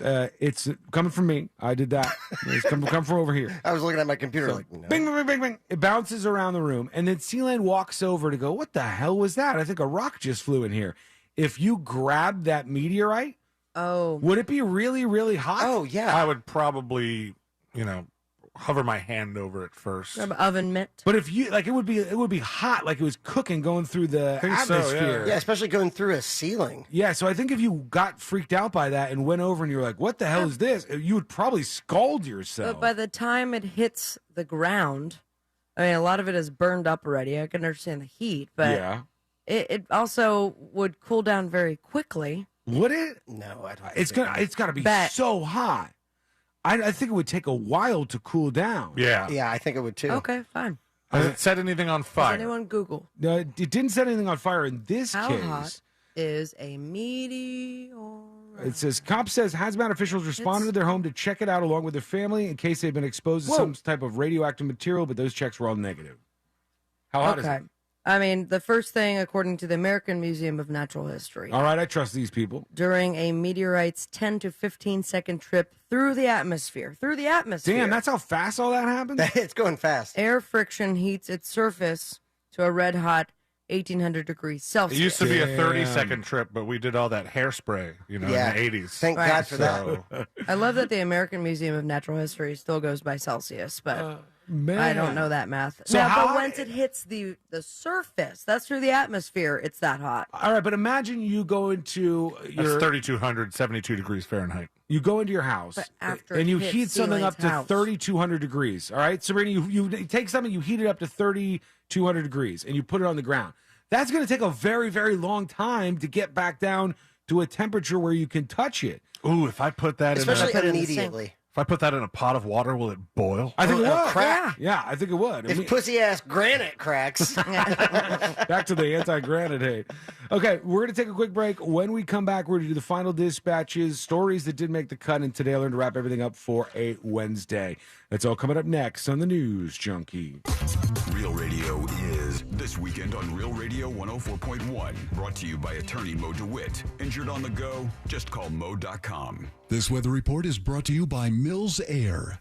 coming from me. I did that. It's come from over here. I was looking at my computer like, no. Bing, bing, bing, bing, bing. It bounces around the room, and then C-Lane walks over to go, what the hell was that? I think a rock just flew in here. If you grabbed that meteorite, would it be really, really hot? Oh, yeah. I would probably, hover my hand over it first. Grab oven mitt. But if you it would be hot, like it was cooking going through the atmosphere. Yeah, especially going through a ceiling. Yeah, so I think if you got freaked out by that and went over and you're like, what the hell is this? You would probably scald yourself. But by the time it hits the ground, I mean, a lot of it is burned up already. I can understand the heat, but it also would cool down very quickly. Would it? No, I don't. It's got to be so hot. I think it would take a while to cool down. Yeah. Yeah, I think it would too. Okay, fine. Has it set anything on fire? Does anyone Google? No, it didn't set anything on fire in this How case. hot is a meteor? It says, Cop says hazmat officials responded to their home to check it out along with their family in case they've been exposed to some type of radioactive material, but those checks were all negative. How hot is it? I mean, the first thing, according to the American Museum of Natural History. All right, I trust these people. During a meteorite's 10 to 15 second trip through the atmosphere. Damn, that's how fast all that happens? It's going fast. Air friction heats its surface to a red hot 1800 degrees Celsius. It used to be a 30-second trip, but we did all that hairspray, in the 80s. Thank God for that. I love that the American Museum of Natural History still goes by Celsius, but I don't know that math. So but once it hits the surface, that's through the atmosphere, it's that hot. All right, but imagine you go into your... That's 3,272 degrees Fahrenheit. You go into your house and you heat something up to 3,200 degrees. All right, Sabrina, you take something, you heat it up to 3,200 degrees, and you put it on the ground. That's going to take a very, very long time to get back down to a temperature where you can touch it. Ooh, if I put that especially immediately. If I put that in a pot of water, will it boil? I think it would. Crack. Yeah, I think it would. If pussy-ass granite cracks. Back to the anti-granite hate. Okay, we're going to take a quick break. When we come back, we're going to do the final dispatches, stories that did make the cut, and today I learned to wrap everything up for a Wednesday. That's all coming up next on the News Junkie. Real Radio is is This Weekend on Real Radio 104.1. Brought to you by attorney Mo DeWitt. Injured on the go? Just call Mo.com. This weather report is brought to you by Mills Air.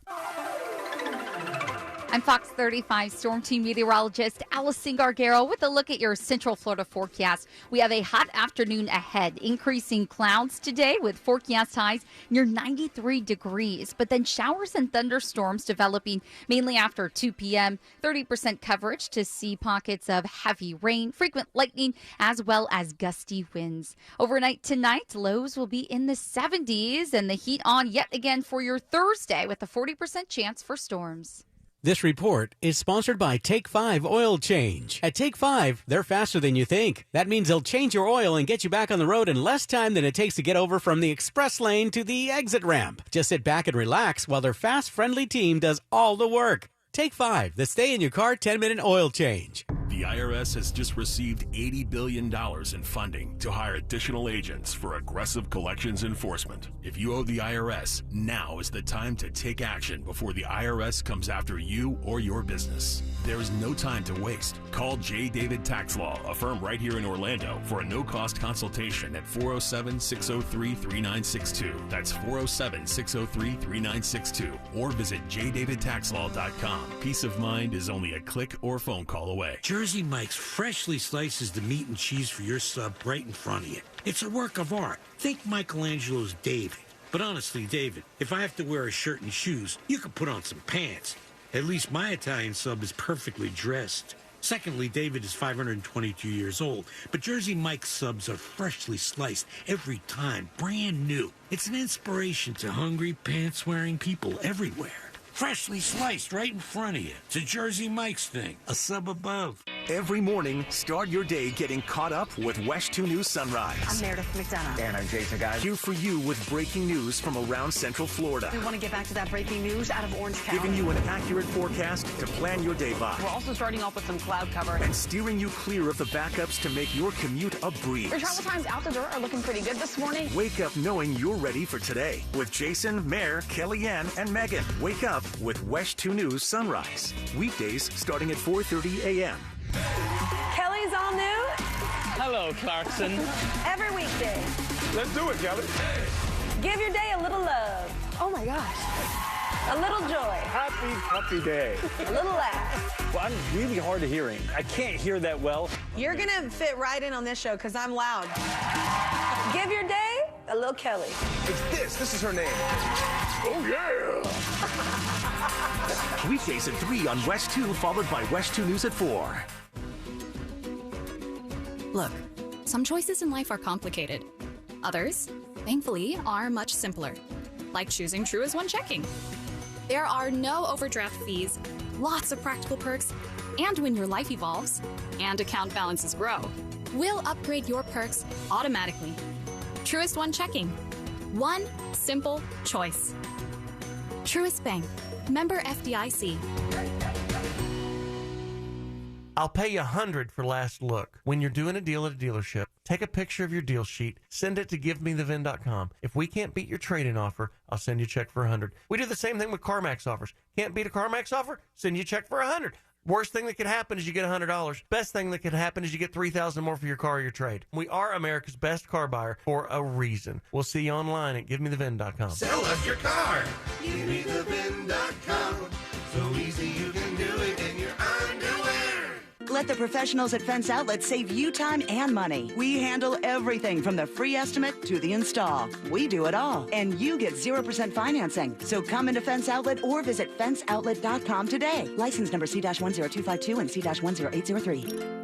I'm Fox 35 Storm Team meteorologist Allison Gargaro with a look at your Central Florida forecast. We have a hot afternoon ahead, increasing clouds today with forecast highs near 93 degrees, but then showers and thunderstorms developing mainly after 2 p.m. 30% coverage to see pockets of heavy rain, frequent lightning, as well as gusty winds. Overnight tonight, lows will be in the 70s and the heat on yet again for your Thursday with a 40% chance for storms. This report is sponsored by Take 5 Oil Change. At Take 5, they're faster than you think. That means they'll change your oil and get you back on the road in less time than it takes to get over from the express lane to the exit ramp. Just sit back and relax while their fast, friendly team does all the work. Take 5, the stay-in-your-car 10-minute oil change. The IRS has just received $80 billion in funding to hire additional agents for aggressive collections enforcement. If you owe the IRS, now is the time to take action before the IRS comes after you or your business. There is no time to waste. Call J. David Tax Law, a firm right here in Orlando, for a no-cost consultation at 407-603-3962. That's 407-603-3962. Or visit jdavidtaxlaw.com. Peace of mind is only a click or phone call away. Jersey Mike's freshly slices the meat and cheese for your sub right in front of you. It's a work of art. Think Michelangelo's David. But honestly, David, if I have to wear a shirt and shoes, you could put on some pants. At least my Italian sub is perfectly dressed. Secondly, David is 522 years old, but Jersey Mike's subs are freshly sliced every time, brand new. It's an inspiration to hungry, pants-wearing people everywhere. Freshly sliced right in front of you. It's a Jersey Mike's thing, a sub above. Every morning, start your day getting caught up with West 2 News Sunrise. I'm Meredith McDonough. And I'm Jason Guy. Here for you with breaking news from around Central Florida. We want to get back to that breaking news out of Orange County. Giving you an accurate forecast to plan your day by. We're also starting off with some cloud cover. And steering you clear of the backups to make your commute a breeze. Your travel times out the door are looking pretty good this morning. Wake up knowing you're ready for today with Jason, Mare, Kellyanne, and Megan. Wake up with West 2 News Sunrise. Weekdays starting at 4:30 a.m. Kelly's all new. Hello, Clarkson. Every weekday. Let's do it, Kelly. Give your day a little love. Oh my gosh. A little joy. Happy puppy day. A little laugh. Well, I'm really hard of hearing. I can't hear that well. You're going to fit right in on this show because I'm loud. Give your day a little Kelly. It's this. This is her name. Oh, yeah. Weekdays at 3 on West 2, followed by West 2 News at 4. Look, some choices in life are complicated. Others, thankfully, are much simpler. Like choosing Truist One Checking. There are no overdraft fees, lots of practical perks, and when your life evolves and account balances grow, we'll upgrade your perks automatically. Truist One Checking. One simple choice. Truist Bank. Member FDIC. I'll pay you $100 for last look. When you're doing a deal at a dealership, take a picture of your deal sheet, send it to givemethevin.com. If we can't beat your trade-in offer, I'll send you a check for $100. We do the same thing with CarMax offers. Can't beat a CarMax offer? Send you a check for $100. Worst thing that could happen is you get $100. Best thing that could happen is you get $3,000 more for your car or your trade. We are America's best car buyer for a reason. We'll see you online at givemethevin.com. Sell us your car. Givemethevin.com. So easy you can do it in your underwear. Let the professionals at Fence Outlet save you time and money. We handle everything from the free estimate to the install. We do it all. And you get 0% financing. So come into Fence Outlet or visit fenceoutlet.com today. License number C-10252 and C-10803.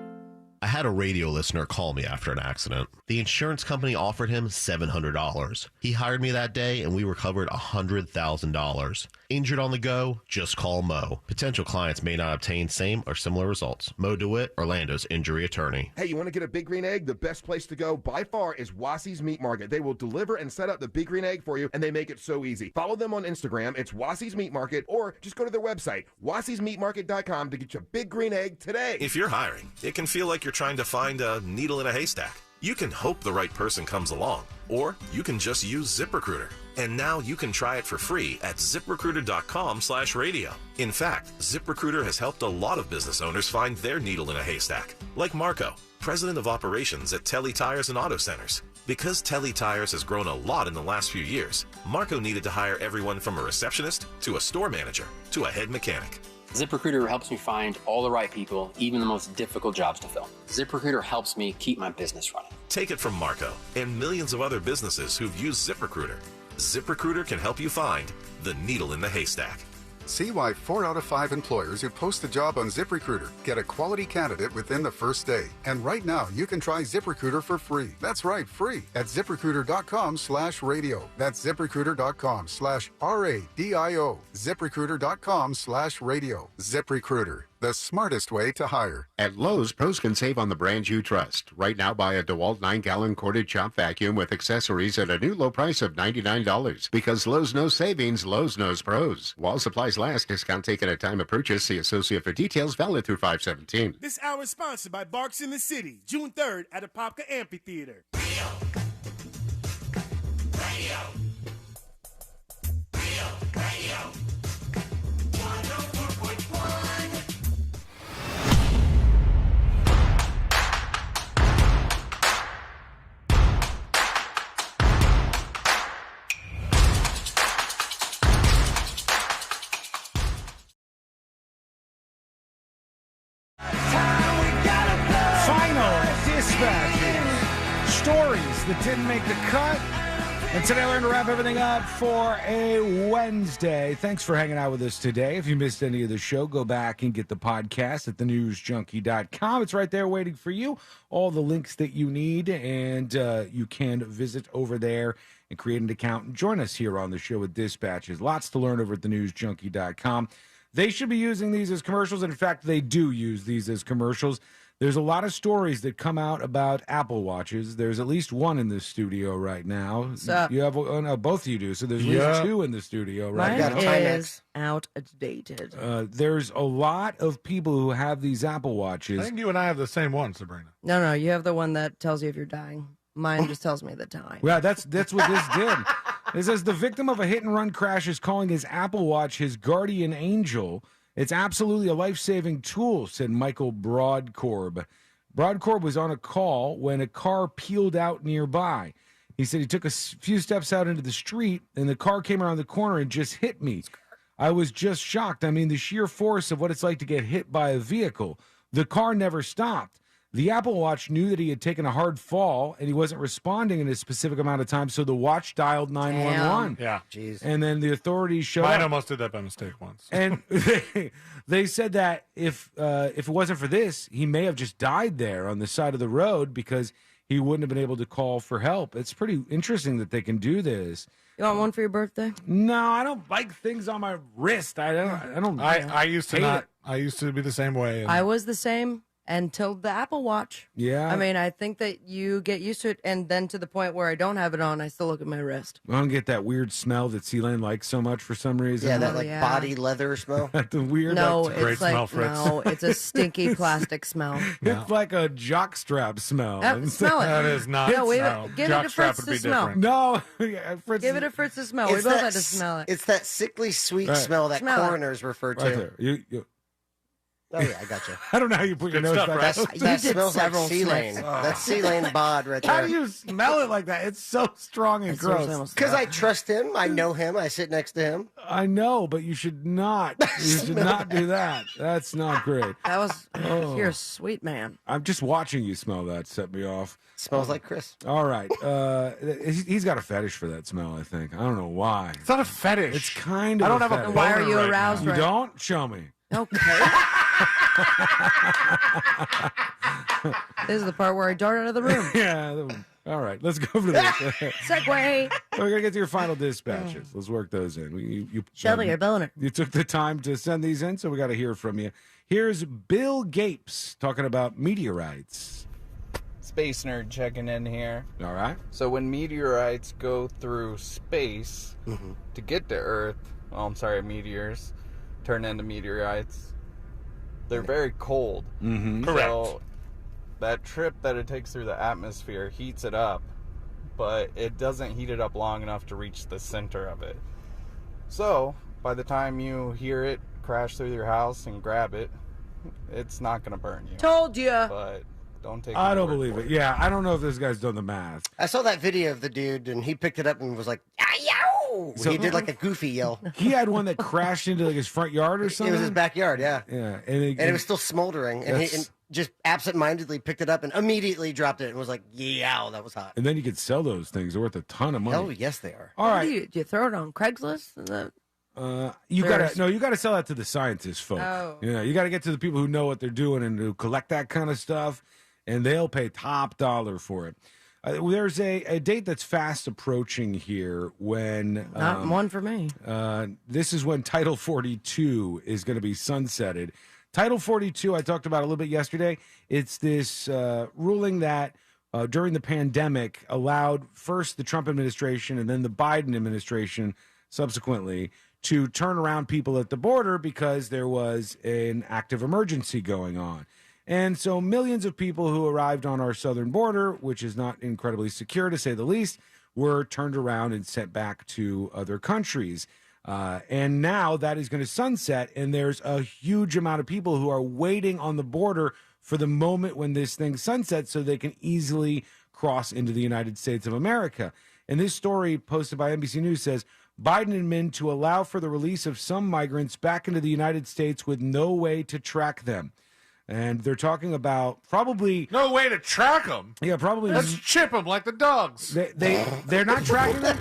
I had a radio listener call me after an accident. The insurance company offered him $700. He hired me that day and we recovered $100,000. Injured on the go? Just call Mo. Potential clients may not obtain same or similar results. Mo DeWitt, Orlando's injury attorney. Hey, you want to get a Big Green Egg? The best place to go by far is Wassie's Meat Market. They will deliver and set up the Big Green Egg for you, and they make it so easy. Follow them on Instagram. It's Wassie's Meat Market, or just go to their website, wassiesmeatmarket.com, to get your Big Green Egg today. If you're hiring, it can feel like you're trying to find a needle in a haystack. You can hope the right person comes along, or you can just use ZipRecruiter. And now you can try it for free at ZipRecruiter.com/radio. In fact, ZipRecruiter has helped a lot of business owners find their needle in a haystack, like Marco, president of operations at Telly Tires and Auto Centers. Because Telly Tires has grown a lot in the last few years, Marco needed to hire everyone from a receptionist to a store manager to a head mechanic. ZipRecruiter helps me find all the right people, even the most difficult jobs to fill. ZipRecruiter helps me keep my business running. Take it from Marco and millions of other businesses who've used ZipRecruiter. ZipRecruiter can help you find the needle in the haystack. See why 4 out of 5 employers who post a job on ZipRecruiter get a quality candidate within the first day. And right now, you can try ZipRecruiter for free. That's right, free at ZipRecruiter.com/radio. That's ZipRecruiter.com/RADIO. ZipRecruiter.com/radio. ZipRecruiter, the smartest way to hire. At Lowe's, pros can save on the brands you trust. Right now, buy a DeWalt 9-gallon corded chop vacuum with accessories at a new low price of $99. Because Lowe's knows savings, Lowe's knows pros. While supplies last, discount taken at time of purchase. See associate for details, valid through 5/17. This hour is sponsored by Barks in the City, June 3rd at Apopka Amphitheater. Final dispatches. Stories that didn't make the cut. And today we're going to wrap everything up for a Wednesday. Thanks for hanging out with us today. If you missed any of the show, go back and get the podcast at thenewsjunkie.com. It's right there waiting for you. All the links that you need, and you can visit over there and create an account and join us here on the show with dispatches. Lots to learn over at thenewsjunkie.com. They should be using these as commercials. And in fact, they do use these as commercials. There's a lot of stories that come out about Apple Watches. There's at least one in the studio right now. What's up? You have no, both of you do. So there's at least 2 in the studio right Mine now. is outdated. There's a lot of people who have these Apple Watches. I think you and I have the same one, Sabrina. No, you have the one that tells you if you're dying. Mine just tells me the time. Well, that's what this did. It says the victim of a hit-and-run crash is calling his Apple Watch his guardian angel. It's absolutely a life-saving tool, said Michael Broadcorb. Broadcorb was on a call when a car peeled out nearby. He said he took a few steps out into the street, and the car came around the corner and just hit me. I was just shocked. I mean, the sheer force of what it's like to get hit by a vehicle. The car never stopped. The Apple Watch knew that he had taken a hard fall, and he wasn't responding in a specific amount of time, so the watch dialed 911. Yeah. Jeez. And then the authorities showed Mine up. almost did that by mistake once. And they said that if it wasn't for this, he may have just died there on the side of the road because he wouldn't have been able to call for help. It's pretty interesting that they can do this. You want one for your birthday? No, I don't like things on my wrist. I used to hate not. it. I used to be the same way. And I was the same until the Apple Watch. Yeah. I mean, I think that you get used to it, and then to the point where I don't have it on, I still look at my wrist. I don't get that weird smell that C-Lane likes so much for some reason. Yeah, that body leather smell. The weird, No, like, it's like no, it's a stinky plastic smell. It's like a jockstrap smell. Smell it. That is not. No, no. give it to Jockstrap Fritz would to be smell. different. No, Fritz Give it to Fritz to smell. We both had to smell it. It's that sickly sweet Right. smell that Smell it. coroners refer to. right there. You, Oh yeah, I got you. I don't know how you put your Good nose stuff, back. right? That did smells like several C-Lane. sniffs. That's C-Lane bod right How there. do you smell it like that? It's so strong and It's seriously gross. almost- Because I trust him. I know him. I sit next to him. I know, but you should not. You should not do that. That's not great. That was Oh. you're a sweet man. I'm just watching you smell that set me off. Smells like Chris. All right. He's got a fetish for that smell, I think. I don't know why. It's not a fetish. It's kind of I don't a have a fetish. Why are boner you right aroused? You Right? don't? Show me. Okay. This is the part where I dart out of the room. Yeah. All right. Let's go for this. Segway. We're going to get to your final dispatches. Let's work those in. You Shelby or boner. You took the time to send these in, so we got to hear from you. Here's Bill Gapes talking about meteorites. Space nerd checking in here. All right. So when meteorites go through space to get to Earth, meteors turn into meteorites, they're very cold. Mm-hmm. Correct. So that trip that it takes through the atmosphere heats it up, but it doesn't heat it up long enough to reach the center of it. So, by the time you hear it crash through your house and grab it, it's not going to burn you. Told ya. But don't take I my don't word believe for it. Yeah, I don't know if this guy's done the math. I saw that video of the dude, and he picked it up and was like, "Yow!" So- He did like a goofy yell. He had one that crashed into like his front yard or It something. was his backyard, yeah. Yeah, And it was still smoldering, and he That's- just absentmindedly picked it up and immediately dropped it and was like, "Yow, that was hot." And then you could sell those things. They're worth a ton of money. Oh, yes, they are. All right. Do you throw it on Craigslist? Is that... You There's- gotta sell that to the scientists, folk. Oh. Yeah, you gotta get to the people who know what they're doing and who collect that kind of stuff, and they'll pay top dollar for it. There's a date that's fast approaching here when Not one for me. this is when Title 42 is going to be sunsetted. Title 42, I talked about a little bit yesterday. It's this ruling that during the pandemic allowed first the Trump administration and then the Biden administration subsequently to turn around people at the border because there was an active emergency going on. And so millions of people who arrived on our southern border, which is not incredibly secure to say the least, were turned around and sent back to other countries. And now that is going to sunset, and there's a huge amount of people who are waiting on the border for the moment when this thing sunsets so they can easily cross into the United States of America. And this story posted by NBC News says, Biden admitted to allow for the release of some migrants back into the United States with no way to track them. And they're talking about probably no way to track them. Yeah, probably. Let's chip them like the dogs. They're not tracking them.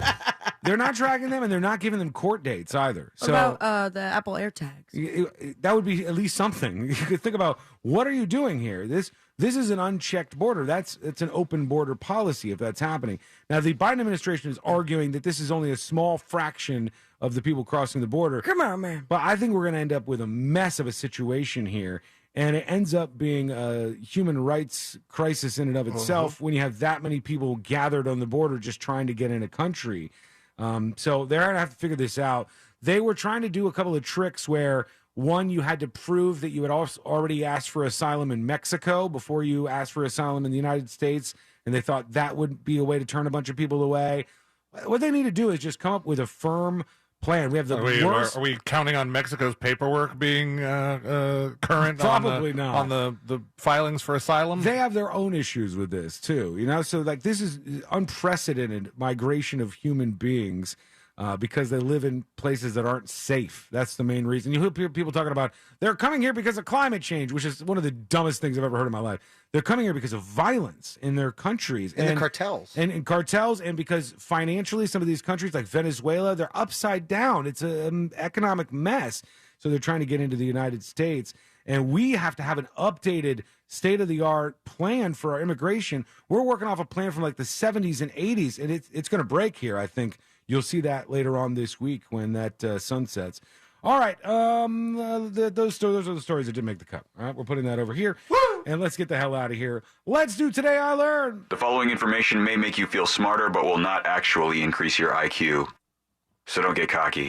They're not tracking them, and they're not giving them court dates either. What about the Apple AirTags? That would be at least something. You could think about, what are you doing here? This is an unchecked border. It's an open border policy if that's happening. Now, the Biden administration is arguing that this is only a small fraction of the people crossing the border. Come on, man. But I think we're going to end up with a mess of a situation here. And it ends up being a human rights crisis in and of itself when you have that many people gathered on the border just trying to get in a country. So they're going to have to figure this out. They were trying to do a couple of tricks where, one, you had to prove that you had already asked for asylum in Mexico before you asked for asylum in the United States. And they thought that would be a way to turn a bunch of people away. What they need to do is just come up with a firm plan. We have the worst. Are we counting on Mexico's paperwork being current? Probably not on the filings for asylum. They have their own issues with this too, So like this is unprecedented migration of human beings because they live in places that aren't safe. That's the main reason. You hear people talking about they're coming here because of climate change, which is one of the dumbest things I've ever heard in my life. They're coming here because of violence in their countries and the cartels. And cartels, and because financially some of these countries like Venezuela, they're upside down. It's an economic mess. So they're trying to get into the United States. And we have to have an updated state-of-the-art plan for our immigration. We're working off a plan from like the 70s and 80s, and it's going to break here, I think. You'll see that later on this week when that sunsets. All right, those are the stories that didn't make the cut. All right, we're putting that over here. Woo! And let's get the hell out of here. Let's do Today I Learned. The following information may make you feel smarter, but will not actually increase your IQ. So don't get cocky.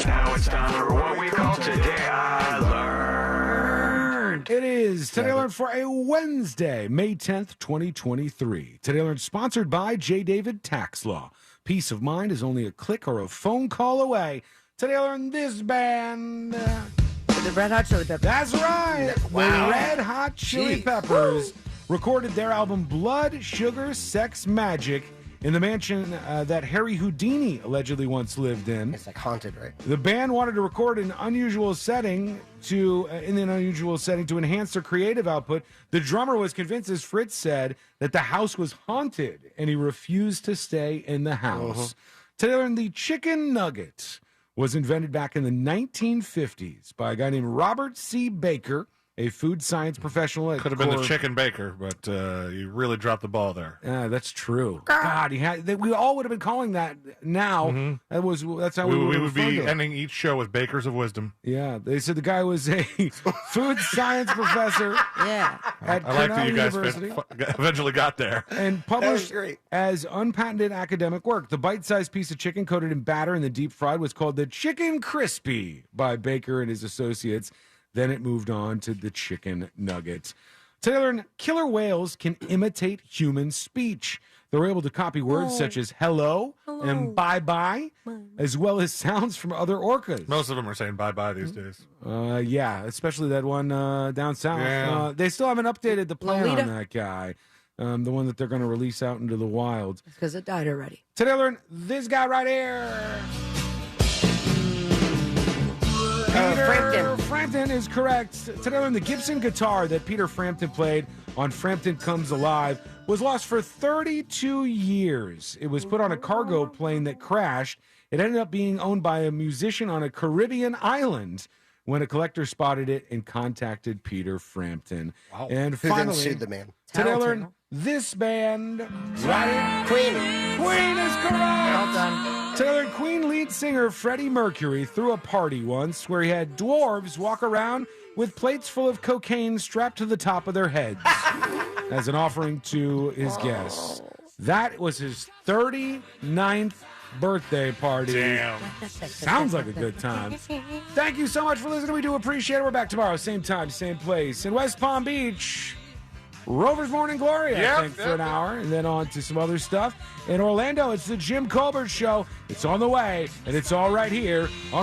Now it's time for what we call Today I Learned. It is Today I Learned for a Wednesday, May 10th, 2023. Today I Learned sponsored by J. David Tax Law. Peace of mind is only a click or a phone call away. Today I learned this band. The Red Hot Chili Peppers. That's right. Wow. The Red Hot Chili Peppers recorded their album Blood, Sugar, Sex, Magic in the mansion that Harry Houdini allegedly once lived in. It's like haunted, right? The band wanted to record in an unusual setting to enhance their creative output. The drummer was convinced, as Fritz said, that the house was haunted, and he refused to stay in the house. Today, I learned the chicken nugget was invented back in the 1950s by a guy named Robert C. Baker, a food science professional at Could have been the chicken baker, but you really dropped the ball there. Yeah, that's true. God, we all would have been calling that now. That's how we would be ending each show with Bakers of Wisdom. Yeah, they said the guy was a food science professor. Yeah, at I like that you guys University. eventually got there. And published as unpatented academic work. The bite-sized piece of chicken coated in batter and then deep fried was called the Chicken Crispy by Baker and his associates. Then it moved on to the chicken nugget. Today I learned killer whales can imitate human speech. They're able to copy words such as hello and bye-bye, as well as sounds from other orcas. Most of them are saying bye-bye these days. Yeah, especially that one down south. Yeah. They still haven't updated the plan Lolita. on that guy, the one that they're going to release out into the wild. Because it died already. Today I learned this guy right here. Peter Frampton is correct. Today I learned the Gibson guitar that Peter Frampton played on Frampton Comes Alive was lost for 32 years. It was put on a cargo plane that crashed. It ended up being owned by a musician on a Caribbean island when a collector spotted it and contacted Peter Frampton. Wow. And Who then finally, sued the man? today I learned this band right here. Queen. Queen is correct. Well done. Taylor Queen lead singer Freddie Mercury threw a party once where he had dwarves walk around with plates full of cocaine strapped to the top of their heads as an offering to his guests. That was his 39th birthday party. Damn. Sounds like a good time. Thank you so much for listening. We do appreciate it. We're back tomorrow, same time, same place. In West Palm Beach, Rover's Morning Glory, I think, for an hour, and then on to some other stuff. In Orlando, it's the Jim Colbert Show. It's on the way, and it's all right here on